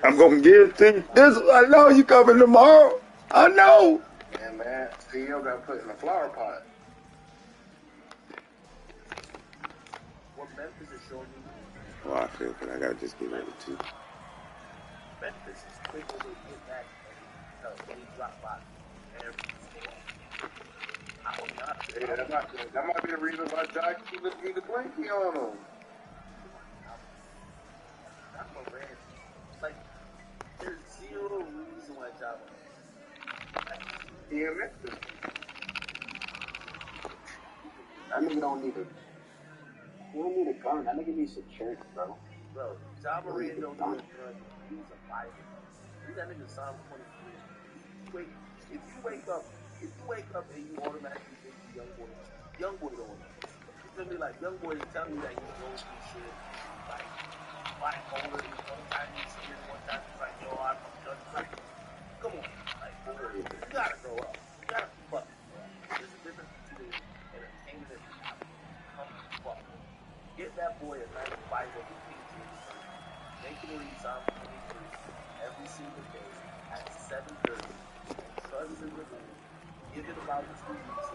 I'm gonna get it to you. I know you coming tomorrow. I know. Yeah, man. CEO got put in a flower pot. What Memphis is showing you. Oh, I feel good. I gotta just get ready to. Memphis is quicker to get back and they drop by every Yeah, that might be the reason why Jock keep looking the blankie on him. Not Moran. Like, there's zero reason why Jock. Yeah, Memphis. That nigga don't need a. He don't need a gun. That nigga needs security, bro. Bro, John Moran don't need a gun. He's a fighter. He's that nigga Psalm 23. If you wake up and you automatically think young boy don't know. You feel me? Like, young boy is telling you that he knows this shit. Like, bipolar, one time he's scared, one time he's like, yo, I'm just like, come on. Like, you gotta grow up. You gotta keep up. There's a difference between entertainment and reality. Come fuck. Get that boy a nice Bible with Patriots first. Make him read Psalm 23 every single day at 7:30. And trust and believe. Give it about 2 weeks.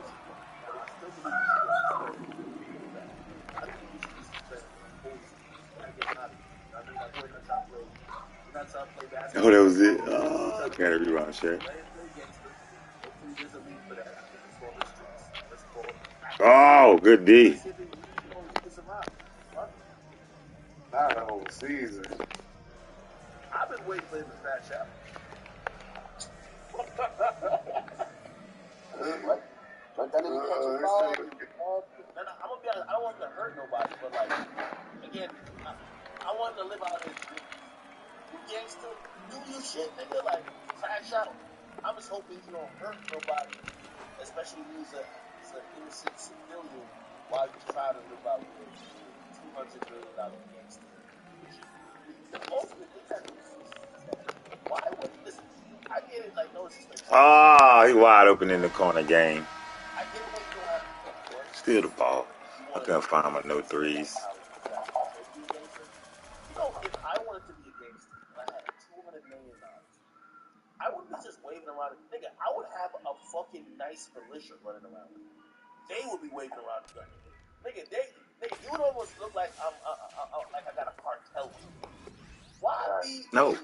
Now, I still believe you should get that. I think you should be suspended for the whole season. You gotta get out of here. I mean, that boy not trying to play. You're not trying to play basketball. Oh, that was it. Oh, gotta rewind, shit. Hopefully there's a lead for that. I think it's called the streets. Let's call it. Oh, good D. Not the whole season. I've been waiting for him to crash out. What? Let that nigga catch a ball. I'm gonna be honest, I don't want him to hurt nobody, but like, again, I want him to live out his dreams. You gangster, do your shit, nigga, like, crash out. I'm just hoping you don't hurt nobody, especially when he's an innocent civilian while you try to live out your $200 million gangster. The ultimate thing that why would this? I get it, like, no disrespect. Ah, he wide open in the corner game. Still the ball. I couldn't find my no threes. You know, if I wanted to be a gangster and I had $200 million, I wouldn't be just waving around. Nigga, I would have a fucking nice militia running around. They would be waving around the gun. Nigga, you would almost look like like I got a cartel with me. Why be No,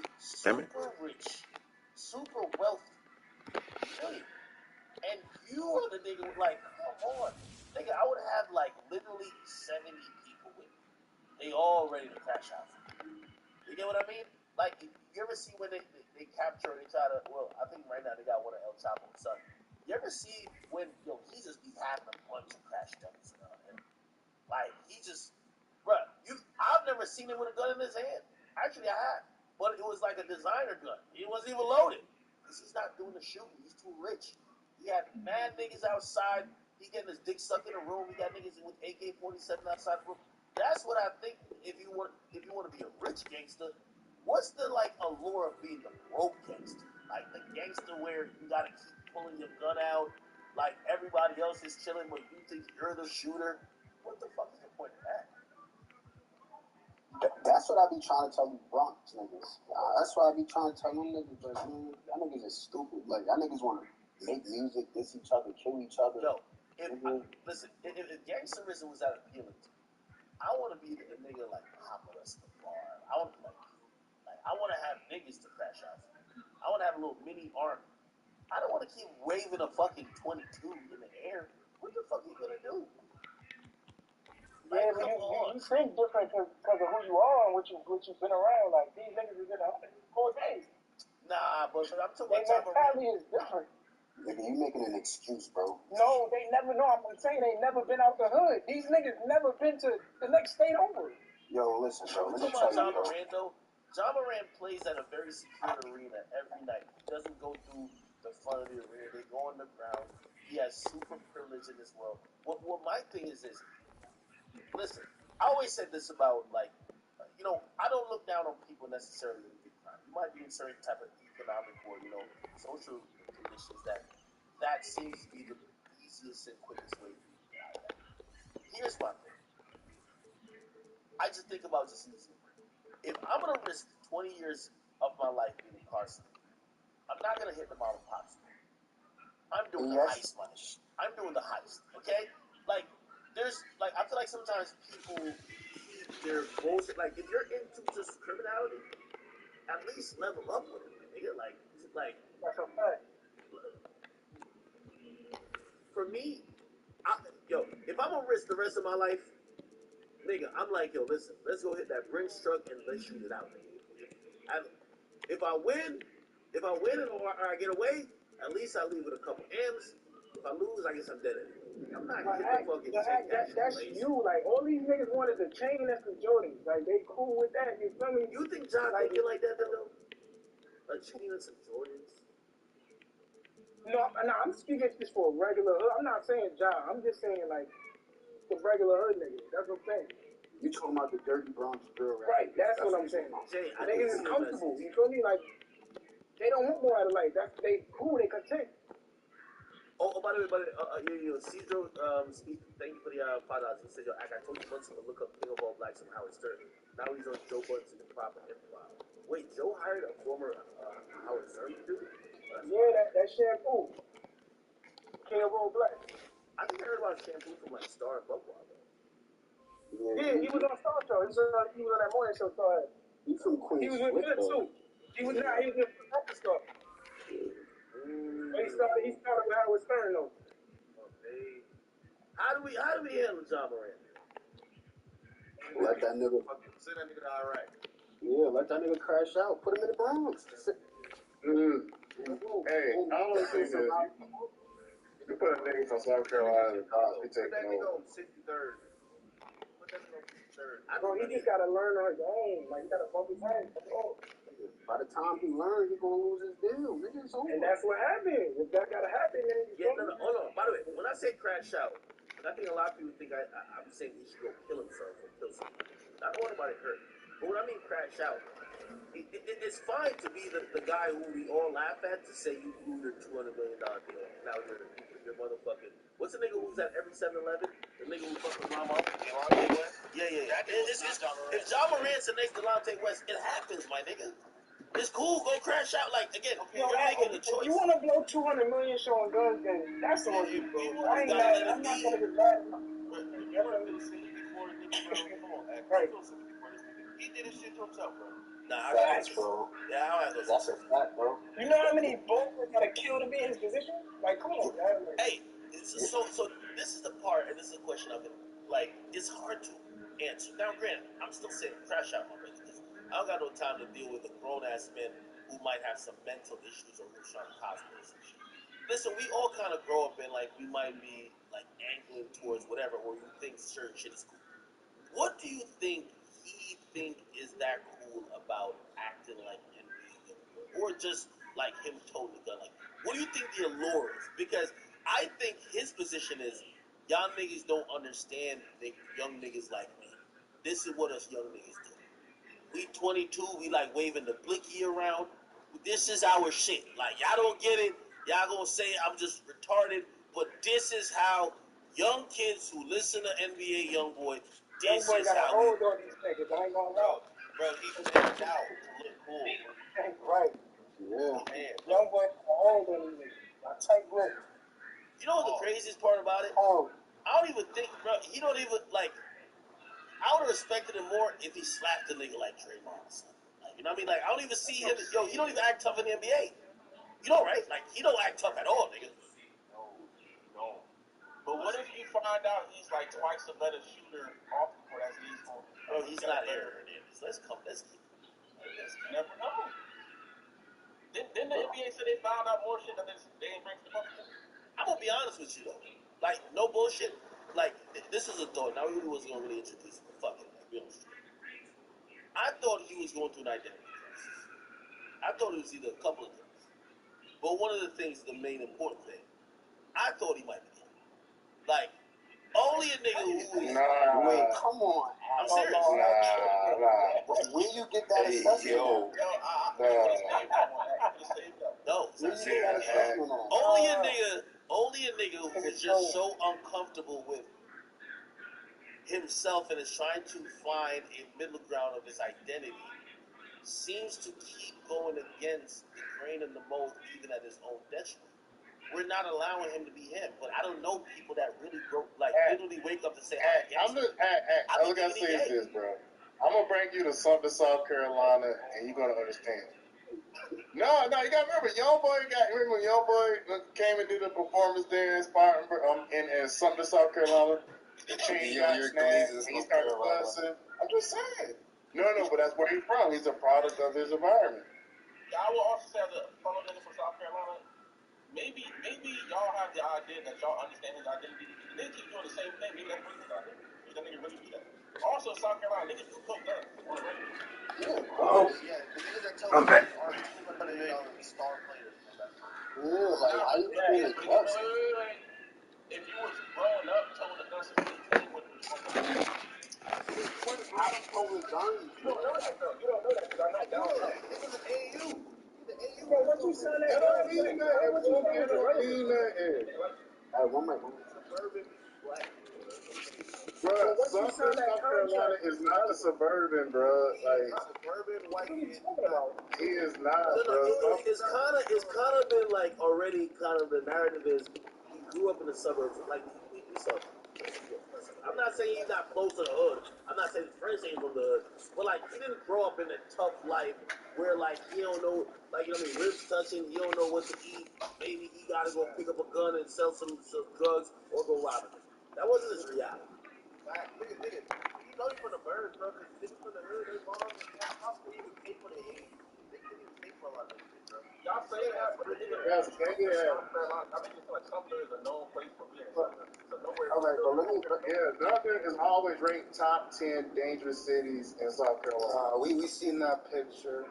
damn it. super rich you are the nigga with, like, come on. Nigga, I would have, like, literally 70 people with me. They all ready to crash out. You get what I mean? Like, you ever see when they capture, they try to, well, I think right now they got one of El Chapo's son. You ever see when, he just be having a bunch of crash dummies around him? Like, he just, bruh, I've never seen him with a gun in his hand. Actually, I have. But it was like a designer gun. It wasn't even loaded. Because he's not doing the shooting. He's too rich. He had mad niggas outside. He getting his dick sucked in a room. He got niggas with AK-47 outside the room. That's what I think. If you want to be a rich gangster, what's the like allure of being the broke gangster? Like the gangster where you gotta keep pulling your gun out, like everybody else is chilling, but you think you're the shooter. What the fuck is the point of that? That's what I be trying to tell you Bronx niggas. That's what I be trying to tell them niggas, but man, y'all niggas is stupid. Like, y'all niggas want to make music, diss each other, kill each other. Yo, if gangsterism was that appealing to me, I want to be a nigga like Pablo Escobar. I want to be like I want to have niggas to crash out. I want to have a little mini army. I don't want to keep waving a fucking 22 in the air. What the fuck are you gonna do? Yeah, but you think different because of who you are and what you've been around. Like, these niggas have been 4 days. Nah, but I'm talking about their mentality is different. Nigga, you making an excuse, bro. No, they never know. I'm saying they never been out the hood. These niggas never been to the next state over. Yo, listen, bro. Let me tell you, John Moran, though. John Moran plays at a very secure arena every night. He doesn't go through the front of the arena. They go on the ground. He has super privilege in this world. What my thing is this. Listen, I always said this about, like, I don't look down on people necessarily in big crime. You might be in certain type of economic or, social conditions that seems to be the easiest and quickest way for you to get out of that. Here's my thing. I just think about just easy. If I'm going to risk 20 years of my life being incarcerated, I'm not going to hit the mom and pop store. I'm doing the heist money. I'm doing the heist, okay? Like, I feel like sometimes people keep their bullshit. Like, if you're into just criminality, at least level up with it, nigga. Like, that's a fact. For me, if I'm gonna risk the rest of my life, nigga, I'm like, yo, listen, let's go hit that Brinks truck and let's shoot it out, nigga. If I win or I get away, at least I leave with a couple M's. If I lose, I guess I'm dead anyway. I'm not gonna hit the fucking check. That's you. Like, all these niggas wanted the chain that's the Jordans. Like, they cool with that. You feel me? You think John thinking like that, though? A chain and some Jordans? No, I'm speaking just for a regular hood. I'm not saying John. I'm just saying, like, the regular hood niggas. That's what I'm saying. You talking about the dirty Bronx girl, right? That's what I'm saying. Jay, niggas is comfortable. You feel me? Like, they don't want more out of life. They cool. They content. Oh, by the way, Cedro, thank you for the $5. He said, yo, I told you months ago, look up King of All Blacks from Howard Stern. Now he's on Joe Budden's in the proper improv. Wait, Joe hired a former Howard Stern to do it? Yeah, that shampoo. King of All Blacks. I think I heard about shampoo from like Star and Buckwild. Yeah, he was on Star Show. He was on that morning show. Star. He's from Queens. He was with Good too. He was with Star. He started with Howard Stern though. Okay. How do we handle John Moran? Let that nigga send that nigga to Iraq. Yeah, let that nigga crash out. Put him in the Bronx. Hey, I don't think this. You put a nigga from South Carolina in the cops, he taking over. 63rd. Put that nigga on 63rd. Bro, he just gotta learn on his own. Like, he gotta bump his head. By the time he learns, he gonna lose his deal. Nigga, it's over. And that's what happened. If that gotta happen, then hold on. By the way, when I say crash out, I think a lot of people think I'm saying he should go kill himself or kill someone. I don't want anybody hurt. But when I mean crash out, it's fine to be the guy who we all laugh at to say you blew your $200 million deal. Now you're motherfucking. What's the nigga who's at every 7-Eleven? The nigga who fucking mom up? Yeah. If John Moran's the next Delonte West, it happens, my nigga. It's cool. Go crash out. Like, again, you're making the choice. If you want to blow $200 million showing guns, then that's on you, bro. I'm not gonna get mad. You want to feel sympathy for the nigga, bro? Come on, act. Right. Feel sympathy for this nigga. He did his shit to himself, bro. Nah, Facts, bro. Yeah, I don't have That's a fact, bro. You know how many boys gotta kill to be in his position? Like, come on, man. Like, hey, so this is the part, and this is a question of it. Like, it's hard to answer. Now, granted, I'm still saying crash out my brother because I don't got no time to deal with a grown ass man who might have some mental issues or who's trying to cosplay some shit. Listen, we all kind of grow up in like we might be like angling towards whatever, or you think certain shit is cool. What do you think he is that cool about acting like NBA or just like him toting the gun? Like, what do you think the allure is? Because I think his position is y'all niggas don't understand the young niggas like me. This is what us young niggas do. We 22, we like waving the blicky around. This is our shit. Like, y'all don't get it. Y'all gonna say I'm just retarded, but this is how young kids who listen to NBA Youngboy, this Youngboy is got a how hold on these niggas. I ain't gonna lie. bro, he fanned out to look cool. Right. Yeah. Man, Youngboy got a hold on these niggas. A tight grip. you know what the craziest part about it? Oh. I don't even think, bro, he don't even, like, I would have respected him more if he slapped a nigga like Draymond or something. Like, you know what I mean? Like, I don't even see him, yo, he don't even act tough in the NBA. You know, right? Like, he don't act tough at all, nigga. No. But what if you find out he's like twice a better shooter off the court as he is on? Bro, he's not Aaron Hernandez. Let's keep You never know. Didn't the NBA say they found out more shit that they ain't bring to the public? I'm gonna be honest with you though. Like, no bullshit. Like, this is a thought. Now, we really wasn't gonna really introduce him. Fuck it. Like, be honest. I thought he was going through an identity crisis. I thought it was either a couple of things. But one of the things, the main important thing, I thought he might be gay. Like, only a nigga who is... Nah. Wait, come on. I'm serious. Nah. When you get that assessment, No. Only a nigga who's just so uncomfortable with himself and is trying to find a middle ground of his identity seems to keep going against the grain and the mold, even at his own detriment. We're not allowing him to be him, but I don't know people that really literally wake up and say, I'm gonna say is this, bro. I'm gonna bring you to something South Carolina, and you're gonna understand. No, you gotta remember, remember when Youngboy came and did a performance there in Spartanburg, in something South Carolina. He changed and he started fussing. I'm just saying. No, but that's where he's from. He's a product of his environment. I will also say, as a fellow nigga from South Carolina, maybe y'all have the idea that y'all understand his identity. They keep doing the same thing. Maybe that's really his identity. Maybe that nigga really do that. Also, South Carolina, niggas do coke guns on the regular. I'm back. Star players. Yeah, like, how you feeling? If you was growing up told the guns since 18, what I don't know his guns. You don't know that, though. You don't know that because I'm not down with that. It was an AU. Bro, once you sign that contract, One mic. Suburban black. Bro, South Carolina is not a suburban, bro. Like, Suburban white kid. he is not, bro. It's kind of been like already kind of the narrative is he grew up in the suburbs. Like, we saw. I'm not saying he's not close to the hood. I'm not saying his friends ain't from the hood. But, like, he didn't grow up in a tough life where, like, he don't know, like, you know what I mean, ribs touching, he don't know what to eat. Maybe he got to go pick up a gun and sell some drugs or go rob it. That wasn't his reality. Nigga, you know you from the birds, bro, because niggas from the hood, they moms and their house, they even pay for their age. They couldn't even pay for a lot of shit, bro. Y'all say that, but Yes, maybe South Carolina, I mean, it's like Sumter is a known place for being Southern. So nowhere. All right, but let me. Northern is always ranked top 10 dangerous cities in South Carolina. We seen that picture.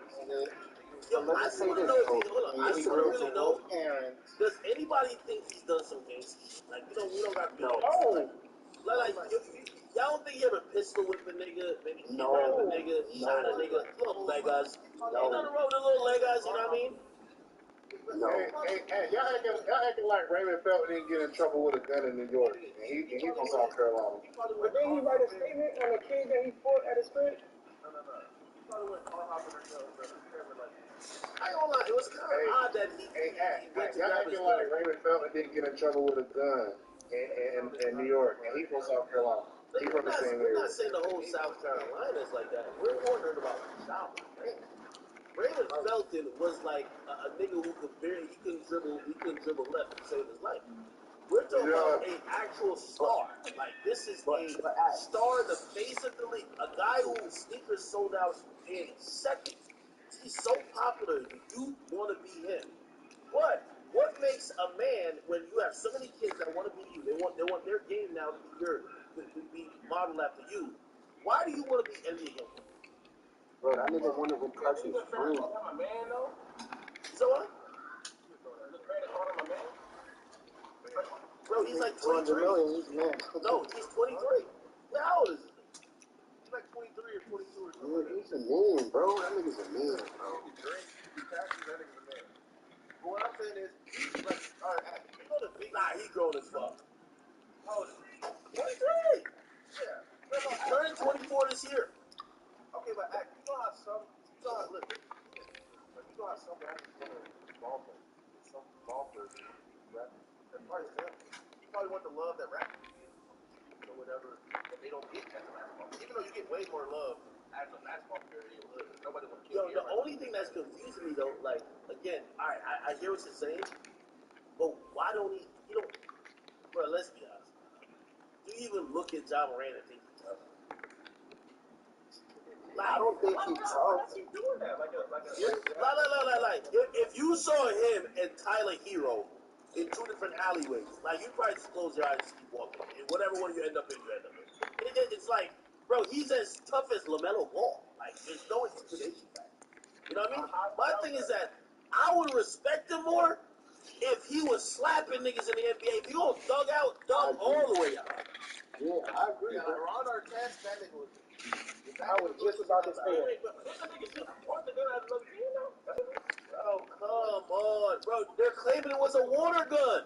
Yo, let me I say want to this, know if Coach. I just want to really know, parents. does anybody think he's done some gangster shit? Like, we don't got to be like, y'all don't think he ever pistol whipped a nigga, maybe kidnapped a nigga, shot a nigga, little leg guys. Ain't nothing wrong with the little leg guys, you know what I mean? Hey, y'all acting like Raymond Felton didn't get in trouble with a gun in New York, and he's from South Carolina. But then he write a statement on the kid that he fought at his crib. No. He probably went car hopping or whatever, like. I ain't gonna lie, it was kind of odd that he went to y'all grab his acting like Raymond Felton didn't get in trouble with a gun in New York, and he's from South Carolina. We're not saying the whole South Carolina is like that. We're wondering about John Raymond. Raymond Felton was like a nigga who could barely, he couldn't dribble left to save his life. We're talking about an actual star. Like, this is a star in the face of the league. A guy whose sneakers sold out in seconds. He's so popular, you want to be him. But what makes a man when you have so many kids that want to be you? They want their game now to be modeled after you. Why do you want to be any of them? Bro, that nigga wanted to touch his friend. I'm a man though. So what? Bro, he's like 23. He's mad. No, he's 23. How old is he? He's like 23 or 22 or something. Yeah, he's a man, bro. That nigga's a man, bro. But what I'm saying is, he's like, alright, you know the big. Nah, he grown as fuck. How old is he? 23. Yeah. He's turning 24 this year. Okay, but you know how some, you know how, look, you know how some guys want to ball play. Some ball players want to be rappers. That's probably him. He probably want the love that rappers get or whatever, that they don't get as a basketball player. Even though you get way more love as a basketball player, nobody want to kill you. The only thing that's confusing me though, like, again, alright, I hear what you're saying, but why don't he, you know, bro, let's be honest. Do you even look at John Moran and think he's tough? Like, I don't think he's tough. What's he doing that? If you saw him and Tyler Hero in two different alleyways, like, you probably just close your eyes and just keep walking. And whatever one you end up in, you end up in. It's like, bro, he's as tough as LaMelo Ball. Like, there's no intimidation factor. You know what I mean? My thing is that I would respect him more if he was slapping niggas in the NBA. If he gonna dug all the way out. Yeah, I agree. Yeah, like Ron Artest, that nigga was. I was just about to say that. Oh, come on, bro. They're claiming it was a water gun.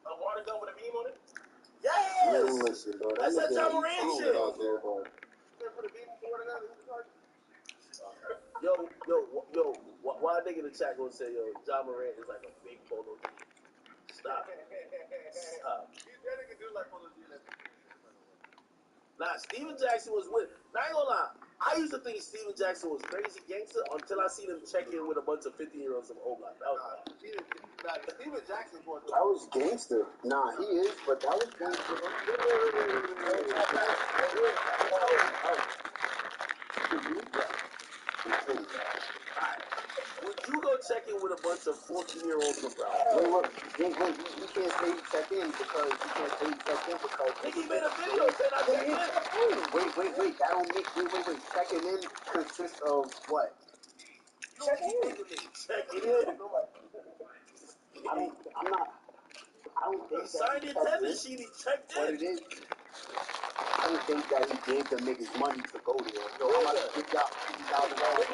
A water gun with a beam on it? Yes! Man, listen, bro. That's that John Moran shit. Out there, bro. Yo, why a nigga in the chat gonna say, yo, John Moran is like a big photo G? Stop. Stop. That nigga do like photo G. Nah, Steven Jackson was with. Now, I ain't gonna lie. I used to think Steven Jackson was crazy gangster until I seen him check in with a bunch of 15-year-olds from Oakland. That was Steven Jackson was. That was gangster. Nah, he is, but that was gangster. Would you go check in with a bunch of 14-year-olds from Brown? Wait, you can't say you check in because you can't say you check in because Nigga, he made a video saying I checked in. Wait, that don't make checking in consists of what? Checking in. I don't think he signed the attendance sheet, he checked in. What it is, I don't think that he gave the niggas money to go there. Yo, I'm about to give y'all $50,000.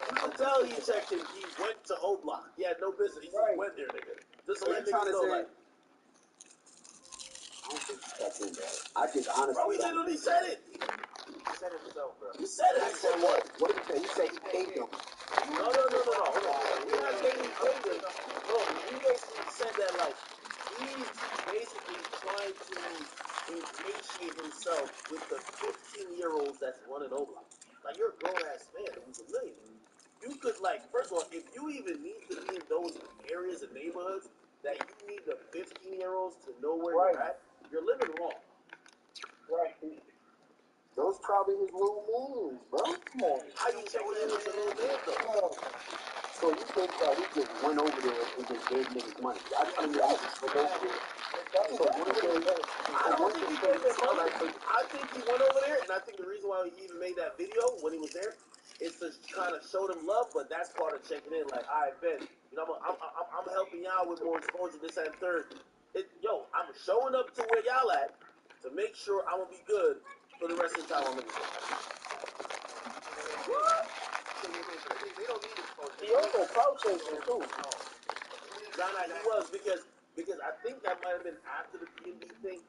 You can tell he checked in. He went to O Block. He had no business. He just went there, nigga. Just to let niggas know, like. I don't think he checked in, bro. I just honestly. Bro, he literally said it. He said it himself, bro. He said it. He said what? What did he say? He said he paid them. No. Hold on. We're not saying he paid them. Bro, he basically said that, like, he's basically trying to ingratiate himself with the 15-year-olds that's running O Block. Like, you're a grown-ass man who's a millionaire. You could, like, first of all, if you even need to be in those areas and neighborhoods that you need the 15-year-olds to know where you're at, you're living wrong. Right. Those probably his little moves, bro. Come on. How you checking in with your little man, though? So you think that he just went over there and just gave niggas money? I tell you, I just went over there. So I don't think he gave them money. I think he went over there, and I think the reason why he even made that video when he was there is to kind of show them love, but that's part of checking in. Like, all right, Ben, you know, I'm helping y'all with more exposure, this and third. I'm showing up to where y'all at to make sure I'm gonna be good for the rest of the time I'm gonna be good. What? They don't need exposure. He also crowd chasing too. Nah, he was because I think that might have been after the PNB thing,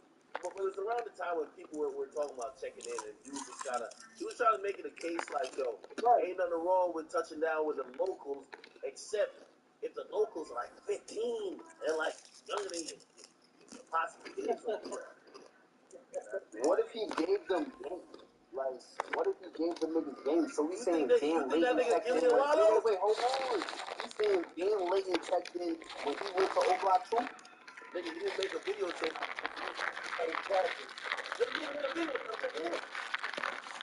but it was around the time when people were talking about checking in, and he was trying to make it a case like, yo, ain't nothing wrong with touching down with the locals, except if the locals are like 15 and like younger than you, possibly kids. What if he gave them game? Like, what if he gave the niggas game? So he's saying Dan Layton checked in. Wait, hold on. He's saying Dan Layton checked in when he went to O Block too? Nigga, he didn't make a video tape.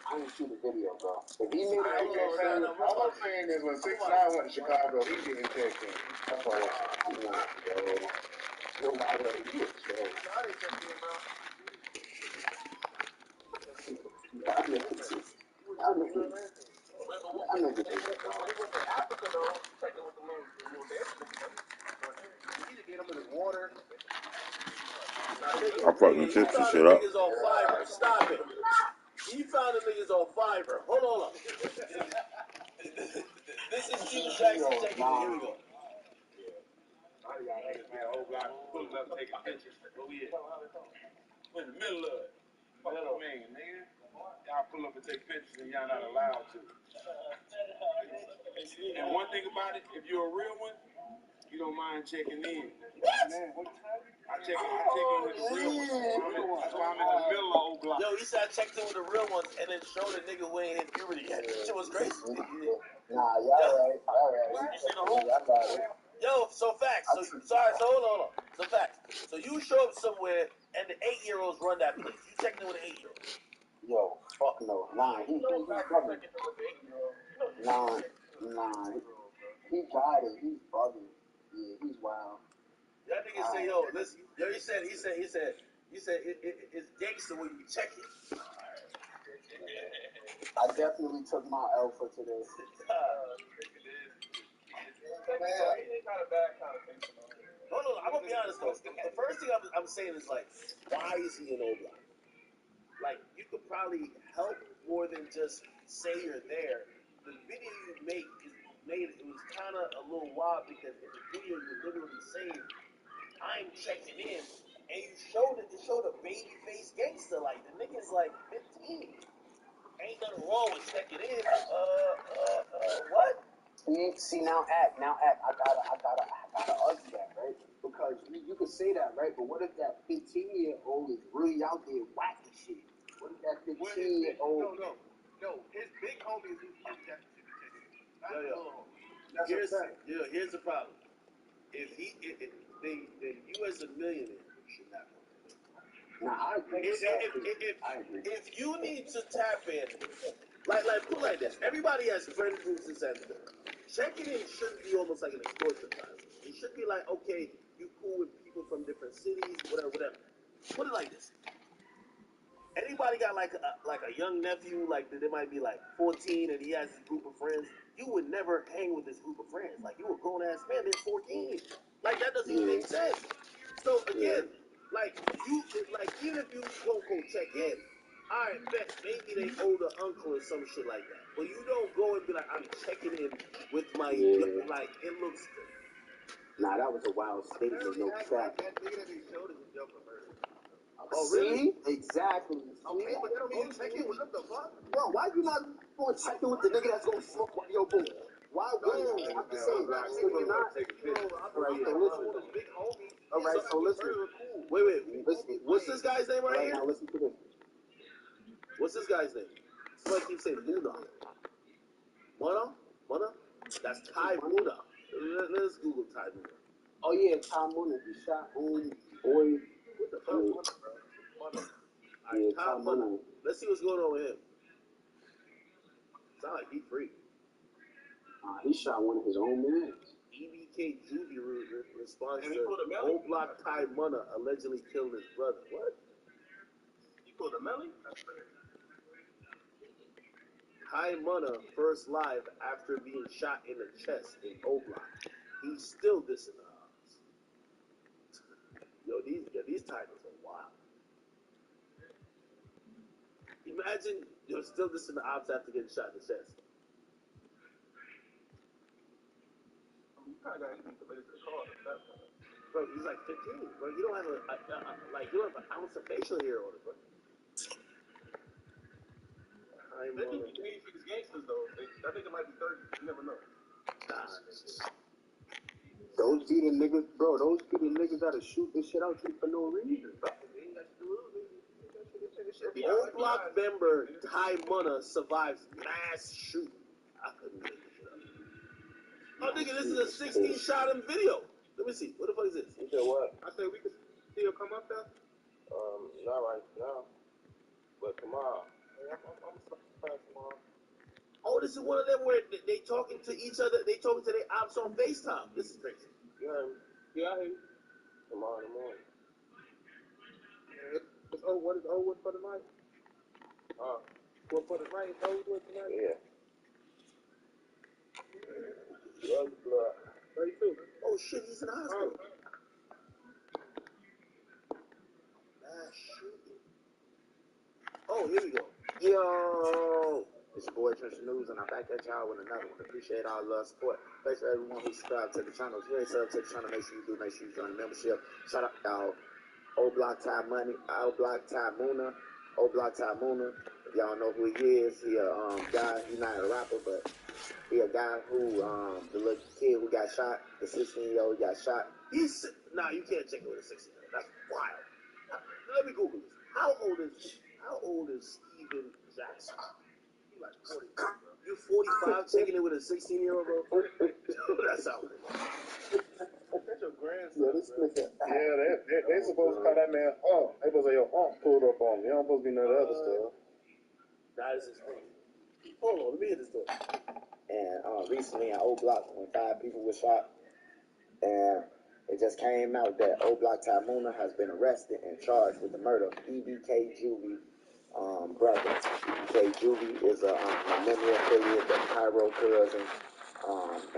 I didn't see the video, bro. If he made a video saying, all I'm saying is when 6ix9ine went to Chicago, he didn't check in. That's all I'm saying. Yo, why would he do it, bro? I fucking tips and shit up. Niggas on Fiverr. Stop it. He found the niggas on Fiverr. Hold on. This is Steven Jackson checking in. Here we go. Pulling up, taking pictures. Where we at? We're in the middle of it. What do you mean, nigga? Y'all pull up and take pictures and y'all not allowed to. And one thing about it, if you're a real one, you don't mind checking in. I check in with the real ones. That's why I'm in the middle of O Block. Yo, he said I checked in with the real ones and then showed a nigga who ain't hit puberty yet. Shit was crazy. Nah, y'all right. You see the whole? Yo, so facts. So hold on. So facts. So you show up somewhere and the 8-year-olds run that place. You checking in with an 8-year-old? Yo, fuck no. Nah, he's bugging. Nah. He got it. He's bugging. Yeah, he's wild. That nigga say, yo, listen. Yo, he said, it's gangster when you check it. I definitely took my L for today. No, I'm gonna be honest though. The first thing I'm saying is like, why is he in O Block? Like, you could probably help more than just say you're there. The video you make it was kind of a little wild because in the video you're literally saying, I'm checking in, and you showed a baby face gangster. Like, the nigga's like 15. Ain't nothing wrong with checking in. What? See, now act. I gotta argue that, right? Because you could say that, right? But what if that 15-year-old is really out there whacking shit? What if that 15-year-old? No, his big homie is that should be checking in. Not Yo. the little homie. Here's the problem. You as a millionaire should not know. Nah, I agree. If you need to tap in, like put it like this, everybody has friend groups and stuff. Checking in shouldn't be almost like an extortion process. It should be like, okay, you cool with people from different cities, whatever. Put it like this. Anybody got like a young nephew, like they might be like 14 and he has this group of friends, you would never hang with this group of friends. Like, you a grown ass man, they're 14. Like, that doesn't even make sense. So again, even if you quote unquote check in, all right, bet maybe they older uncle or some shit like that. But you don't go and be like, I'm checking in with my like, it looks good. Nah, that was a wild statement, no cap. Oh, really? Exactly. Okay, but they don't need to check in. What the fuck? Bro, why you not going to check in with the nigga that's going to smoke with your boo? Why would you? I'm just saying, so you're not. All right, so listen. Wait. What's this guy's name right here? Now listen to this. What's this guy's name? Somebody keeps saying Muna. Muna? That's Ty Muna. Let's Google Ty Muna. Oh yeah, Ty Muna. He shot boy. What the fuck? Yeah, Ty Muna. Let's see what's going on with him. Sound like he free. He shot one of his own men. EBK Juvie responds to O Block Ty Muna allegedly killed his brother. What? He pulled a melly? Ty Muna first live after being shot in the chest in O Block. He's still dissing the odds. Yo, these titles are wild. Imagine you're still dissing the ops after getting shot in the chest. You kind of got anything related to the cause at that point. Bro, he's like 15. Bro, you don't have you don't have an ounce of facial hair on it, bro. They do be age for these gangsters though. I think it might be 30. You never know. Those be the niggas, bro. Those be the niggas that'll shoot this shit out you for no reason, bro. Old Block member Ty Munna survives mass shooting. I couldn't make this shit up. Oh, nigga, this is a 16-shot in video. Let me see. What the fuck is this? You said what? I said we could still come up there. Not right now, but tomorrow. I'm surprised tomorrow. Oh, this is one of them where they talking to each other. They talking to their ops on FaceTime. This is crazy. You heard me? Yeah, I hear you. Tomorrow in the morning. It's what is over for the night? What for the night? It's over with tonight? Yeah. Blood. 32. Oh shit, he's in the hospital. Mass shooting. Oh, here we go. Yo, it's your boy Trench News, and I'm back at y'all with another one. Appreciate all love, support. Thanks for everyone who subscribed to the channel. If you ain't subbed to the channel, make sure you do. Make sure you join the membership. Shout out y'all. Old Block Ty Money, Old Block Ty Muna, Old Block Ty Muna. If y'all know who he is, he a guy. He's not a rapper, but he a guy who the little kid who got shot, the 16-year-old got shot. He's you can't check it with a 16-year-old. That's wild. Let me Google this. How old is Steven Jackson? He's like 40. You 45 checking it with a 16-year-old, bro? That sounds good. That's your grandson. They supposed to call that man They supposed to say, yo, pulled up on me. You don't supposed to be none of the other stuff. That is his thing. Hold on, let me hear this story. And recently in Old Block, when 5 people were shot, and it just came out that Old Block Ty Muna has been arrested and charged with the murder of EBK Juvie brother. EBK Juvie is a memory affiliate, the Cairo cousin,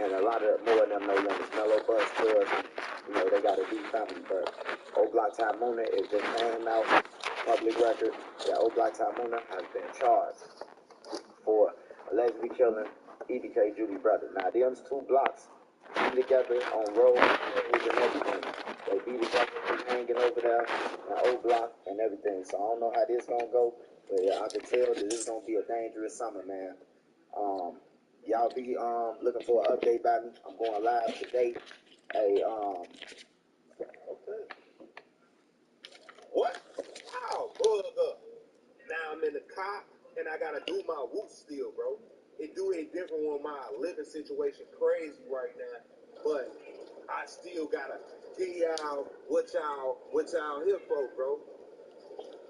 and a lot of more of them know him as Mellow Bus cousin. You know, they got a deep family, but Old Block Ty Muna, it just came out, public record, that Old Block Ty Muna has been charged for allegedly killing EBK Juvie brother. Now, them's 2 blocks be together on road and everything. They be together, hanging over there in Old Block and everything. So I don't know how this gonna go, but I can tell that this is gonna be a dangerous summer, man. Y'all be looking for an update by me. I'm going live today. Hey, Okay. What? How? Bug up. Now I'm in the car and I gotta do my whoop still, bro. It do ain't different when my living situation crazy right now, but I still gotta give y'all what y'all here for, bro.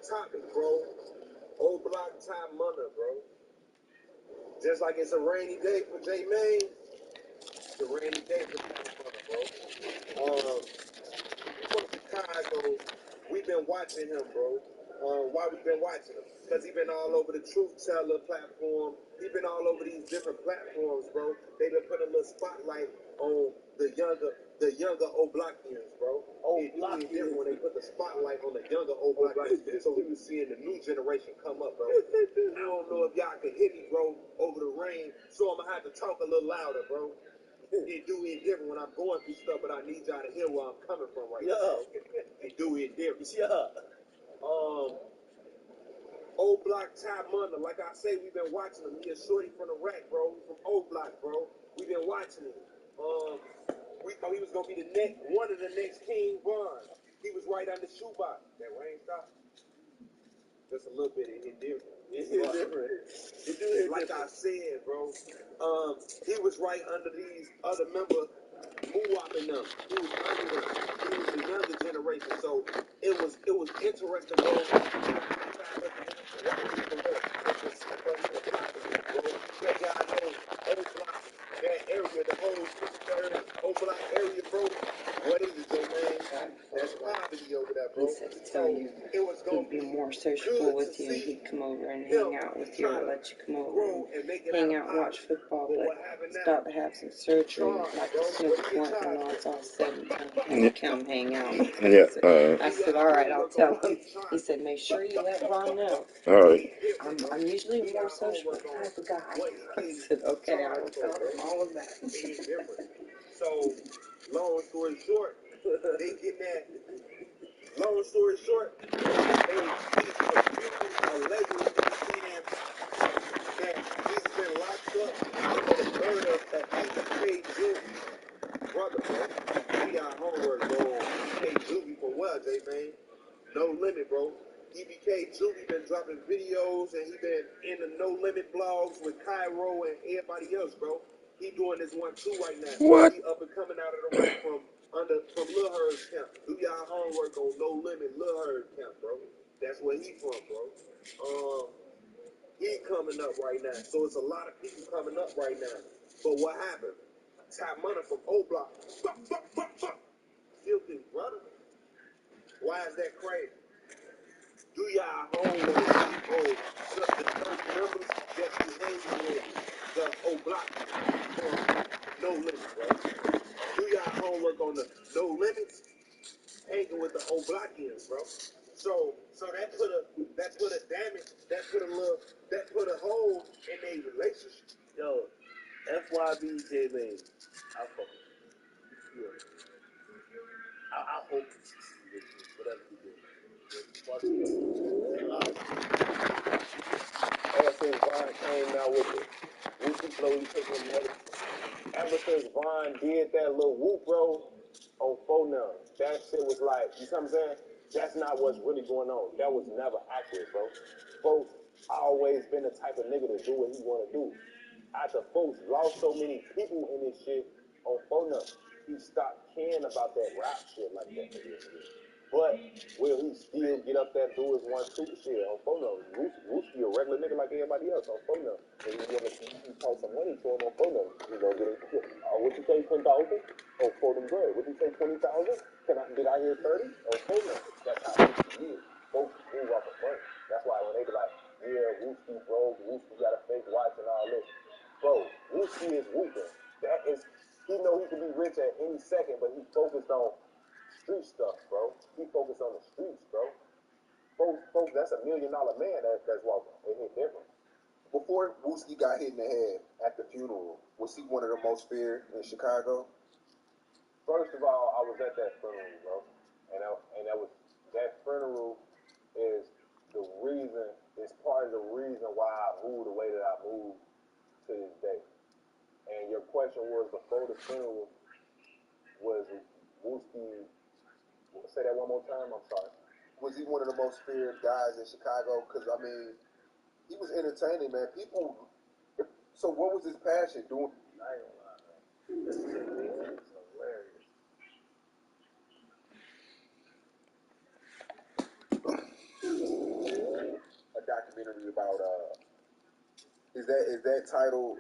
Topic, bro. Old Block Ty Munna, bro. Just like it's a rainy day for J Main, it's a rainy day for Ty Munna, bro. From Chicago, we've been watching him, bro. Why we been watching him? Because he been all over the Truth Teller platform. He been all over these different platforms, bro. They been putting a little spotlight on the younger O'Blockians, bro. It do different when they put the spotlight on the younger O'Blockians. So we was seeing the new generation come up, bro. I don't know if y'all can hear me, bro, over the rain, so I'm gonna have to talk a little louder, bro. It do it different when I'm going through stuff, but I need y'all to hear where I'm coming from right now. It do it different. Old Block Ty Munna, like I say, we've been watching him. He a shorty from the rack, bro. From Old Block, bro. We've been watching him. We thought he was gonna be one of the next King Von. He was right under shoebox. That rain stopped. Just a little bit. It hit different. It hit different. It do hit like different. I said, bro. He was right under these other members. Muwap and them. He was under them. He was the younger generation. So it was interesting, bro. That area, the whole Old Block area, bro. What is it, though, man? That's poverty over there, bro. He said to tell you he'd be more sociable with you. He'd come over and hang out with you, or let you come over and hang out and watch football. But he's about to have some surgery, like to smoke a blunt when all it's all said and done. And come hang out with him. I said, all right, I'll tell him. He said, make sure you let Ron know. All right. I'm usually a more sociable type of guy. I said, okay, I will tell him all of that. So, long story short, they get that. Long story short, they allegedly saying that he's been locked up for the murder of EBK Juvie brother, bro. We got homework, bro. EBK Juvie for what, J-Man? No limit, bro. EBK Juvie been dropping videos, and he been in the No Limit blogs with Cairo and everybody else, bro. He doing this 1-2 right now. What? He up and coming out of the rack from Lil Heard's camp. Do y'all homework on No Limit Lil Heard camp, bro. That's where he from, bro. He coming up right now. So it's a lot of people coming up right now. But what happened? Top Money from O Block. Filthy brother. Why is that crazy? Do y'all homework on the church members that you hanging with, the O Block No Limits, bro? Do y'all homework on the No Limits, hanging with the O Blockians, bro? So that put a hole in their relationship. Yo, FYB J-Lane, I fuck with you. I hope you succeed with whatever you do. Fuck you. Ever since Vaughn came out with it, Whoopie Flow, he took him another. Ever since Vaughn did that little whoop, bro, on phone now, that shit was like, you know what I'm saying? That's not what's really going on. That was never accurate, bro. Folks, I always been the type of nigga to do what he want to do. After folks lost so many people in this shit on phone up, he stopped caring about that rap shit like that. But will he still get up there and do his 1-2 shit on phone up? Rooski a regular nigga like everybody else on phone up. And he toss some money to him on phone up. He gonna get it. What you say, 10,000? Oh, for them bread. What you say, 20,000? Did I hear 30? Oh, phone up. That's how Rooski is. Folks move off of money. That's why when they be like, yeah, Rooski broke, Rooski got a fake watch and all this. Bro, Rooski is whooping. That is, he know he can be rich at any second, but he focused on street stuff, bro. He focused on the streets, bro. Folks, that's $1 million man that's walking. It hit different. Before Wooski got hit in the head at the funeral, was he one of the most feared in Chicago? First of all, I was at that funeral, bro. And that funeral is part of the reason why I moved the way that I moved to this day. And your question was, before the funeral, was Wooski, say that one more time, I'm sorry. Was he one of the most feared guys in Chicago? Because, I mean, he was entertaining, man. So what was his passion doing? I ain't gonna lie, man. This is hilarious. A documentary about, is that title?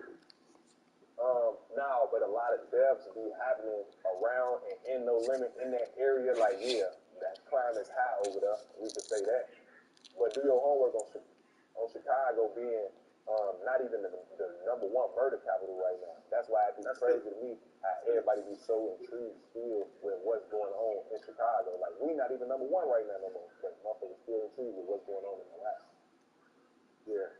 No, but a lot of deaths be happening around and in No Limit in that area. Like, yeah, that crime is high over there. We could say that. But do your homework on Chicago being not even the #1 murder capital right now. That's why it be crazy to me how everybody be so intrigued still with what's going on in Chicago. Like, we not even #1 right now no more. But motherfuckers still intrigued with what's going on in the rap. Yeah.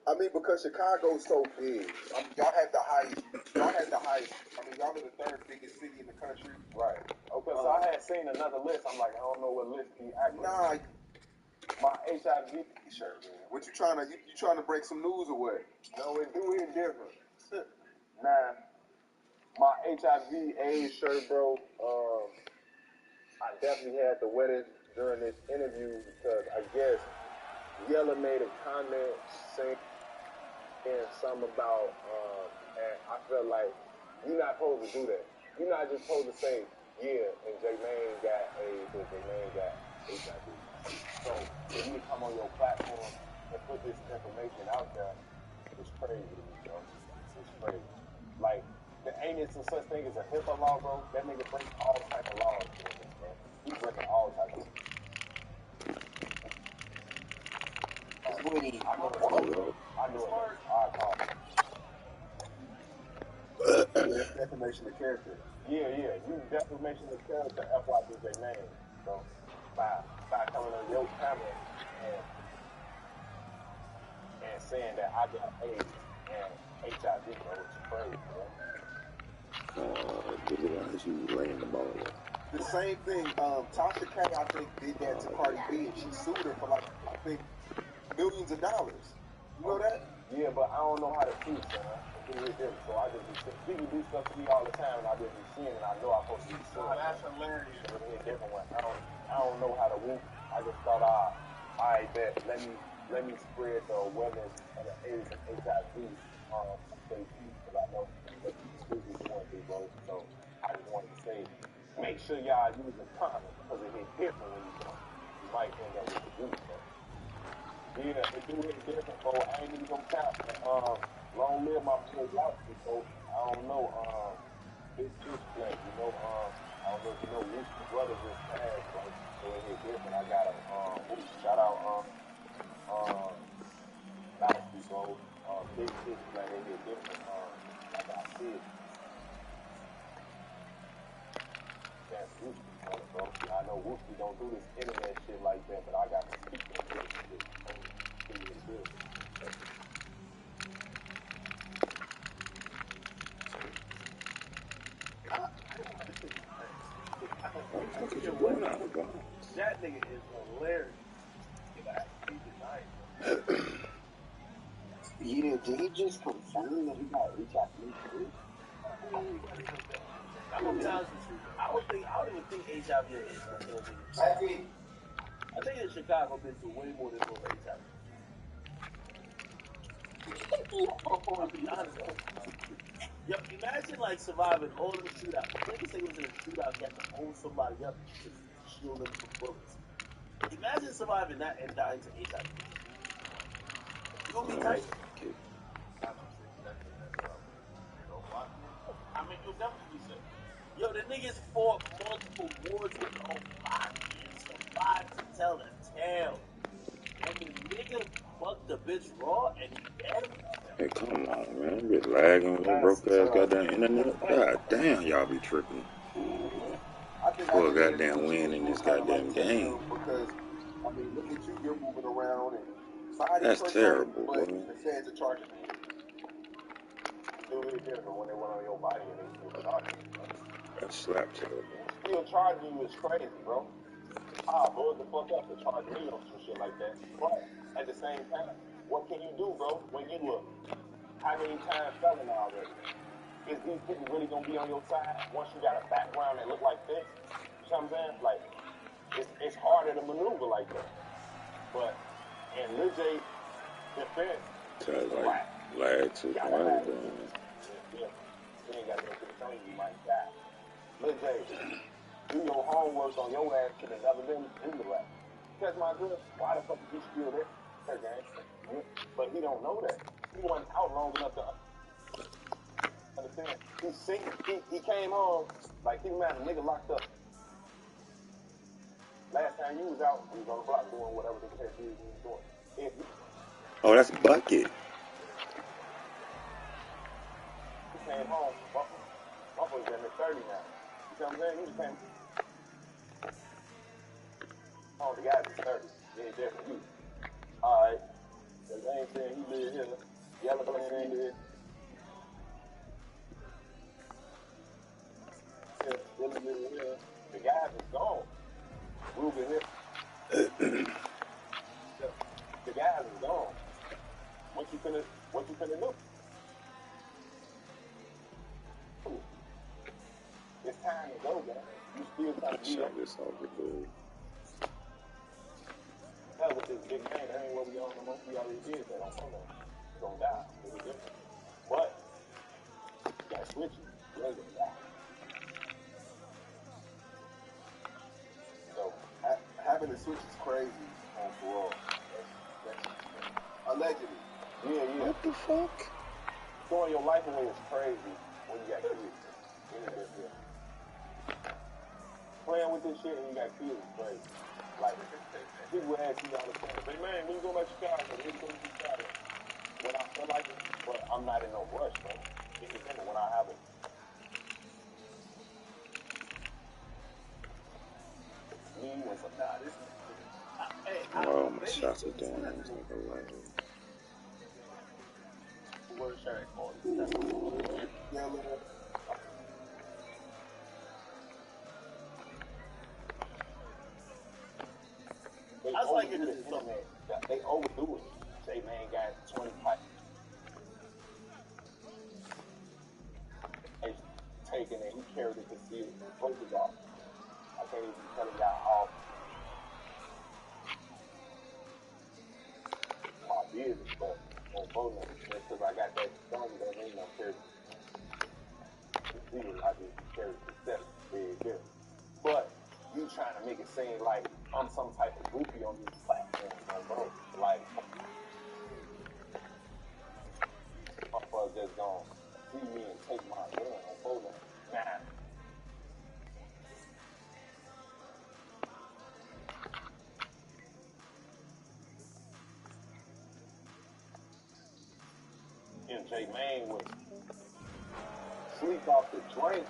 I mean, because Chicago's so big. Y'all had the highest. I mean, y'all are the 3rd biggest city in the country. Right. Okay, so I had seen another list. I'm like, I don't know what list be accurate. Nah. My HIV shirt, man. What you trying to break some news or what? No, it do it different. Nah. My HIV AIDS shirt, bro, I definitely had to wear it during this interview because I guess Yella made a comment saying something about, and I felt like you're not supposed to do that. You're not just supposed to say, yeah, and J-Mane got AIDS or J-Mane got HIV. So if you come on your platform and put this information out there, it's crazy to me, bro. It's crazy. Like, there ain't such thing as a HIPAA law, bro. That nigga breaks all type of laws, bro. He breaking all type of laws. Sweetie. I know it. I call That's defamation of character. Yeah. You defamation of character, FYBJ name, bro. By coming on your camera and saying that I got AIDS and HIV, bro. It's crazy, bro. The same thing. Tasha K, I think, did that to Cardi B, and she sued her for like, I think, millions of dollars. You know that? Yeah, but I don't know how to sue, son. So I just be people do stuff to me all the time, and I just be seeing it. I know I'm supposed to be suing. That's hilarious. It's a different one. I I don't know how to whoop. I just thought, I bet let me spread the awareness of the AIDS and HIV because I know what these students going through, bro. So I just wanted to say, make sure y'all use a condom because it hit different when you come. You might end up with the goose, bro. Yeah, it do hit different, bro. I ain't even gonna count. Long live my boy Wowski, bro. I don't know, big fish flag, you know, I don't know if you know, Wooster brother just passed, bro. So it hit different. I got a, shout out, Wowski, bro. Big fish flag, it hit different. Like I said, that's Wooski, bro. I know Wooski don't do this internet shit like that, but I got to speak that shit. That nigga is hilarious. Yeah, did he just confirm that he got HIV? I'm gonna be honest with you. I don't even think HIV is kills niggas. I think in Chicago been through way more than HIV. I'm gonna be honest with you. Yo, imagine like surviving all them shootouts. Niggas say he was in a shootout, he had to hold somebody up to shield them from bullets. Imagine surviving that and dying to HIV. You'll be tight. I mean, you'll definitely be sick. Yo, the niggas fought multiple wars with no Fox and survived to tell the tale. And the nigga fucked the bitch raw and he dead? Hey, come on, man. You get lagging with your broke ass goddamn internet. God damn, y'all be tripping. For a goddamn win in this goddamn game. Because, I mean, look at you, you're moving around and That's terrible, but bro. the feds are charging you. Still really different when they went on your body and they still charging you, bro. That's slap terrible. Still charging you is crazy, bro. I'll blow the fuck up to charge me on some shit like that. But at the same time, what can you do, bro, when you look? How many times felon already? Is these people really gonna be on your side once you got a background that look like this? You know what I'm saying? Like, it's harder to maneuver like that. But in Lil J defense, Cause like lag too hard, bro. yeah, you ain't got no good thing, you might die. Lil J, do your homework on your ass should have never been in the rap. Catch my drift? Why the fuck is he still there? But he don't know that. He wasn't out long enough to understand. He came home like he had a nigga locked up. Last time you was out, he was on the block doing whatever the heck he was doing. Oh, that's Bucket. He came home, Buffalo's in his 30 now. You know what I'm saying? He just came home, the guy's in 30. He ain't there for you. Alright. They ain't saying he live here. Yellow man ain't here. Billy live here. The guys is gone. Ruben here. The guys is gone. What you finna do? It's time to go, man. You still trying to Shot this over, dude. hell with this big man, that ain't what we on no more. We already did that on Sunday. You're gonna die. It's different. But you gotta switch it. You ain't gonna die. So having to switch is crazy on parole. That's allegedly. Yeah. What the fuck? Throwing your life away is crazy when you got kids. Yeah. Playing with this shit and you got kids is crazy. Like, people ask me all the time, say, man, when you go back to Chicago, when you go to Chicago? When I feel like it, but I'm not in no rush, bro. It's just when I have it. Oh, my shots are doing it. It's like a lag. What is that called? I was like, they overdo it. Say, man, got 20 pipes. Taking it, he carried it concealed. Broke it off. I can't even tell y'all all zero. I just carry success. Very good. But you trying to make it seem like I'm some type of groupie on these platforms, bro. Like, motherfuckers just gonna see me and take my gun on phone. Nah. MJ Main would sleep off the drink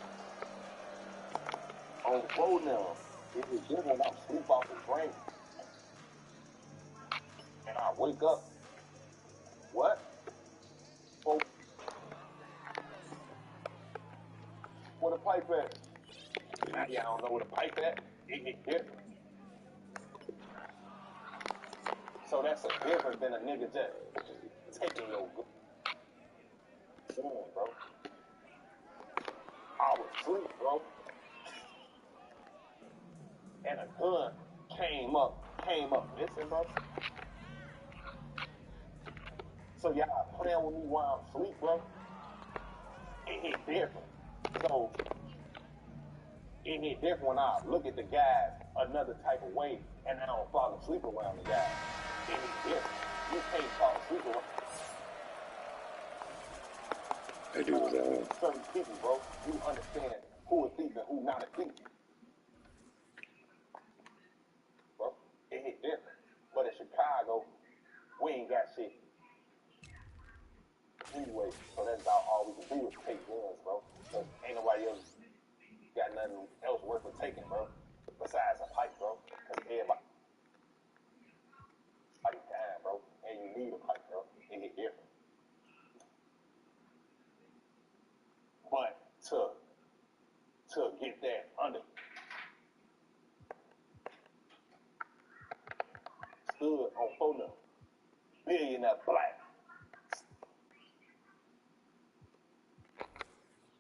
on phone now. If it's different, I'm sleep off the drink. And I wake up. What? Oh, where the pipe at? Now y'all don't know where the pipe at. It different. So that's a difference than a nigga just taking your gun, bro. I was asleep, bro. And a gun came up. Listen, bro. So y'all playing with me while I'm asleep, bro. It hit different. So it hit different when I look at the guys another type of way and I don't fall asleep around the guys. It hit different. You can't fall asleep around certain people, bro. You understand who a thief and who not a thief. Bro, it hit different. But in Chicago, we ain't got shit. Anyway, so that's about all we can do is take guns, bro. Because ain't nobody else got nothing else worth of taking, bro. Besides a pipe, bro. Because everybody dying, bro. And you need a pipe, bro. It hit different. But to get that under stood on phone billionaire black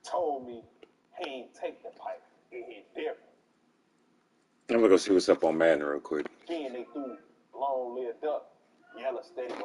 told me he ain't take the pipe. It hit different. I'm gonna go see what's up on Madden real quick. Then they threw long lived up, yellow steady.